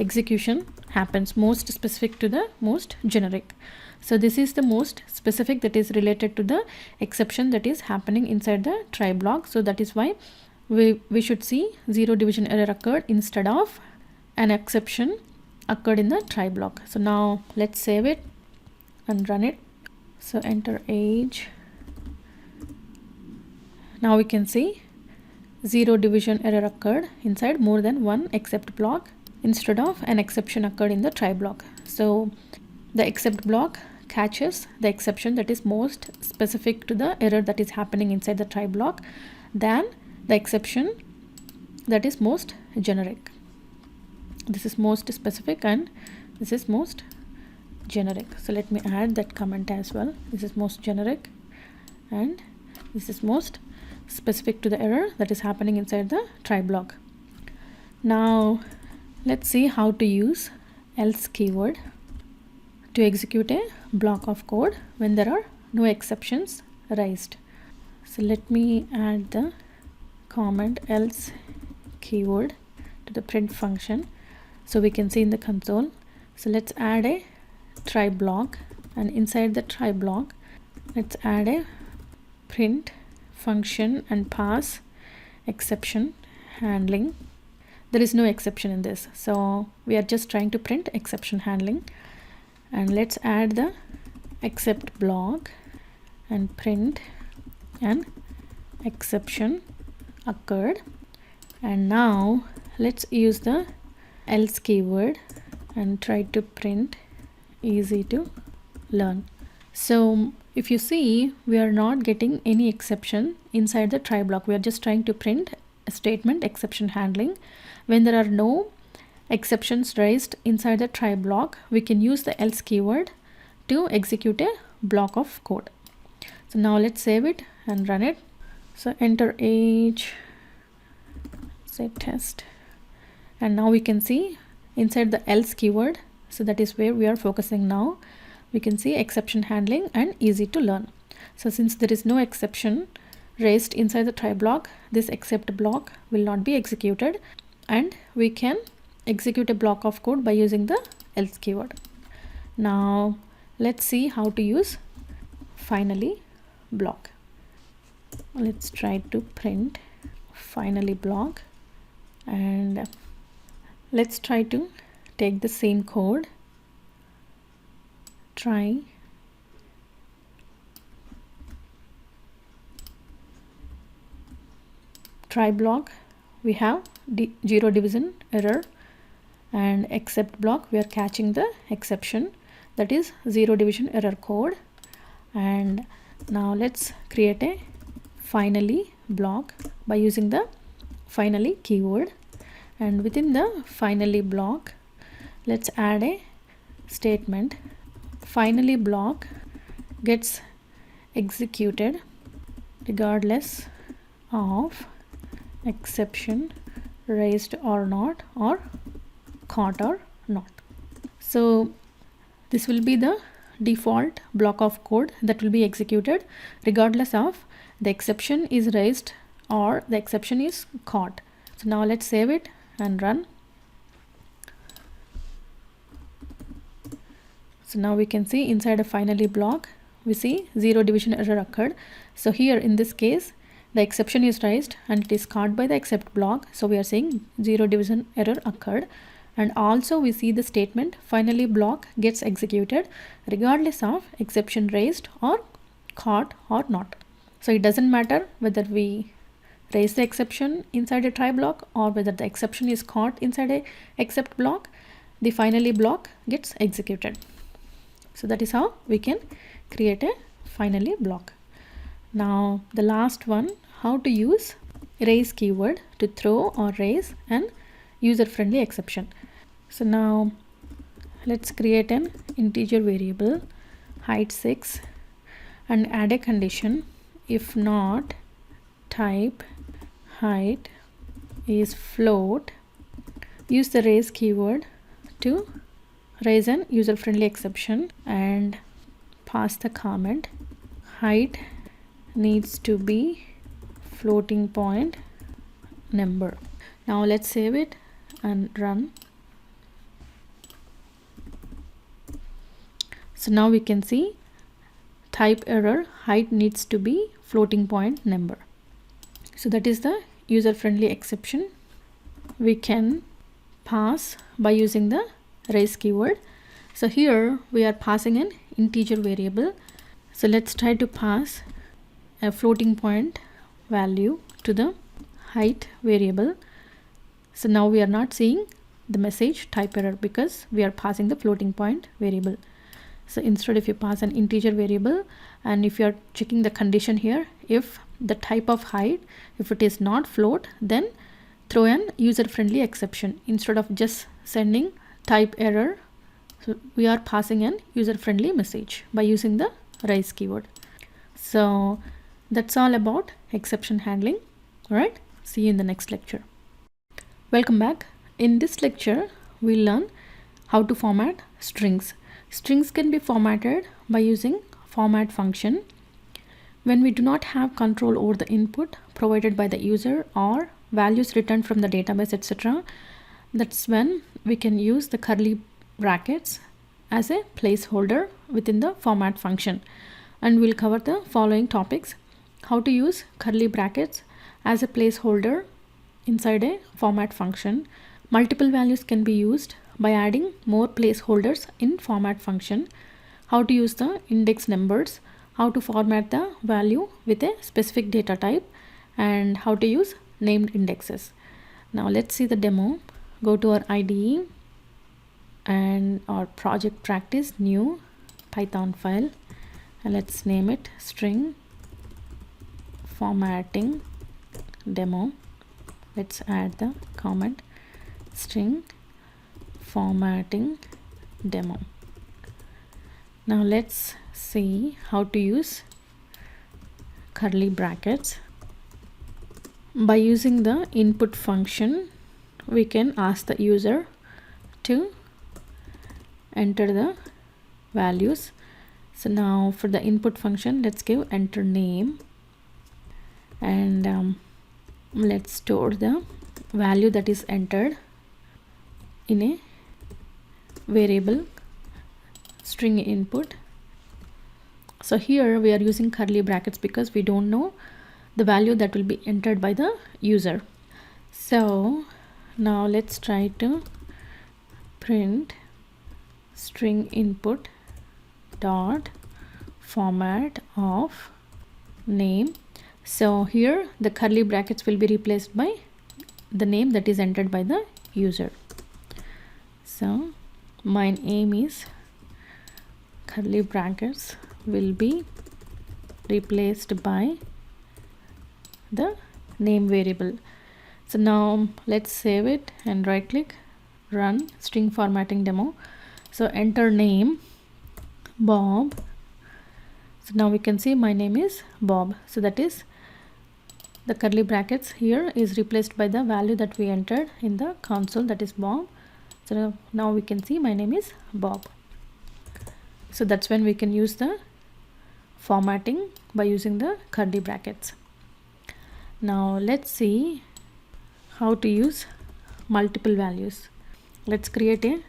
execution happens, most specific to the most generic. So this is the most specific, that is related to the exception that is happening inside the try block. So that is why we should see 0 division error occurred instead of an exception occurred in the try block. So now let's save it and run it. So enter age. Now we can see 0 division error occurred inside more than one except block instead of an exception occurred in the try block. So the except block catches the exception that is most specific to the error that is happening inside the try block than the exception that is most generic. This is most specific and this is most generic. So let me add that comment as well. This is most generic and this is most specific to the error that is happening inside the try block. Now let's see how to use else keyword to execute a block of code when there are no exceptions raised. So let me add the comment else keyword to the print function so we can see in the console. So let's add a try block, and inside the try block let's add a print function and pass exception handling. There is no exception in this, so we are just trying to print exception handling. And let's add the except block and print an exception occurred. And now let's use the else keyword and try to print easy to learn. So if you see, we are not getting any exception inside the try block. We are just trying to print a statement exception handling. When there are no exceptions raised inside the try block, we can use the else keyword to execute a block of code. So now let's save it and run it. So enter age, say test, and now we can see inside the else keyword, so that is where we are focusing now, we can see exception handling and easy to learn. So since there is no exception raised inside the try block, this except block will not be executed, and we can execute a block of code by using the else keyword. Now let's see how to use finally block. Let's try to print finally block, and let's try to take the same code, try block, we have 0 division error, and except block we are catching the exception, that is 0 division error code. And now let's create a finally block by using the finally keyword, and within the finally block let's add a statement. Finally block gets executed regardless of exception raised or not, or caught or not. So this will be the default block of code that will be executed regardless of the exception is raised or the exception is caught. So now let's save it and run. So now we can see inside a finally block we see 0 division error occurred. So here in this case the exception is raised and it is caught by the except block, so we are saying 0 division error occurred. And also we see the statement finally block gets executed regardless of exception raised or caught or not. So it doesn't matter whether we raise the exception inside a try block or whether the exception is caught inside a except block, the finally block gets executed. So that is how we can create a finally block. Now the last one, how to use raise keyword to throw or raise an user friendly exception. So now let's create an integer variable height 6 and add a condition. If not type height is float, use the raise keyword to raise an user friendly exception and pass the comment height needs to be floating point number. Now let's save it and run. So now we can see type error, height needs to be floating point number. So that is the user-friendly exception we can pass by using the raise keyword. So here we are passing an integer variable. So let's try to pass a floating point value to the height variable. So now we are not seeing the message type error because we are passing the floating point variable. So instead, if you pass an integer variable and if you are checking the condition here, if the type of height, if it is not float, then throw an user-friendly exception instead of just sending type error. So we are passing an user-friendly message by using the raise keyword. So that's all about exception handling. All right, see you in the next lecture. Welcome back. In this lecture, we'll learn how to format strings. Strings can be formatted by using format function. When we do not have control over the input provided by the user or values returned from the database, etc., that's when we can use the curly brackets as a placeholder within the format function. And we'll cover the following topics: how to use curly brackets as a placeholder inside a format function. Multiple values can be used by adding more placeholders in format function. How to use the index numbers, how to format the value with a specific data type, and how to use named indexes. Now let's see the demo. Go to our IDE and our project practice, new Python file, and let's name it string formatting demo. Let's add the comment string formatting demo. Now let's see how to use curly brackets. By using the input function, we can ask the user to enter the values. So now for the input function, let's give enter name, and let's store the value that is entered in a variable string input. So here we are using curly brackets because we don't know the value that will be entered by the user. So now let's try to print string input dot format of name. So here the curly brackets will be replaced by the name that is entered by the user. So my name is curly brackets will be replaced by the name variable. So now let's save it and right click, run string formatting demo. So enter name Bob. So now we can see my name is Bob. So that is the curly brackets here is replaced by the value that we entered in the console, that is Bob. So now we can see my name is Bob. So that's when we can use the formatting by using the curly brackets. Now let's see how to use multiple values. Let's create a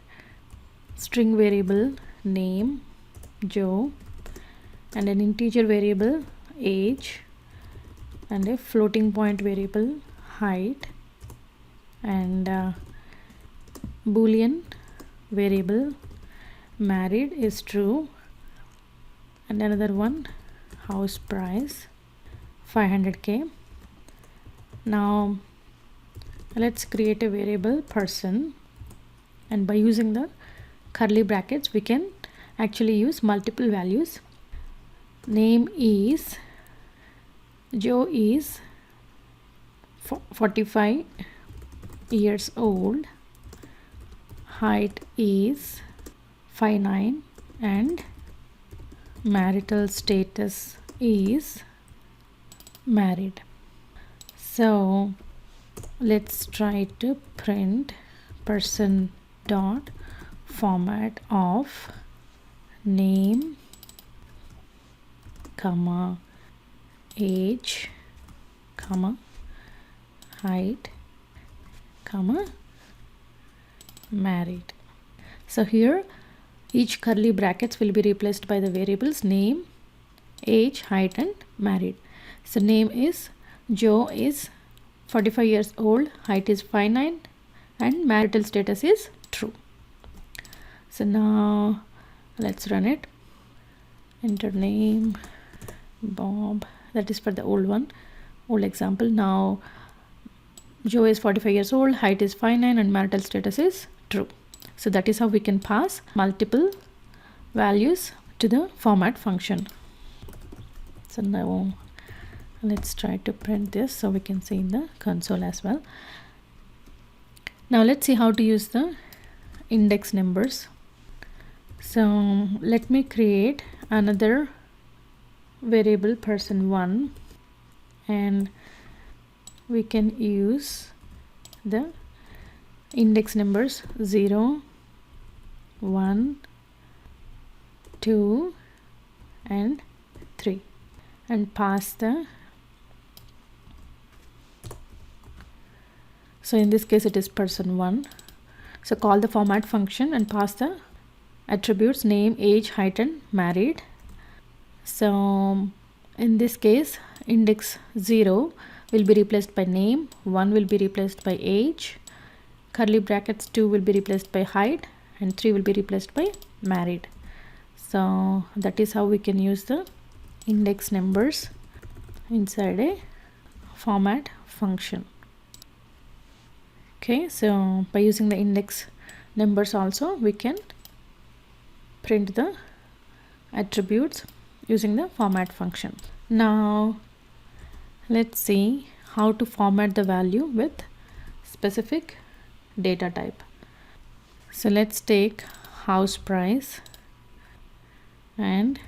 string variable name Joe and an integer variable age and a floating point variable height and Boolean variable married is true and another one house price 500k. Now let's create a variable person, and by using the curly brackets we can actually use multiple values. Name is Joe is 45 years old, height is 5'9" and marital status is married. So let's try to print person dot format of name comma age comma height comma married. So here each curly brackets will be replaced by the variables name, age, height and married. So name is Joe is 45 years old, height is 5'9", and marital status is true. So now let's run it. Enter name Bob, that is for the old example. Now Joe is 45 years old, height is 5'9", and marital status is true. So that is how we can pass multiple values to the format function. So now let's try to print this so we can see in the console as well. Now let's see how to use the index numbers. So let me create another variable person1, and we can use the index numbers 0, 1, 2 and 3 and pass the, so in this case it is person1. So call the format function and pass the attributes name, age, height and married. So in this case index 0 will be replaced by name, 1 will be replaced by age, curly brackets 2 will be replaced by height, and 3 will be replaced by married. So that is how we can use the index numbers inside a format function. Okay, so by using the index numbers also we can print the attributes using the format function. Now let's see how to format the value with specific data type. So let's take house price, and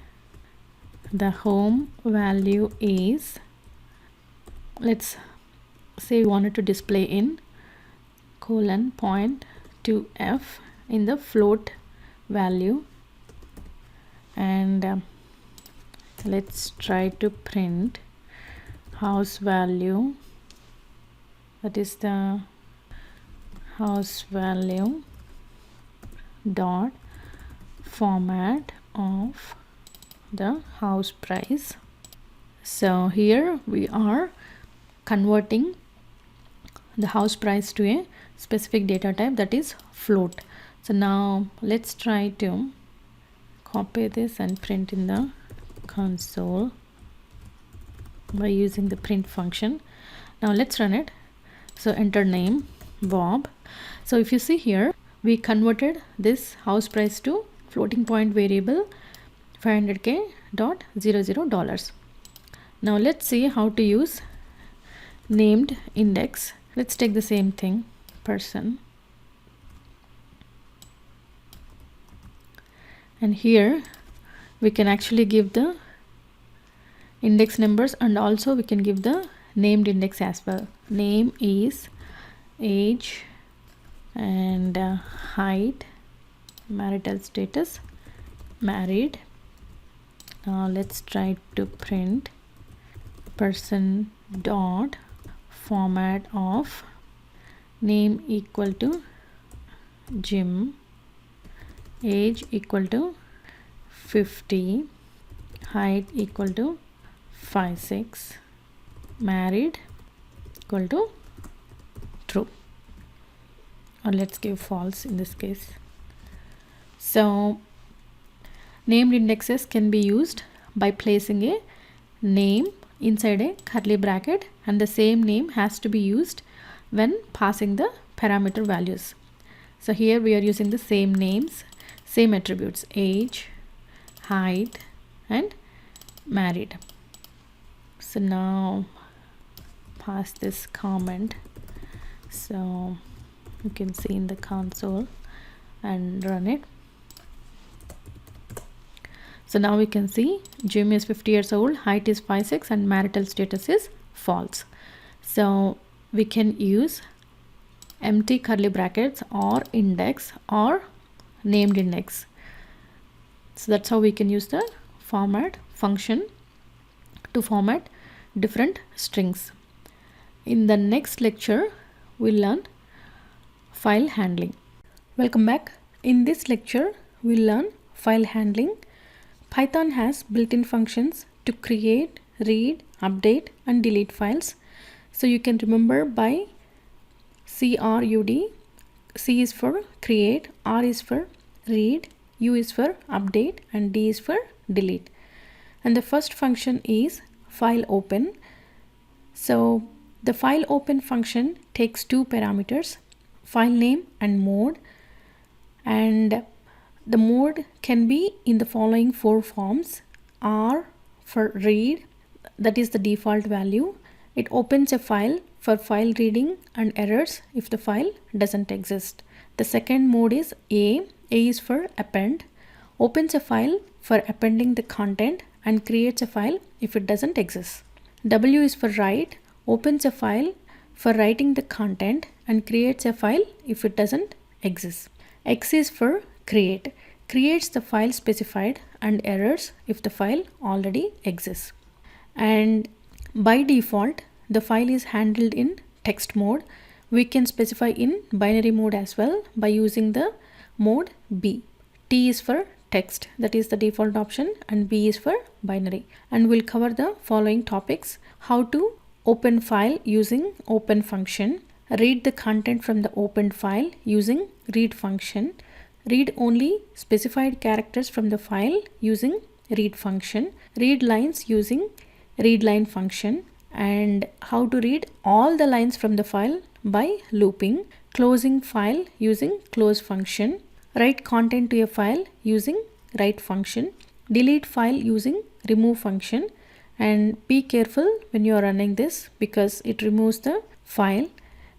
the home value is, let's say we wanted to display in :.2f in the float value, and let's try to print house value, that is the house value dot format of the house price. So here we are converting the house price to a specific data type, that is float. So now let's try to copy this and print in the console by using the print function. Now let's run it. So enter name Bob. So if you see here, we converted this house price to floating point variable $500K.00. Now let's see how to use named index. Let's take the same thing, person, and here we can actually give the index numbers, and also we can give the named index as well. Name is age and height, marital status married. Now let's try to print person dot format of name equal to Jim, age equal to 50, height equal to 5'6", married equal to true, or let's give false in this case. So named indexes can be used by placing a name inside a curly bracket, and the same name has to be used when passing the parameter values. So here we are using the same names, same attributes, age, height and married. So now pass this comment so you can see in the console and run it. So now we can see Jim is 50 years old, height is 5'6", and marital status is false. So we can use empty curly brackets or index or named index. So that's how we can use the format function to format different strings. In the next lecture, we'll learn file handling. Welcome back. In this lecture, we'll learn file handling. Python has built-in functions to create, read, update and delete files. So you can remember by CRUD. C is for create, R is for read, U is for update, and D is for delete. And the first function is file open. So the file open function takes two parameters, file name and mode. And the mode can be in the following four forms. R for read, that is the default value. It opens a file for file reading and errors if the file doesn't exist. The second mode is A. A is for append, opens a file for appending the content and creates a file if it doesn't exist. W is for write, opens a file for writing the content and creates a file if it doesn't exist. X is for create, creates the file specified and errors if the file already exists. And by default, the file is handled in text mode. We can specify in binary mode as well by using the mode B. T is for text, that is the default option, and B is for binary. And we'll cover the following topics: how to open file using open function, read the content from the opened file using read function, read only specified characters from the file using read function, read lines using read line function, and how to read all the lines from the file by looping, closing file using close function, write content to a file using write function, delete file using remove function. And be careful when you are running this because it removes the file,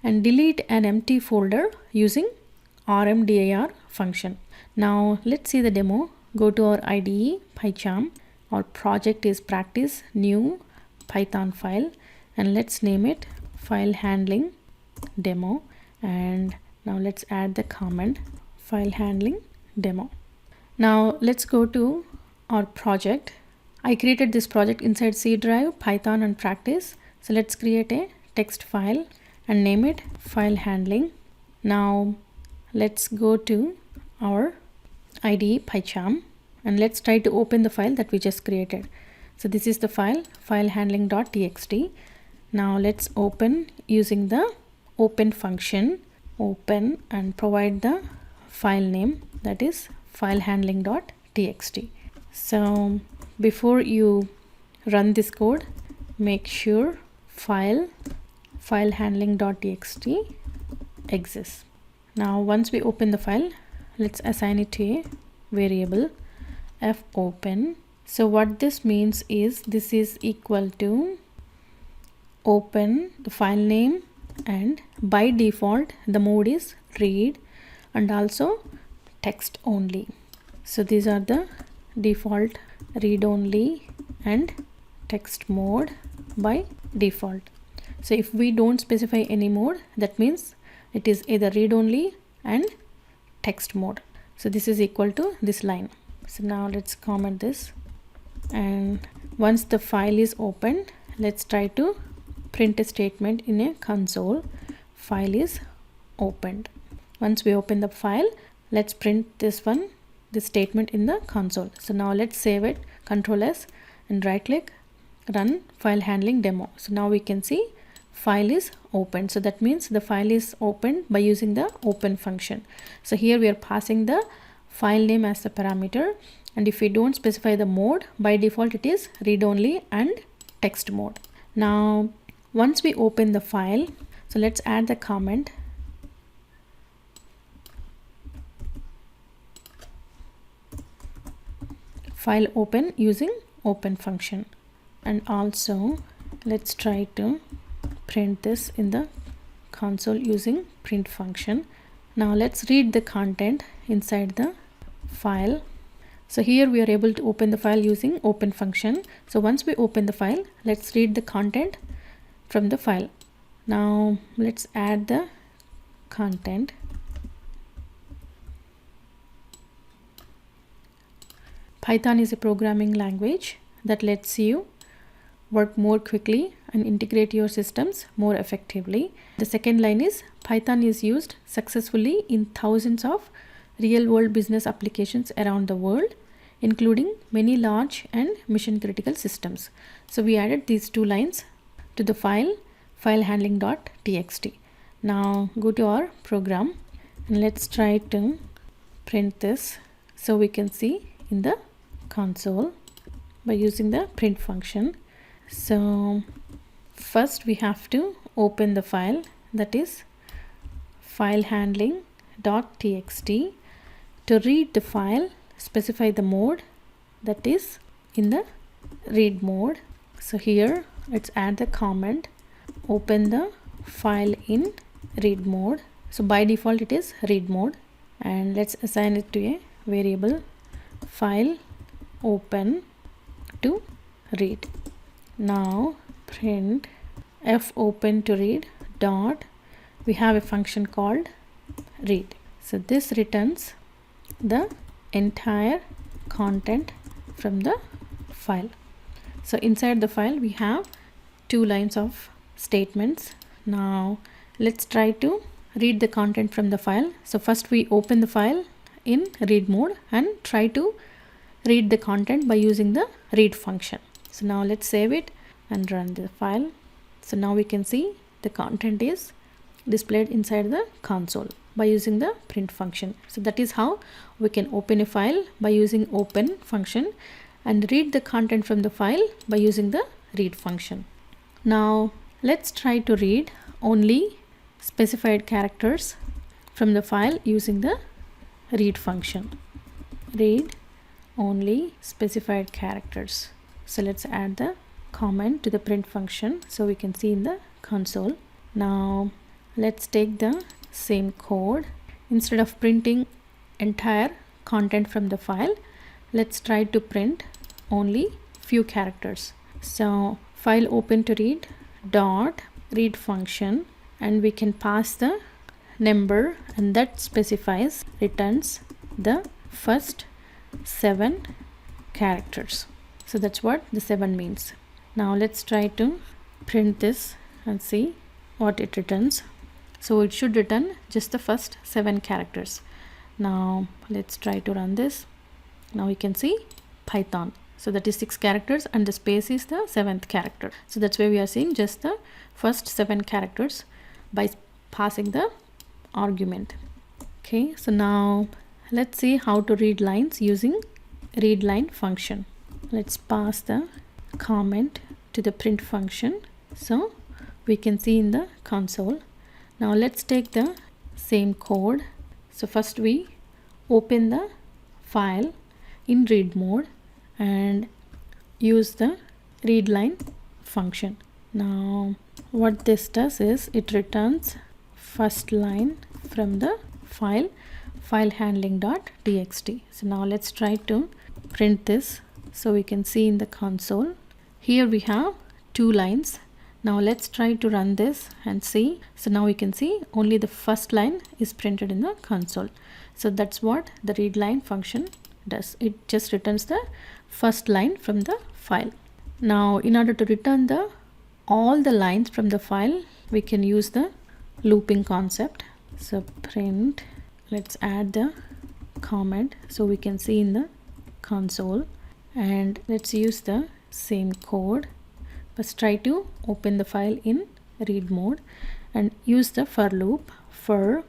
and delete an empty folder using rmdir function. Now let's see the demo. Go to our IDE PyCharm. Our project is practice new Python file, and let's name it file handling demo. And now let's add the comment file handling demo. Now let's go to our project. I created this project inside C drive, Python and practice. So let's create a text file and name it file handling. Now let's go to our IDE PyCharm and let's try to open the file that we just created. So this is the file handling.txt. Now let's open using the open function, open, and provide the file name, that is file handling.txt. So before you run this code, make sure file handling.txt exists. Now once we open the file, let's assign it to a variable fopen. So what this means is this is equal to open the file name, and by default the mode is read and also text only. So these are the default read only and text mode by default. So if we don't specify any mode, that means it is either read only and text mode. So this is equal to this line. So now let's comment this, and once the file is opened, let's try to print a statement in a console file is opened. Once we open the file, let's print this statement in the console. So now let's save it, Ctrl S, and right click, run file handling demo. So now we can see file is opened. So that means the file is opened by using the open function. So here we are passing the file name as the parameter, and if we don't specify the mode, by default it is read only and text mode. Now once we open the file, so let's add the comment file open using open function, and also let's try to print this in the console using print function. Now let's read the content inside the file. So here we are able to open the file using open function. So once we open the file, let's read the content from the file. Now let's add the content. Python is a programming language that lets you work more quickly and integrate your systems more effectively. The second line is Python is used successfully in thousands of real-world business applications around the world, including many large and mission-critical systems. So we added these two lines to the file file handling.txt. Now go to our program and let's try to print this so we can see in the console by using the print function. So first we have to open the file, that is file handling.txt. To read the file, specify the mode, that is in the read mode. So here let's add the comment, open the file in read mode. So by default it is read mode, and let's assign it to a variable file open to read. Now print f open to read dot, we have a function called read. So this returns the entire content from the file. So inside the file we have 2 lines of statements. Now let's try to read the content from the file. So first we open the file in read mode and try to read the content by using the read function. So now let's save it and run the file. So now we can see the content is displayed inside the console by using the print function. So that is how we can open a file by using open function and read the content from the file by using the read function. Now let's try to read only specified characters from the file using the read function. Read only specified characters. So let's add the comment to the print function so we can see in the console. Now let's take the same code. Instead of printing entire content from the file, let's try to print only few characters. So file open to read dot read function, and we can pass the number, and that specifies returns the first 7 characters. So that's what the 7 means. Now let's try to print this and see what it returns. So it should return just the first 7 characters. Now let's try to run this. Now we can see Python. So that is 6 characters and the space is the 7th character. So that's why we are seeing just the first 7 characters by passing the argument. Okay, so now let's see how to read lines using readLine function. Let's pass the comment to the print function so we can see in the console. Now let's take the same code. So first we open the file in read mode and use the readLine function. Now what this does is it returns first line from the file handling.txt. So now let's try to print this so we can see in the console. Here we have 2 lines. Now let's try to run this and see. So now we can see only the first line is printed in the console. So that's what the readLine function does. It just returns the first line from the file. Now in order to return all the lines from the file, we can use the looping concept. So print, let's add the comment so we can see in the console, and let's use the same code. First try to open the file in read mode and use the for loop for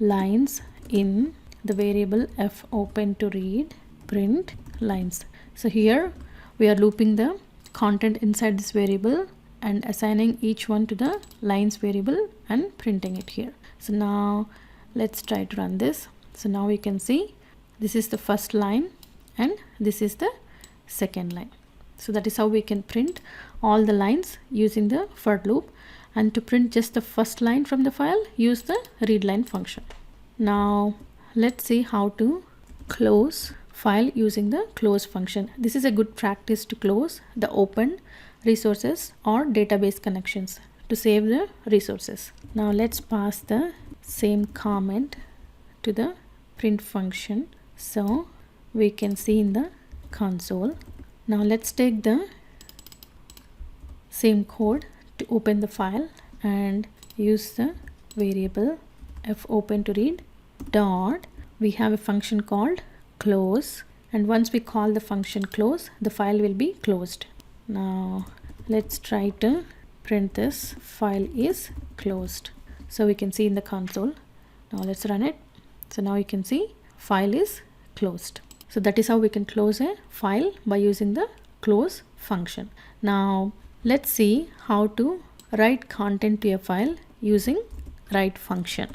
lines in the variable f open to read print lines. So here we are looping the content inside this variable and assigning each one to the lines variable and printing it here. So now let's try to run this. So now we can see this is the first line and this is the second line. So that is how we can print all the lines using the for loop, and to print just the first line from the file, use the readLine function. Now let's see how to close file using the close function. This is a good practice to close the open resources or database connections to save the resources. Now let's pass the same comment to the print function so we can see in the console. Now let's take the same code to open the file and use the variable f open to read dot, we have a function called close, and once we call the function close, the file will be closed. Now let's try to print this file is closed. So we can see in the console. Now let's run it. So now you can see file is closed. So that is how we can close a file by using the close function. Now let's see how to write content to a file using write function.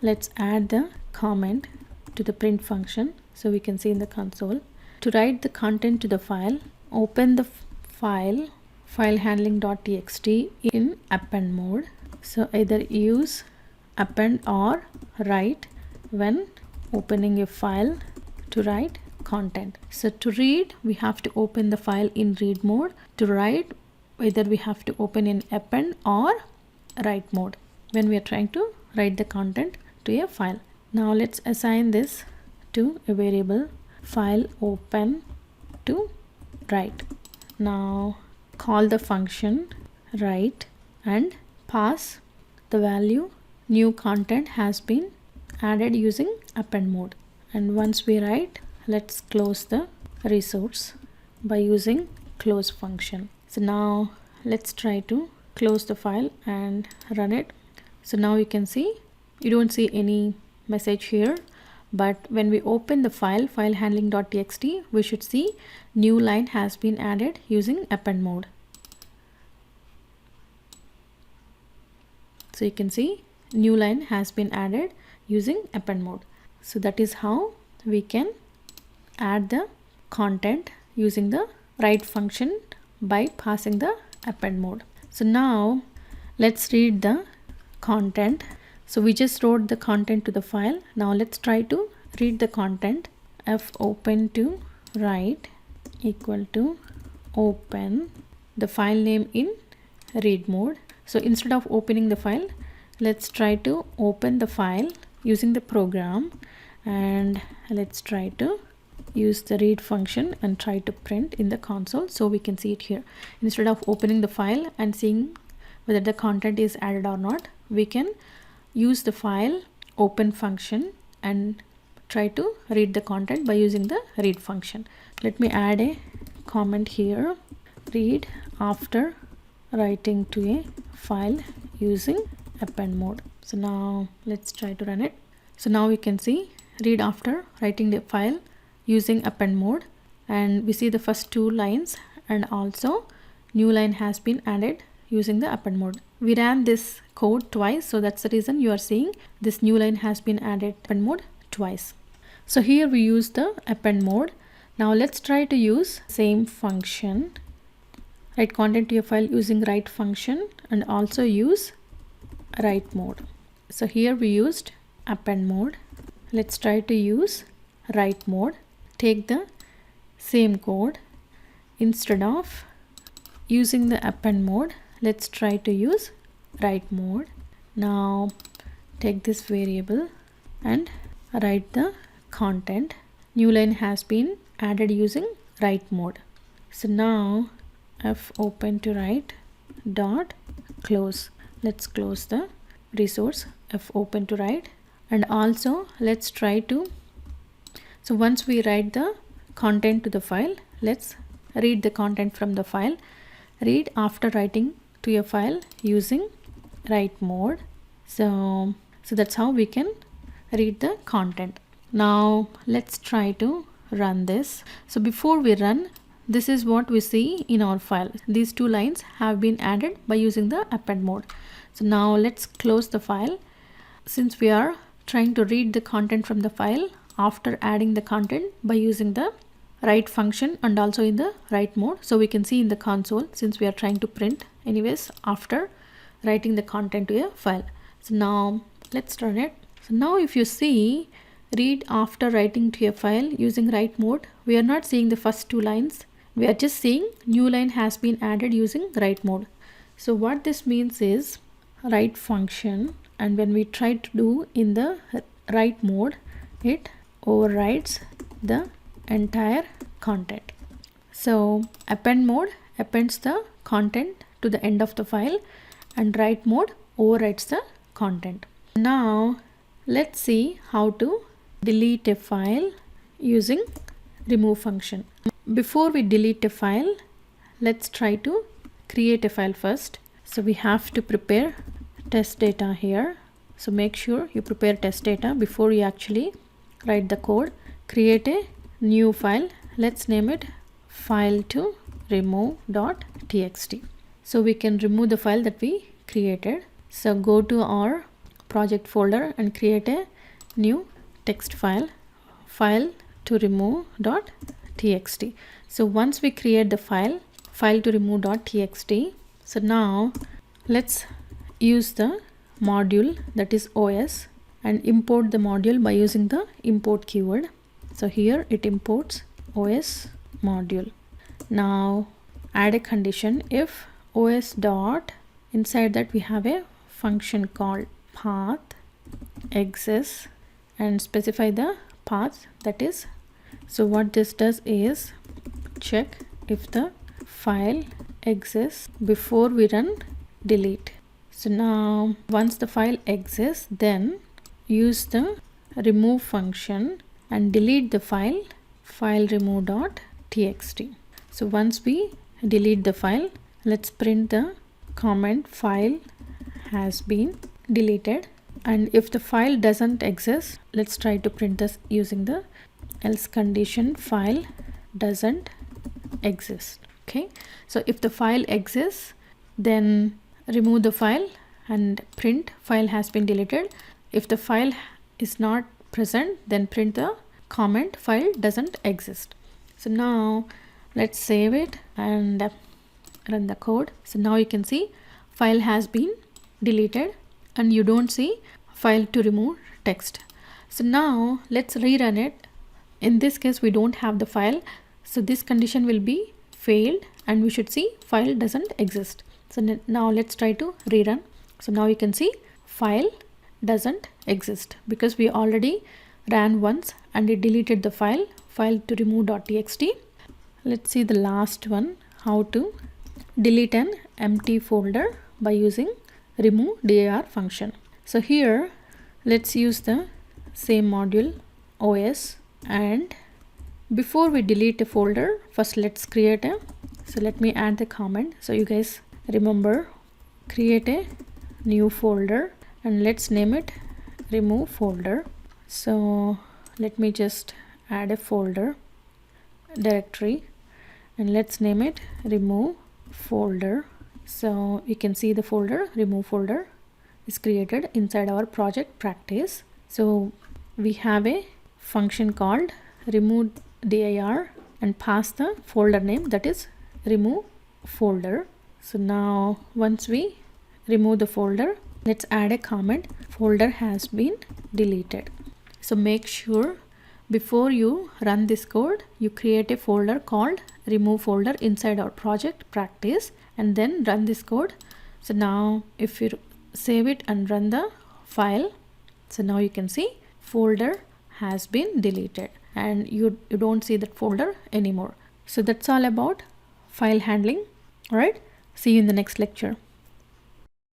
Let's add the comment to the print function. So we can see in the console. To write the content to the file, open the file handling.txt in append mode. So either use append or write when opening a file to write content. So to read, we have to open the file in read mode. To write, either we have to open in append or write mode when we are trying to write the content to a file. Now let's assign this to a variable file open to write. Now call the function write and pass the value new content has been added using append mode. And once we write, let's close the resource by using close function. So now let's try to close the file and run it. So now you can see, you don't see any message here, but when we open the file handling.txt, we should see new line has been added using append mode. So you can see new line has been added using append mode. So that is how we can add the content using the write function by passing the append mode. So now let's read the content. So we just wrote the content to the file. Now let's try to read the content. F open to write equal to open the file name in read mode. So instead of opening the file, let's try to open the file using the program, and let's try to use the read function and try to print in the console so we can see it here. Instead of opening the file and seeing whether the content is added or not, we can use the file open function and try to read the content by using the read function. Let me add a comment here. Read after writing to a file using append mode. So now let's try to run it. So now we can see read after writing the file using append mode, and we see the first two lines, and also new line has been added using the append mode. We ran this code twice, so that's the reason you are seeing this new line has been added append mode twice. So here we use the append mode. Now let's try to use same function, write content to a file using write function, and also use write mode. So here we used append mode. Let's try to use write mode. Take the same code. Instead of using the append mode, let's try to use write mode. Now take this variable and write the content. New line has been added using write mode. So now f open to write dot close. Let's close the resource f open to write, and also let's try to, so once we write the content to the file, let's read the content from the file. Read after writing to a file using write mode. So that's how we can read the content. Now let's try to run this. So before we run, this is what we see in our file. These two lines have been added by using the append mode. So now let's close the file. Since we are trying to read the content from the file after adding the content by using the write function and also in the write mode, so we can see in the console, since we are trying to print anyways after writing the content to a file. So now let's run it. So now if you see read after writing to a file using write mode, we are not seeing the first two lines. We are just seeing new line has been added using write mode. So what this means is write function, and when we try to do in the write mode, it overwrites the entire content. So append mode appends the content to the end of the file, and write mode overwrites the content. Now let's see how to delete a file using remove function. Before we delete a file, let's try to create a file first. So we have to prepare test data here. So make sure you prepare test data before you actually write the code. Create a new file. Let's name it file to remove.txt. So we can remove the file that we created. So go to our project folder and create a new text file, file to remove.txt. So once we create the file to remove.txt, so now let's use the module that is OS and import the module by using the import keyword. So here it imports OS module. Now add a condition if OS dot, inside that we have a function called path exists, and specify the path that is. So what this does is check if the file exists before we run delete. So now once the file exists, then use the remove function and delete the file remove.txt. So once we delete the file, let's print the comment file has been deleted. And if the file doesn't exist, let's try to print this using the else condition file doesn't exist. Okay, so if the file exists, then remove the file and print file has been deleted. If the file is not present, then print the comment file doesn't exist. So now let's save it and run the code. So now you can see file has been deleted and you don't see file to remove text. So now let's rerun it. In this case we don't have the file, so this condition will be failed and we should see file doesn't exist. So now let's try to rerun. So now you can see file doesn't exist because we already ran once and it deleted the file to remove.txt. Let's see the last one, how to delete an empty folder by using remove dir function. So here let's use the same module OS, and before we delete a folder, first let's create a, so let me add the comment so you guys remember. Create a new folder and let's name it remove folder. So let me just add a folder directory and let's name it remove folder. So you can see the folder remove folder is created inside our project practice. So we have a function called remove dir and pass the folder name that is remove folder. So now once we remove the folder, let's add a comment folder has been deleted. So make sure before you run this code, you create a folder called remove folder inside our project practice and then run this code. So now if you save it and run the file, so now you can see folder has been deleted and you don't see that folder anymore. So that's all about file handling. All right, see you in the next lecture.